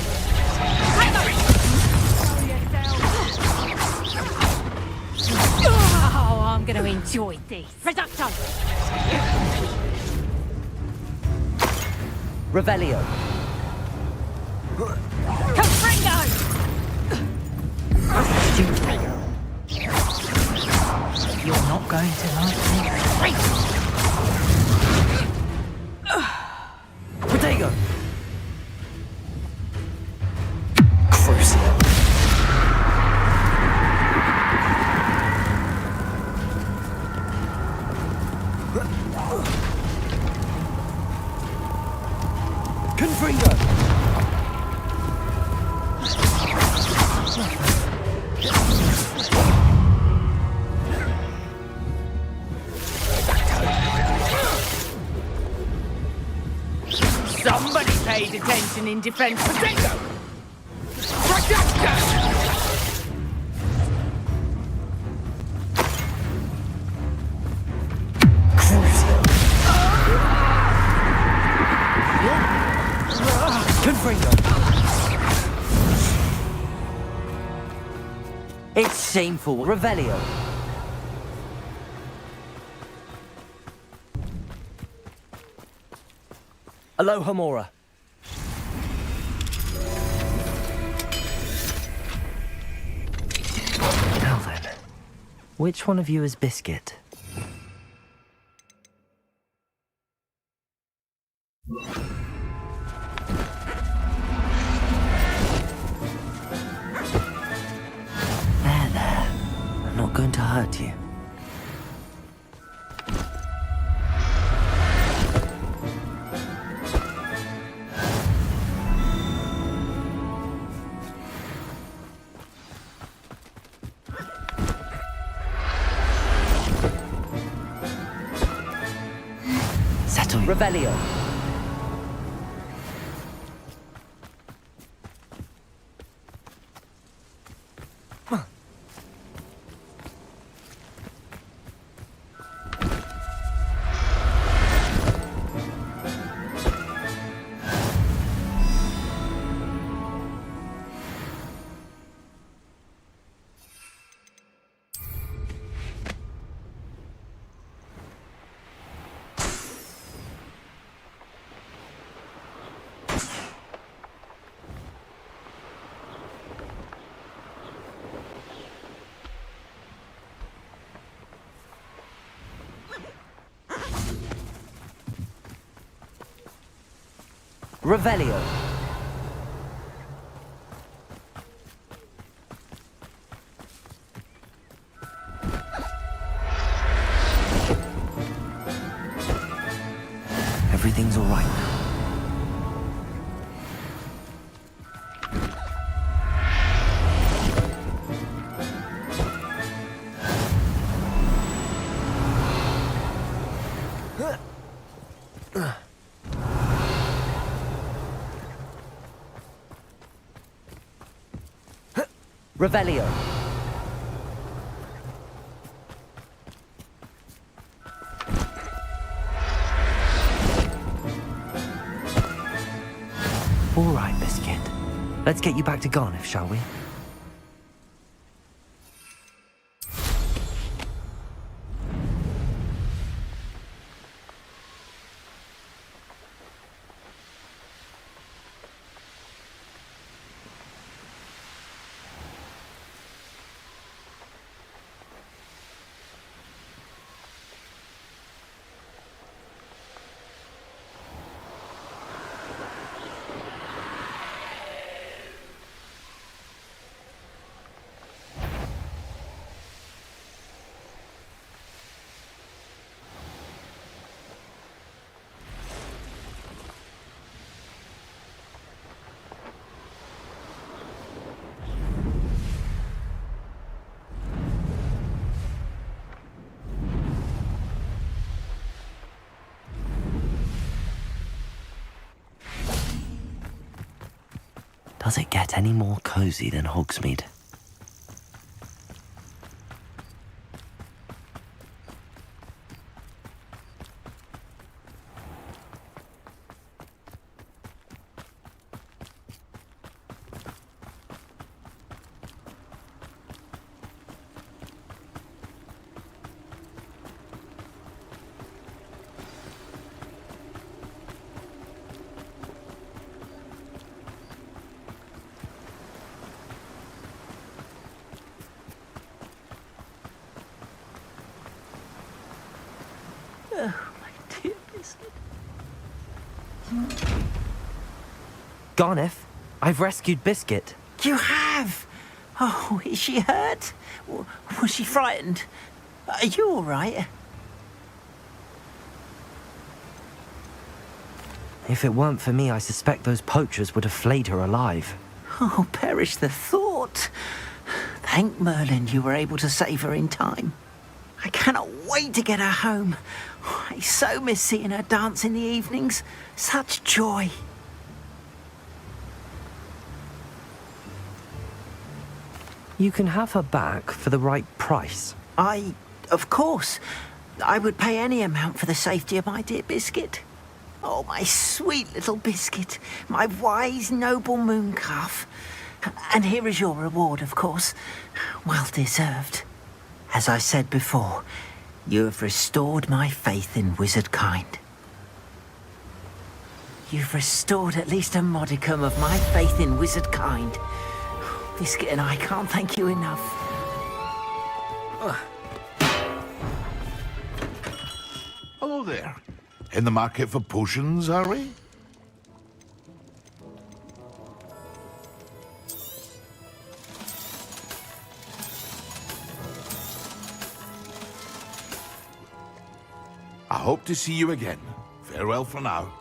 Oh, I'm going to enjoy this. Reductor! Revelio. Confringo! You're not going to like me. Protego! Crucial. Confringo! Somebody paid attention in defense. Potato! Projector! Confringo! It's shameful. Revelio. Aloha Mora. Now then, which one of you is Biscuit? There. I'm not going to hurt you. Revelio. Revelio. Everything's all right now. Revelio. All right, Biscuit. Let's get you back to Garniff, shall we? Does it get any more cozy than Hogsmeade? Garniff, I've rescued Biscuit. You have? Oh, is she hurt? Was she frightened? Are you all right? If it weren't for me, I suspect those poachers would have flayed her alive. Oh, perish the thought. Thank Merlin you were able to save her in time. I cannot wait to get her home. I so miss seeing her dance in the evenings. Such joy. You can have her back for the right price. Of course. I would pay any amount for the safety of my dear Biscuit. Oh, my sweet little Biscuit. My wise, noble moon calf. And here is your reward, of course. Well deserved. As I said before, you have restored my faith in wizard kind. You've restored at least a modicum of my faith in wizard kind. Biscuit and I can't thank you enough. Hello there. In the market for potions, are we? I hope to see you again. Farewell for now.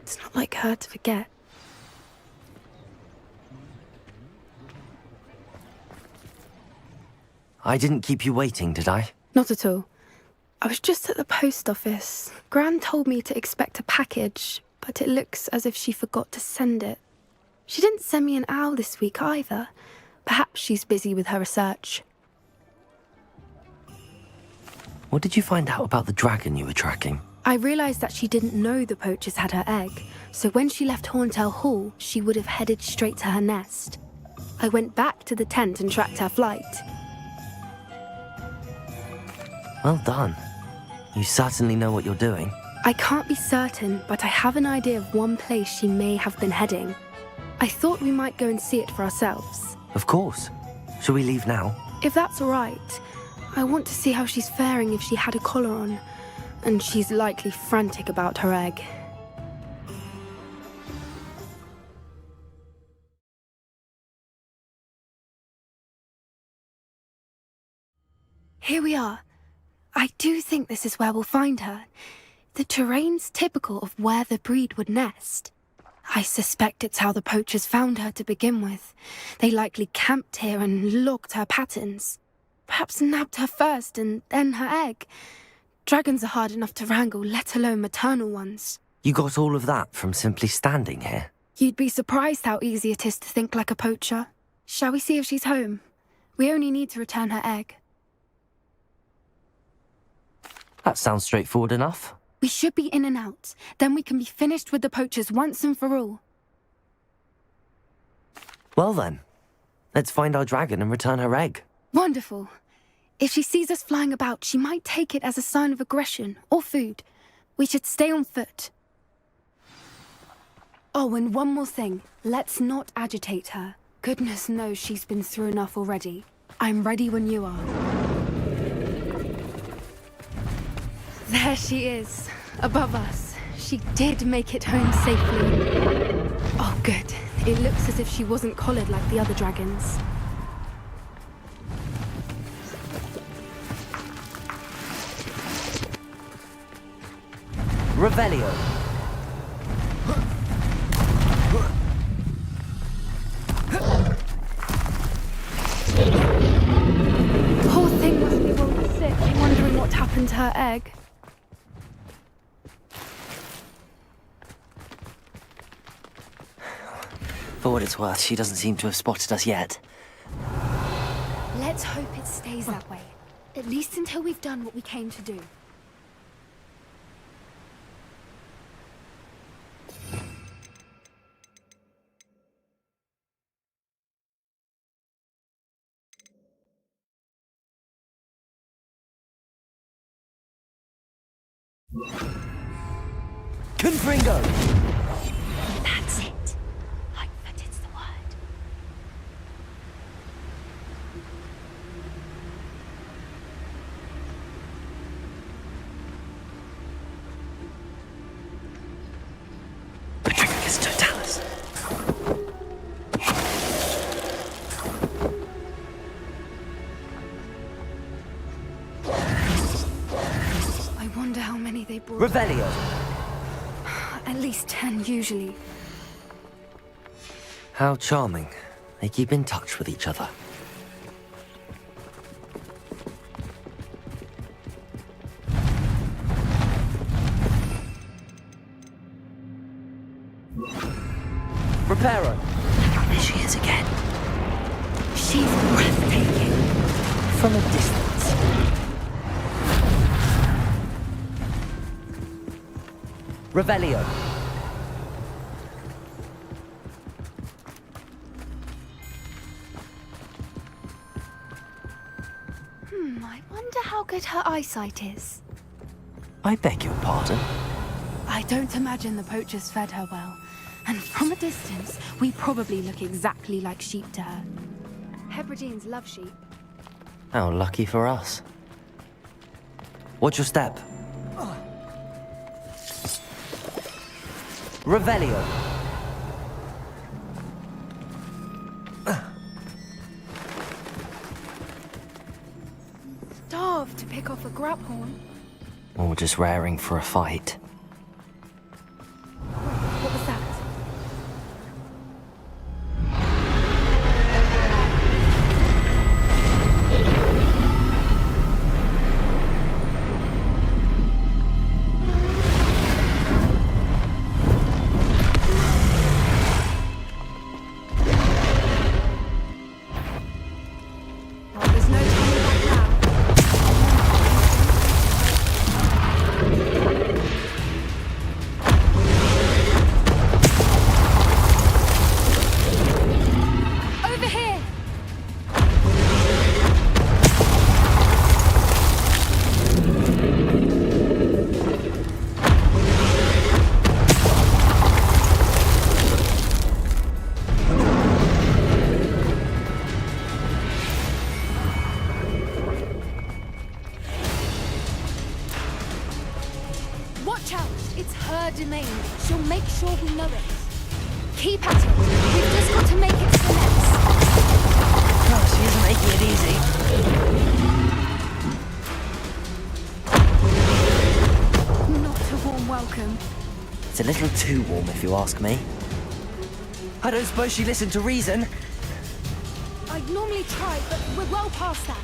It's not like her to forget. I didn't keep you waiting, did I? Not at all. I was just at the post office. Gran told me to expect a package, but it looks as if she forgot to send it. She didn't send me an owl this week either. Perhaps she's busy with her research. What did you find out about the dragon you were tracking? I realised that she didn't know the poachers had her egg, so when she left Horntail Hall, she would have headed straight to her nest. I went back to the tent and tracked her flight. Well done. You certainly know what you're doing. I can't be certain, but I have an idea of one place she may have been heading. I thought we might go and see it for ourselves. Of course. Shall we leave now? If that's all right, I want to see how she's faring if she had a collar on. and she's likely frantic about her egg. Here we are. I do think this is where we'll find her. The terrain's typical of where the breed would nest. I suspect it's how the poachers found her to begin with. They likely camped here and logged her patterns. Perhaps nabbed her first and then her egg. Dragons are hard enough to wrangle, let alone maternal ones. You got all of that from simply standing here? You'd be surprised how easy it is to think like a poacher. Shall we see if she's home? We only need to return her egg. That sounds straightforward enough. We should be in and out. Then we can be finished with the poachers once and for all. Well then, let's find our dragon and return her egg. Wonderful. If she sees us flying about, she might take it as a sign of aggression or food. We should stay on foot. Oh, and one more thing. Let's not agitate her. Goodness knows she's been through enough already. I'm ready when you are. There she is, above us. She did make it home safely. Oh, good. It looks as if she wasn't collared like the other dragons. Revelio. Poor thing must be really sick, wondering what happened to her egg. For what it's worth, she doesn't seem to have spotted us yet. Let's hope it stays that way. At least until we've done what we came to do. Confringo! That's it. Light-footed's the word. Patricus totalis. I wonder how many they brought. Revelio. At least 10 usually. How charming. They keep in touch with each other. Reparo. There she is again. She's breathtaking. From a distance. Revelio. I wonder how good her eyesight is. I beg your pardon? I don't imagine the poachers fed her well. And from a distance, we probably look exactly like sheep to her. Hebrideans love sheep. How lucky for us. Watch your step. Revelio. Starved to pick off a grabhorn. Or just raring for a fight. What was that? make sure we know it. Keep at it. We've just got to make it to the next. Oh, she isn't making it easy. Not a warm welcome. It's a little too warm, if you ask me. I don't suppose she listened to reason. I'd normally try, but we're well past that.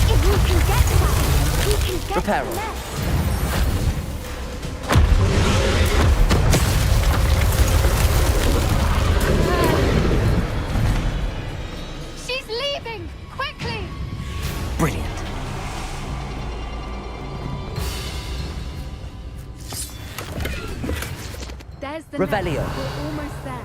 If we can get to that, we can get Repair to the next. She's leaving! Quickly! Brilliant. There's the Revelio. nest. We're almost there.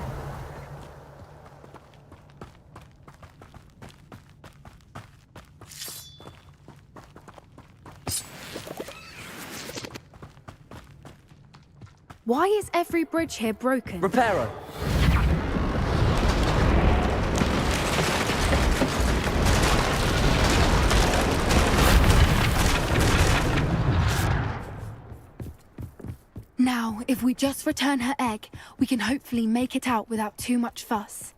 Why is every bridge here broken? Reparo. Now, if we just return her egg, we can hopefully make it out without too much fuss.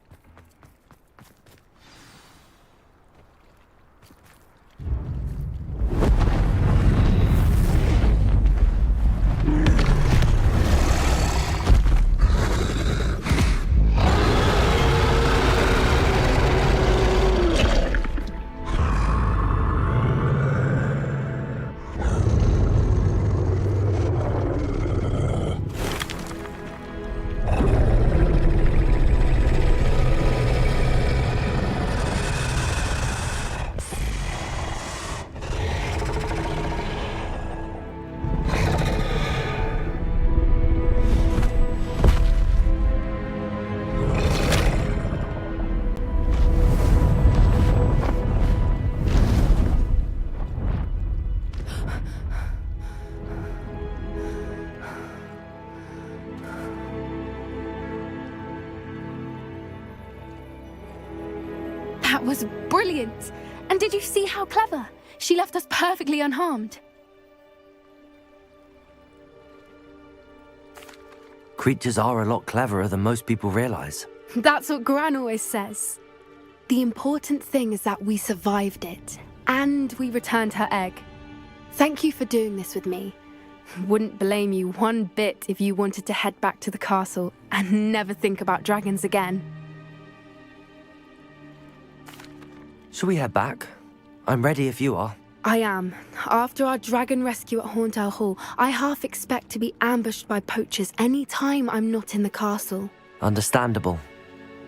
That was brilliant! And did you see how clever? She left us perfectly unharmed. Creatures are a lot cleverer than most people realize. That's what Gran always says. The important thing is that we survived it, and we returned her egg. Thank you for doing this with me. Wouldn't blame you one bit if you wanted to head back to the castle and never think about dragons again. Shall we head back? I'm ready if you are. I am. After our dragon rescue at Hauntel Hall, I half expect to be ambushed by poachers any time I'm not in the castle. Understandable.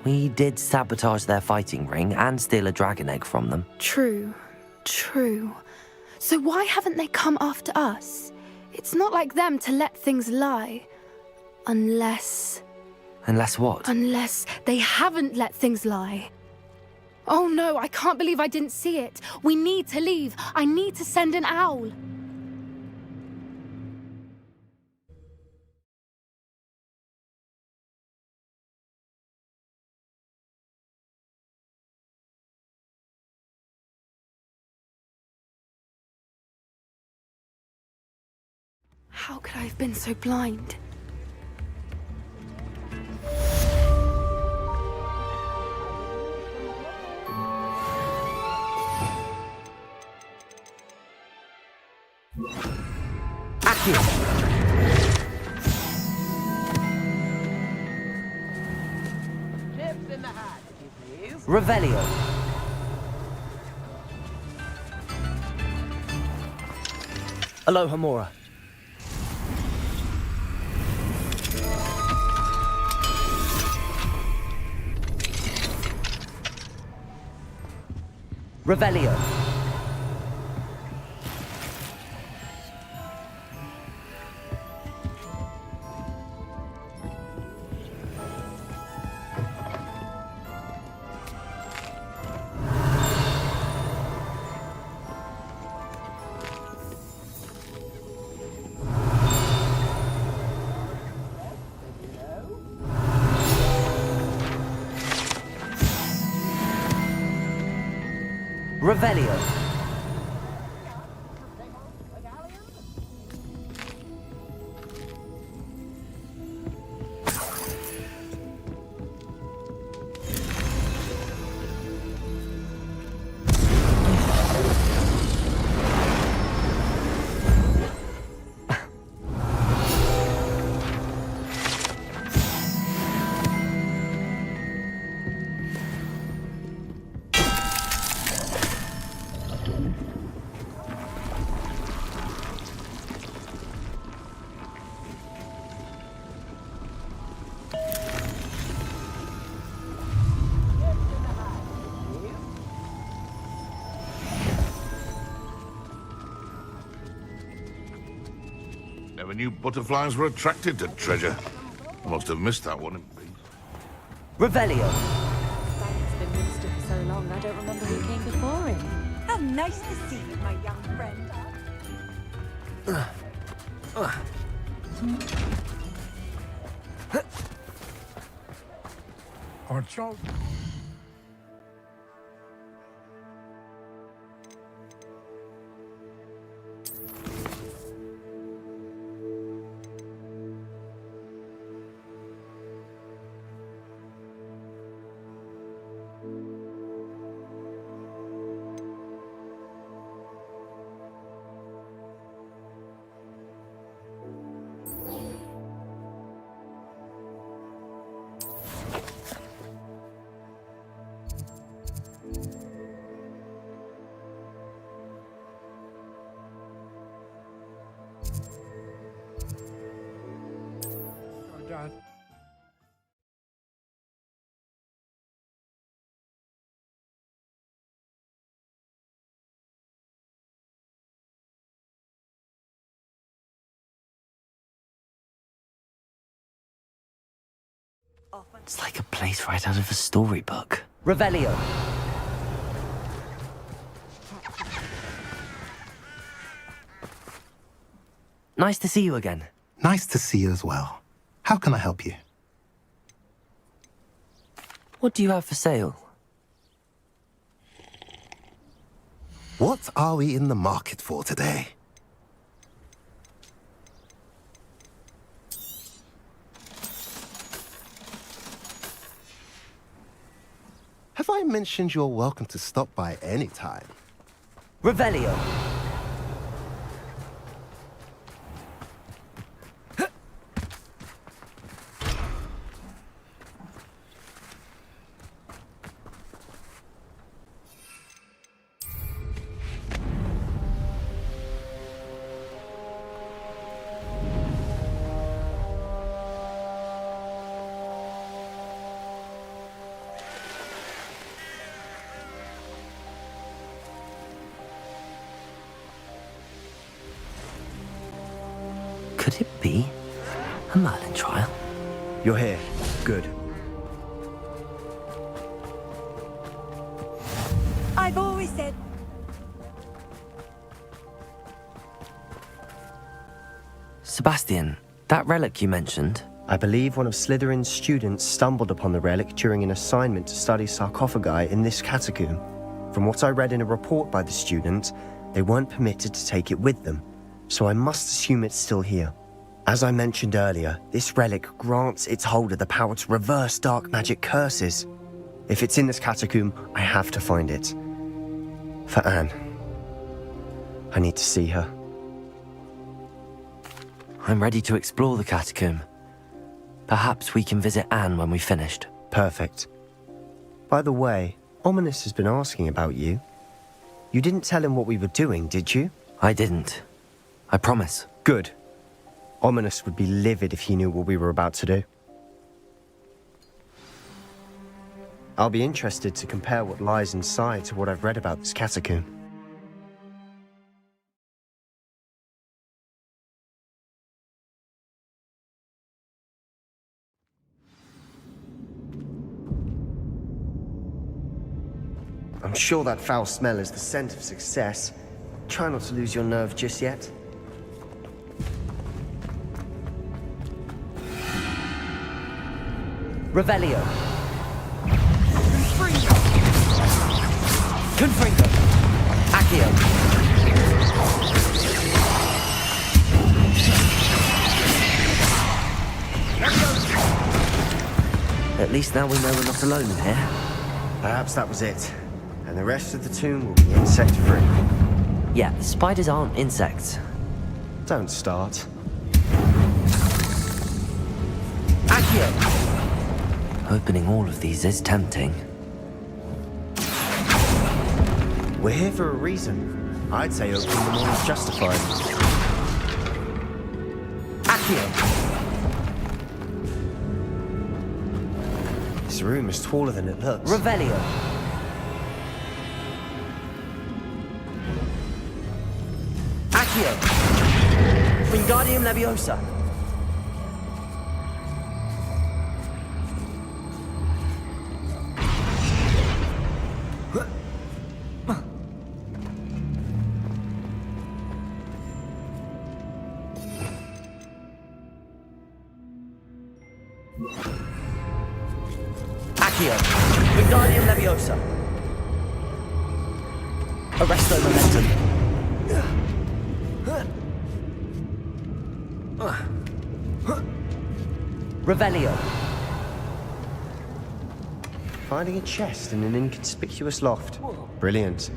We did sabotage their fighting ring and steal a dragon egg from them. True. So why haven't they come after us? It's not like them to let things lie. Unless what? Unless they haven't let things lie. Oh no, I can't believe I didn't see it. We need to leave. I need to send an owl. How could I have been so blind? Revelio. Alohomora. Revelio. Revelio. Never knew butterflies were attracted to treasure. Must have missed that one. Revelio. Danny's been minister for so long, I don't remember who came before him. How nice to see you, my young friend. Archon. God. It's like a place right out of a storybook. Revelio. Nice to see you again. Nice to see you as well. How can I help you? What do you have for sale? What are we in the market for today? Have I mentioned you're welcome to stop by any time? Revelio. Could it be a Merlin trial? You're here. Good. I've always said... Sebastian, that relic you mentioned. I believe one of Slytherin's students stumbled upon the relic during an assignment to study sarcophagi in this catacomb. From what I read in a report by the student, they weren't permitted to take it with them, so I must assume it's still here. As I mentioned earlier, this relic grants its holder the power to reverse dark magic curses. If it's in this catacomb, I have to find it. For Anne. I need to see her. I'm ready to explore the catacomb. Perhaps we can visit Anne when we've finished. Perfect. By the way, Ominous has been asking about you. You didn't tell him what we were doing, did you? I didn't. I promise. Good. Ominous would be livid if he knew what we were about to do. I'll be interested to compare what lies inside to what I've read about this catacomb. I'm sure that foul smell is the scent of success. Try not to lose your nerve just yet. Revelio. Confringo. At least now we know we're not alone in here. Perhaps that was it. And the rest of the tomb will be insect-free. Yeah, spiders aren't insects. Don't start. Opening all of these is tempting. We're here for a reason. I'd say opening them all is justified. This room is taller than it looks. Revelio. Accio. Wingardium Leviosa. Accio. Wingardium Leviosa. Arresto Momentum. Revelio. Finding a chest in an inconspicuous loft. Brilliant.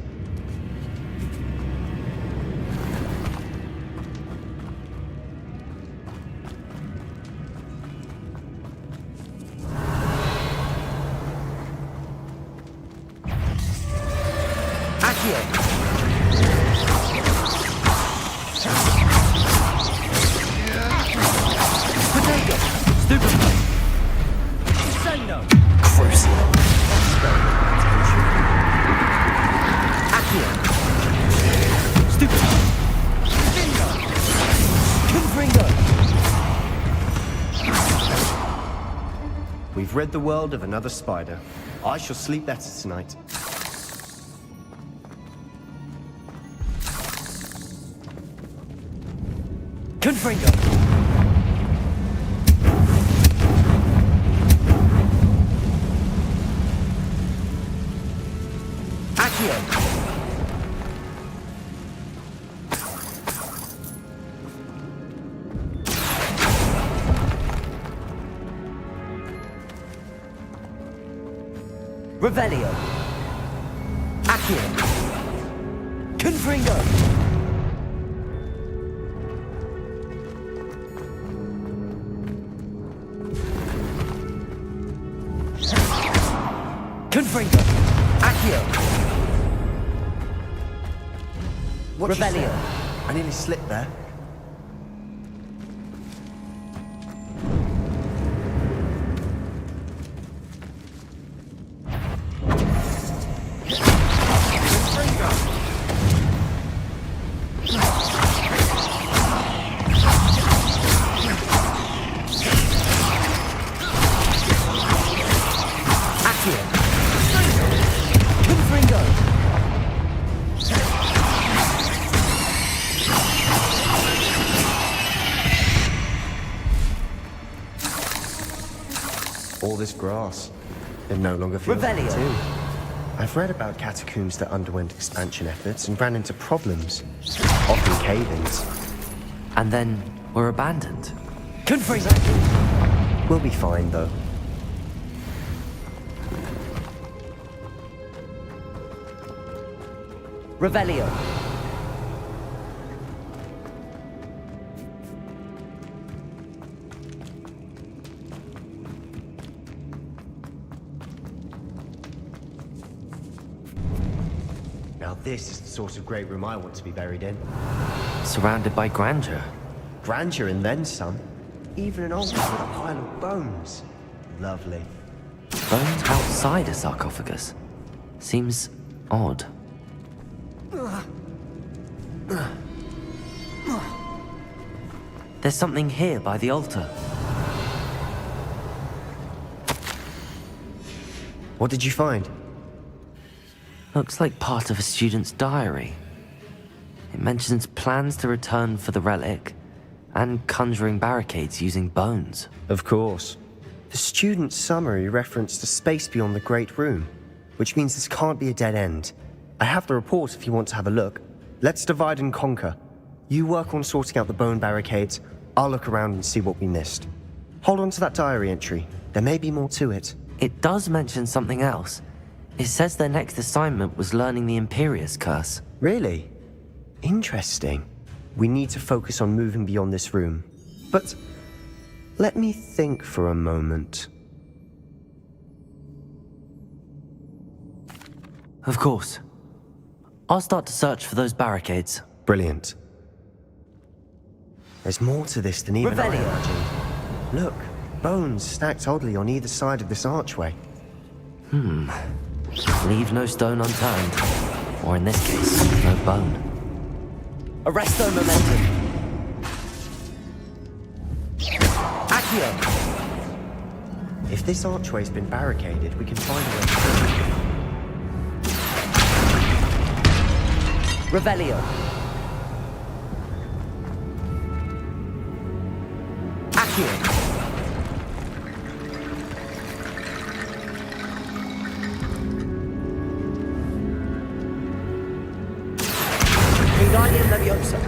We've rid the world of another spider. I shall sleep better tonight. Confringo. Accio. Revelio. Accio. Confringo. Confringo. Accio. What Revelio. I nearly slipped there. All this grass. It no longer feels like a tomb. I've read about catacombs that underwent expansion efforts and ran into problems. Often cave-ins. And then were abandoned. We'll be fine, though. Revelio. Now this is the sort of great room I want to be buried in. Surrounded by grandeur. Grandeur and then some. Even an altar with a pile of bones. Lovely. Bones outside a sarcophagus. Seems odd. There's something here by the altar. What did you find? Looks like part of a student's diary. It mentions plans to return for the relic and conjuring barricades using bones. Of course. The student's summary referenced a space beyond the Great Room, which means this can't be a dead end. I have the report if you want to have a look. Let's divide and conquer. You work on sorting out the bone barricades. I'll look around and see what we missed. Hold on to that diary entry. There may be more to it. It does mention something else. It says their next assignment was learning the Imperius Curse. Really? Interesting. We need to focus on moving beyond this room. But let me think for a moment. Of course. I'll start to search for those barricades. Brilliant. There's more to this than even I Revelio. imagined. Look, bones stacked oddly on either side of this archway. Leave no stone unturned. Or in this case, no bone. Arresto momentum. Accio. If this archway's been barricaded, we can find a way through. Revelio. Accio. Wingardium Leviosa.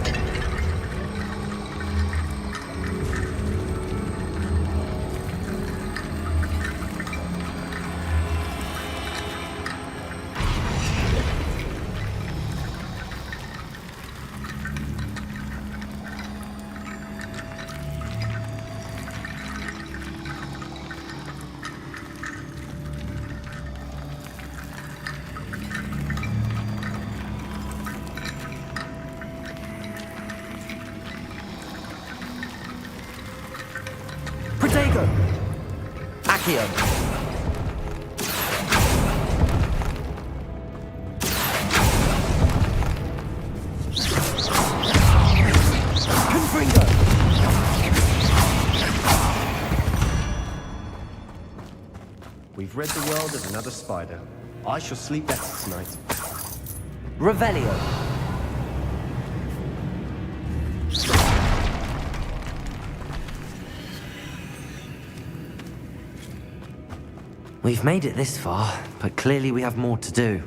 Protego. Accio. Confringo. We've rid the world of another spider. I shall sleep better tonight. Revelio. We've made it this far, but clearly we have more to do.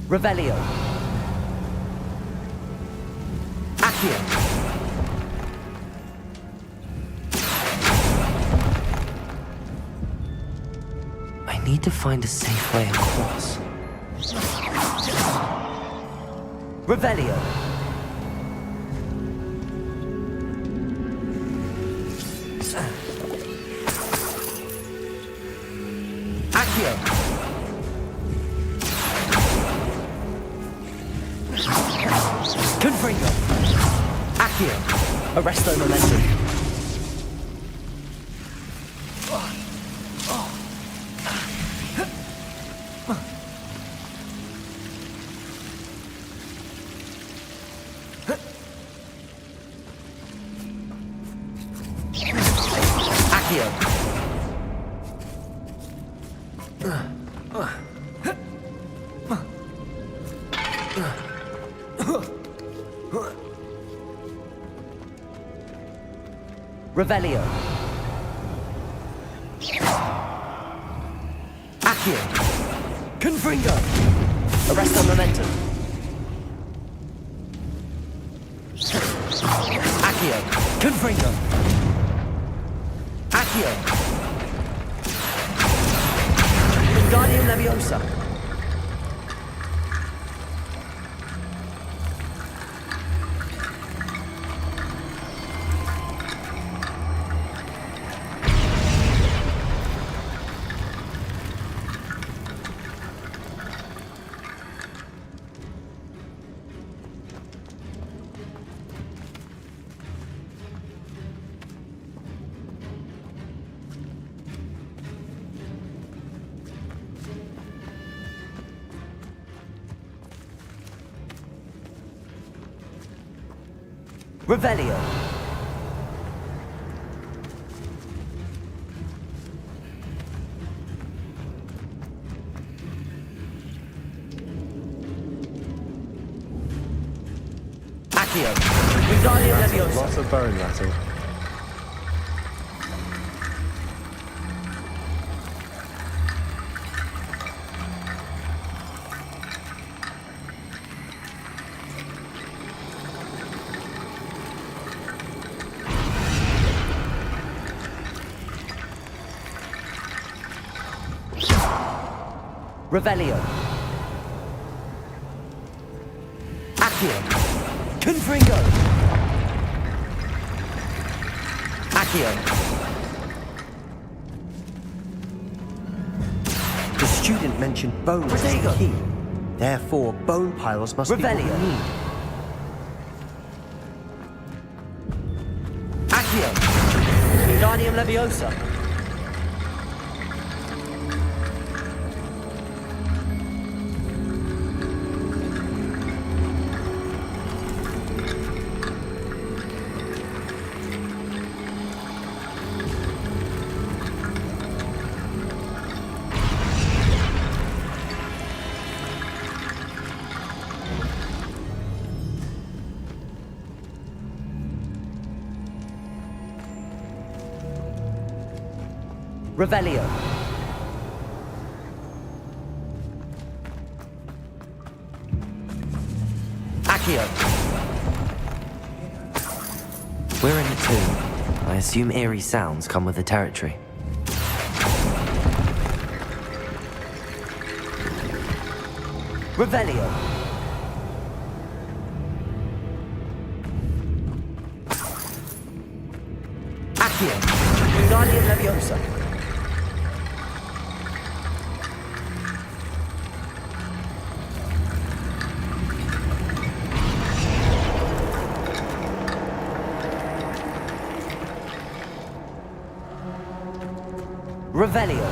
Revelio. Accio. I need to find a safe way across. Revelio. Accio. Confringo. Accio. Arresto momentum. Accio. Revelio. Accio. Confringo. Arresto momentum. Accio. Confringo. Accio. Wingardium Leviosa. Revelio. Accio. Wingardium Leviosa. Lots of bone rattle. Revelio. Accio. Confringo. Accio. The student mentioned bones as the key. Therefore, bone piles must be what we Revelio. need. Accio. Wingardium Leviosa. Revelio. Accio. We're in the tomb. I assume eerie sounds come with the territory. Revelio. Accio. Wingardium Leviosa. Revelio.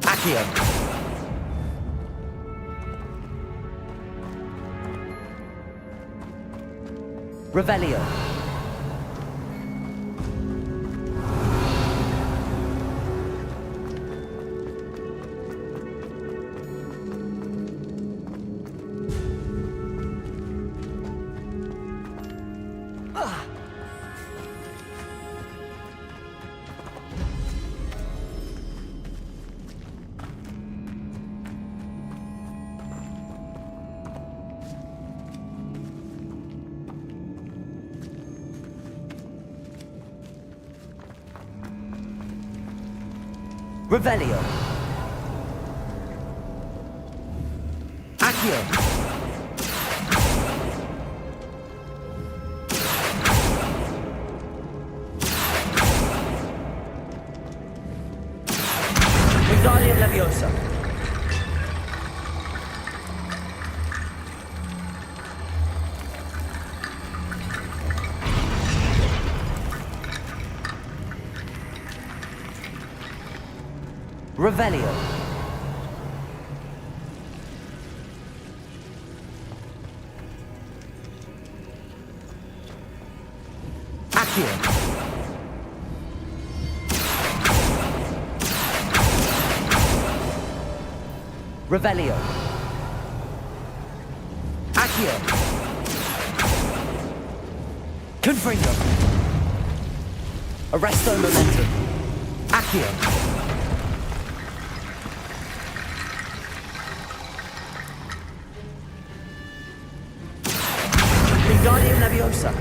Accio. Revelio. Revelio. Accio. Wingardium Leviosa. Revelio. Accio. Revelio. Accio. Confringo. Arresto Momentum. Accio. Wingardium Leviosa.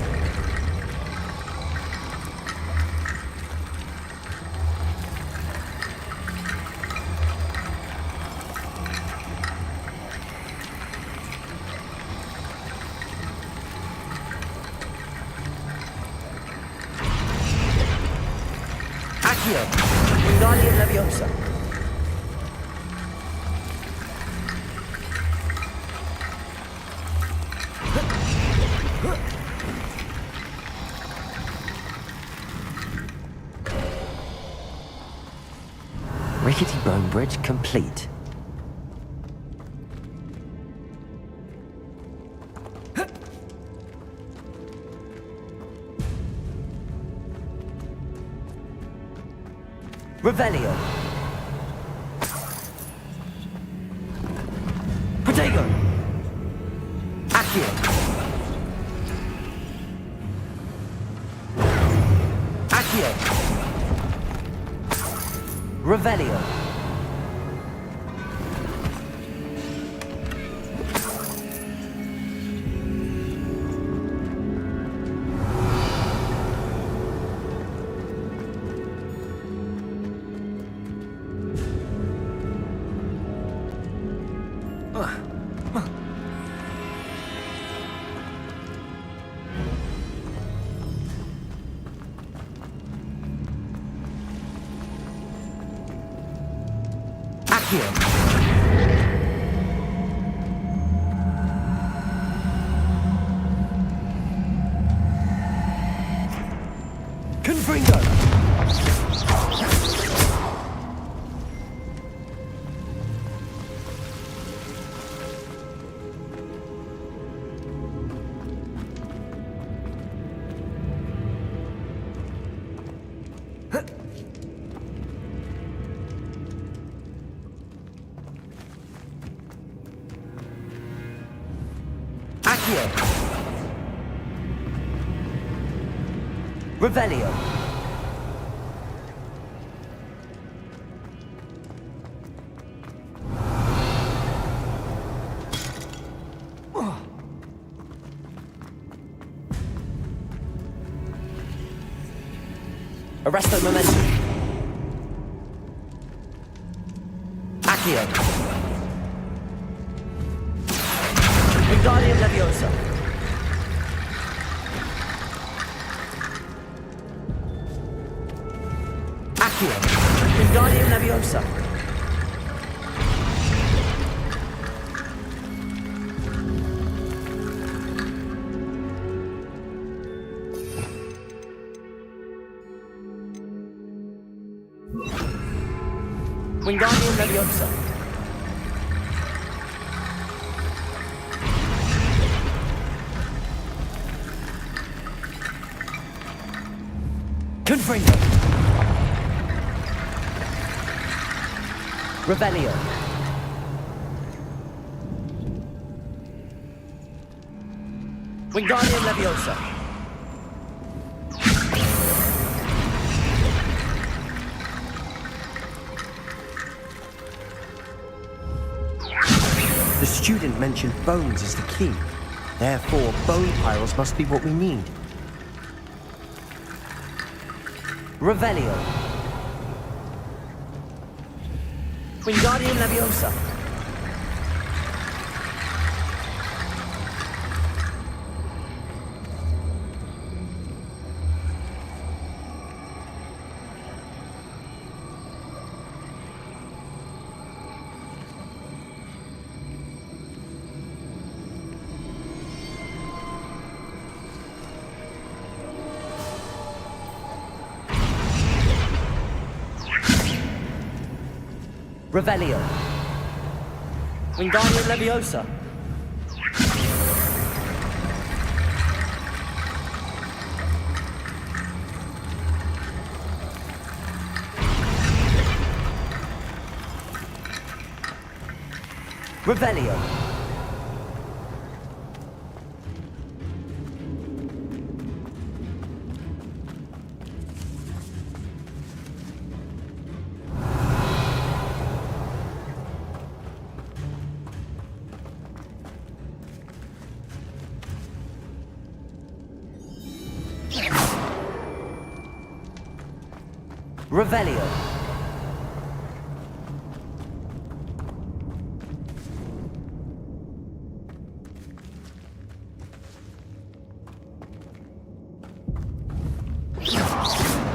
Accio. Wingardium Leviosa. Rickety bone bridge complete. Revelio. Protego. Accio. Accio. Revelio. Confringo! Accio! Revelio! Arresto momentum. Accio. Wingardium Leviosa. Accio. Wingardium Leviosa. Wingardium Leviosa. Confringo. Revelio. Wingardium Leviosa. The student mentioned bones as the key. Therefore, bone piles must be what we need. Revelio. Wingardium Leviosa. Revelio. Wingardium Leviosa. Revelio. Revelio.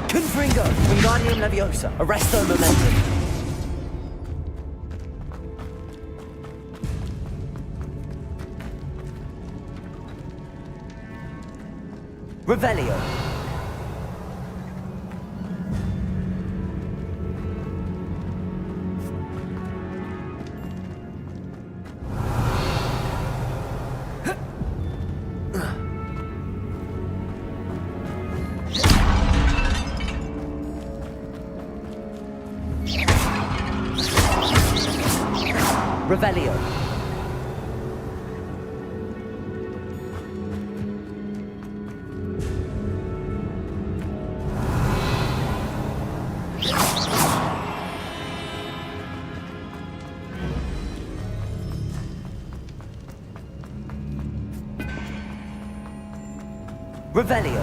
Confringo. Wingardium Leviosa. Arresto momentum. Revelio. Revelio. Revelio.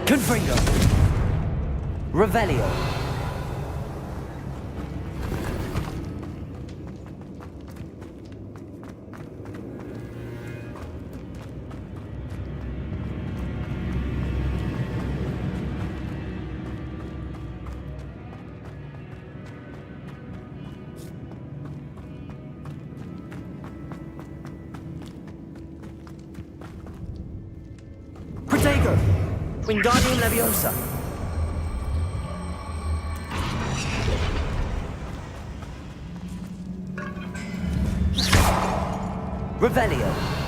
Confringo. Revelio. Protego. Wingardium Leviosa. Revelio.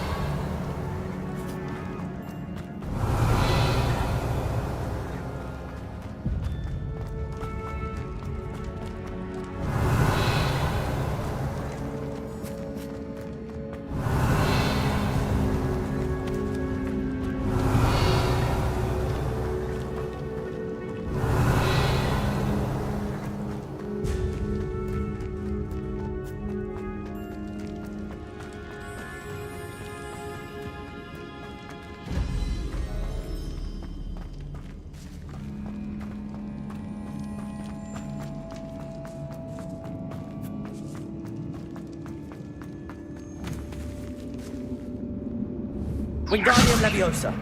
Wingardium Leviosa.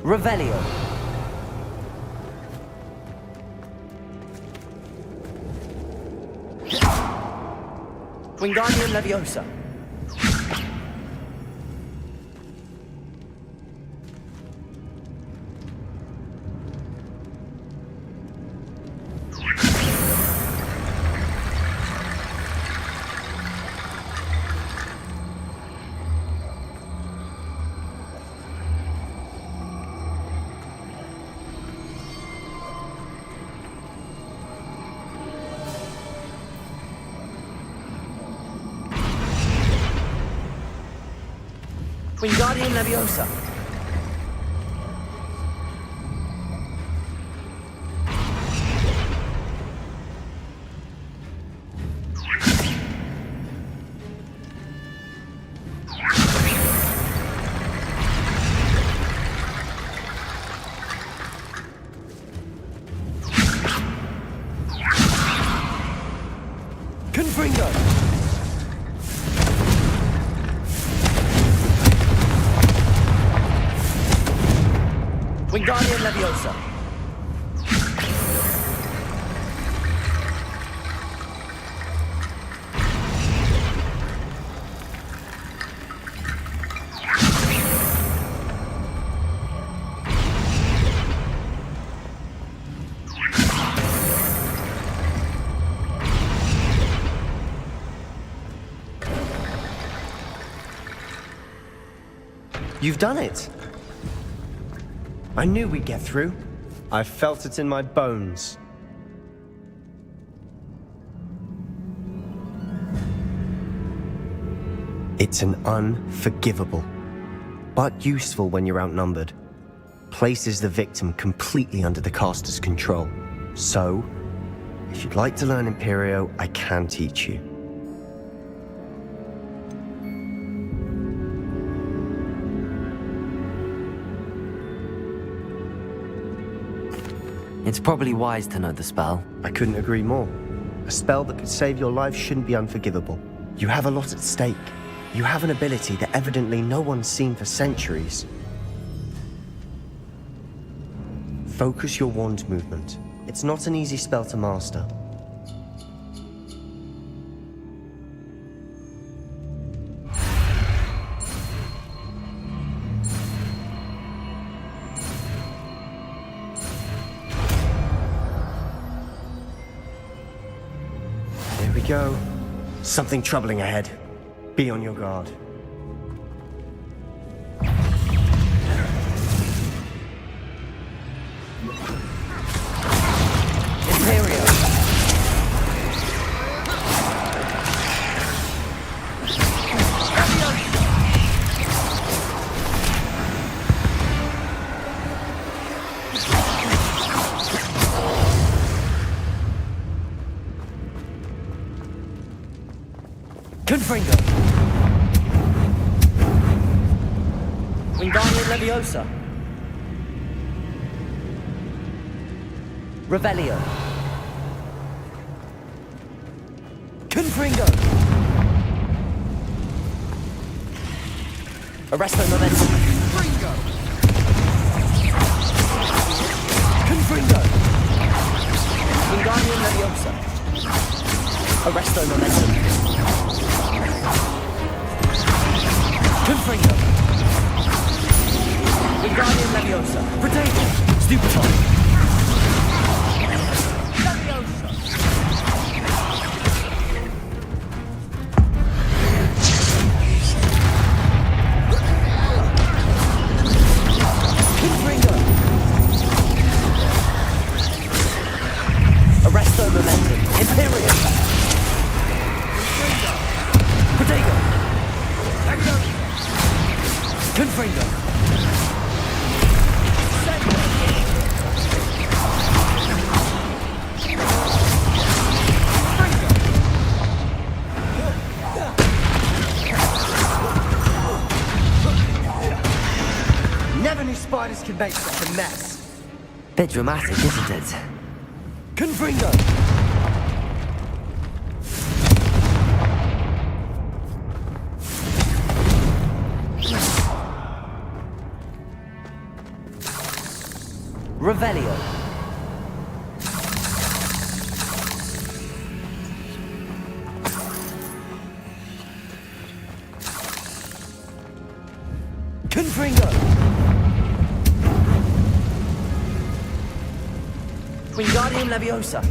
Revelio. Wingardium Leviosa. Wingardium Leviosa. Confringo. Wingardium Leviosa. You've done it! I knew we'd get through. I felt it in my bones. It's an unforgivable, but useful when you're outnumbered. Places the victim completely under the caster's control. So, if you'd like to learn Imperio, I can teach you. It's probably wise to know the spell. I couldn't agree more. A spell that could save your life shouldn't be unforgivable. You have a lot at stake. You have an ability that evidently no one's seen for centuries. Focus your wand movement. It's not an easy spell to master. Here we go. Something troubling ahead. Be on your guard. Imperial. Confringo. Wingardium Leviosa. Revelio. Confringo. Arresto Momentum. Confringo. Confringo. Wingardium Leviosa. Arresto Momentum. Confringo. Wingardium Leviosa. Protego. Stupefy. Confringo. Arresto Momentum. Imperium. Protego. Confringo. Never knew spiders could make such a mess. Bit dramatic, isn't it? Confringo. Revelio. Confringo. Wingardium Leviosa.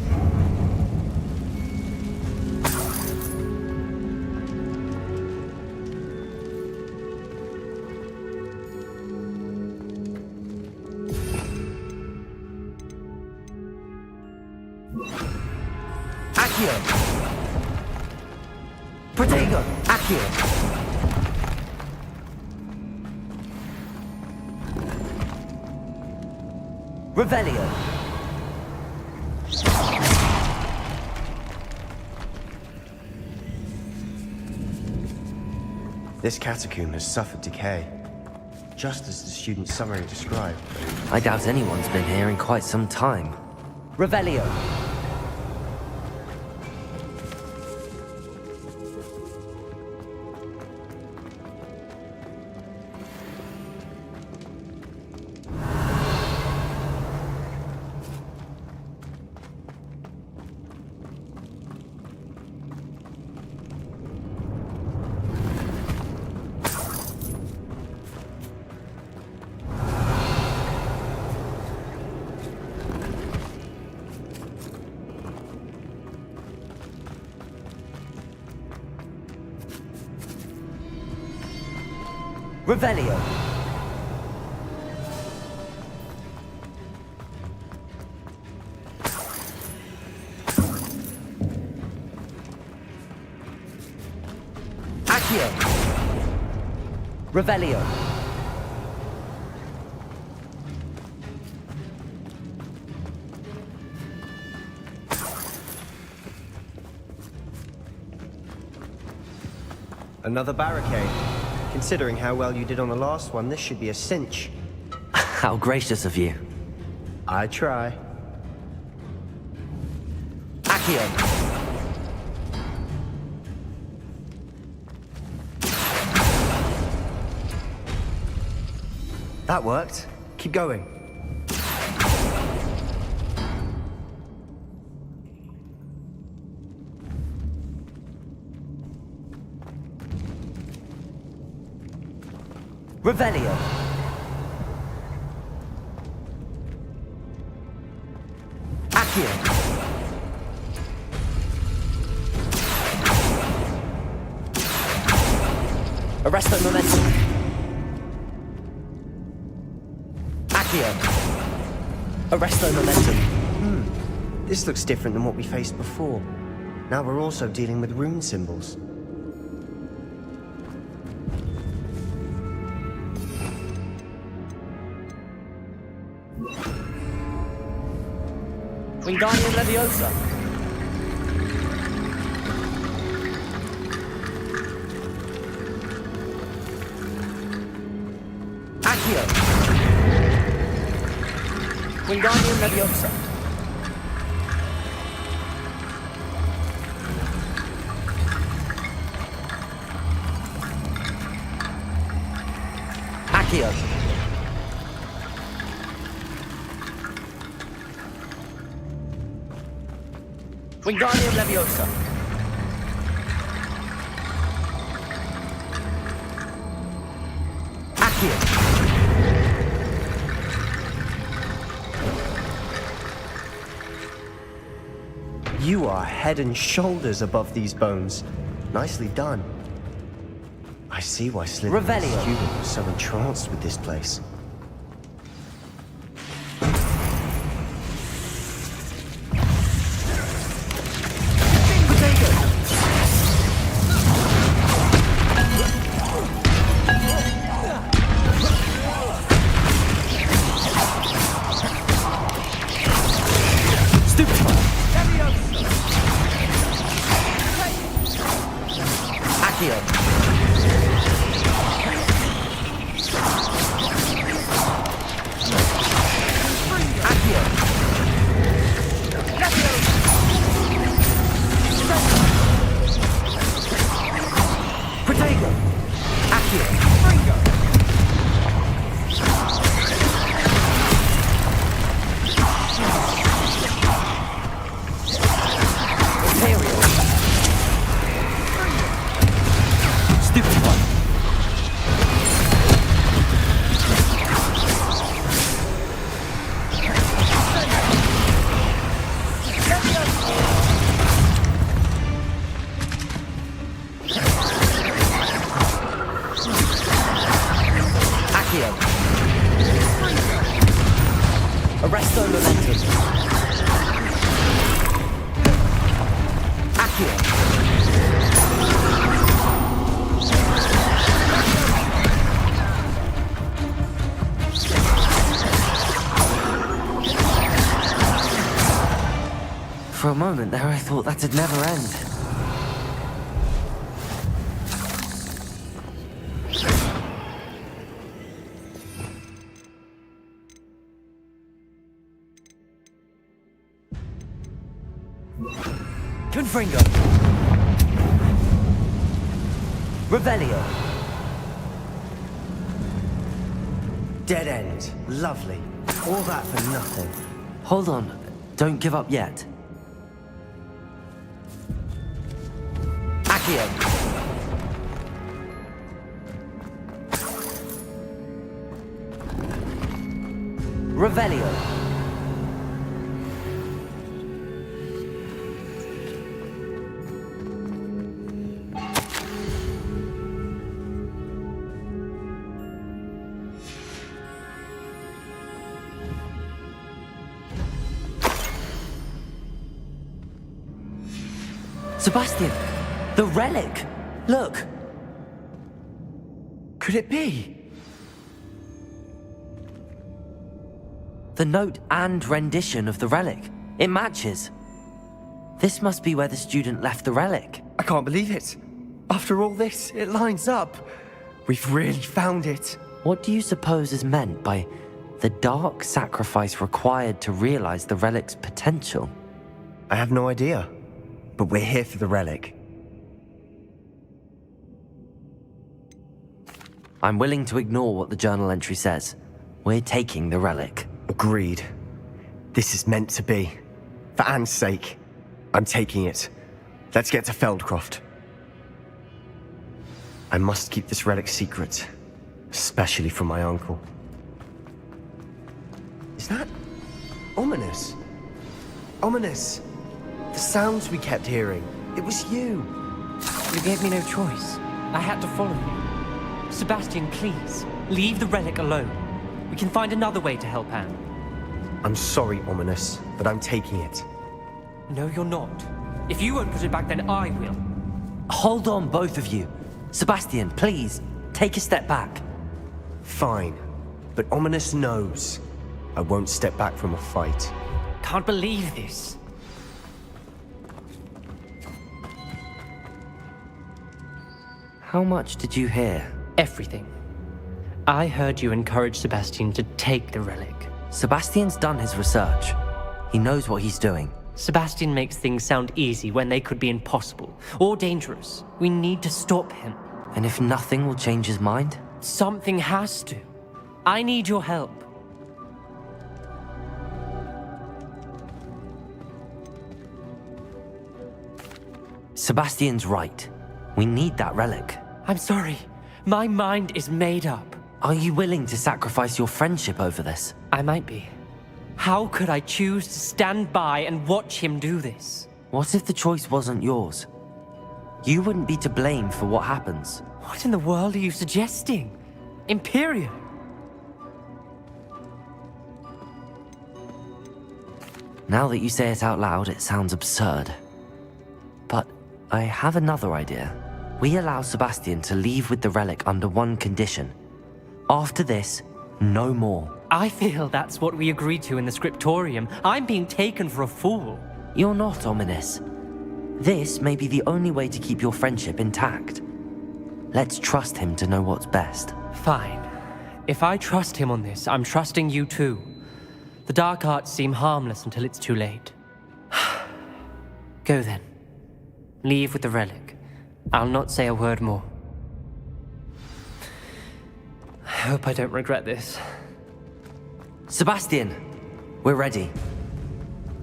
Accio. Protego. Accio. Revelio. This catacomb has suffered decay, just as the student summary described. I doubt anyone's been here in quite some time. Revelio. Revelio. Accio. Revelio. Another barricade. Considering how well you did on the last one, this should be a cinch. How gracious of you. I try. Accio. That worked. Keep going. Revelio. Accio. Arresto momentum. Accio. Arresto momentum. This looks different than what we faced before. Now we're also dealing with rune symbols. Wingardium Leviosa. Accio. Wingardium Leviosa. Accio. Wingardium Leviosa. Accio. You are head and shoulders above these bones. Nicely done. I see why Slytherin's Revelio. student was so entranced with this place. Arresto momentum. Accio. For a moment there, I thought that'd never end. Confringo. Revelio. Dead end. Lovely. All that for nothing. Hold on. Don't give up yet. Accio. Revelio. Sebastian! The relic! Look! Could it be? The note and rendition of the relic. It matches. This must be where the student left the relic. I can't believe it. After all this, it lines up. We've really found it. What do you suppose is meant by the dark sacrifice required to realize the relic's potential? I have no idea. But we're here for the relic. I'm willing to ignore what the journal entry says. We're taking the relic. Agreed. This is meant to be. For Anne's sake, I'm taking it. Let's get to Feldcroft. I must keep this relic secret. especially from my uncle. Is that ominous? Ominous! The sounds we kept hearing. It was you. You gave me no choice. I had to follow you. Sebastian, please, leave the relic alone. We can find another way to help Anne. I'm sorry, Ominous, but I'm taking it. No, you're not. If you won't put it back, then I will. Hold on, both of you. Sebastian, please, take a step back. Fine, but Ominous knows I won't step back from a fight. Can't believe this. How much did you hear? Everything. I heard you encourage Sebastian to take the relic. Sebastian's done his research. He knows what he's doing. Sebastian makes things sound easy when they could be impossible or dangerous. We need to stop him. And if nothing will change his mind? Something has to. I need your help. Sebastian's right. We need that relic. I'm sorry. My mind is made up. Are you willing to sacrifice your friendship over this? I might be. How could I choose to stand by and watch him do this? What if the choice wasn't yours? You wouldn't be to blame for what happens. What in the world are you suggesting? Imperium? Now that you say it out loud, it sounds absurd. But I have another idea. We allow Sebastian to leave with the relic under one condition. After this, no more. I feel that's what we agreed to in the scriptorium. I'm being taken for a fool. You're not, Ominous. This may be the only way to keep your friendship intact. Let's trust him to know what's best. Fine. If I trust him on this, I'm trusting you too. The dark arts seem harmless until it's too late. Go then. Leave with the relic. I'll not say a word more. I hope I don't regret this. Sebastian, we're ready.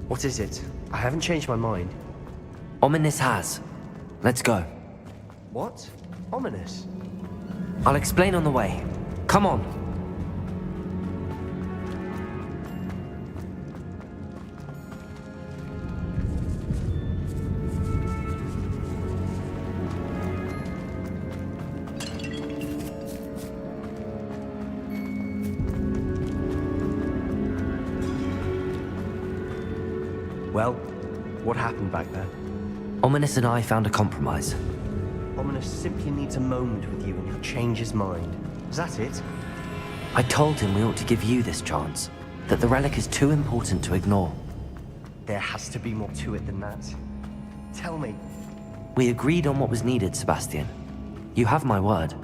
What is it? I haven't changed my mind. Ominous has. Let's go. What? Ominous? I'll explain on the way. Come on. Well, what happened back there? Ominous and I found a compromise. Ominous simply needs a moment with you and he'll change his mind. Is that it? I told him we ought to give you this chance, that the relic is too important to ignore. There has to be more to it than that. Tell me. We agreed on what was needed, Sebastian. You have my word.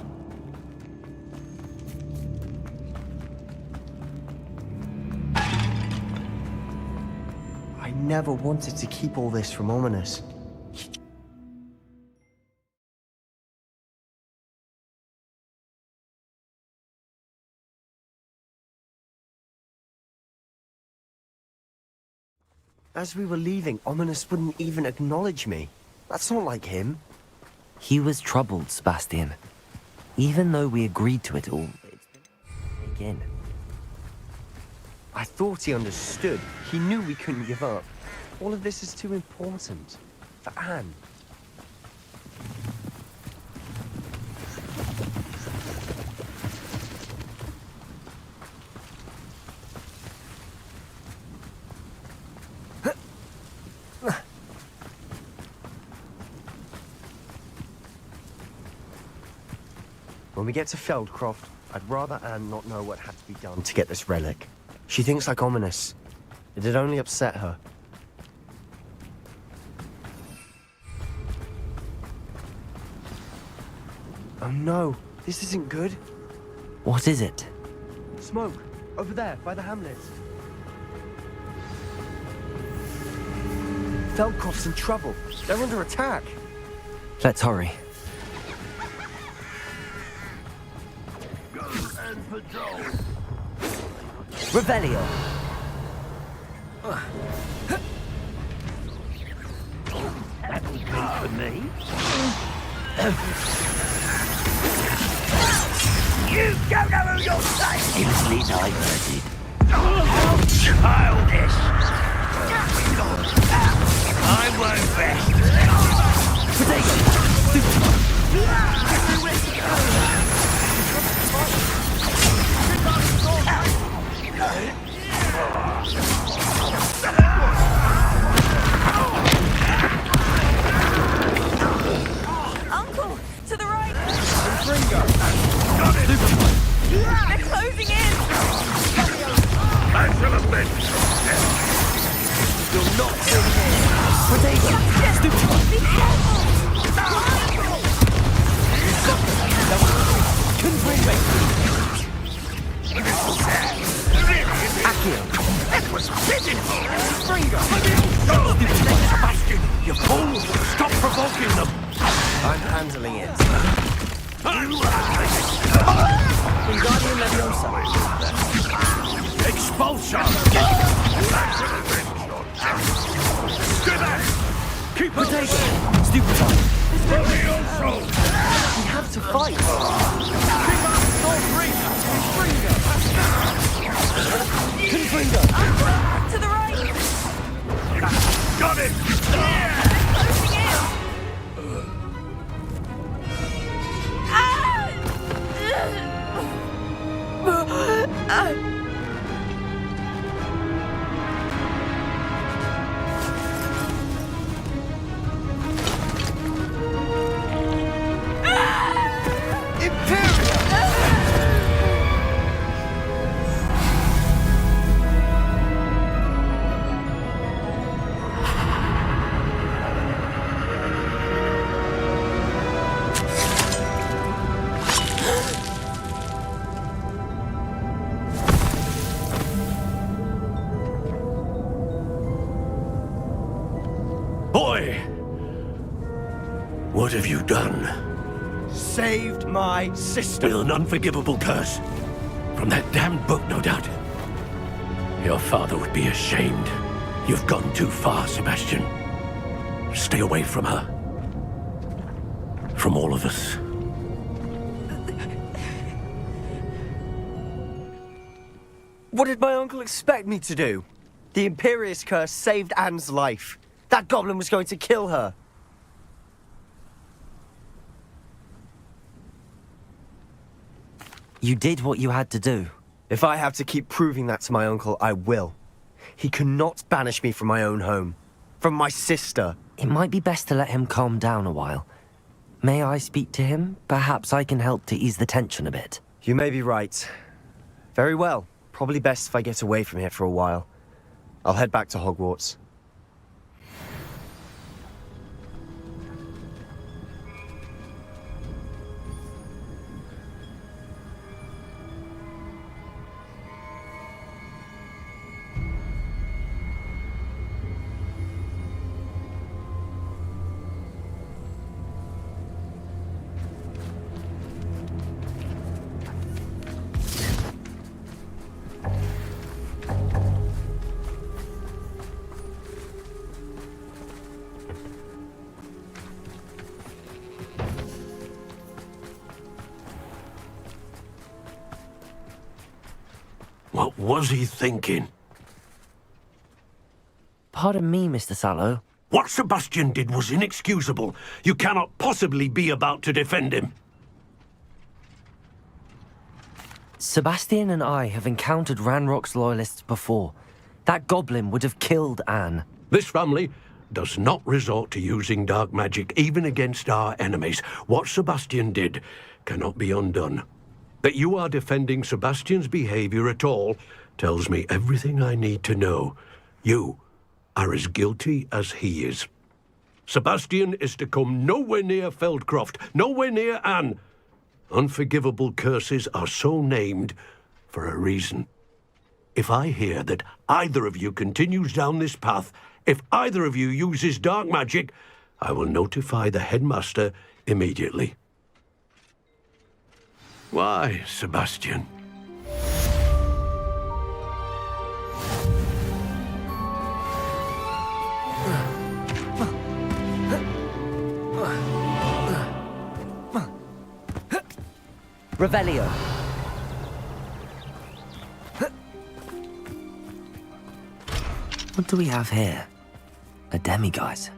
I never wanted to keep all this from Ominous. As we were leaving, Ominous wouldn't even acknowledge me. That's not like him. He was troubled, Sebastian. Even though we agreed to it all, it's been again. I thought he understood. He knew we couldn't give up. All of this is too important. For Anne. When we get to Feldcroft, I'd rather Anne not know what had to be done to get this relic. She thinks like Ominous. It'd only upset her. Oh no, this isn't good. What is it? Smoke, over there, by the hamlet. Feldcroft's in trouble. They're under attack. Let's hurry. Revelio. That was good for me. You don't know who you're saying! Easily diverted. How childish! I won't rest. Uncle, to the right! Got it! They're closing in! I should have been. You're not in here. Potato. Be careful! Confringo. That was pitiful! Confringo. Sebastian, you fool! Stop provoking them! I'm handling it. Wingardium Leviosa. Expulsion! Keep Potato. Stupefy. Levioso! We have to fight. Keep up! All three! Confringo. To the right! Got it! Closing in! Boy! What have you done? Saved my sister. With an unforgivable curse. From that damned book, no doubt. Your father would be ashamed. You've gone too far, Sebastian. Stay away from her. From all of us. What did my uncle expect me to do? The Imperious Curse saved Anne's life. That goblin was going to kill her. You did what you had to do. If I have to keep proving that to my uncle, I will. He cannot banish me from my own home. From my sister. It might be best to let him calm down a while. May I speak to him? Perhaps I can help to ease the tension a bit. You may be right. Very well. Probably best if I get away from here for a while. I'll head back to Hogwarts. What was he thinking? Pardon me, Mr. Sallow. What Sebastian did was inexcusable. You cannot possibly be about to defend him. Sebastian and I have encountered Ranrock's loyalists before. That goblin would have killed Anne. This family does not resort to using dark magic even against our enemies. What Sebastian did cannot be undone. That you are defending Sebastian's behavior at all tells me everything I need to know. You are as guilty as he is. Sebastian is to come nowhere near Feldcroft, nowhere near Anne. Unforgivable curses are so named for a reason. If I hear that either of you continues down this path, if either of you uses dark magic, I will notify the headmaster immediately. Why, Sebastian? Revelio. What do we have here? A demiguise.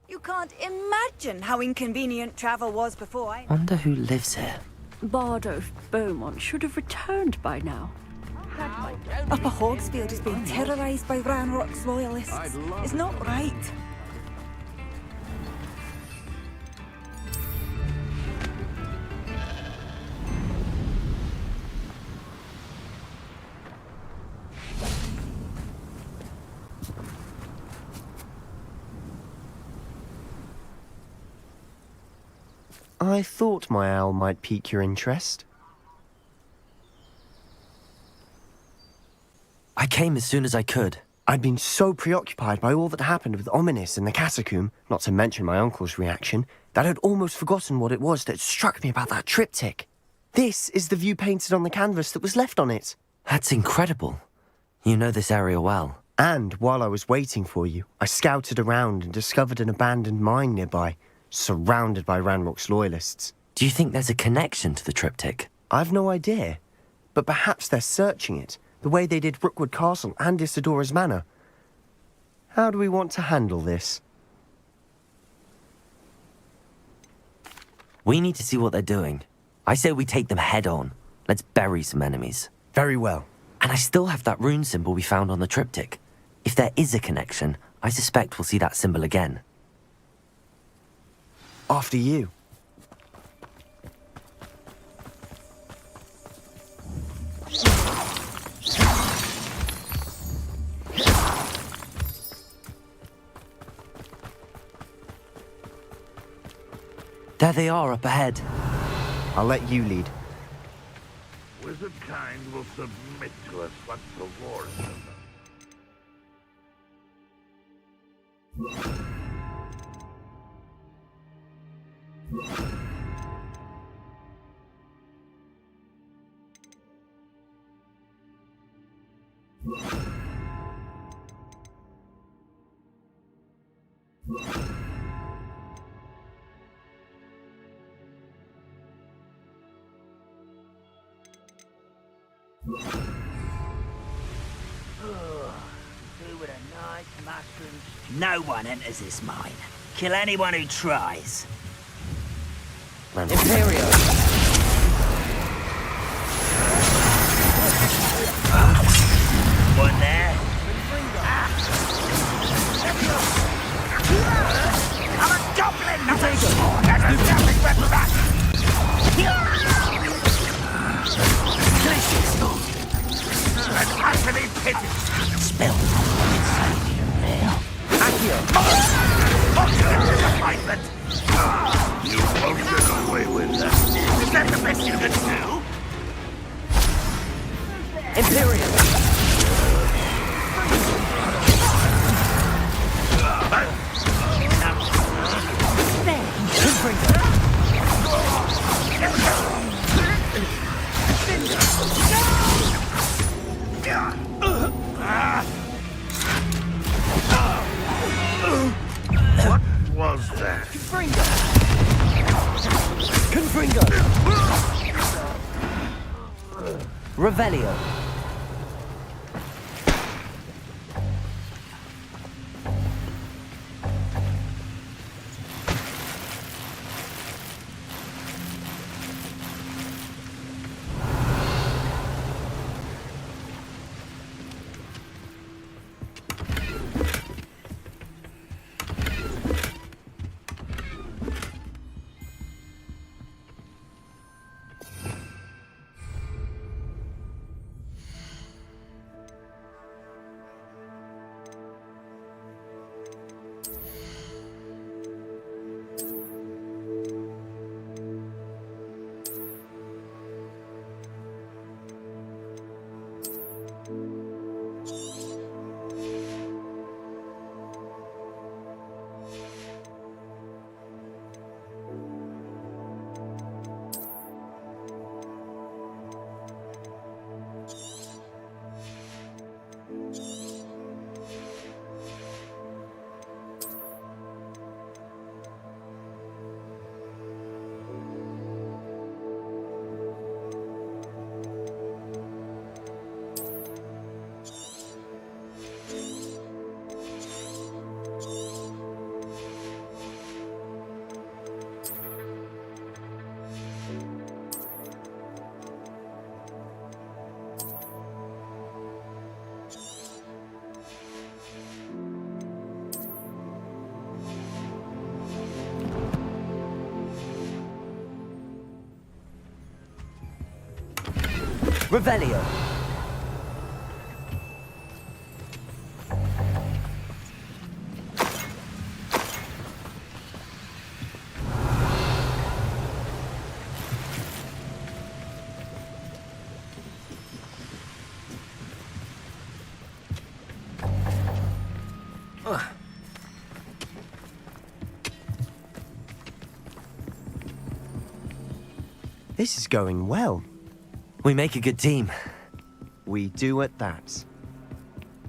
You can't imagine how inconvenient travel was before I... Wonder who lives here. Bardolph Beaumont should have returned by now. Upper Hogsfield is being terrorised by Ranrock's loyalists. It's not right. I thought my owl might pique your interest. I came as soon as I could. I'd been so preoccupied by all that happened with Ominis and the catacomb, not to mention my uncle's reaction, that I'd almost forgotten what it was that struck me about that triptych. This is the view painted on the canvas that was left on it. That's incredible. You know this area well. And while I was waiting for you, I scouted around and discovered an abandoned mine nearby, surrounded by Ranrock's loyalists. Do you think there's a connection to the triptych? I've no idea, but perhaps they're searching it, the way they did Rookwood Castle and Isidora's Manor. How do we want to handle this? We need to see what they're doing. I say we take them head on. Let's bury some enemies. Very well. And I still have that rune symbol we found on the triptych. If there is a connection, I suspect we'll see that symbol again. After you. There they are up ahead. I'll let you lead. Wizard kind will submit to us once the war is No one enters this mine. Kill anyone who tries. Imperio! One there. I'm a goblin, not a sword. There's nothing but that. an utterly pity. Spill. It's you real. Disappointment. You won't get away with that. Is that the best you can do? Imperium! Confringo! Revelio! Revelio! This is going well. We make a good team. We do at that.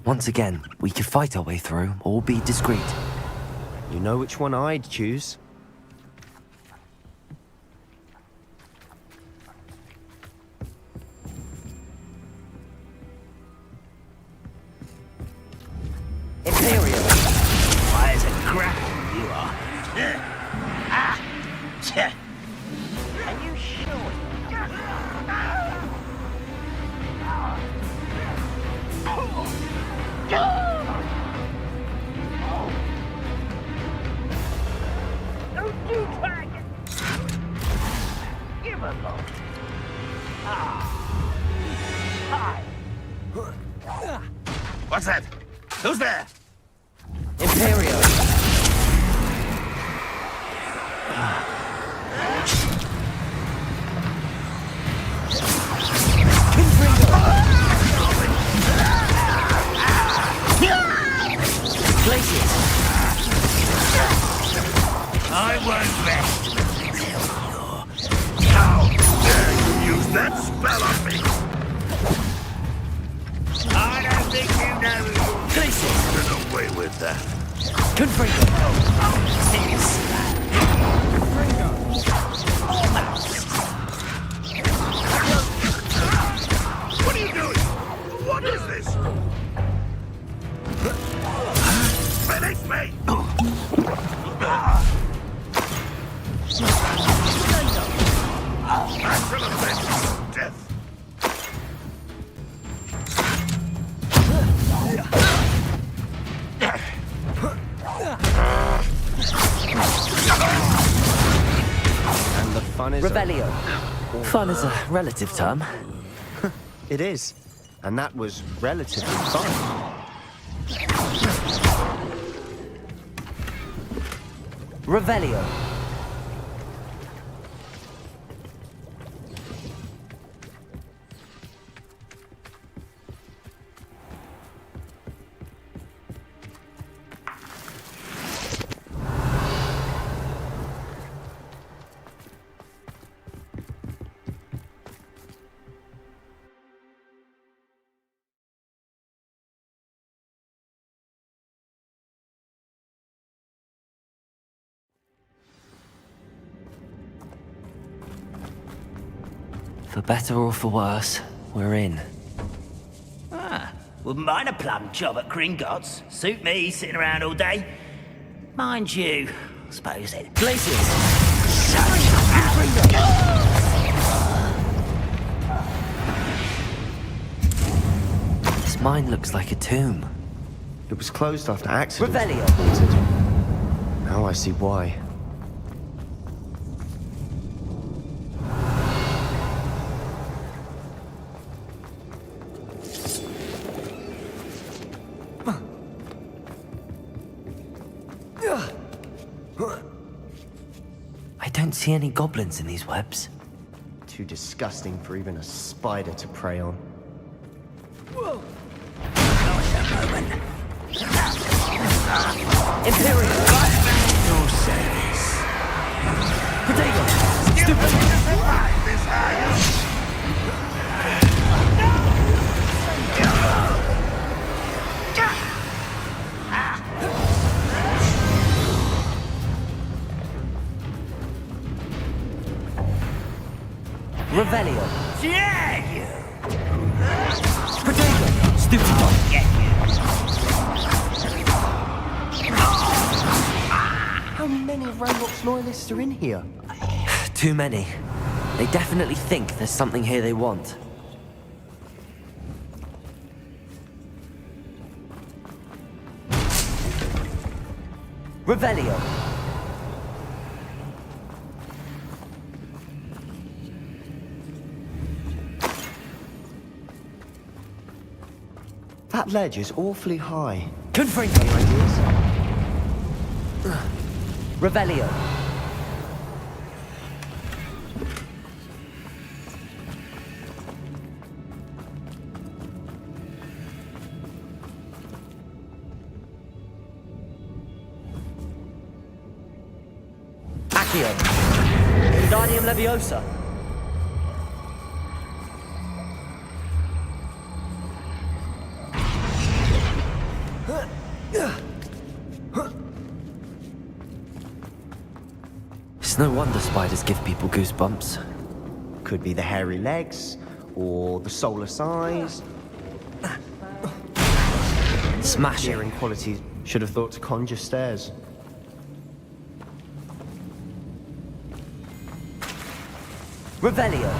Once again, we could fight our way through or be discreet. You know which one I'd choose. Imperial! Why is it crap you are? Ah! Tch. Are you sure? Don't do dragon! Give a look. Hi. What's that? Who's there? Imperial! Places! I won't rest until you're... How dare you use that spell on me? I don't think you know Places! Get away with that. Confringo! What are you doing? What is this? Finish me! I shall avenge your death. And the fun is Revelio. Fun is a relative term. It is. And that was relatively fun. Revelio. For better or for worse, we're in. Wouldn't mind a plum job at Gringotts. Suit me, sitting around all day. Mind you, I suppose it... Blazes! This mine looks like a tomb. It was closed after accidents were Revelio. reported. Now I see why. I don't see any goblins in these webs. Too disgusting for even a spider to prey on. Whoa. Not a moment. Imperial! No sense. Potato! Stupid! Revelio! Yeah, you! Potato! Stupid dog! How many Ranrock's loyalists are in here? Too many. They definitely think there's something here they want. Revelio! That ledge is awfully high. Confringo! Any ideas? Revelio! Accio! Wingardium Leviosa! It's no wonder spiders give people goosebumps. Could be the hairy legs, or the soulless eyes. Smash it. Hearing qualities. Should have thought to conjure stairs. Revelio!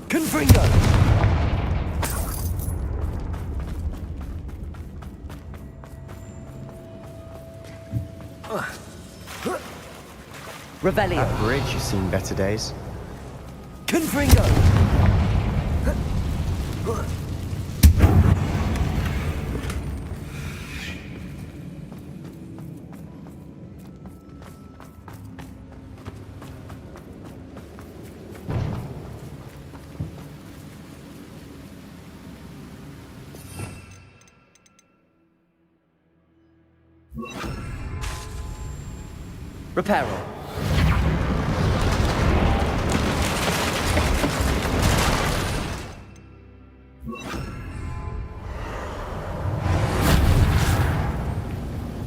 Confringo! Revelio! That bridge has seen better days. Confringo! Reparo.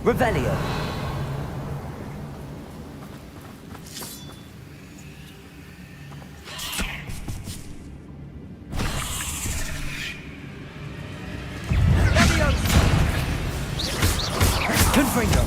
Revelio. Confringo.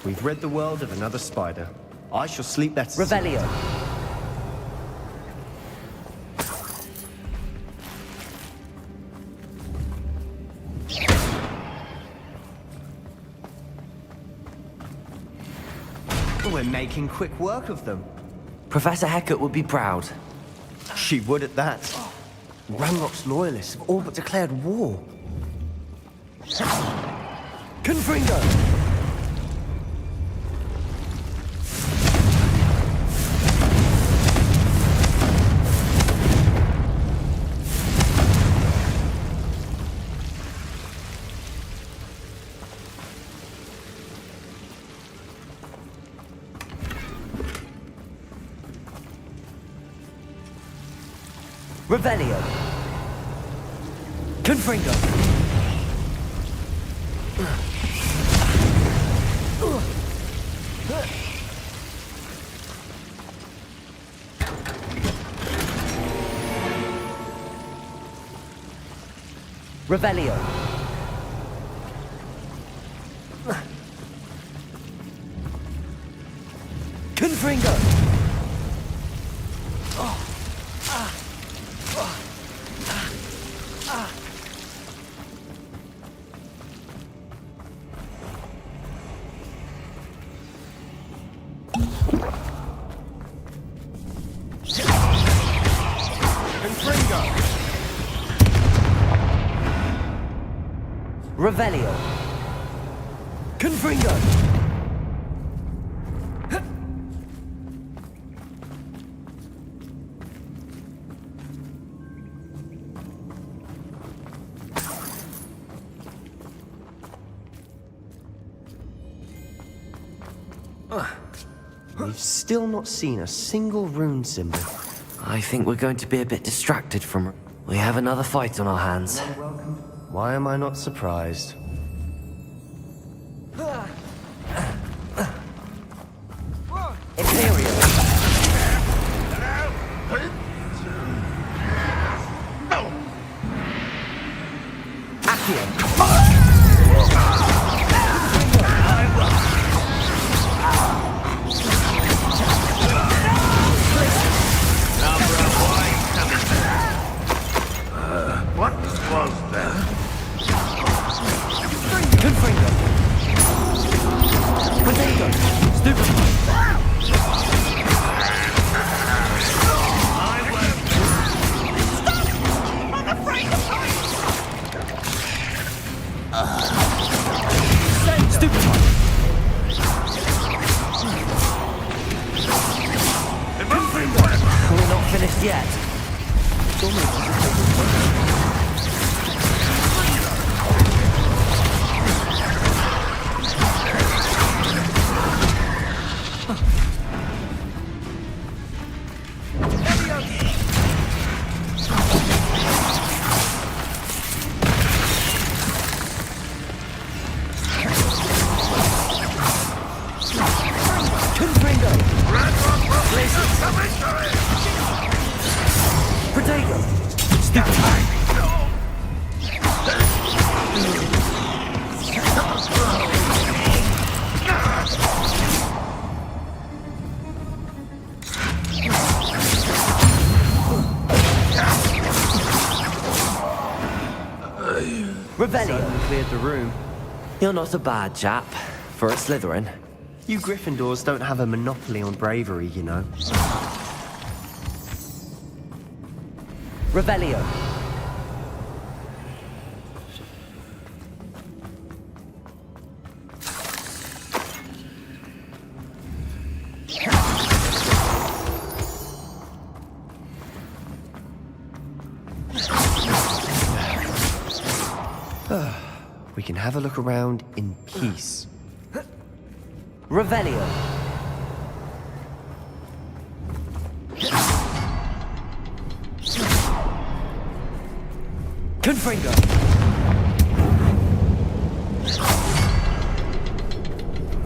We've rid the world of another spider. I shall sleep better. Revelio. We're making quick work of them. Professor Hecat would be proud. She would at that. Ranrock's loyalists have all but declared war. Confringo! Revelio. Confringo. Revelio. Confringo. Revelio. Confringo. We've still not seen a single rune symbol. I think we're going to be a bit distracted from... We have another fight on our hands. Why am I not surprised? Imperial. Accio. What was that? Confringo. Potato. Stupefy. We're not finished yet. It's almost as if Revelio cleared the room. You're not a bad chap for a Slytherin. You Gryffindors don't have a monopoly on bravery, you know. Revelio. We can have a look around in peace. Revelio. Confringo.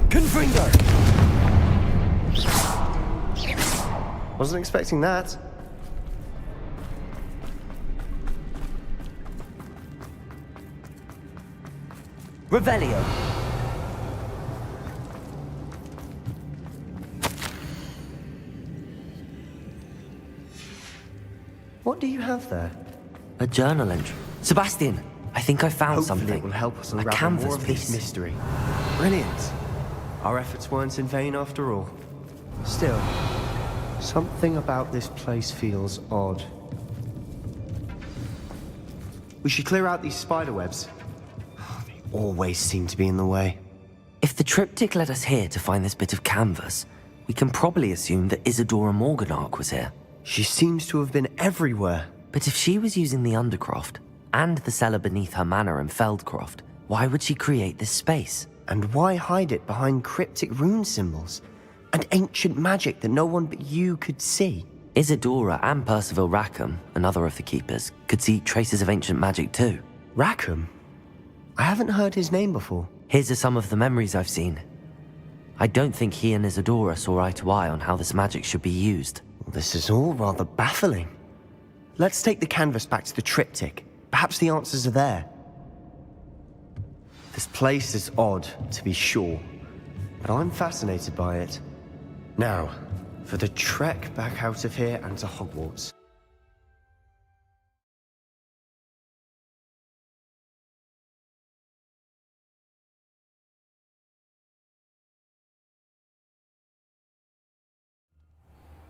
Confringo. Wasn't expecting that. Revelio. What do you have there? A journal entry. Sebastian, I think I found Hopefully something. it will help us a unravel canvas more of this piece. mystery. Brilliant. Our efforts weren't in vain after all. Still, something about this place feels odd. We should clear out these spider webs. They always seem to be in the way. If the triptych led us here to find this bit of canvas, we can probably assume that Isadora Morganach was here. She seems to have been everywhere. But if she was using the Undercroft, and the cellar beneath her manor in Feldcroft, why would she create this space? And why hide it behind cryptic rune symbols? And ancient magic that no one but you could see? Isadora and Percival Rackham, another of the keepers, could see traces of ancient magic too. Rackham? I haven't heard his name before. His are some of the memories I've seen. I don't think he and Isadora saw eye to eye on how this magic should be used. This is all rather baffling. Let's take the canvas back to the triptych. Perhaps the answers are there. This place is odd, to be sure, but I'm fascinated by it. Now, for the trek back out of here and to Hogwarts.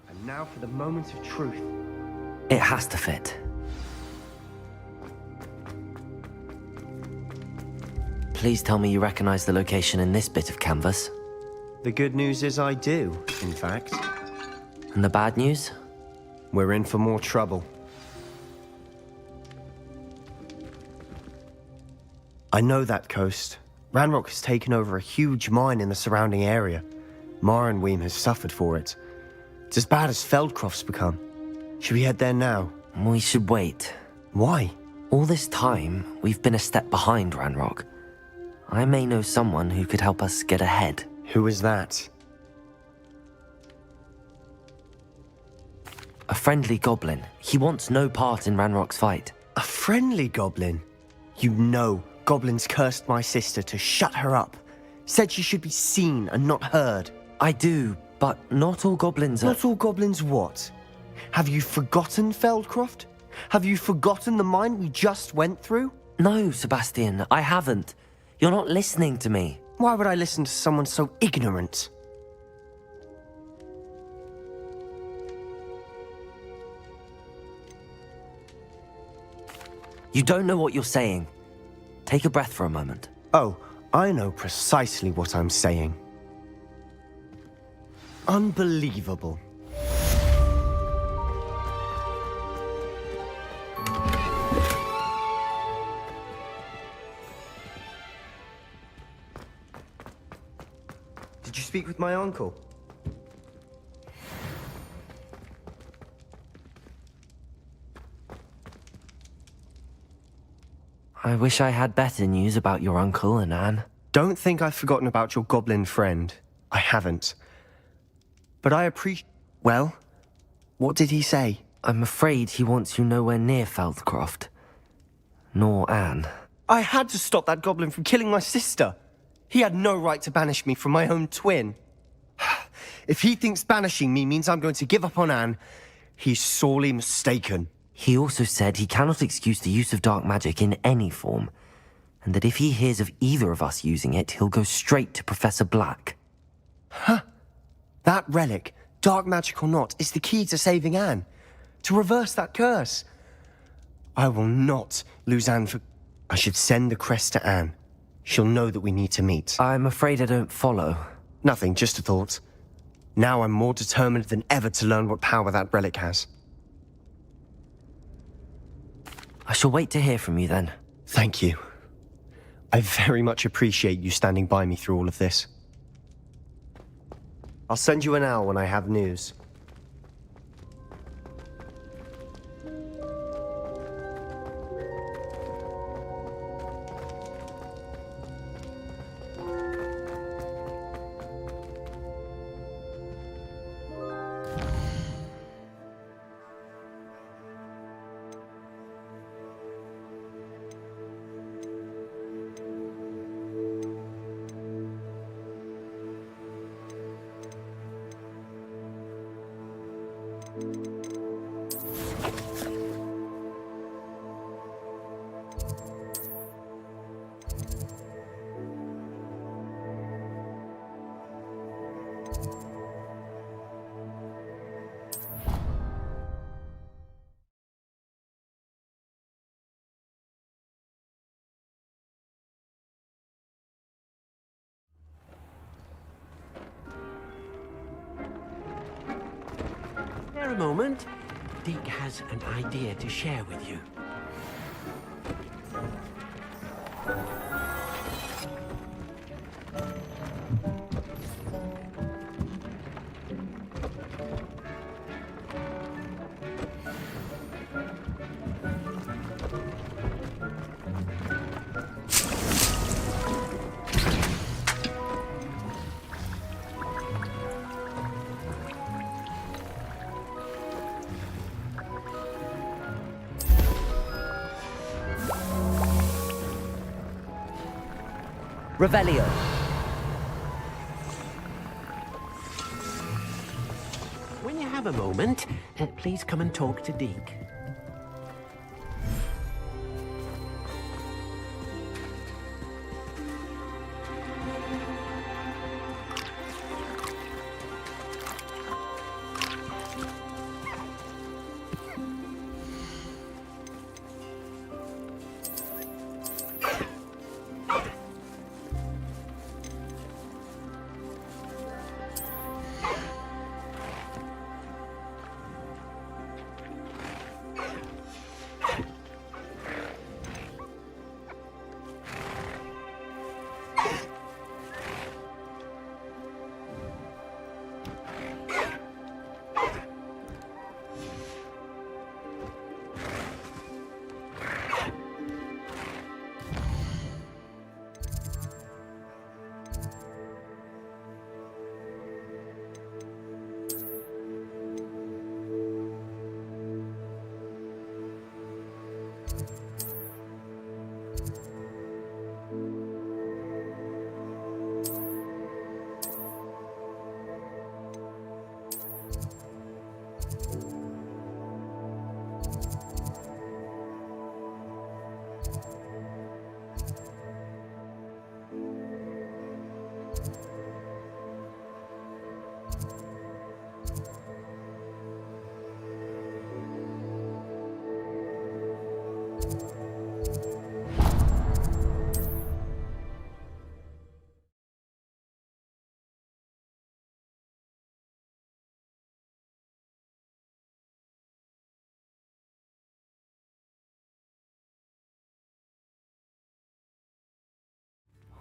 And now for the moment of truth. It has to fit. Please tell me you recognize the location in this bit of canvas. The good news is I do, in fact. And the bad news? We're in for more trouble. I know that coast. Ranrock has taken over a huge mine in the surrounding area. Marrenweem has suffered for it. It's as bad as Feldcroft's become. Should we head there now? We should wait. Why? All this time, we've been a step behind Ranrock. I may know someone who could help us get ahead. Who is that? A friendly goblin. He wants no part in Ranrock's fight. A friendly goblin? You know, goblins cursed my sister to shut her up. Said she should be seen and not heard. I do, but not all goblins are... Not all goblins what? Have you forgotten Feldcroft? Have you forgotten the mine we just went through? No, Sebastian, I haven't. You're not listening to me. Why would I listen to someone so ignorant? You don't know what you're saying. Take a breath for a moment. Oh, I know precisely what I'm saying. Unbelievable. Did you speak with my uncle? I wish I had better news about your uncle and Anne. Don't think I've forgotten about your goblin friend. I haven't. But I appreciate... Well, what did he say? I'm afraid he wants you nowhere near Feldcroft. Nor Anne. I had to stop that goblin from killing my sister. He had no right to banish me from my own twin. If he thinks banishing me means I'm going to give up on Anne, he's sorely mistaken. He also said he cannot excuse the use of dark magic in any form, and that if he hears of either of us using it, he'll go straight to Professor Black. Huh? That relic, dark magic or not, is the key to saving Anne. To reverse that curse. I will not lose Anne for... I should send the crest to Anne. She'll know that we need to meet. I'm afraid I don't follow. Nothing, just a thought. Now I'm more determined than ever to learn what power that relic has. I shall wait to hear from you then. Thank you. I very much appreciate you standing by me through all of this. I'll send you an owl when I have news. Spare a moment. Deke has an idea to share with you. Revelio. When you have a moment, please come and talk to Deke.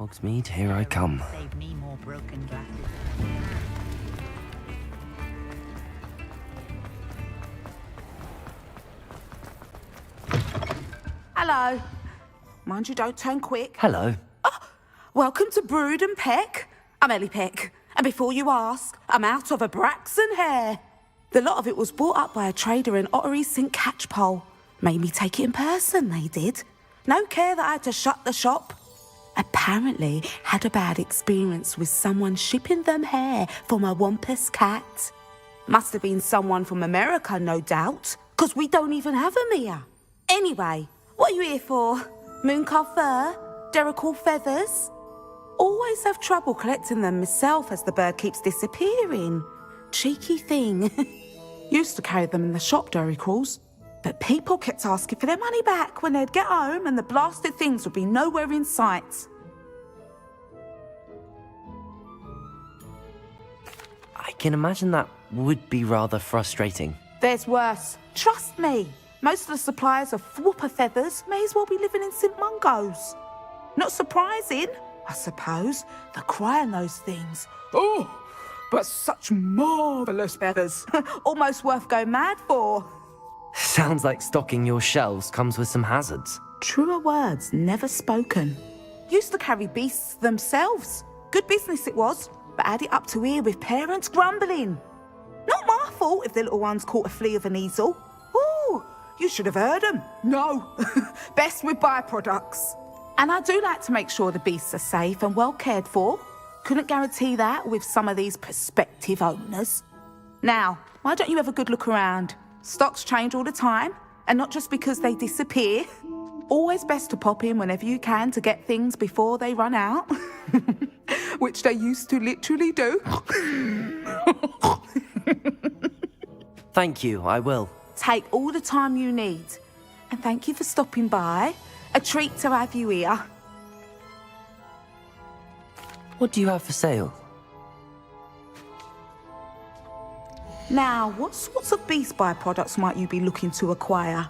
Hogsmeade, here I come. Save me more broken glasses. Hello. Mind you don't turn quick. Hello. Welcome to Brood and Peck. I'm Ellie Peck. And before you ask, I'm out of a Braxton hair. The lot of it was bought up by a trader in Ottery St. Catchpole. Made me take it in person, they did. No care that I had to shut the shop. Apparently had a bad experience with someone shipping them hair for my Wampus cat. Must have been someone from America, no doubt, because we don't even have them here. Anyway, what are you here for? Mooncarved fur? Derrickle feathers? Always have trouble collecting them myself as the bird keeps disappearing. Cheeky thing. Used to carry them in the shop, Derricles. But people kept asking for their money back when they'd get home and the blasted things would be nowhere in sight. I can imagine that would be rather frustrating. There's worse. Trust me. Most of the suppliers of whooper feathers may as well be living in St. Mungo's. Not surprising, I suppose. The cry on those things. Oh, but such marvellous feathers. Almost worth going mad for. Sounds like stocking your shelves comes with some hazards. Truer words never spoken. Used to carry beasts themselves. Good business it was, but had it up to here with parents grumbling. Not my fault if the little ones caught a flea of an easel. Ooh, you should have heard them. No, best with byproducts. And I do like to make sure the beasts are safe and well cared for. Couldn't guarantee that with some of these prospective owners. Now, why don't you have a good look around? Stocks change all the time, and not just because they disappear. Always best to pop in whenever you can to get things before they run out. Which they used to literally do. Thank you, I will. Take all the time you need. And thank you for stopping by. A treat to have you here. What do you have for sale? Now, what sorts of beast byproducts might you be looking to acquire?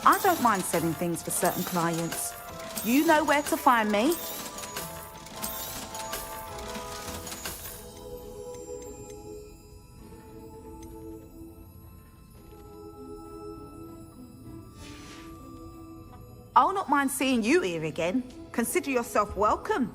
I don't mind selling things for certain clients. You know where to find me. I'll not mind seeing you here again. Consider yourself welcome.